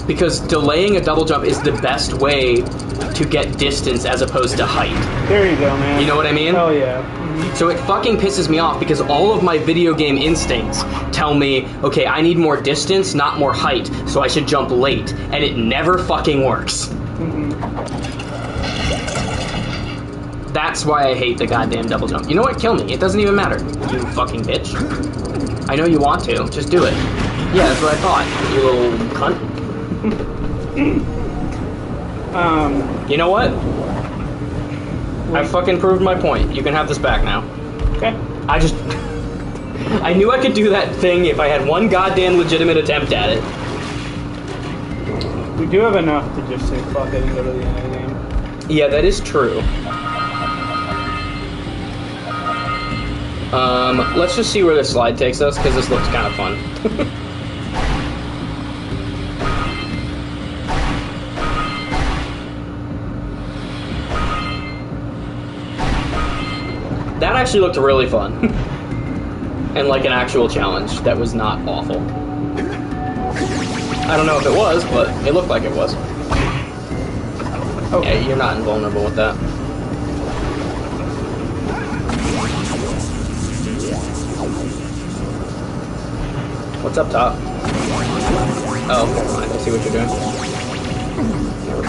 because delaying a double jump is the best way to get distance as opposed to height. There you go, man. You know what I mean? Oh yeah. So it fucking pisses me off because all of my video game instincts tell me, okay, I need more distance, not more height, so I should jump late, and it never fucking works. That's why I hate the goddamn double jump. You know what? Kill me. It doesn't even matter, you fucking bitch. I know you want to. Just do it. Yeah, that's what I thought, you little cunt. You know what? I fucking proved my point. You can have this back now. Okay. I knew I could do that thing if I had one goddamn legitimate attempt at it. We do have enough to just say fuck it and go to the end of the game. Yeah, that is true. Let's just see where this slide takes us, because this looks kind of fun. That actually looked really fun. And like an actual challenge that was not awful. I don't know if it was, but it looked like it was. Okay. Yeah, you're not invulnerable with that. What's up top? Oh, never mind. I see what you're doing.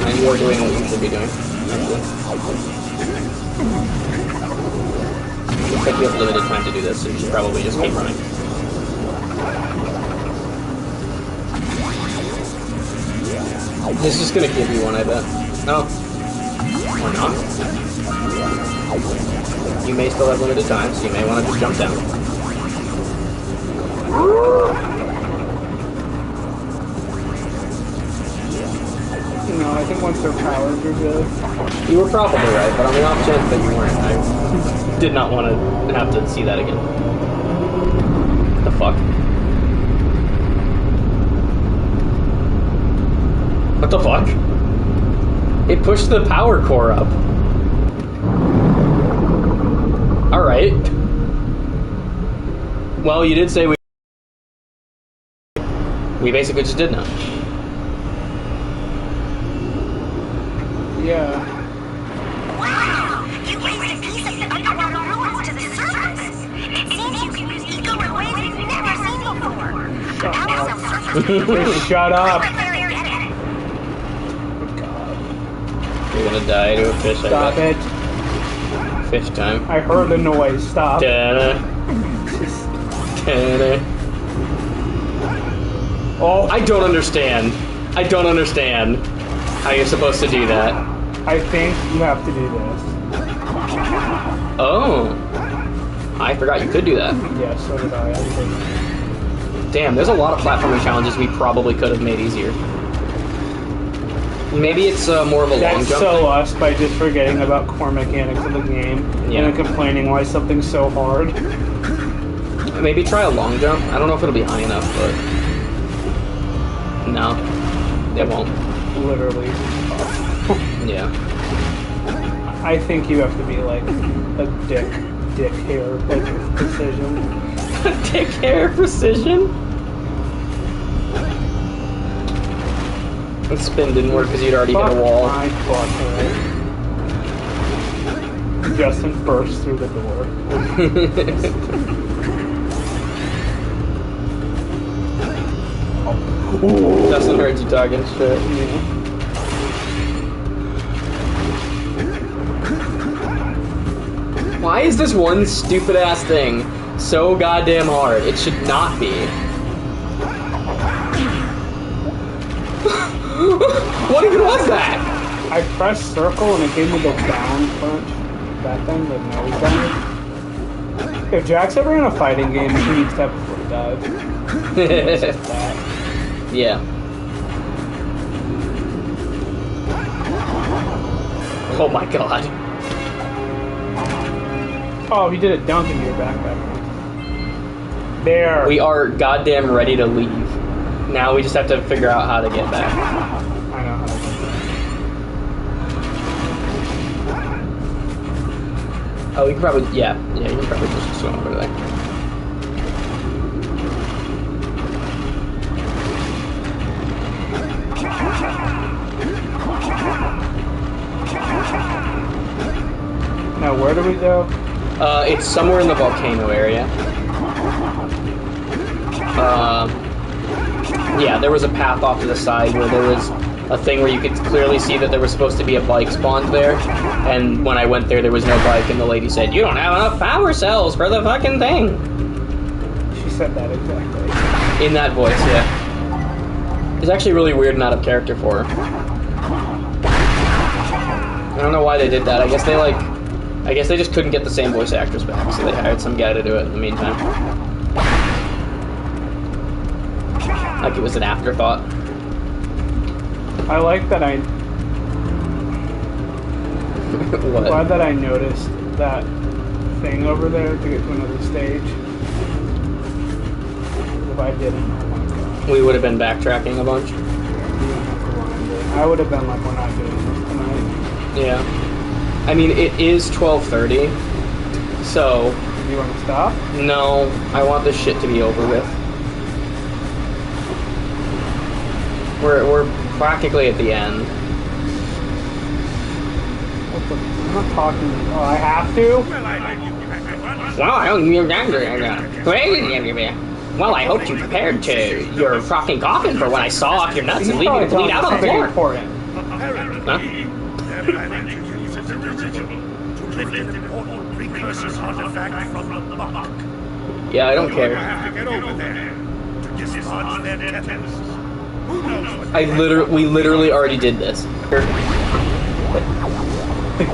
And you're doing what you should be doing, actually. Looks like we have limited time to do this, so you should probably just keep running. This is gonna give you one, I bet. Oh. Or not. You may still have limited time, so you may want to just jump down. their powers are good. You were probably right, but on the off chance that you weren't, I did not want to have to see that again. What the fuck? What the fuck? It pushed the power core up. Alright. Well, you did say we basically just did now. Yeah. Wow! You raised a piece of the underwater ruins to the surface! It seems you can use eco in ways we've never seen before! How self-surface Shut up! You're gonna die to a fish, Stop it. Fish time. I heard the noise. Stop. Da-da. Da-da. Oh, I don't understand. I don't understand how you're supposed to do that. I think you have to do this. Oh. I forgot you could do that. Yeah, so did I. Damn, there's a lot of platforming challenges we probably could have made easier. Maybe it's more of a long That's jump so thing. us by just forgetting about core mechanics of the game and then complaining why something's so hard. Maybe try a long jump. I don't know if it'll be high enough, but... No. It won't. Literally. Yeah. I think you have to be like a dick hair, like precision. Dick hair precision? The spin didn't work because you'd already hit a wall. My butthole. Justin burst through the door. Justin heard you talking shit. Yeah. Why is this one stupid ass thing so goddamn hard? It should not be. What even was that? I pressed circle and it gave me the down punch. That thing, but no, he's done it. If Jack's ever in a fighting game, he needs to have a foot dive. It's just that. Yeah. Oh my god. Oh, he did a dunk into your backpack. There. We are goddamn ready to leave. Now we just have to figure out how to get back. I know how to do that. Oh, we can probably, yeah, you can probably just swim over there. Now, where do we go? It's somewhere in the volcano area. Yeah, there was a path off to the side where there was a thing where you could clearly see that there was supposed to be a bike spawned there, and when I went there was no bike, and the lady said, "You don't have enough power cells for the fucking thing." She said that exactly. In that voice, yeah. It's actually really weird and out of character for her. I don't know why they did that. I guess they just couldn't get the same voice actress back, so they hired some guy to do it in the meantime. Like it was an afterthought. I like that I... What? Glad that I noticed that thing over there to get to another stage. If I didn't, oh my god. We would have been backtracking a bunch. I would have been like, we're not doing this tonight. Yeah. I mean, it is 12:30, so... Do you want to stop? No, I want this shit to be over with. We're practically at the end. I'm not talking. Oh, I have to? Well, I hope you prepared to your fucking coffin for when I saw off your nuts and leave you to bleed out on the floor. Important. Huh? Yeah, I don't care. We literally already did this.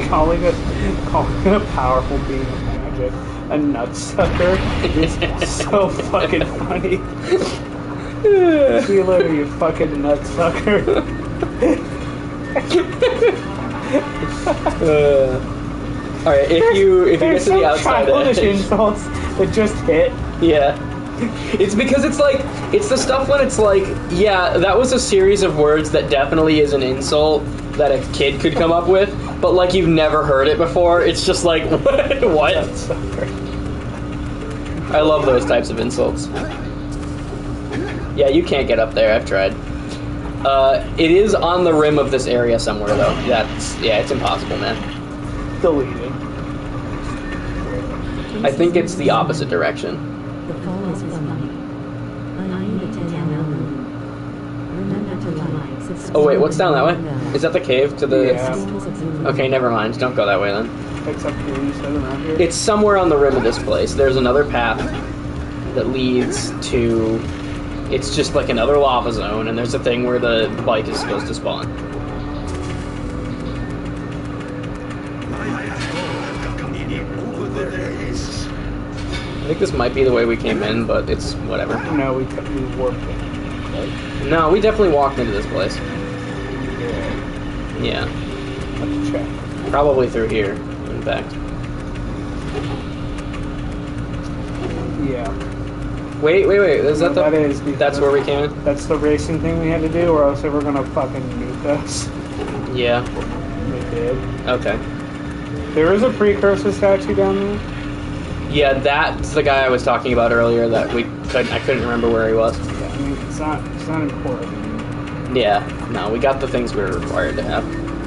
calling a powerful being of magic a nutsucker is so fucking funny. Healer, you fucking nutsucker. All right, if you get There's to the some outside childish edge, insults that just hit. yeah, it's because it's like it's the stuff when it's like, yeah, that was a series of words that definitely is an insult that a kid could come up with, but like you've never heard it before. It's just like what? That's so great. I love those types of insults. Yeah, you can't get up there. I've tried. It is on the rim of this area somewhere, though. It's impossible, man. Deleted. I think it's the opposite direction. The fall is coming. I need a 10-hour. Remember to like, subscribe. Oh wait, what's down that way? Is that the cave to the... Yeah. Okay, never mind. Don't go that way then. Except here, you said around here. It's somewhere on the rim of this place. There's another path that leads to... It's just like another lava zone, and there's a thing where the bike is supposed to spawn. I think this might be the way we came in, but it's whatever. No, we warped it. Right? No, we definitely walked into this place. Yeah. Yeah. Let's check. Probably through here, in fact. Yeah. Wait. Is that No, that is That's where we came in? That's the racing thing we had to do, or else they were gonna fucking nuke us. Yeah. They did. Okay. There is a precursor statue down there. Yeah, that's the guy I was talking about earlier that I couldn't remember where he was. Yeah, I mean, it's not important. Yeah, no, we got the things we were required to have.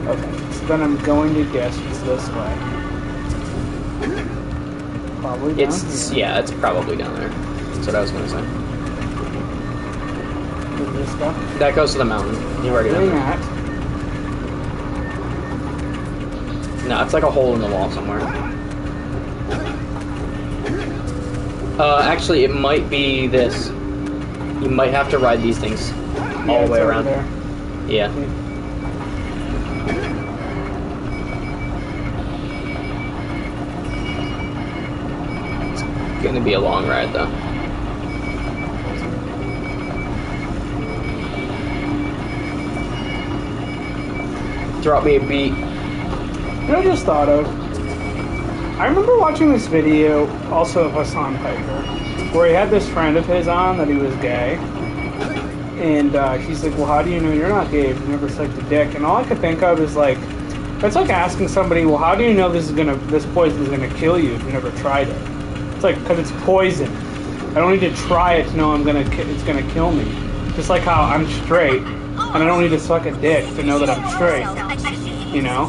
Okay, so then I'm going to guess it's this way. Probably down here. Yeah, it's probably down there. That's what I was gonna say. Is this stuff? That goes to the mountain. You already Doing know. that. No, it's like a hole in the wall somewhere. Actually, it might be this. You might have to ride these things all the way around. There. Yeah. It's gonna be a long ride, though. Drop me a beat. You know what I just thought of? I remember watching this video, also of Hassan Piker, where he had this friend of his on that he was gay. And he's like, well, how do you know you're not gay if you never sucked a dick? And all I could think of is like, that's like asking somebody, well, how do you know this poison is gonna kill you if you never tried it? It's like, because it's poison. I don't need to try it to know it's gonna kill me. Just like how I'm straight, and I don't need to suck a dick to know that I'm straight. You know?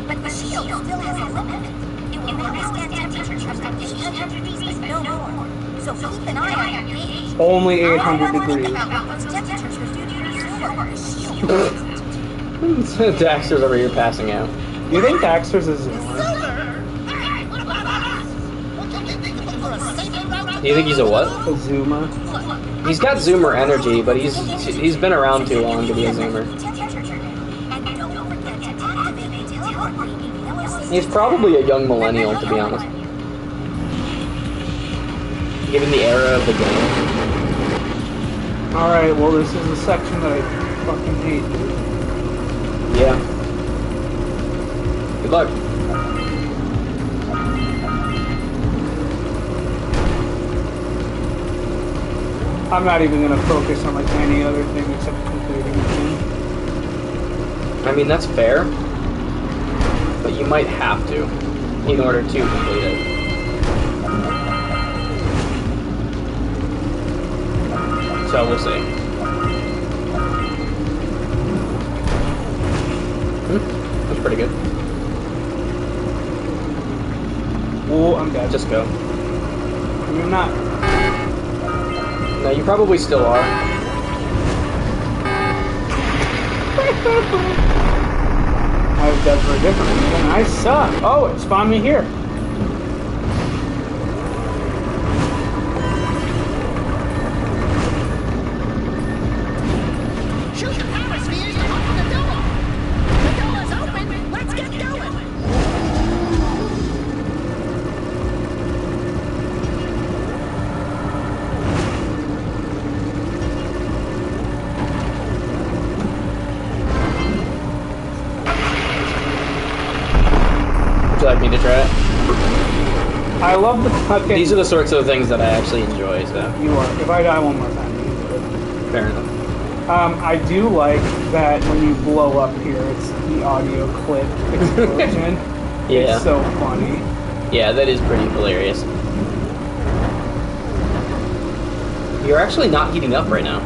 But the shield still has a limit. It will withstand temperatures of 800 degrees, but no more. So keep an eye on your gauge. Only 800 degrees. Temperatures were due to your shield. Daxter's over here passing out. Do you think Daxter's a zoomer? Do you think he's a what? A zoomer? He's got zoomer energy, but he's been around too long to be a zoomer. He's probably a young millennial, to be honest. Given the era of the game. Alright, well this is the section that I fucking hate. Yeah. Good luck. I'm not even gonna focus on like any other thing except completing the game. I mean, that's fair. But you might have to in order to complete it. So we'll see. That's pretty good. Oh, I'm dead. Just go. I mean, I'm not. No, you probably still are. I was dead for a different reason. I suck. Oh, it spawned me here. Shoot the power spheres to open the door! The door's open! Let's get going! I love the fucking... These are the sorts of things that I actually enjoy, so. You are. If I die one more time, you do it. Fair enough. I do like that when you blow up here, it's the audio clip explosion. Yeah. It's so funny. Yeah, that is pretty hilarious. You're actually not heating up right now.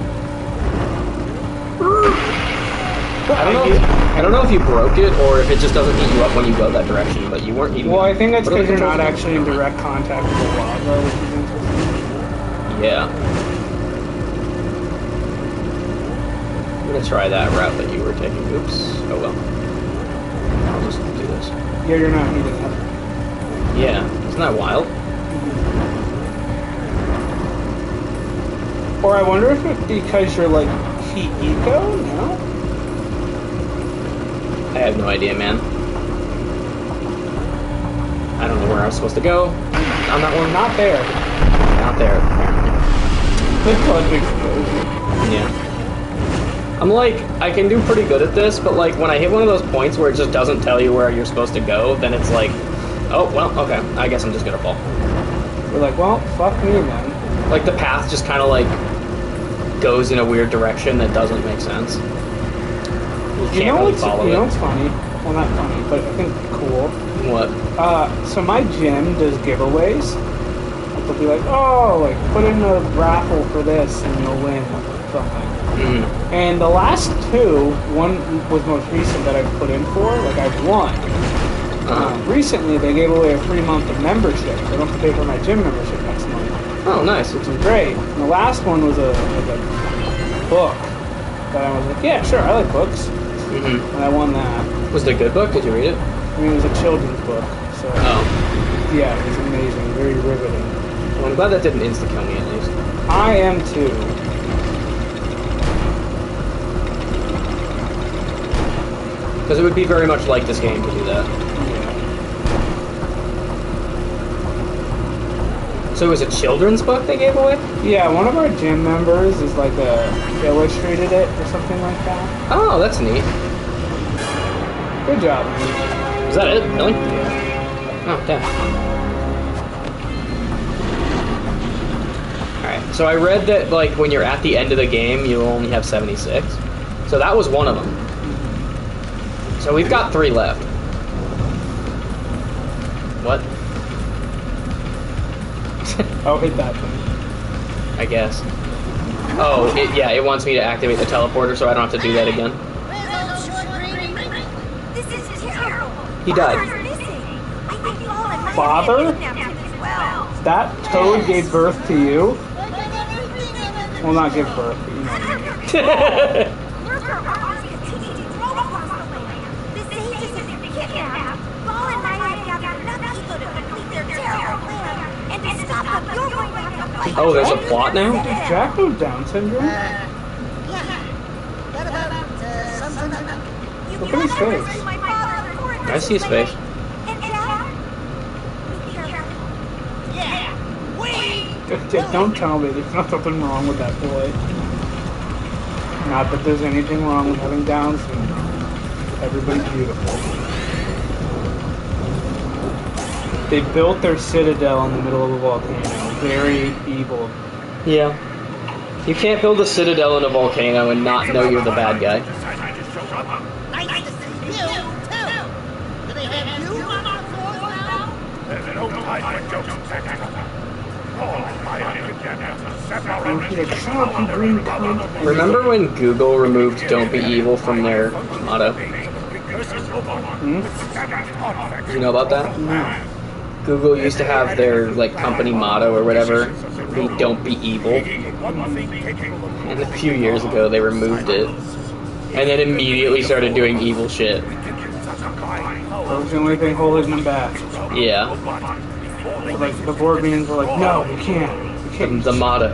I don't know if you broke it or if it just doesn't heat you up when you go that direction, but you weren't heating up. Well, I think that's What are the because you're not controls? actually in direct contact with the lava, which is interesting. Yeah. I'm gonna try that route that you were taking. Oops. Oh well. I'll just do this. Yeah, you're not heating up. Yeah. Isn't that wild? Or I wonder if it's because you're like heat eco? No? I have no idea, man. I don't know where I was supposed to go on that one. Not there. Not there, apparently. Good clutch explosion. Yeah. I'm like, I can do pretty good at this, but like when I hit one of those points where it just doesn't tell you where you're supposed to go, then it's like, oh, well, okay, I guess I'm just gonna fall. You're like, well, fuck me then. Like the path just kind of like goes in a weird direction that doesn't make sense. You can't really follow you know it. what's funny? Well, not funny, but I think cool. What? So my gym does giveaways. They'll be like, oh, like put in a raffle for this and you'll win something. Mm. And the last two, one was most recent that I put in for, like I've won. Recently, they gave away a free month of membership. I don't have to pay for my gym membership next month. Oh, nice. Which is great. And the last one was a book that I was like, yeah, sure, I like books. Mm-hmm. And I won that. Was it a good book? Did you read it? I mean, it was a children's book, so yeah, it was amazing, very riveting. Well, I'm glad that didn't insta-kill me at least. I am too. Because it would be very much like this game to do that. So it was a children's book they gave away? Yeah, one of our gym members is like illustrated it or something like that. Oh, that's neat. Good job. Is that it? Really? Yeah. Oh, damn. Alright, so I read that like when you're at the end of the game, you only have 76. So that was one of them. So we've got 3 left. What? Oh, hit that thing. I guess. Oh, it wants me to activate the teleporter so I don't have to do that again. This is terrible. He died. Father's missing. I think Paul and Mike Father? have kidnapped him as well. That toad gave birth to you? Well, not give birth, but you know what I mean. Lurker armies continue to grow across the land. The sages have been kidnapped. Paul and Mike have gathered enough ego to complete their terrible plan. And to stop them, you're going to have to fight. Oh, there's a plot now? Does Jack have Down syndrome? Yeah. What about something? Look at his face. I see his face. And Dad? Be careful. Yeah. Don't tell me there's nothing wrong with that boy. Not that there's anything wrong with having Down syndrome. Everybody's beautiful. They built their citadel in the middle of a volcano. Very evil. Yeah. You can't build a citadel in a volcano and not know you're the bad guy. Nice to see you, too. Do they have you on the floor now? There's no time for jokes, Jack. All my Shut up, you green cunt. Remember when Google removed "Don't be evil" from their motto? Do you know about that? No. Google used to have their like company motto or whatever, be "Don't be evil." And a few years ago they removed it, and then immediately started doing evil shit. That was the only thing holding them back. Yeah, So, like the board meetings were like, no, you can't. You can't. the motto.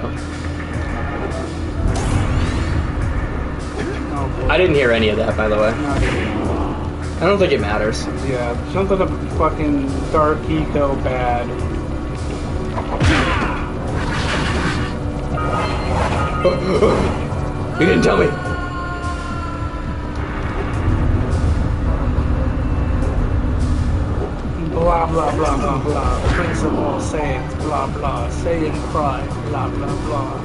Oh, boy. I didn't hear any of that, by the way. No, I don't think it matters. yeah, something of fucking dark eco bad. You didn't tell me. Blah blah blah blah blah. Prince of all blah blah, say and cry, blah blah blah.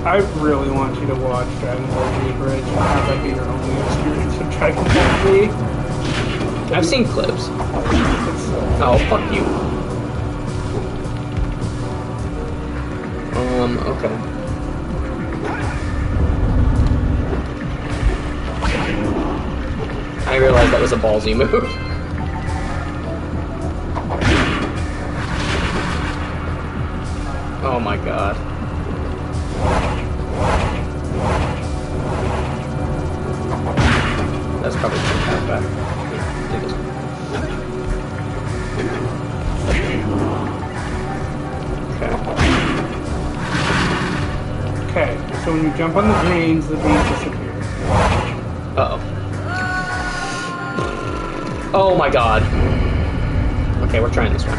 I really want you to watch Dragon Ball Z Bridge and have that be your only experience with Dragon Ball Z. I've seen clips. Oh, fuck you. Okay. I realized that was a ballsy move. Oh my god. That's probably too far back. Do this. Okay, so when you jump on the greens, the beans disappear. Uh-oh. Oh my god. Okay, we're trying this one.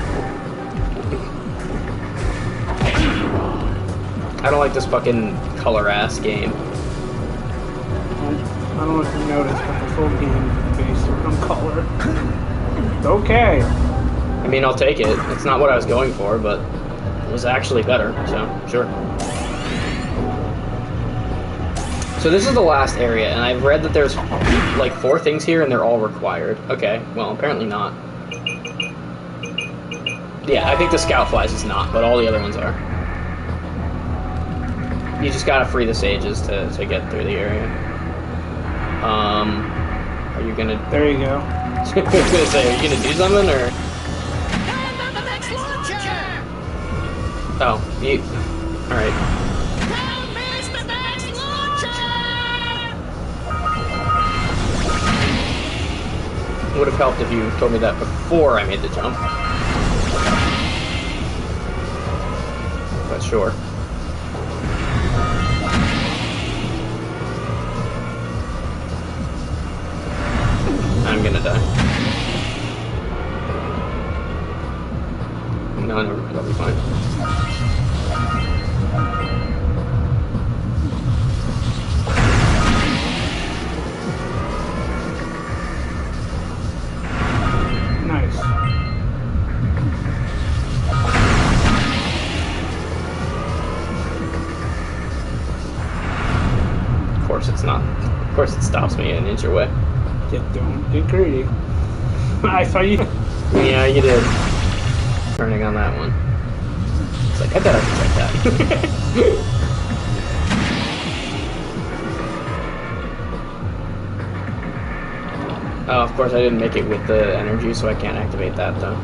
I don't like this fucking color-ass game. I don't know if you noticed, but this whole game is based on color. Okay. I mean, I'll take it. It's not what I was going for, but it was actually better, so sure. So this is the last area, and I've read that there's like 4 things here, and they're all required. Okay, well, apparently not. Yeah, I think the Scout Flies is not, but all the other ones are. You just gotta free the sages to get through the area. Are you gonna... There you go. I was gonna say, are you gonna do something, or... Oh, you... Alright. Would have helped if you told me that before I made the jump. But sure. I'm gonna die. No, that'll be fine. Nice. Of course it's not. Of course it stops me an inch away. Don't get greedy. I saw you. Yeah, you did. Turning on that one. It's like, I bet I can check that. Oh, of course I didn't make it with the energy, so I can't activate that though.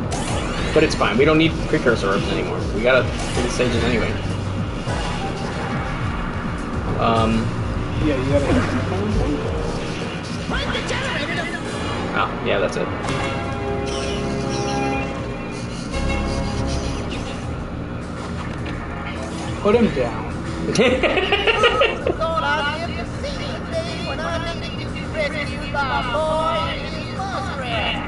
But it's fine, we don't need precursor orbs anymore. We gotta do the stages anyway. Yeah, you gotta hit it. Oh, yeah, that's it. Put him down. Thought I'd live to see the day when I need to be rescued by a boy and his muskrat.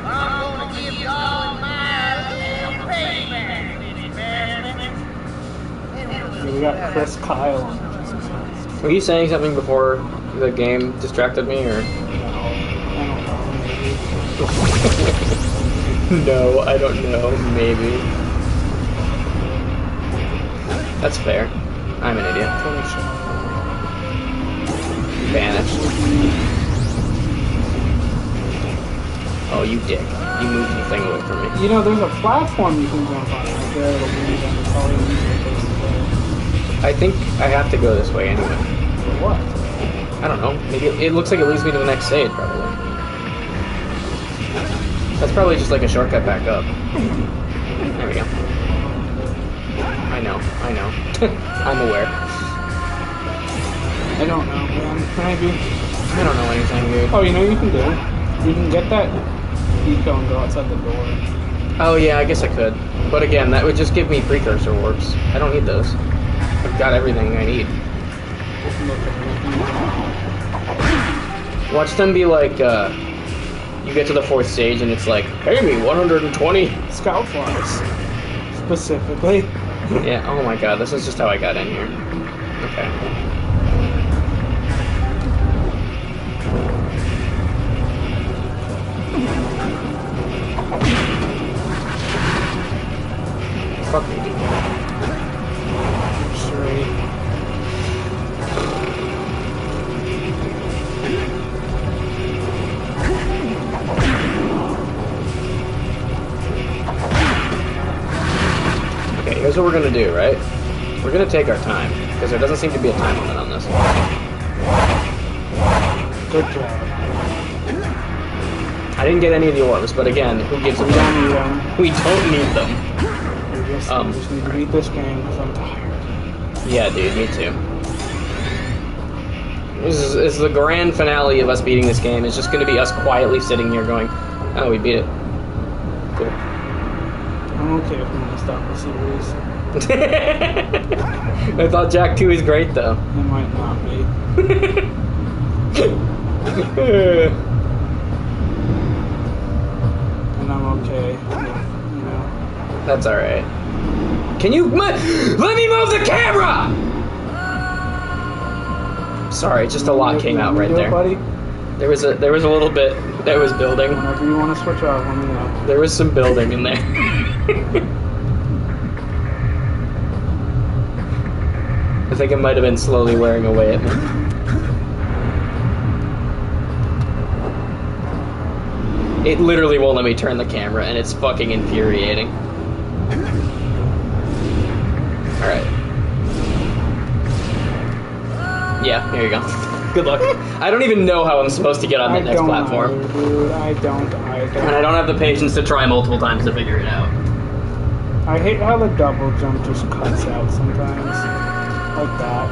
I'm gonna give y'all my little payback, We got Chris Kyle. Were you saying something before the game distracted me, or? No, I don't know. Maybe. That's fair. I'm an idiot. Vanished. Oh, you dick. You moved the thing away from me. You know, there's a platform you can jump on right there. It'll lead you down to probably an easier place to go. I think I have to go this way anyway. For what? I don't know. Maybe it looks like it leads me to the next stage, probably. That's probably just like a shortcut back up. There we go. I know. I'm aware. I don't know, man. Maybe. I don't know anything, dude. Oh, you know what you can do? You can get that eco and go outside the door. Oh yeah, I guess I could. But again, that would just give me precursor warps. I don't need those. I've got everything I need. Watch them be like, you get to the 4th stage and it's like, pay me 120 Scout Flies. Specifically. Yeah, oh my god, this is just how I got in here. Okay. Fuck me, DJ. Sorry. Okay, here's what we're gonna do, right? We're gonna take our time, because there doesn't seem to be a time limit on this. Good job. I didn't get any of the orbs, but again, who gives a We don't need them. We don't need them. We just need to beat this game because I'm tired. Yeah, dude, me too. This is the grand finale of us beating this game. It's just gonna be us quietly sitting here going, oh, we beat it. Cool. I'm okay if we want to stop the series. I thought Jak 2 is great, though. It might not be. And I'm okay with, you know. That's alright. Can you let me move the camera? Sorry, just a lot came out right there. Buddy? There was a little bit that was building. Whenever you want to switch off, let me know. There was some building in there. I think it might have been slowly wearing away at me. It literally won't let me turn the camera, and it's fucking infuriating. Alright. Yeah, here you go. Good luck. I don't even know how I'm supposed to get on the next platform. Either, dude. I don't. And I don't have the patience to try multiple times to figure it out. I hate how the double jump just cuts out sometimes. Like that.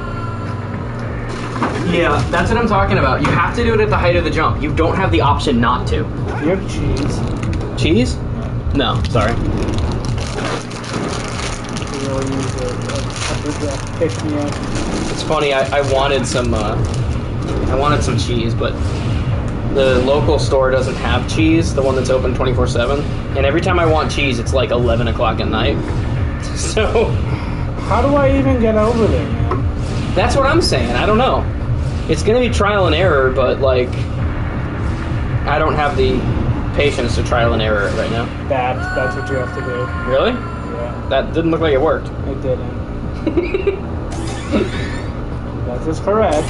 Yeah, that's what I'm talking about. You have to do it at the height of the jump. You don't have the option not to. Do you have cheese? Cheese? No, sorry. Really use it. Pick me up. It's funny, I wanted some cheese, but the local store doesn't have cheese, the one that's open 24/7. And every time I want cheese, it's like 11 o'clock at night. So... How do I even get over there, man? That's what I'm saying. I don't know. It's going to be trial and error, but, like, I don't have the patience to trial and error it right now. That's what you have to do. Really? Yeah. That didn't look like it worked. It didn't. That is correct.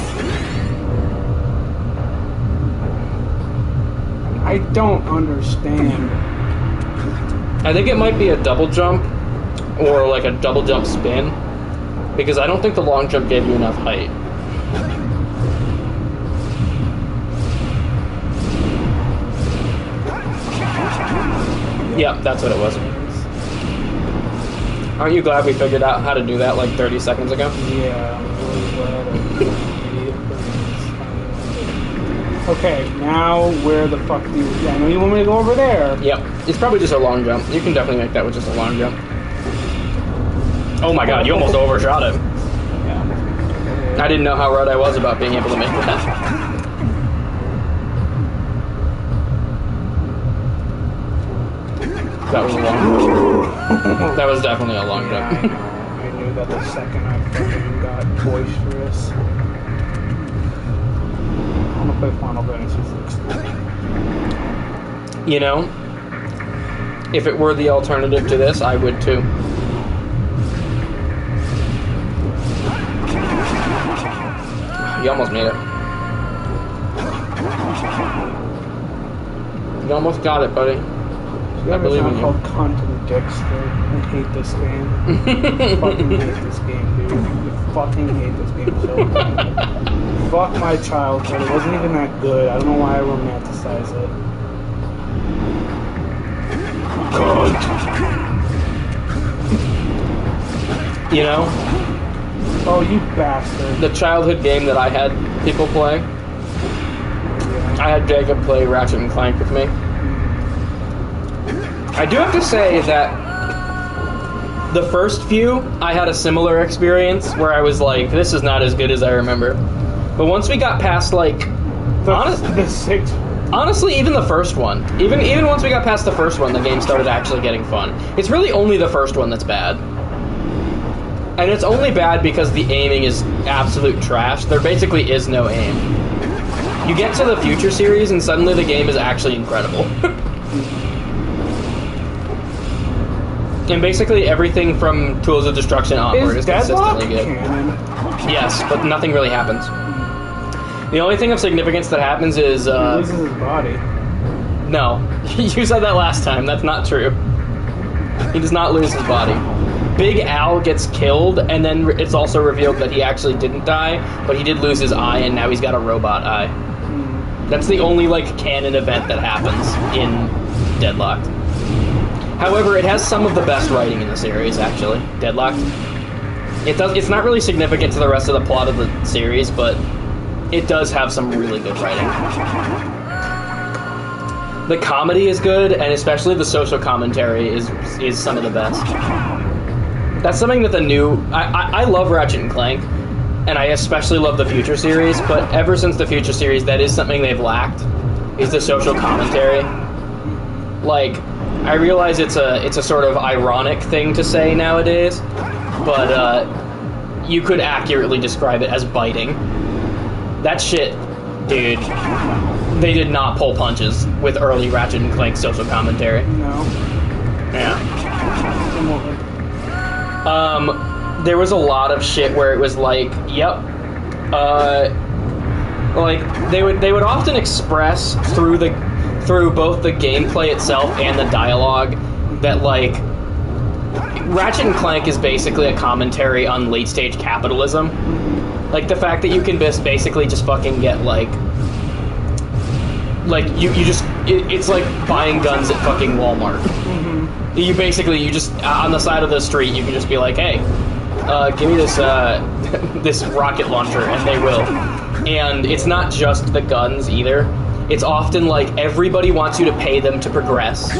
I don't understand. I think it might be a double jump or like a double jump spin, because I don't think the long jump gave you enough height. Yep, that's what it was. Aren't you glad we figured out how to do that like 30 seconds ago? Yeah, I'm really glad I Okay, now where the fuck do you... I know you want me to go over there. Yep, it's probably just a long jump. You can definitely make that with just a long jump. Oh my god, you almost overshot it. Yeah. I didn't know how right I was about being able to make that. That was a long jump. That was definitely a long jump. I know. I knew that the second I fucking got boisterous. I'm gonna play Final Fantasy 16. You know, if it were the alternative to this, I would too. You almost made it. You almost got it, buddy. I believe in you. Called Cunt and Dorkster. I hate this game. I fucking hate this game, dude. I fucking hate this game so bad. Fuck my childhood. It wasn't even that good. I don't know why I romanticize it. Cunt. You know? Oh, you bastard. The childhood game that I had people play. Yeah. I had Jacob play Ratchet and Clank with me. I do have to say that the first few, I had a similar experience where I was like, this is not as good as I remember. But once we got past, like, the sixth. Honestly, even the first one, even once we got past the first one, the game started actually getting fun. It's really only the first one that's bad. And it's only bad because the aiming is absolute trash. There basically is no aim. You get to the Future series and suddenly the game is actually incredible. And basically everything from Tools of Destruction onward is Deadlock consistently good. canon? Yes, but nothing really happens. The only thing of significance that happens is He loses his body. no. You said that last time. That's not true. He does not lose his body. Big Al gets killed, and then it's also revealed that he actually didn't die, but he did lose his eye, and now he's got a robot eye. That's the only like canon event that happens in Deadlocked. However, it has some of the best writing in the series, actually. Deadlocked. It's not really significant to the rest of the plot of the series, but it does have some really good writing. The comedy is good, and especially the social commentary is some of the best. That's something that the new... I love Ratchet and Clank, and I especially love the Future series, but ever since the Future series, that is something they've lacked, is the social commentary. Like, I realize it's a sort of ironic thing to say nowadays, but you could accurately describe it as biting. That shit, dude, they did not pull punches with early Ratchet and Clank social commentary. No. Yeah. There was a lot of shit where it was like, yep, like they would often express through both the gameplay itself and the dialogue that like Ratchet and Clank is basically a commentary on late stage capitalism. Like the fact that you can basically just fucking get like you just it's like buying guns at fucking Walmart. You just on the side of the street you can just be like, hey, give me this this rocket launcher, and they will. And it's not just the guns either. It's often like everybody wants you to pay them to progress.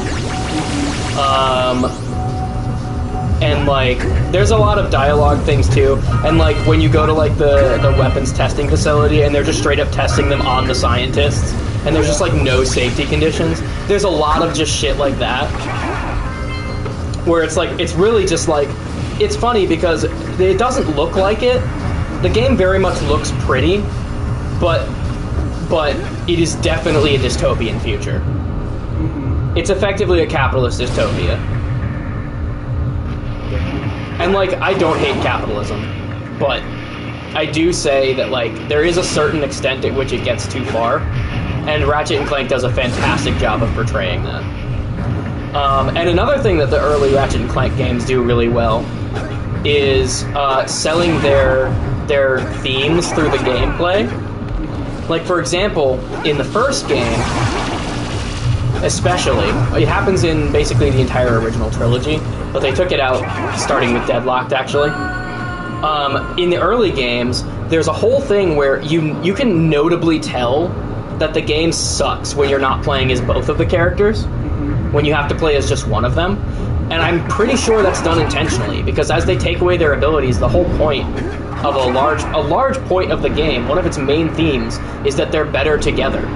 And like there's a lot of dialogue things too. And like when you go to like the weapons testing facility and they're just straight up testing them on the scientists, and there's just like no safety conditions. There's a lot of just shit like that. Where it's like, it's really just like, it's funny because it doesn't look like it. The game very much looks pretty, but it is definitely a dystopian future. It's effectively a capitalist dystopia. And like, I don't hate capitalism, but I do say that like, there is a certain extent at which it gets too far, and Ratchet and Clank does a fantastic job of portraying that. And another thing that the early Ratchet and Clank games do really well is selling their themes through the gameplay. Like, for example, in the first game, especially, it happens in basically the entire original trilogy, but they took it out starting with Deadlocked, actually. In the early games, there's a whole thing where you can notably tell that the game sucks when you're not playing as both of the characters. When you have to play as just one of them. And I'm pretty sure that's done intentionally, because as they take away their abilities, the whole point of a large point of the game, one of its main themes, is that they're better together.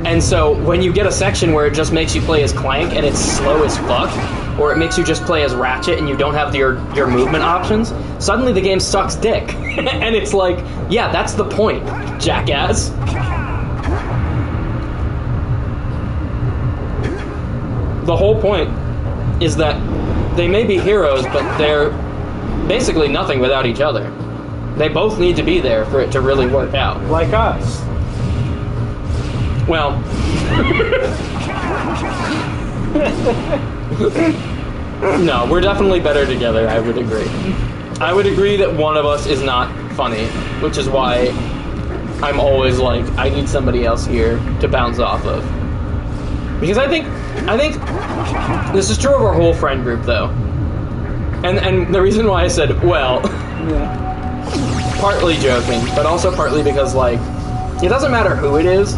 And so when you get a section where it just makes you play as Clank and it's slow as fuck, or it makes you just play as Ratchet and you don't have your movement options, suddenly the game sucks dick. And it's like, yeah, that's the point, jackass. The whole point is that they may be heroes, but they're basically nothing without each other. They both need to be there for it to really work out. Like us. Well... no, we're definitely better together, I would agree. I would agree that one of us is not funny, which is why I'm always like, I need somebody else here to bounce off of. Because I think this is true of our whole friend group, though. And the reason why I said, well, partly joking, but also partly because, like, it doesn't matter who it is,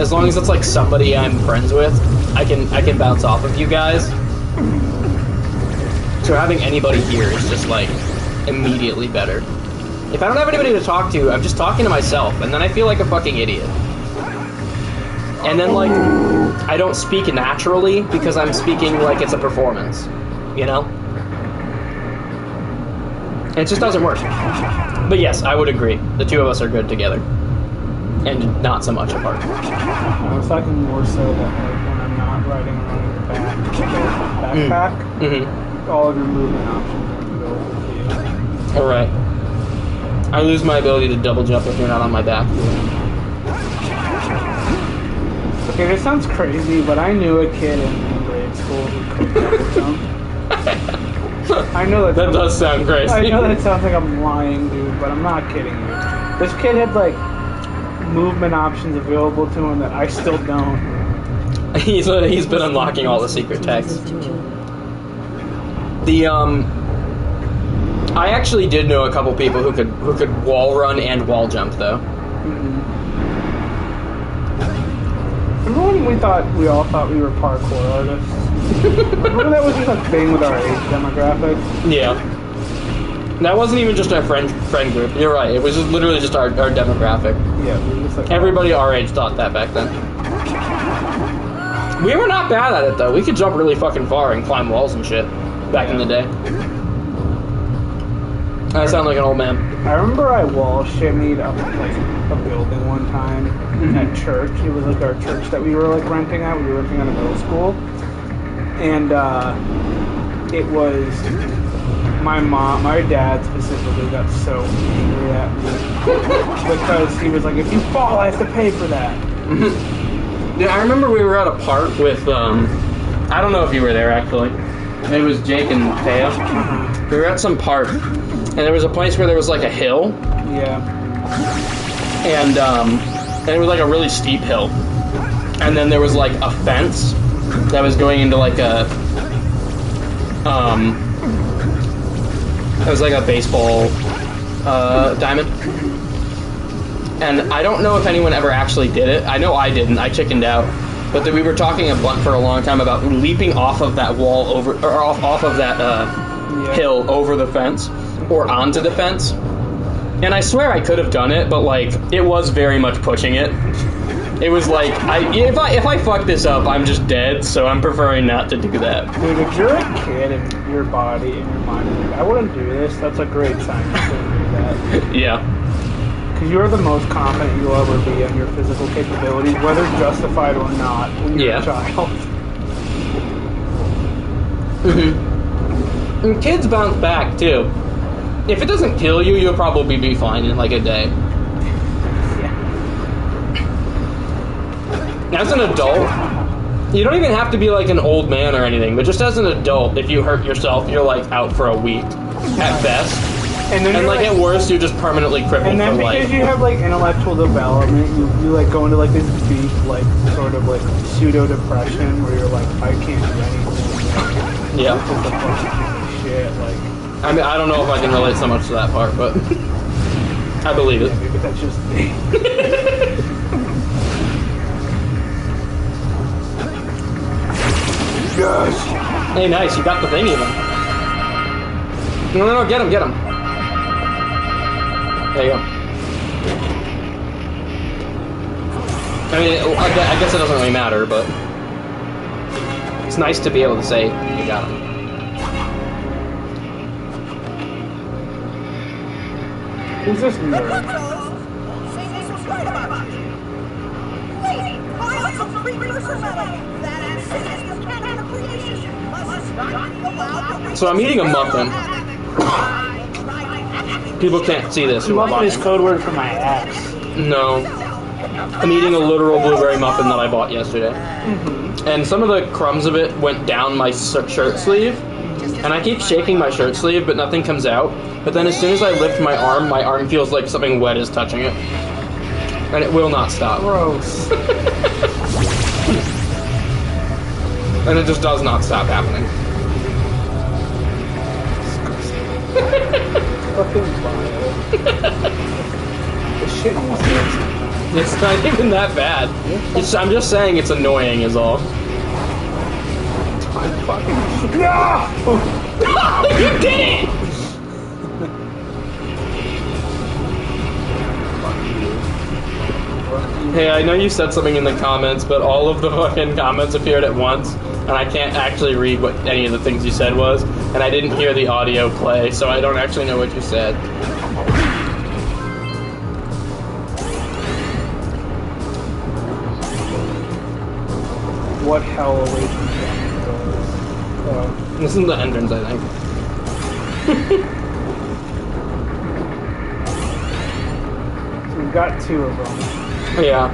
as long as it's, like, somebody I'm friends with, I can bounce off of you guys. So having anybody here is just, like, immediately better. If I don't have anybody to talk to, I'm just talking to myself, and then I feel like a fucking idiot. And then, like, I don't speak naturally because I'm speaking like it's a performance, you know? It just doesn't work. But yes, I would agree. The two of us are good together. And not so much apart. I was talking more so that, like, when I'm not riding around your back backpack, Mm-hmm. all of your movement options are available to you. Alright. I lose my ability to double jump if you're not on my back. Okay, this sounds crazy, but I knew a kid in grade school who could double jump. I know That does sound crazy. I know that sounds like I'm lying, dude, but I'm not kidding you. This kid had like movement options available to him that I still don't. He's been unlocking all the secret texts. I actually did know a couple people who could wall run and wall jump though. Remember when we all thought we were parkour artists? Remember that was just a thing with our age demographic? Yeah. That wasn't even just our friend group. You're right. It was just literally just our demographic. Yeah, we were just like everybody our age thought that back then. We were not bad at it though. We could jump really fucking far and climb walls and shit back in the day. I sound like an old man. I remember I wall shimmied up like a building one time at church. It was like our church that we were like renting out. We were renting out a middle school, and it was my dad specifically got so angry at me because he was like, "If you fall, I have to pay for that." Yeah, I remember we were at a park with I don't know if you were there actually. It was Jake and Thea. We were at some park. And there was a place where there was like a hill. Yeah. And it was like a really steep hill. And then there was like a fence that was going into like a it was like a baseball diamond. And I don't know if anyone ever actually did it. I know I didn't. I chickened out. But we were talking for a long time about leaping off of that wall over or off of that hill over the fence. Or onto the fence. And I swear I could have done it, but like it was very much pushing it. It was like if I fuck this up, I'm just dead, so I'm preferring not to do that. Dude, if you're a kid and your body and your mind is like, I wouldn't do this, that's a great sign you shouldn't do that. Yeah. Because you're the most confident you'll ever be in your physical capabilities, whether justified or not, when you're a child. And kids bounce back too. If it doesn't kill you, you'll probably be fine in like a day. Yeah. As an adult, you don't even have to be like an old man or anything, but just as an adult, if you hurt yourself, you're like out for a week at best. And like at worst, you're just permanently crippled and then for life. Because you have like intellectual development, you like go into like this deep like sort of like pseudo depression where you're like, I can't do anything. Yeah. It's just a fucking shit. Like. I mean, I don't know if I can relate so much to that part, but I believe it. Yeah, maybe that's just me. Yes. Hey, nice. You got the thing even. No, get him. There you go. I mean, I guess it doesn't really matter, but it's nice to be able to say you got him. Who's this nerd? So I'm eating a muffin. People can't see this. Muffin is code word for my ass. No. I'm eating a literal blueberry muffin that I bought yesterday. And some of the crumbs of it went down my shirt sleeve. And I keep shaking my shirt sleeve, but nothing comes out. But then as soon as I lift my arm feels like something wet is touching it. And it will not stop. Gross. And it just does not stop happening. Fucking vile. This shit almost hurts. It's not even that bad. I'm just saying it's annoying is all. I fucking... No! You did it! Hey, I know you said something in the comments, but all of the fucking comments appeared at once, and I can't actually read what any of the things you said was, and I didn't hear the audio play, so I don't actually know what you said. What hell awaits me? This is the entrance, I think. So we've got 2 of them. Yeah.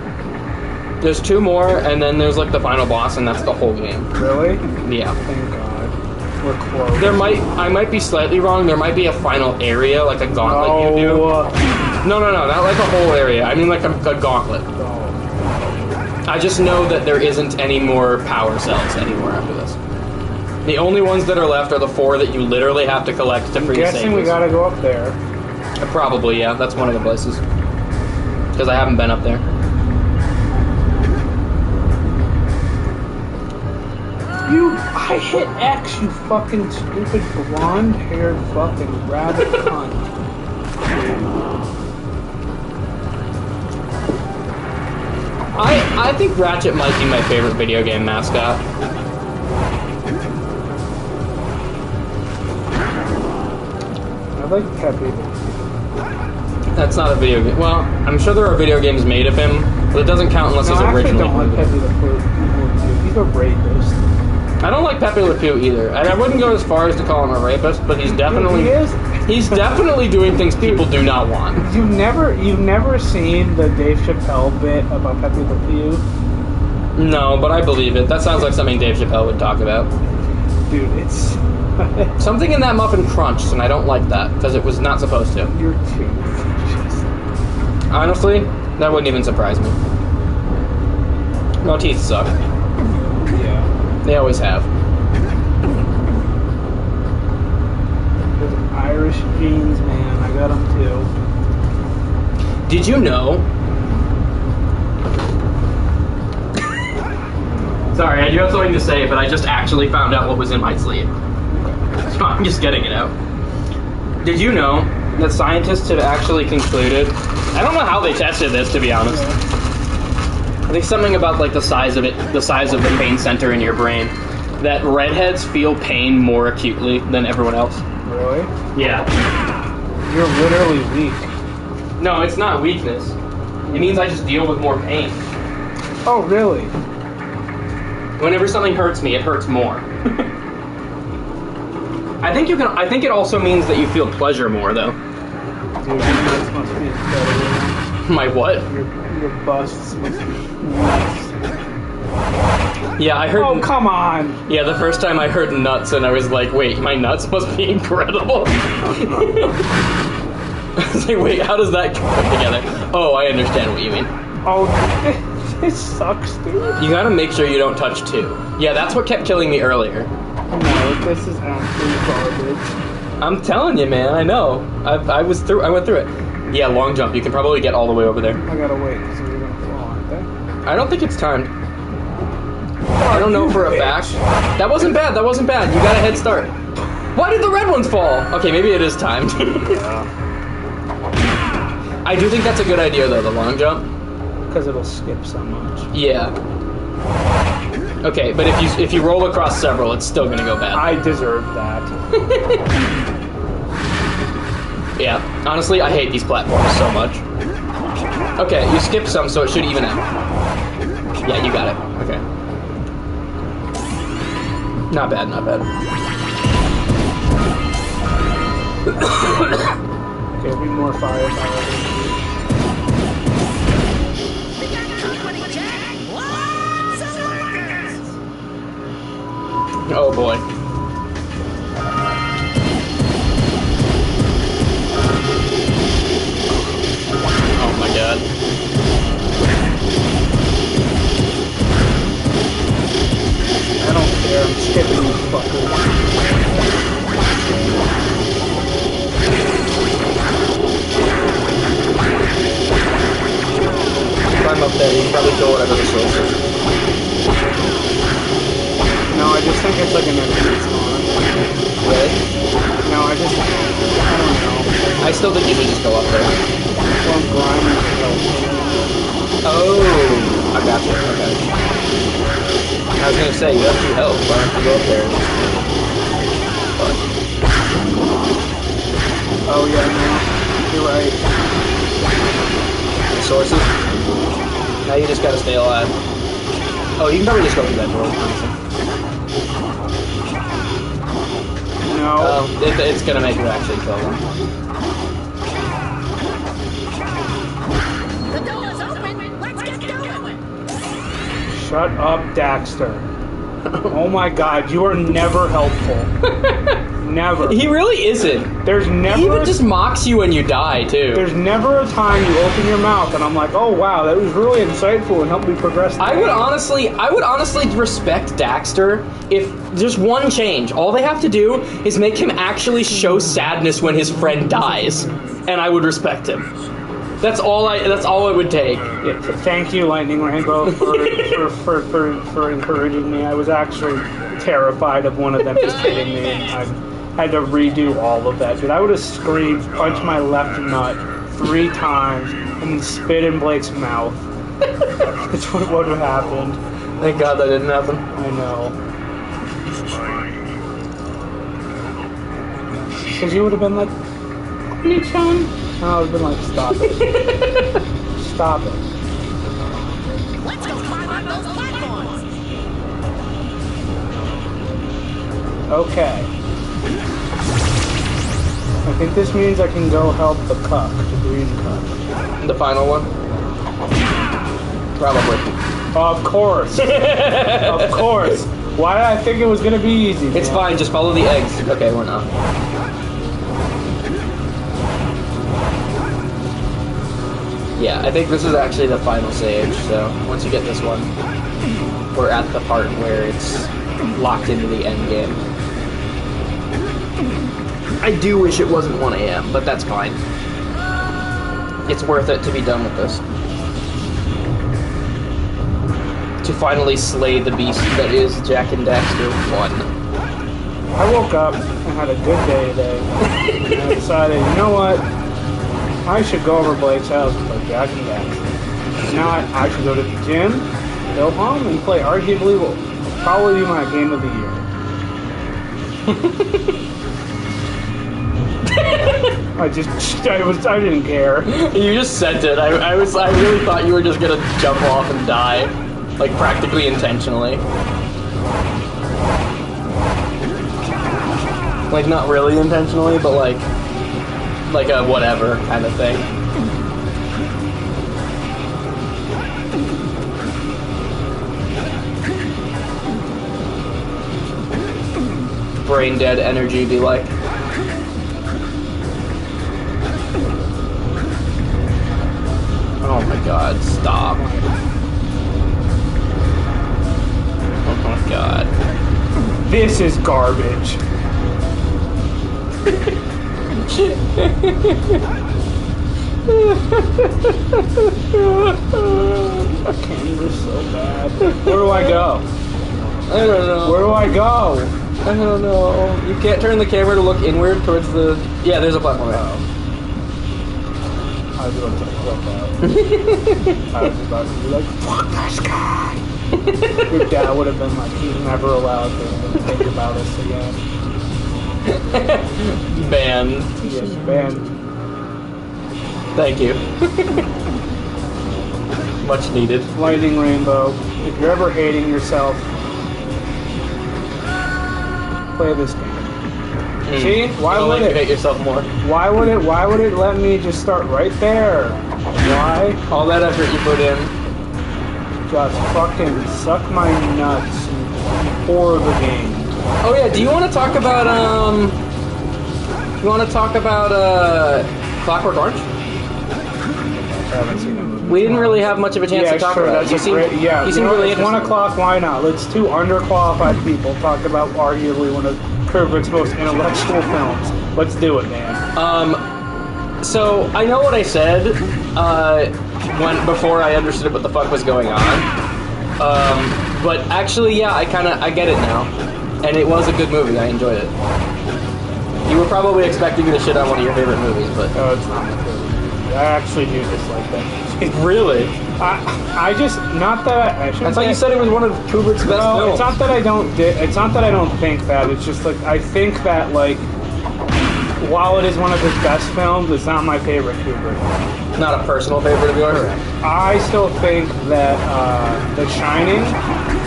There's 2 more, and then there's like the final boss, and that's the whole game. Really? Yeah. Thank God. We're close. I might be slightly wrong. There might be a final area, like a gauntlet you do. No, not like a whole area. I mean like a gauntlet. I just know that there isn't any more power cells anymore after this. The only ones that are left are the 4 that you literally have to collect to free the Guessing we gotta go up there. Probably, yeah. That's one of the places. Because I haven't been up there. I hit X, you fucking stupid blonde-haired fucking rabbit cunt. I think Ratchet might be my favorite video game mascot. I like Pepe. That's not a video game. Well, I'm sure there are video games made of him, but it doesn't count unless he's originally. I don't like Pepe the Flute. He's a rapist. I don't like Pepe Le Pew either. And I wouldn't go as far as to call him a rapist, but he's definitely he's definitely doing things people do not want. You've never seen the Dave Chappelle bit about Pepe Le Pew? No, but I believe it. That sounds like something Dave Chappelle would talk about. Dude, it's something in that muffin crunched, and I don't like that because it was not supposed to. You're too. Honestly, that wouldn't even surprise me. My teeth suck. Yeah. They always have. Those Irish jeans, man. I got them too. Did you know? Sorry, I do have something to say, but I just actually found out what was in my sleeve. So I'm just getting it out. Did you know that scientists have actually concluded? I don't know how they tested this, to be honest. I think something about like the size of the pain center in your brain. That redheads feel pain more acutely than everyone else. Really? Yeah. You're literally weak. No, it's not weakness. It means I just deal with more pain. Oh, really? Whenever something hurts me, it hurts more. I think it also means that you feel pleasure more, though. Dude, your nuts must be better. My what? Your busts must be nuts. Yeah, I heard. Oh, come on! Yeah, the first time I heard nuts, and I was like, wait, my nuts must be incredible. I was like, wait, how does that come together? Oh, I understand what you mean. Oh, it sucks, dude. You gotta make sure you don't touch 2. Yeah, that's what kept killing me earlier. No, this is absolute garbage. I'm telling you, man, I know. I went through it. Yeah, long jump. You can probably get all the way over there. I gotta wait, because we're gonna fall, aren't they? I don't think it's timed. I don't know for a fact. That wasn't bad. You got a head start. Why did the red ones fall? Okay, maybe it is timed. Yeah. I do think that's a good idea, though, the long jump. Because it'll skip so much. Yeah. Okay, but if you roll across several, it's still gonna go bad. I deserve that. Yeah, honestly, I hate these platforms so much. Okay, you skipped some, so it should even out. Yeah, you got it. Okay. Not bad. Okay, be more firepower. Oh boy. Oh my god. I don't care, I'm skipping these fuckers. Climb up there, you can probably kill whatever the source is. No, I just think it's like an empty spawn. Really? No, I don't know. I still think you should just go up there. Well, grinding to help. Oh, I got you. Okay. I was gonna say, you have 2 health. Why don't you go up there? But. Oh, yeah, no. You're right. Sources? Now you just gotta stay alive. Oh, you can probably just go through that door, honestly. it's gonna make you actually kill them. The door's open. Let's get going. Shut up, Dorkster. Oh my god, you are never helpful. Never. He really isn't. There's never. He even just mocks you when you die too. There's never a time you open your mouth and I'm like, oh wow, that was really insightful and helped me progress. I would honestly respect Dorkster if just one change. All they have to do is make him actually show sadness when his friend dies, and I would respect him. That's all it would take. Yeah, thank you, Lightning Rainbow, for encouraging me. I was actually terrified of one of them just hitting me, and I had to redo all of that. Dude, I would have screamed, punched my left nut 3 times, and then spit in Blake's mouth. That's what would have happened. Thank God that didn't happen. I know. Because you would have been like, Nichan. I would have been like, stop it. Stop it. Let's go climb on those platforms. Okay. I think this means I can go help the cuck, the green cuck. The final one? Probably. Of course. Of course. Why did I think it was going to be easy? It's man? fine, just follow the eggs. Okay, we're not. Yeah, I think this is actually the final stage, so once you get this one, we're at the part where it's locked into the end game. I do wish it wasn't 1 a.m., but that's fine. It's worth it to be done with this. To finally slay the beast that is Jak and Daxter 1. I woke up and had a good day today, and I decided, you know what? I should go over Blake's house and play Jak and Daxter. Now I should go to the gym, go home, and play arguably what will probably be my game of the year. I didn't care. You just sent it. I really thought you were just gonna jump off and die, like practically intentionally. Like not really intentionally, but like a whatever kind of thing. Brain dead energy be like. Oh my god, stop. Oh my god. This is garbage. Camera's so bad. Where do I go? I don't know. Where do I go? I don't know. You can't turn the camera to look inward towards the... Yeah, there's a platform there. I was going to take a look out. I was about to be like, fuck this guy. Your dad would have been like, he's never allowed to think about us again. Banned. Yes, banned. Thank you. Much needed. Lightning Rainbow, if you're ever hating yourself, play this game. See? Why would you it hate yourself more? Why would it let me just start right there? Why? All that effort you put in. Just fucking suck my nuts and pour the game. Oh yeah, do you want to talk about Clockwork Orange? I haven't seen it. We didn't really have much of a chance to talk about it. You seem really it's interested. 1 o'clock, why not? Let's 2 underqualified people talk about arguably one of Kubrick's most intellectual films. Let's do it, man. So I know what I said before I understood what the fuck was going on. But actually, yeah, I get it now, and it was a good movie. I enjoyed it. You were probably expecting me to shit on one of your favorite movies, but no, it's not my favorite movie. I actually do dislike that movie. Really? I just not that I shouldn't. I thought you said it was one of Kubrick's best films. It's not that I don't. It's not that I don't think that. It's just like I think that like while it is one of his best films, it's not my favorite Kubrick. Not a personal favorite of yours? Correct. I still think that The Shining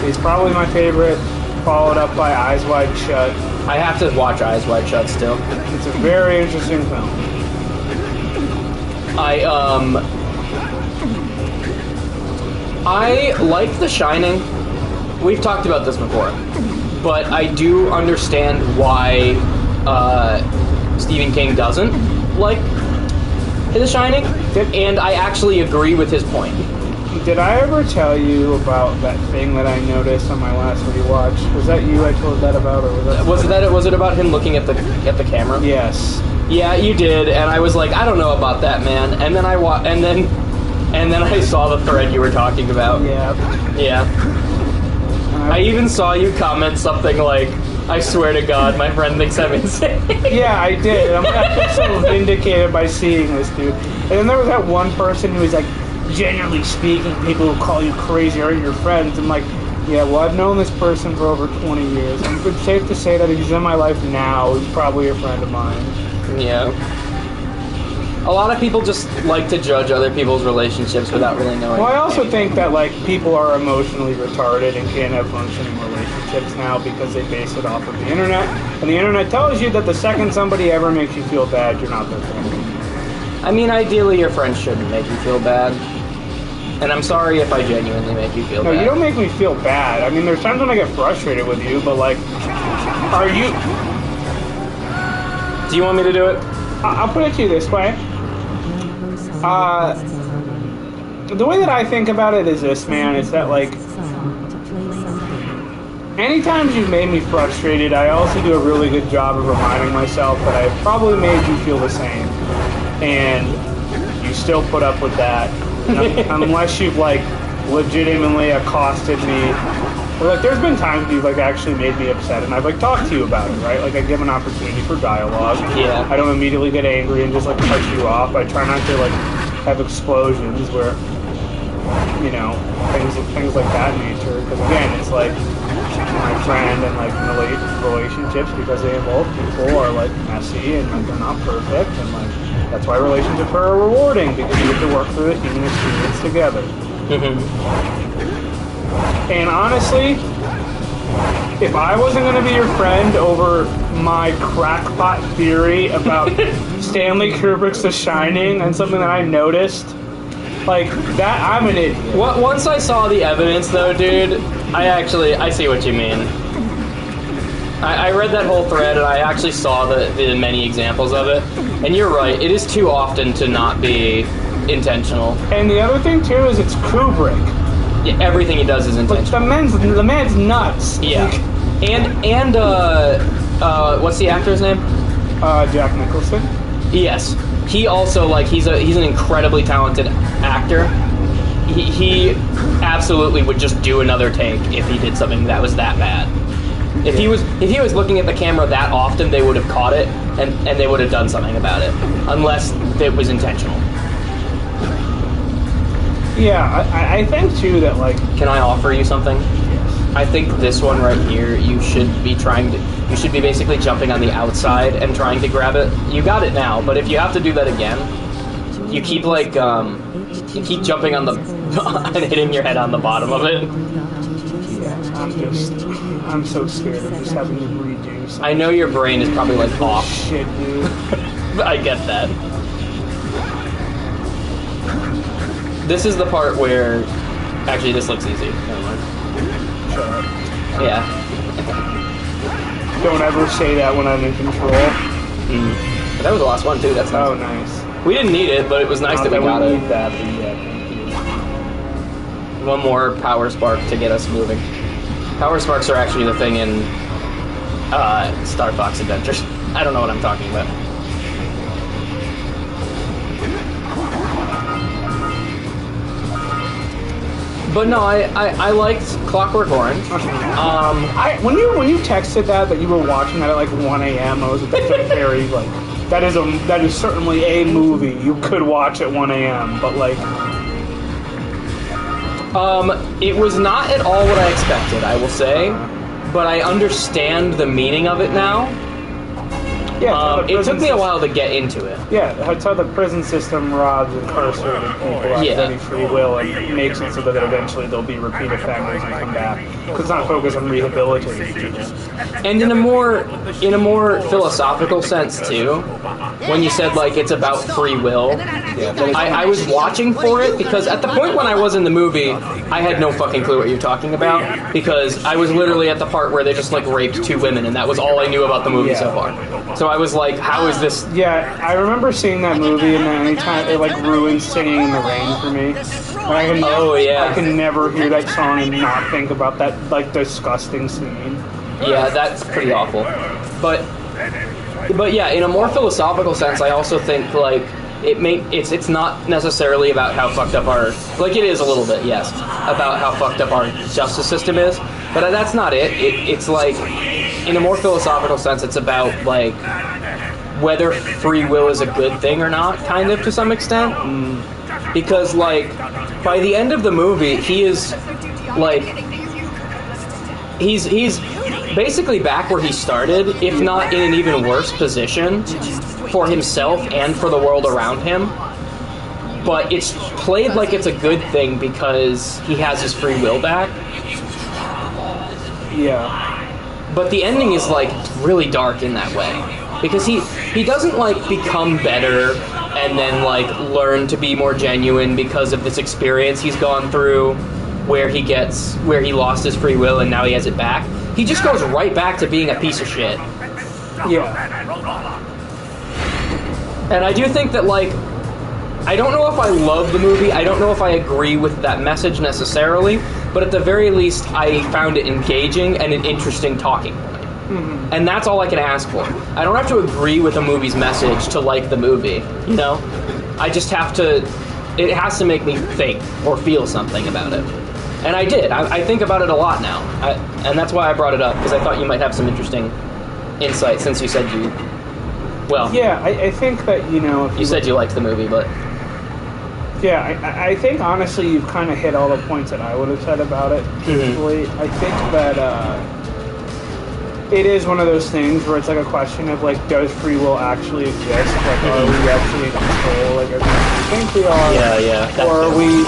is probably my favorite followed up by Eyes Wide Shut. I have to watch Eyes Wide Shut still. It's a very interesting film. I like The Shining. We've talked about this before, but I do understand why Stephen King doesn't like The Shining, and I actually agree with his point. Did I ever tell you about that thing that I noticed on my last rewatch? Was that you I told that about, or was it about him looking at the camera? Yes. Yeah, you did, and I was like, I don't know about that, man. And then and then I saw the thread you were talking about. Yeah. Yeah. I even saw you comment something like, I swear to God, my friend thinks I'm insane. Yeah, I did. I feel so vindicated by seeing this, dude. And then there was that one person who was like, generally speaking, people who call you crazy are your friends. I'm like, yeah, well, I've known this person for over 20 years. It's safe to say that if he's in my life now, he's probably a friend of mine. Yeah. A lot of people just like to judge other people's relationships without really knowing. Well, I also think that, like, people are emotionally retarded and can't have functioning relationships now because they base it off of the internet. And the internet tells you that the second somebody ever makes you feel bad, you're not their friend. I mean, ideally, your friends shouldn't make you feel bad. And I'm sorry if I genuinely make you feel bad. No, you don't make me feel bad. I mean, there's times when I get frustrated with you, but, like, are you... Do you want me to do it? I'll put it to you this way. The way that I think about it is this, man. It's that, like, anytime you've made me frustrated, I also do a really good job of reminding myself that I've probably made you feel the same. And you still put up with that. Unless you've, like, legitimately accosted me. Or, like, there's been times you've, like, actually made me upset, and I've, like, talked to you about it, right? Like, I give an opportunity for dialogue. Yeah. I don't immediately get angry and just, like, cut you off. I try not to, like, have explosions where, you know, things like that nature. Because, again, it's, like, my friend and, like, relationships, because they involve people, are, like, messy and, like, they're not perfect. And, like, that's why relationships are rewarding, because you get to work through the human experience together. Mm-hmm. And honestly, if I wasn't going to be your friend over my crackpot theory about Stanley Kubrick's The Shining and something that I noticed, like, that, I'm an idiot. Once I saw the evidence, though, dude, I see what you mean. I read that whole thread, and I actually saw the many examples of it. And you're right, it is too often to not be intentional. And the other thing, too, is it's Kubrick. Yeah, everything he does is intentional. The man's nuts. Yeah. And what's the actor's name? Jack Nicholson. Yes. He also, like, he's an incredibly talented actor. He absolutely would just do another take if he did something that was that bad. If he was looking at the camera that often, they would have caught it and they would have done something about it, unless it was intentional. Yeah, I think too that, like... Can I offer you something? Yes. I think this one right here, you should be basically jumping on the outside and trying to grab it. You got it now, but if you have to do that again, you keep, like, you keep jumping on the... and hitting your head on the bottom of it. Yeah, I'm so scared of just having to redo something. I know your brain is probably, like, off. Shit, dude. I get that. This is the part where... Actually, this looks easy. Never mind. Shut up. Yeah. Don't ever say that when I'm in control. But that was the last one, too. That's nice. Oh, nice. We didn't need it, but it was nice that we got it. Need that, but yeah, thank you. One more power spark to get us moving. Power sparks are actually the thing in Star Fox Adventures. I don't know what I'm talking about. But no, I liked Clockwork Orange. When you texted that you were watching that at like 1 a.m., I was like, that's a very, like, that is certainly a movie you could watch at 1 a.m., but like... It was not at all what I expected, I will say, but I understand the meaning of it now. Yeah, It took me a while to get into it. Yeah, that's how the prison system robs incarcerated people out of any free will and makes it so that eventually they'll be repeat offenders and come back. Because it's not focused on rehabilitating people. And in a more philosophical sense too, when you said like it's about free will, I was watching for it because at the point when I was in the movie, I had no fucking clue what you're talking about because I was literally at the part where they just like raped 2 women and that was all I knew about the movie so far. So I was like, how is this? Yeah, I remember seeing that movie and then anytime it like ruined Singing in the Rain for me. I can never hear that song and not think about that like disgusting scene. Yeah, that's pretty awful. But yeah, in a more philosophical sense, I also think like it's not necessarily about how fucked up our it is a little bit, yes, about how fucked up our justice system is, but that's not it. It's like in a more philosophical sense, it's about like whether free will is a good thing or not, kind of to some extent, because like by the end of the movie, he is like he's basically back where he started, if not in an even worse position for himself and for the world around him. But it's played like it's a good thing because he has his free will back. Yeah. But the ending is like really dark in that way. Because he doesn't like become better and then like learn to be more genuine because of this experience he's gone through where he lost his free will and now he has it back. He just goes right back to being a piece of shit. Yeah. And I do think that, like, I don't know if I love the movie, I don't know if I agree with that message necessarily, but at the very least, I found it engaging and an interesting talking point. Mm-hmm. And that's all I can ask for. I don't have to agree with a movie's message to like the movie, you know? I just have to... It has to make me think or feel something about it. And I did. I think about it a lot now. And that's why I brought it up, because I thought you might have some interesting insight since you said you... Well... Yeah, I think that, you know... You said you liked the movie, but... Yeah, I think, honestly, you've kind of hit all the points that I would have said about it, truthfully. I think that it is one of those things where it's like a question of, like, does free will actually exist? Like, are we actually in control? Like, we think we are? Yeah. Or are we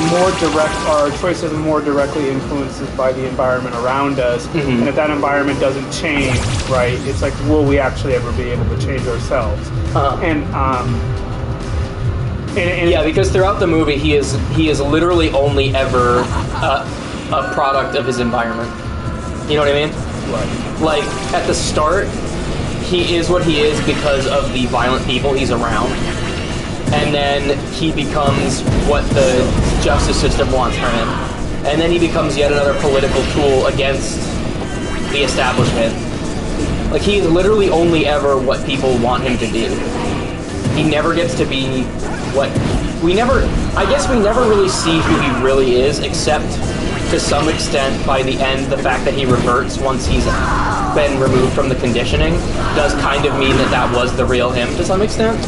our choices are more directly influenced by the environment around us? Mm-hmm. And if that environment doesn't change, right, it's like, will we actually ever be able to change ourselves? And yeah, because throughout the movie, he is literally only ever a product of his environment. You know what I mean? Right. Like, at the start, he is what he is because of the violent people he's around. And then he becomes what the justice system wants for him. And then he becomes yet another political tool against the establishment. Like, he is literally only ever what people want him to do. He never gets to be what... I guess we never really see who he really is, except to some extent, by the end, the fact that he reverts once he's been removed from the conditioning does kind of mean that was the real him to some extent.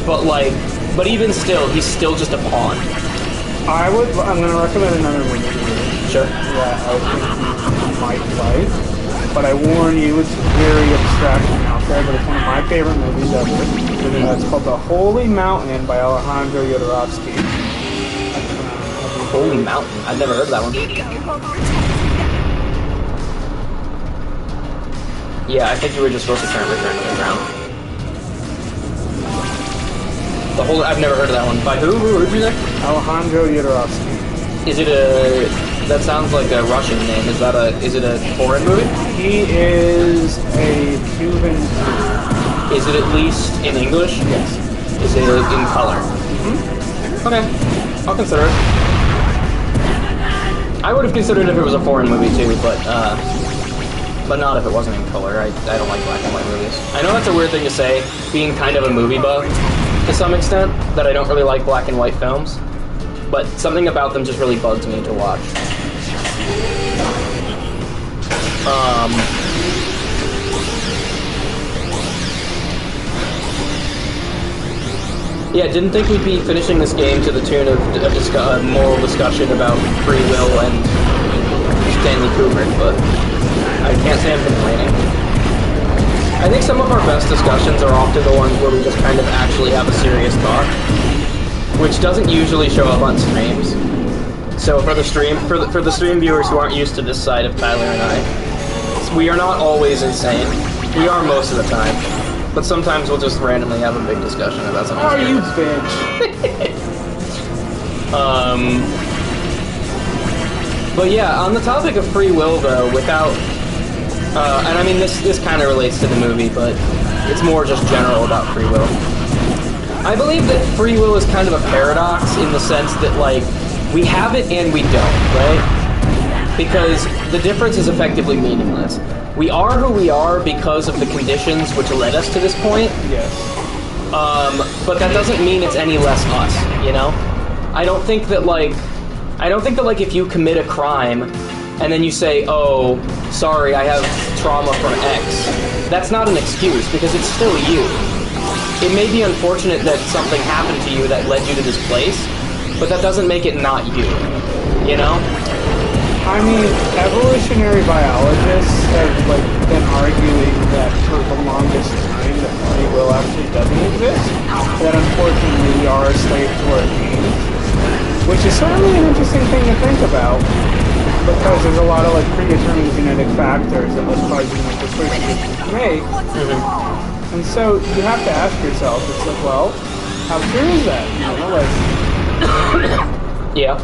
But even still, he's still just a pawn. I'm going to recommend another movie to you. Sure. That I think you might like. But I warn you, it's very abstract and out there, but it's one of my favorite movies ever. It's called The Holy Mountain by Alejandro Jodorowsky. Holy Mountain? I've never heard of that one. Yeah, I think you were just supposed to return to the ground. I've never heard of that one. By who? Who did you say? Alejandro Jodorowsky. Is it that sounds like a Russian name. Is it a foreign movie? He is a Cuban. Is it at least in English? Yes. Is it in color? Mm-hmm. Okay. I'll consider it. I would have considered it if it was a foreign movie too, but not if it wasn't in color. I don't like black and white movies. I know that's a weird thing to say, being kind of a movie buff to some extent, that I don't really like black and white films, but something about them just really bugs me to watch. Yeah, didn't think we'd be finishing this game to the tune of a moral discussion about free will and Stanley Kubrick, but I can't say I'm complaining. I I think some of our best discussions are often the ones where we just kind of actually have a serious talk, which doesn't usually show up on streams. So for the stream viewers who aren't used to this side of Tyler and I, we are not always insane. We are most of the time, but sometimes we'll just randomly have a big discussion about something. Oh, you bitch! But yeah, on the topic of free will, though, without, and I mean this kind of relates to the movie, but it's more just general about free will. I believe that free will is kind of a paradox in the sense that, like, we have it and we don't, right? Because the difference is effectively meaningless. We are who we are because of the conditions which led us to this point. Yes. But that doesn't mean it's any less us, you know? I don't think that if you commit a crime and then you say, oh, sorry, I have trauma from X, that's not an excuse because it's still you. It may be unfortunate that something happened to you that led you to this place, but that doesn't make it not you, you know? I mean, evolutionary biologists have been arguing that for the longest time that free will actually doesn't exist. That unfortunately we are a slave to our genes, which is certainly an interesting thing to think about because there's a lot of predetermined genetic factors that cause you to make the choices that you make. And so you have to ask yourself, it's like, well, how true is that? You know, yeah.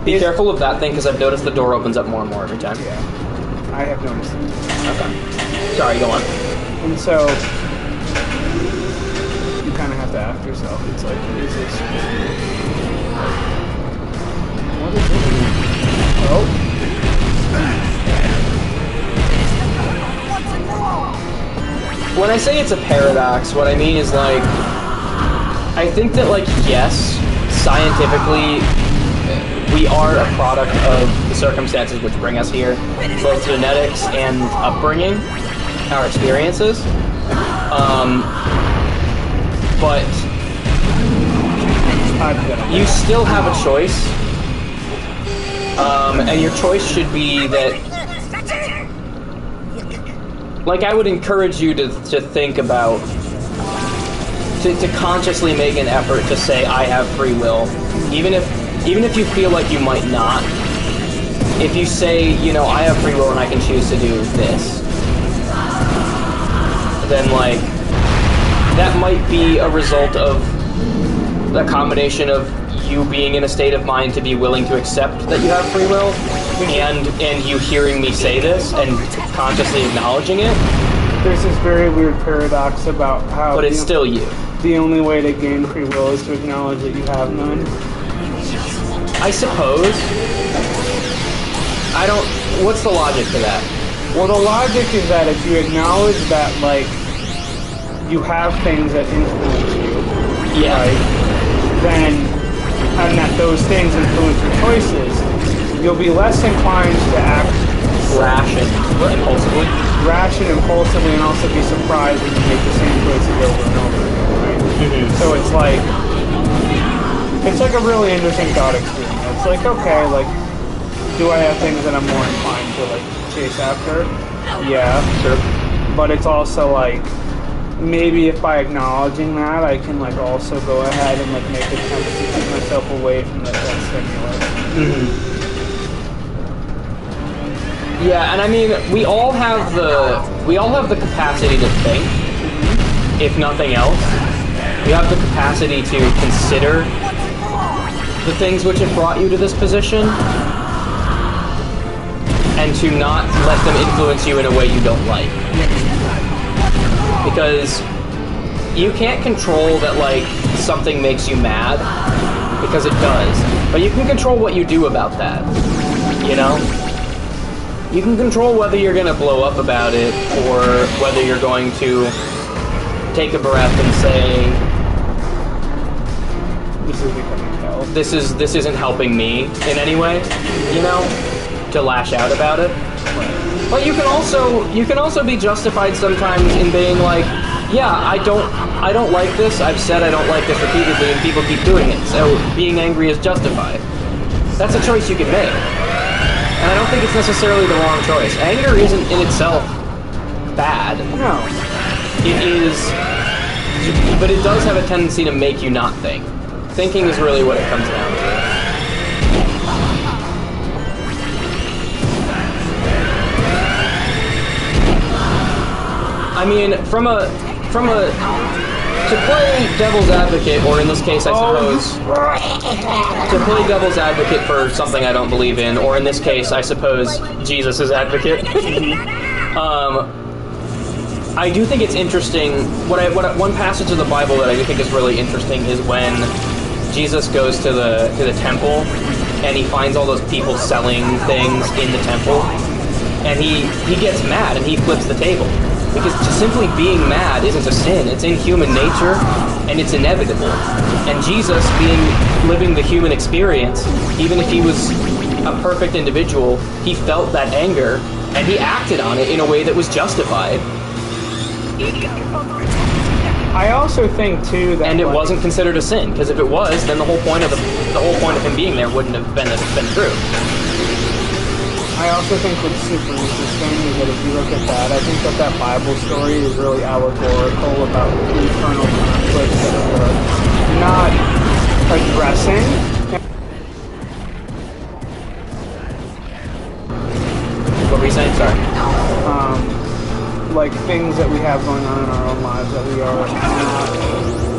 Be careful of that thing, because I've noticed the door opens up more and more every time. Yeah, I have noticed it. Okay. Sorry, go on. And so, you kind of have to ask yourself, it's like, is this... What is this? Oh. When I say it's a paradox, what I mean is, I think that, yes, scientifically, we are a product of the circumstances which bring us here, both genetics and upbringing, our experiences. But you still have a choice, and your choice should be that, I would encourage you to think about, to consciously make an effort to say, I have free will, even if you feel like you might not. If you say, I have free will and I can choose to do this, then, that might be a result of a combination of you being in a state of mind to be willing to accept that you have free will, and you hearing me say this and consciously acknowledging it. There's this very weird paradox about how... But it's still you. The only way to gain free will is to acknowledge that you have none. I suppose. What's the logic to that? Well, the logic is that if you acknowledge that, you have things that influence you, yeah, right, and that those things influence your choices, you'll be less inclined to act rash and impulsively, and also be surprised when you make the same choices over and over again, right? So it's a really interesting thought experiment. It's okay, do I have things that I'm more inclined to chase after? Yeah, sure. But it's also maybe if by acknowledging that, I can also go ahead and make attempts to keep myself away from that stimulus. Yeah, and I mean, we all have the capacity to think, if nothing else. We have the capacity to consider the things which have brought you to this position, and to not let them influence you in a way you don't like. Because you can't control that, something makes you mad, because it does. But you can control what you do about that, you know? You can control whether you're going to blow up about it, or whether you're going to take a breath and say, this is becoming hell. This isn't helping me in any way, you know? To lash out about it. But you can also be justified sometimes in being yeah, I don't like this. I've said I don't like this repeatedly, and people keep doing it. So being angry is justified. That's a choice you can make, and I don't think it's necessarily the wrong choice. Anger isn't in itself bad. No. It is, but it does have a tendency to make you not think. Thinking is really what it comes down to. I mean, to play devil's advocate, or in this case, I suppose, to play devil's advocate for something I don't believe in, or in this case, I suppose, Jesus' advocate. I do think it's interesting. One passage of the Bible that I do think is really interesting is when Jesus goes to the temple and he finds all those people selling things in the temple, and he gets mad and he flips the table. Because just simply being mad isn't a sin. It's in human nature, and it's inevitable. And Jesus, living the human experience, even if he was a perfect individual, he felt that anger, and he acted on it in a way that was justified. I also think too that, and it wasn't considered a sin, because if it was, then the whole point of him being there wouldn't have been true. I also think what's super interesting is that if you look at that, I think that Bible story is really allegorical about eternal conflicts that we're not addressing. What were you saying? Sorry. Like things that we have going on in our own lives that we are not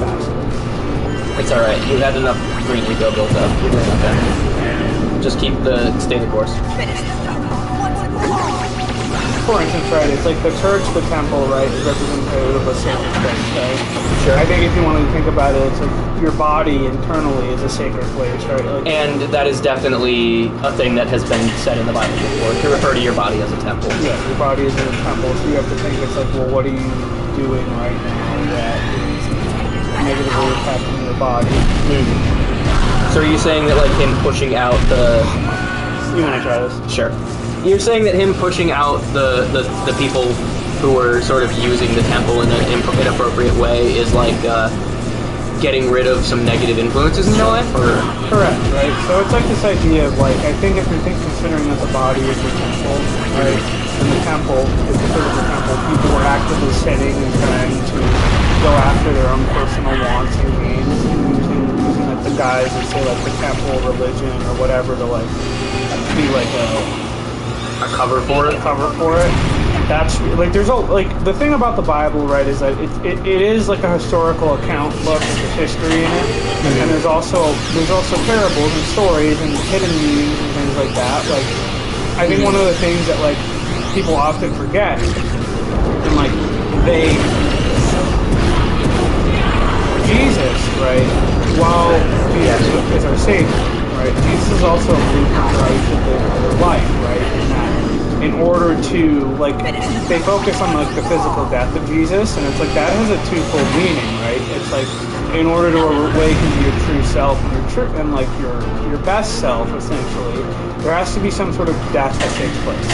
fascinated. It's alright. You had enough green ego built up. You're doing okay. Just stay the course. For instance, right, it's like the church, the temple, right, is representative of a sacred place, right? Sure. I think if you want to think about it, it's like your body internally is a sacred place, right? Like, and that is definitely a thing that has been said in the Bible before, to refer to your body as a temple. Yeah, your body is a temple, so you have to think it's like, well, what are you doing right now that is negatively affecting your body? So are you saying that, like, him pushing out the... You want to try this? Sure. You're saying that him pushing out the people who were sort of using the temple in an inappropriate way is like getting rid of some negative influences in your life? Or? Correct, right? So it's like this idea of like, I think if you think considering that the body is the temple, right? And the temple is the physical temple, people were actively setting and trying to go after their own personal wants and gains, using like the guise of say like the temple religion or whatever to like be like a cover for it. That's like there's the thing about the Bible, right, is that it is like a historical account look at the history in it, and there's also parables and stories and hidden meanings and things like that. Like I think one of the things that like people often forget, and like Jesus, right, while Jesus is our Savior, right, Jesus is also a blueprint for how you should live your life, right? In order to, like, they focus on, like, the physical death of Jesus, and it's like, that has a twofold meaning, right? It's like, in order to awaken to your true self and like, your best self, essentially, there has to be some sort of death that takes place.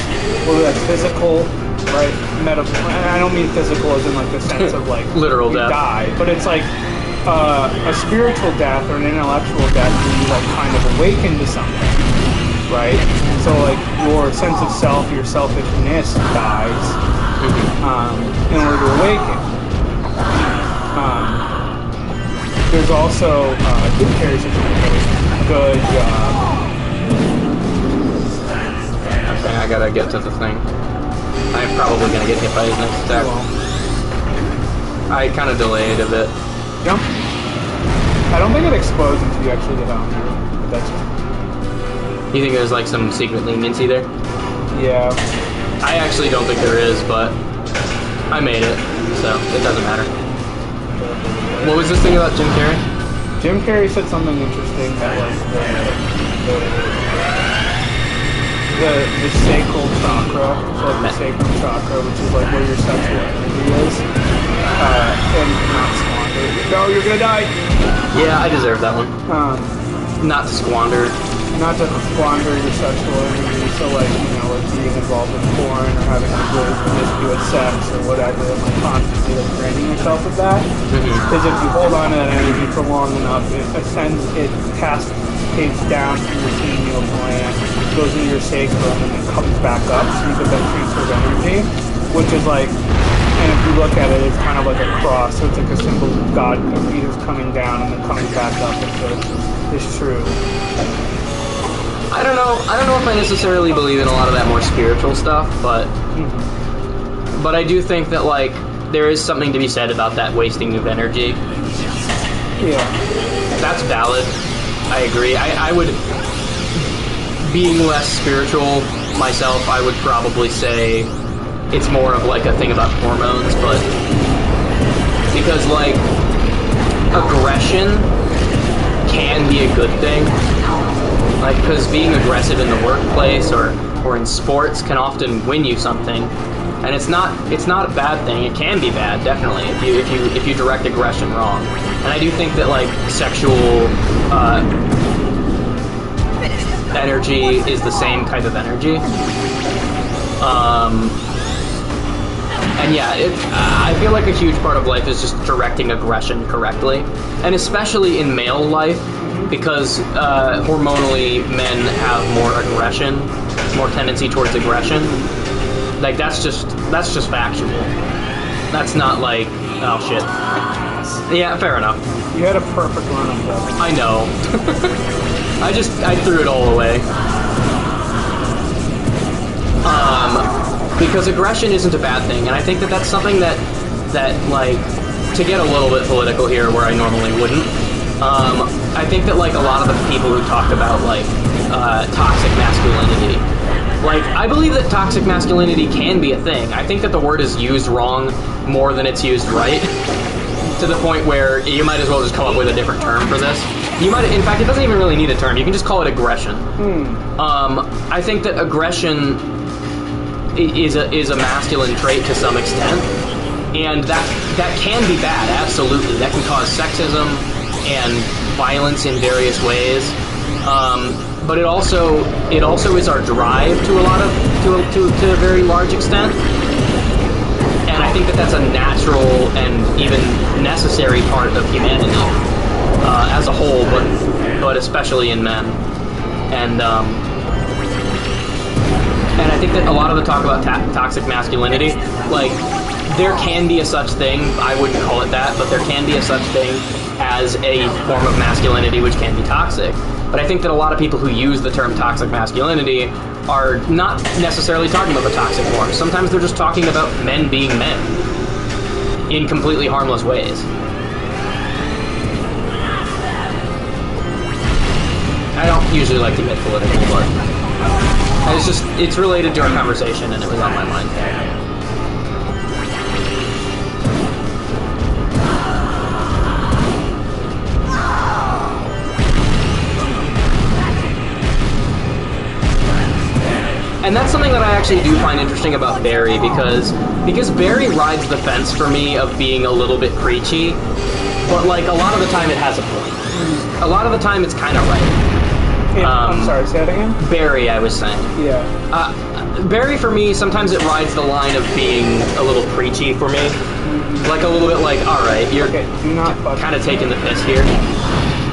Whether that's physical, right, metaphor, and I don't mean physical as in, like, the sense of, like, literal death. Die, but it's like, a spiritual death or an intellectual death where you, like, kind of awaken to something, right? So, like, your sense of self, your selfishness dies in order to awaken. There's also, Jim Carrey such a good job. Okay, I gotta get to the thing. I'm probably gonna get hit by his next attack. I kind of delayed a bit. Jump. I don't think it explodes until you actually get on there, but that's fine. You think there's like some secret leniency there? Yeah. I actually don't think there is, but I made it, so it doesn't matter. What was this thing about Jim Carrey? Jim Carrey said something interesting that like the sacral chakra, so like the sacral chakra, which is like where your sexual energy is, and not squander. No, you're gonna die. Yeah, I deserve that one. Not to squander. Not to squander your sexual energy, so like, you know, like being involved in porn or having like really promiscuous sex or whatever, and like constantly like draining yourself of that. Because if you hold on to that energy for long enough, it cascades down through your pineal gland, goes into your sacrum, and then comes back up, so you get that transfer of energy, which is like, And if you look at it, it's kind of like a cross. So it's like a symbol of God, of Jesus coming down and then coming back up. It's true. I don't know if I necessarily believe in a lot of that more spiritual stuff, but I do think that like there is something to be said about that wasting of energy. Yeah. That's valid. I agree. I would, being less spiritual myself, I would probably say it's more of like a thing about hormones, but because like aggression can be a good thing. Like, because being aggressive in the workplace or in sports can often win you something, and it's not a bad thing. It can be bad, definitely, if you direct aggression wrong. And I do think that like sexual energy is the same type of energy. And yeah, I feel like a huge part of life is just directing aggression correctly, and especially in male life. Because hormonally, men have more aggression, more tendency towards aggression. Like that's just factual. That's not like, oh shit. Yeah, fair enough. You had a perfect run-up though. I know. I threw it all away. Because aggression isn't a bad thing, and I think that that's something that like, to get a little bit political here where I normally wouldn't. I think that like a lot of the people who talk about like toxic masculinity, like I believe that toxic masculinity can be a thing. I think that the word is used wrong more than it's used right, to the point where you might as well just come up with a different term for this. You might, in fact, it doesn't even really need a term. You can just call it aggression. I think that aggression is a masculine trait to some extent, and that can be bad. Absolutely, that can cause sexism and violence in various ways, but it also is our drive to a very large extent, and I think that that's a natural and even necessary part of humanity as a whole, but especially in men, and I think that a lot of the talk about toxic masculinity, like there can be a such thing. I wouldn't call it that, but there can be a such thing as a form of masculinity which can be toxic. But I think that a lot of people who use the term toxic masculinity are not necessarily talking about the toxic form. Sometimes they're just talking about men being men in completely harmless ways. I don't usually like to get political, but it's related to our conversation and it was on my mind. And that's something that I actually do find interesting about Barry, because Barry rides the fence for me of being a little bit preachy, but like a lot of the time it has a point. A lot of the time it's kind of right. Yeah, I'm sorry, say that again? Barry, I was saying. Yeah. Barry for me, sometimes it rides the line of being a little preachy for me. Like a little bit like, alright, you're kind of taking the piss here.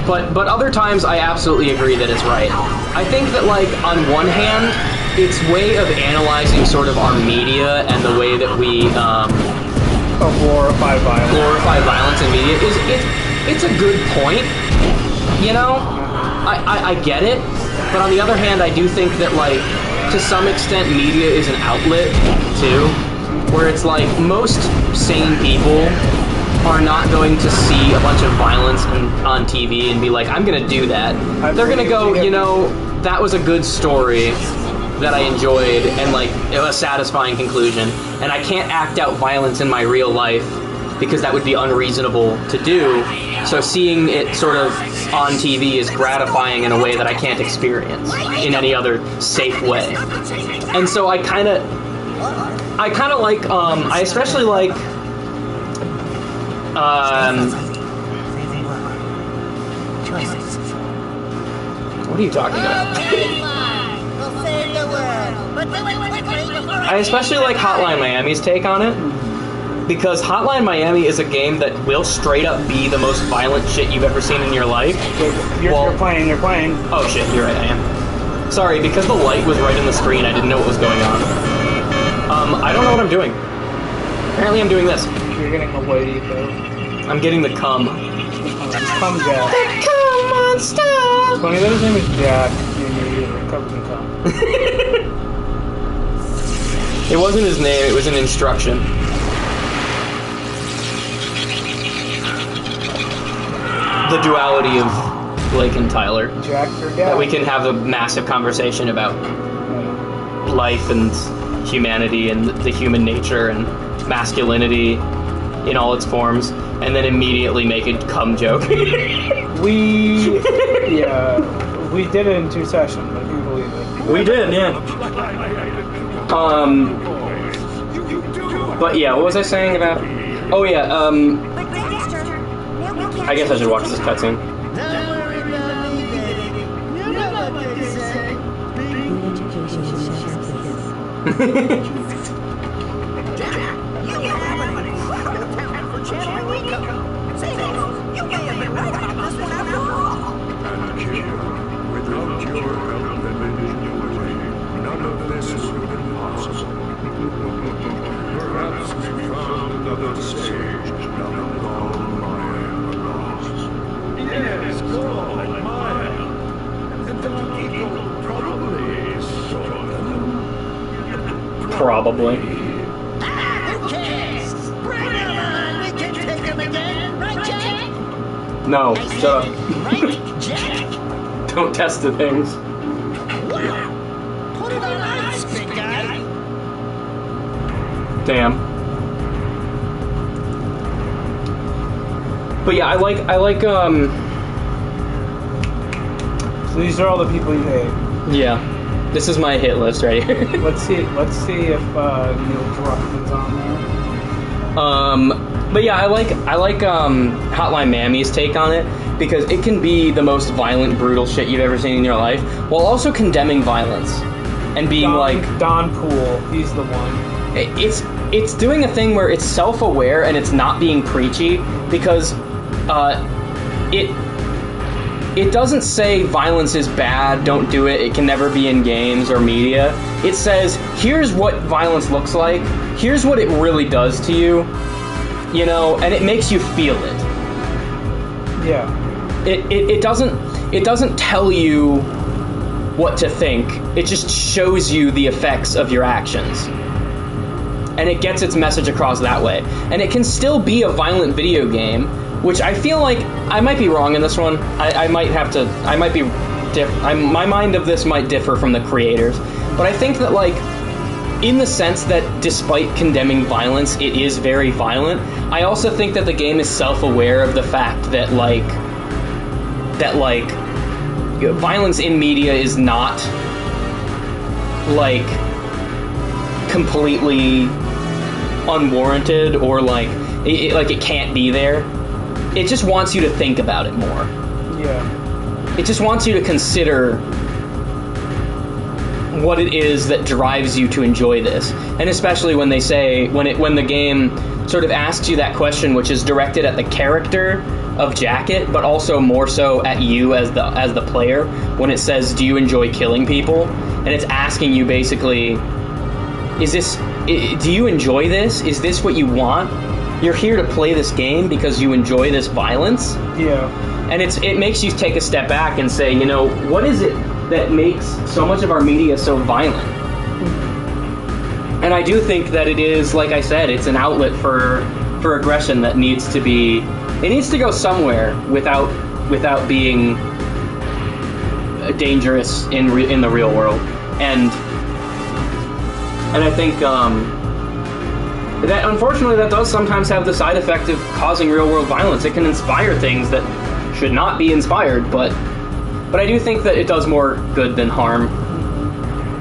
But other times I absolutely agree that it's right. I think that like on one hand, its way of analyzing sort of our media and the way that we glorify violence in media it's a good point, you know. I get it, but on the other hand, I do think that like to some extent media is an outlet too, where it's like most sane people are not going to see a bunch of violence on TV and be like, I'm gonna do that. They're gonna go, you know, that was a good story that I enjoyed and like a satisfying conclusion, and I can't act out violence in my real life because that would be unreasonable to do. So seeing it sort of on TV is gratifying in a way that I can't experience in any other safe way. And so I kind of like I especially like what are you talking about? I especially like Hotline Miami's take on it, because Hotline Miami is a game that will straight up be the most violent shit you've ever seen in your life. You're playing. Oh shit, you're right, I am. Sorry, because the light was right in the screen, I didn't know what was going on. I don't know what I'm doing. Apparently I'm doing this. You're getting away, though. I'm getting the cum. Cum Jack. The cum monster! Funny that his name is Jack. You're covered in cum. It wasn't his name, it was an instruction. The duality of Blake and Tyler. Jack or Jack? That we can have a massive conversation about life and humanity and the human nature and masculinity in all its forms, and then immediately make a cum joke. We did it in 2 sessions, if you believe it. We did, yeah. But yeah, what was I saying about? Oh yeah, But Dorkster, now we can't. I guess I should watch this cutscene. Good education chefs. Jack, you have an incredible talent for channeling Rico. Say this, you may have been right about this one after all. And Kira, without your help and ingenuity, none of this would have been possible. Perhaps we found another sage down the long mile lost. Yes, Paul and Maya. And Dark Eagle probably saw them. Probably. Who cares? Bring them on, we can take them again, right, Jack? No, I shut said, up. right, Jack? Don't test the things. Wow! Put it on ice, big guy! Damn. But yeah, I like So these are all the people you hate. yeah. This is my hit list right here. Let's see if Neil Druckmann's on there. But yeah, I like Hotline Mammy's take on it, because it can be the most violent, brutal shit you've ever seen in your life, while also condemning violence and being Don Poole, he's the one. it's doing a thing where it's self-aware and it's not being preachy, because it doesn't say violence is bad, don't do it, it can never be in games or media. It says, here's what violence looks like, here's what it really does to you, you know, and it makes you feel it. Yeah. It doesn't tell you what to think, it just shows you the effects of your actions. And it gets its message across that way. And it can still be a violent video game, which I feel like I might be wrong in this one. My mind of this might differ from the creators, but I think that, like, in the sense that despite condemning violence, it is very violent. I also think that the game is self-aware of the fact that violence in media is not like completely unwarranted or like it can't be there. It just wants you to think about it more. Yeah. It just wants you to consider what it is that drives you to enjoy this. And especially when they say, when the game sort of asks you that question, which is directed at the character of Jacket, but also more so at you as the player, when it says, do you enjoy killing people? And it's asking you basically, do you enjoy this? Is this what you want? You're here to play this game because you enjoy this violence? Yeah. And it makes you take a step back and say, you know, what is it that makes so much of our media so violent? And I do think that it is, like I said, it's an outlet for aggression that needs to go somewhere without being dangerous in the real world. And I think that unfortunately that does sometimes have the side effect of causing real world violence. It can inspire things that should not be inspired, but I do think that it does more good than harm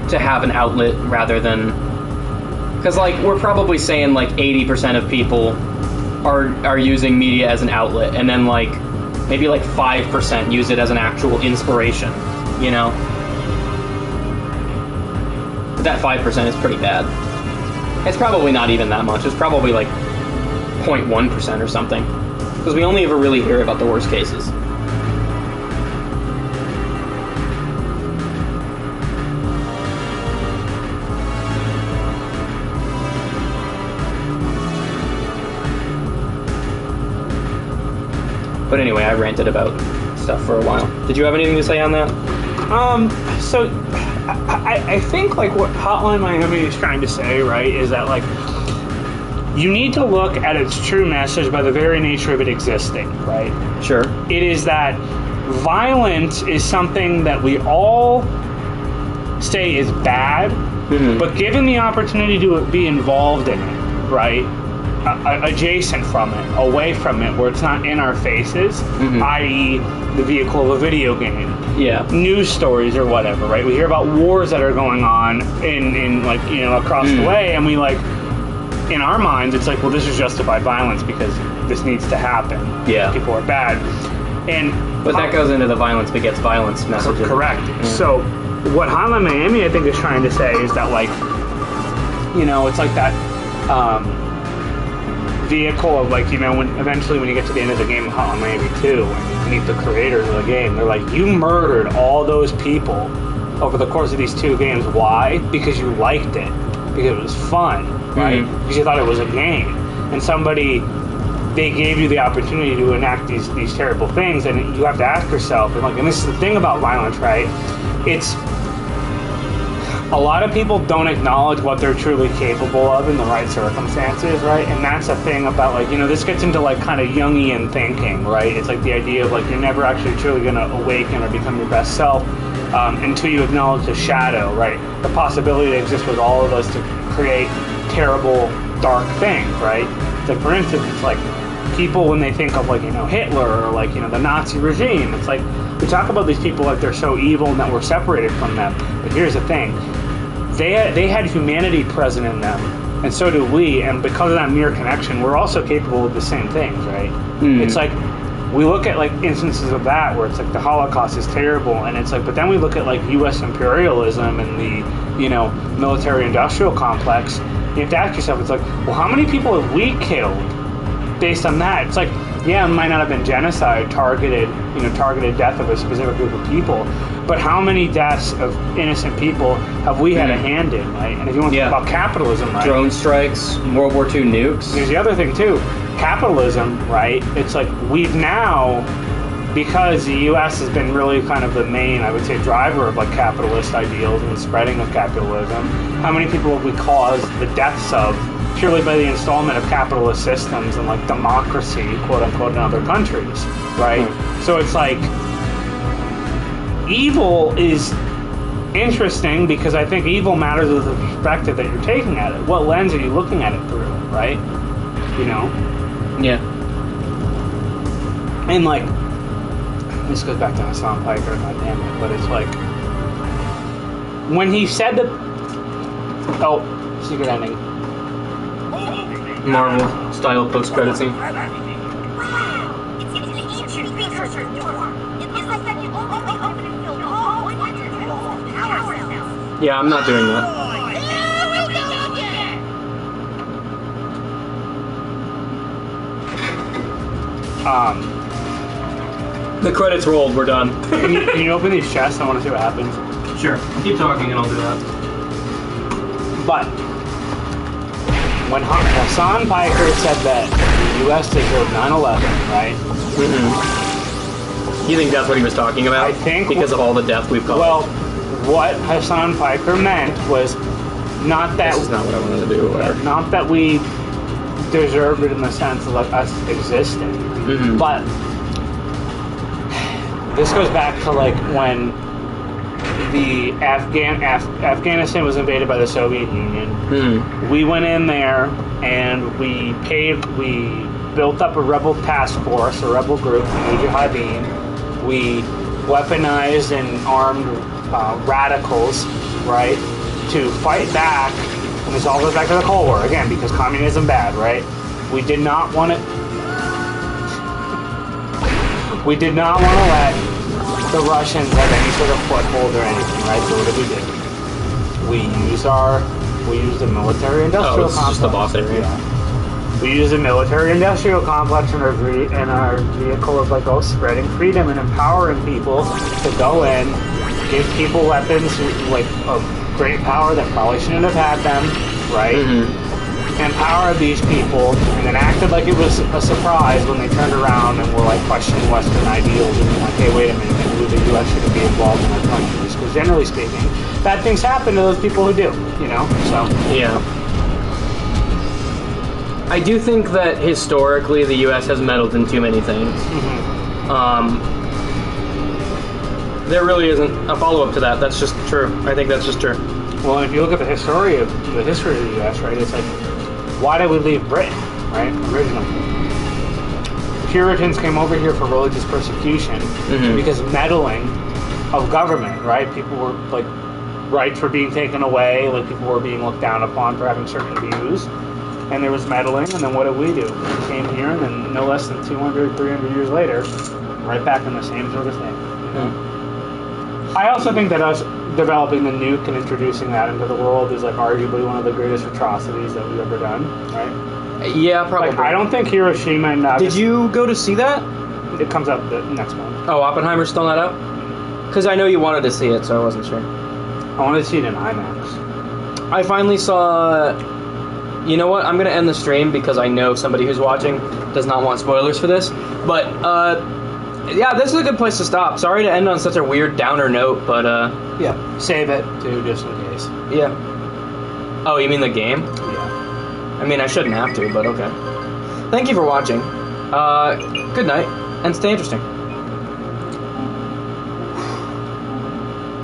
to have an outlet rather than, because like we're probably saying like 80% of people are using media as an outlet, and then like maybe like 5% use it as an actual inspiration, you know? But that 5% is pretty bad. It's probably not even that much. It's probably like 0.1% or something. Because we only ever really hear about the worst cases. But anyway, I ranted about stuff for a while. Did you have anything to say on that? So I think like what Hotline Miami is trying to say, right, is that like you need to look at its true message by the very nature of it existing, right? Sure. It is that violence is something that we all say is bad, but given the opportunity to be involved in it, right? Adjacent from it, away from it, where it's not in our faces, i.e. the vehicle of a video game. Yeah. News stories or whatever, right? We hear about wars that are going on in like, you know, across the way, and we like, in our minds, it's like, well, this is justified violence because this needs to happen. Yeah. People are bad. But that goes into the violence begets violence message. Correct. Yeah. So what Hotline Miami, I think, is trying to say is that, like, you know, it's like that vehicle of, like, you know, when eventually when you get to the end of the game of Hotline Miami 2 and you meet the creators of the game, they're like, you murdered all those people over the course of these 2 games. Why? Because you liked it. Because it was fun, right? Because you thought it was a game. And they gave you the opportunity to enact these terrible things, and you have to ask yourself, and this is the thing about violence, right? It's a lot of people don't acknowledge what they're truly capable of in the right circumstances, right? And that's a thing about, like, you know, this gets into like kind of Jungian thinking, right? It's like the idea of like you're never actually truly going to awaken or become your best self until you acknowledge the shadow, right? The possibility that exists with all of us to create terrible, dark things, right? It's like, for instance, it's like people when they think of, like, you know, Hitler or, like, you know, the Nazi regime, it's like we talk about these people like they're so evil and that we're separated from them. But here's the thing. They had humanity present in them, and so do we, and because of that mere connection, we're also capable of the same things, right? It's like, we look at, like, instances of that where it's like the Holocaust is terrible, and it's like, but then we look at, like, U.S. imperialism and the, you know, military-industrial complex. You have to ask yourself, it's like, well, how many people have we killed based on that? It's like, yeah, it might not have been genocide, targeted death of a specific group of people, but how many deaths of innocent people have we had a hand in, right? And if you want to talk about capitalism, right? Drone strikes, World War II nukes. There's the other thing, too. Capitalism, right? It's like we've now, because the U.S. has been really kind of the main, I would say, driver of, like, capitalist ideals and spreading of capitalism, how many people have we caused the deaths of purely by the installment of capitalist systems and, like, democracy, quote-unquote, in other countries, right? So it's like, evil is interesting because I think evil matters with the perspective that you're taking at it. What lens are you looking at it through, right? You know? Yeah. And, like, this goes back to Hassan Piker, God damn it, but it's like, when he said that, secret ending. Marvel style post-credit scene. Yeah, I'm not doing that. The credits rolled, we're done. Can you open these chests? I want to see what happens. Sure. Keep talking and I'll do that. But when Hassan Piker said that the U.S. deserved 9/11, right? You think that's what he was talking about? I think because of all the death we've caused. Well, what Hassan Piker meant was not that. This is not what I wanted to do. Not that we deserved it in the sense of, like, us existing, but this goes back to, like, when the Afghanistan was invaded by the Soviet Union. We went in there and we built up a rebel task force, a rebel group, Mujahideen. We weaponized and armed radicals, right, to fight back. And this all goes back to the Cold War again, because communism bad, right? We did not want to. We did not want to let the Russians have any sort of foothold or anything, right? So what did we do? We used the military-industrial complex. Just the boss area. Yeah. We used the military-industrial complex in our vehicle of, like, spreading freedom and empowering people to go in, give people weapons, like, of great power that probably shouldn't have had them, right? empowered these people, and then acted like it was a surprise when they turned around and were like questioning Western ideals and like, hey, wait a minute, maybe the U.S. shouldn't be involved in our countries. Because generally speaking, bad things happen to those people who do, you know? So Yeah. I do think that historically the U.S. has meddled in too many things. There really isn't a follow-up to that. That's just true. I think that's just true. well, if you look at the history of the U.S., right, it's like, why did we leave Britain, right, originally? Puritans came over here for religious persecution because meddling of government, right? People were, like, rights were being taken away, like, people were being looked down upon for having certain views, and there was meddling, and then what did we do? We came here, and then no less than 200, 300 years later, right back in the same sort of thing. You know? I also think that us developing the nuke and introducing that into the world is, like, arguably one of the greatest atrocities that we've ever done, right? Yeah, probably. Like, I don't think Hiroshima and Did you go to see that? It comes up the next one. Oh, Oppenheimer's still not out? Because I know you wanted to see it, so I wasn't sure. I wanted to see it in IMAX. I finally saw... You know what? I'm going to end the stream because I know somebody who's watching does not want spoilers for this. But, yeah, this is a good place to stop. Sorry to end on such a weird downer note, but, Yeah. Save it, too, just in case. yeah. Oh, you mean the game? Yeah. I mean, I shouldn't have to, but okay. Thank you for watching. Good night, and stay interesting.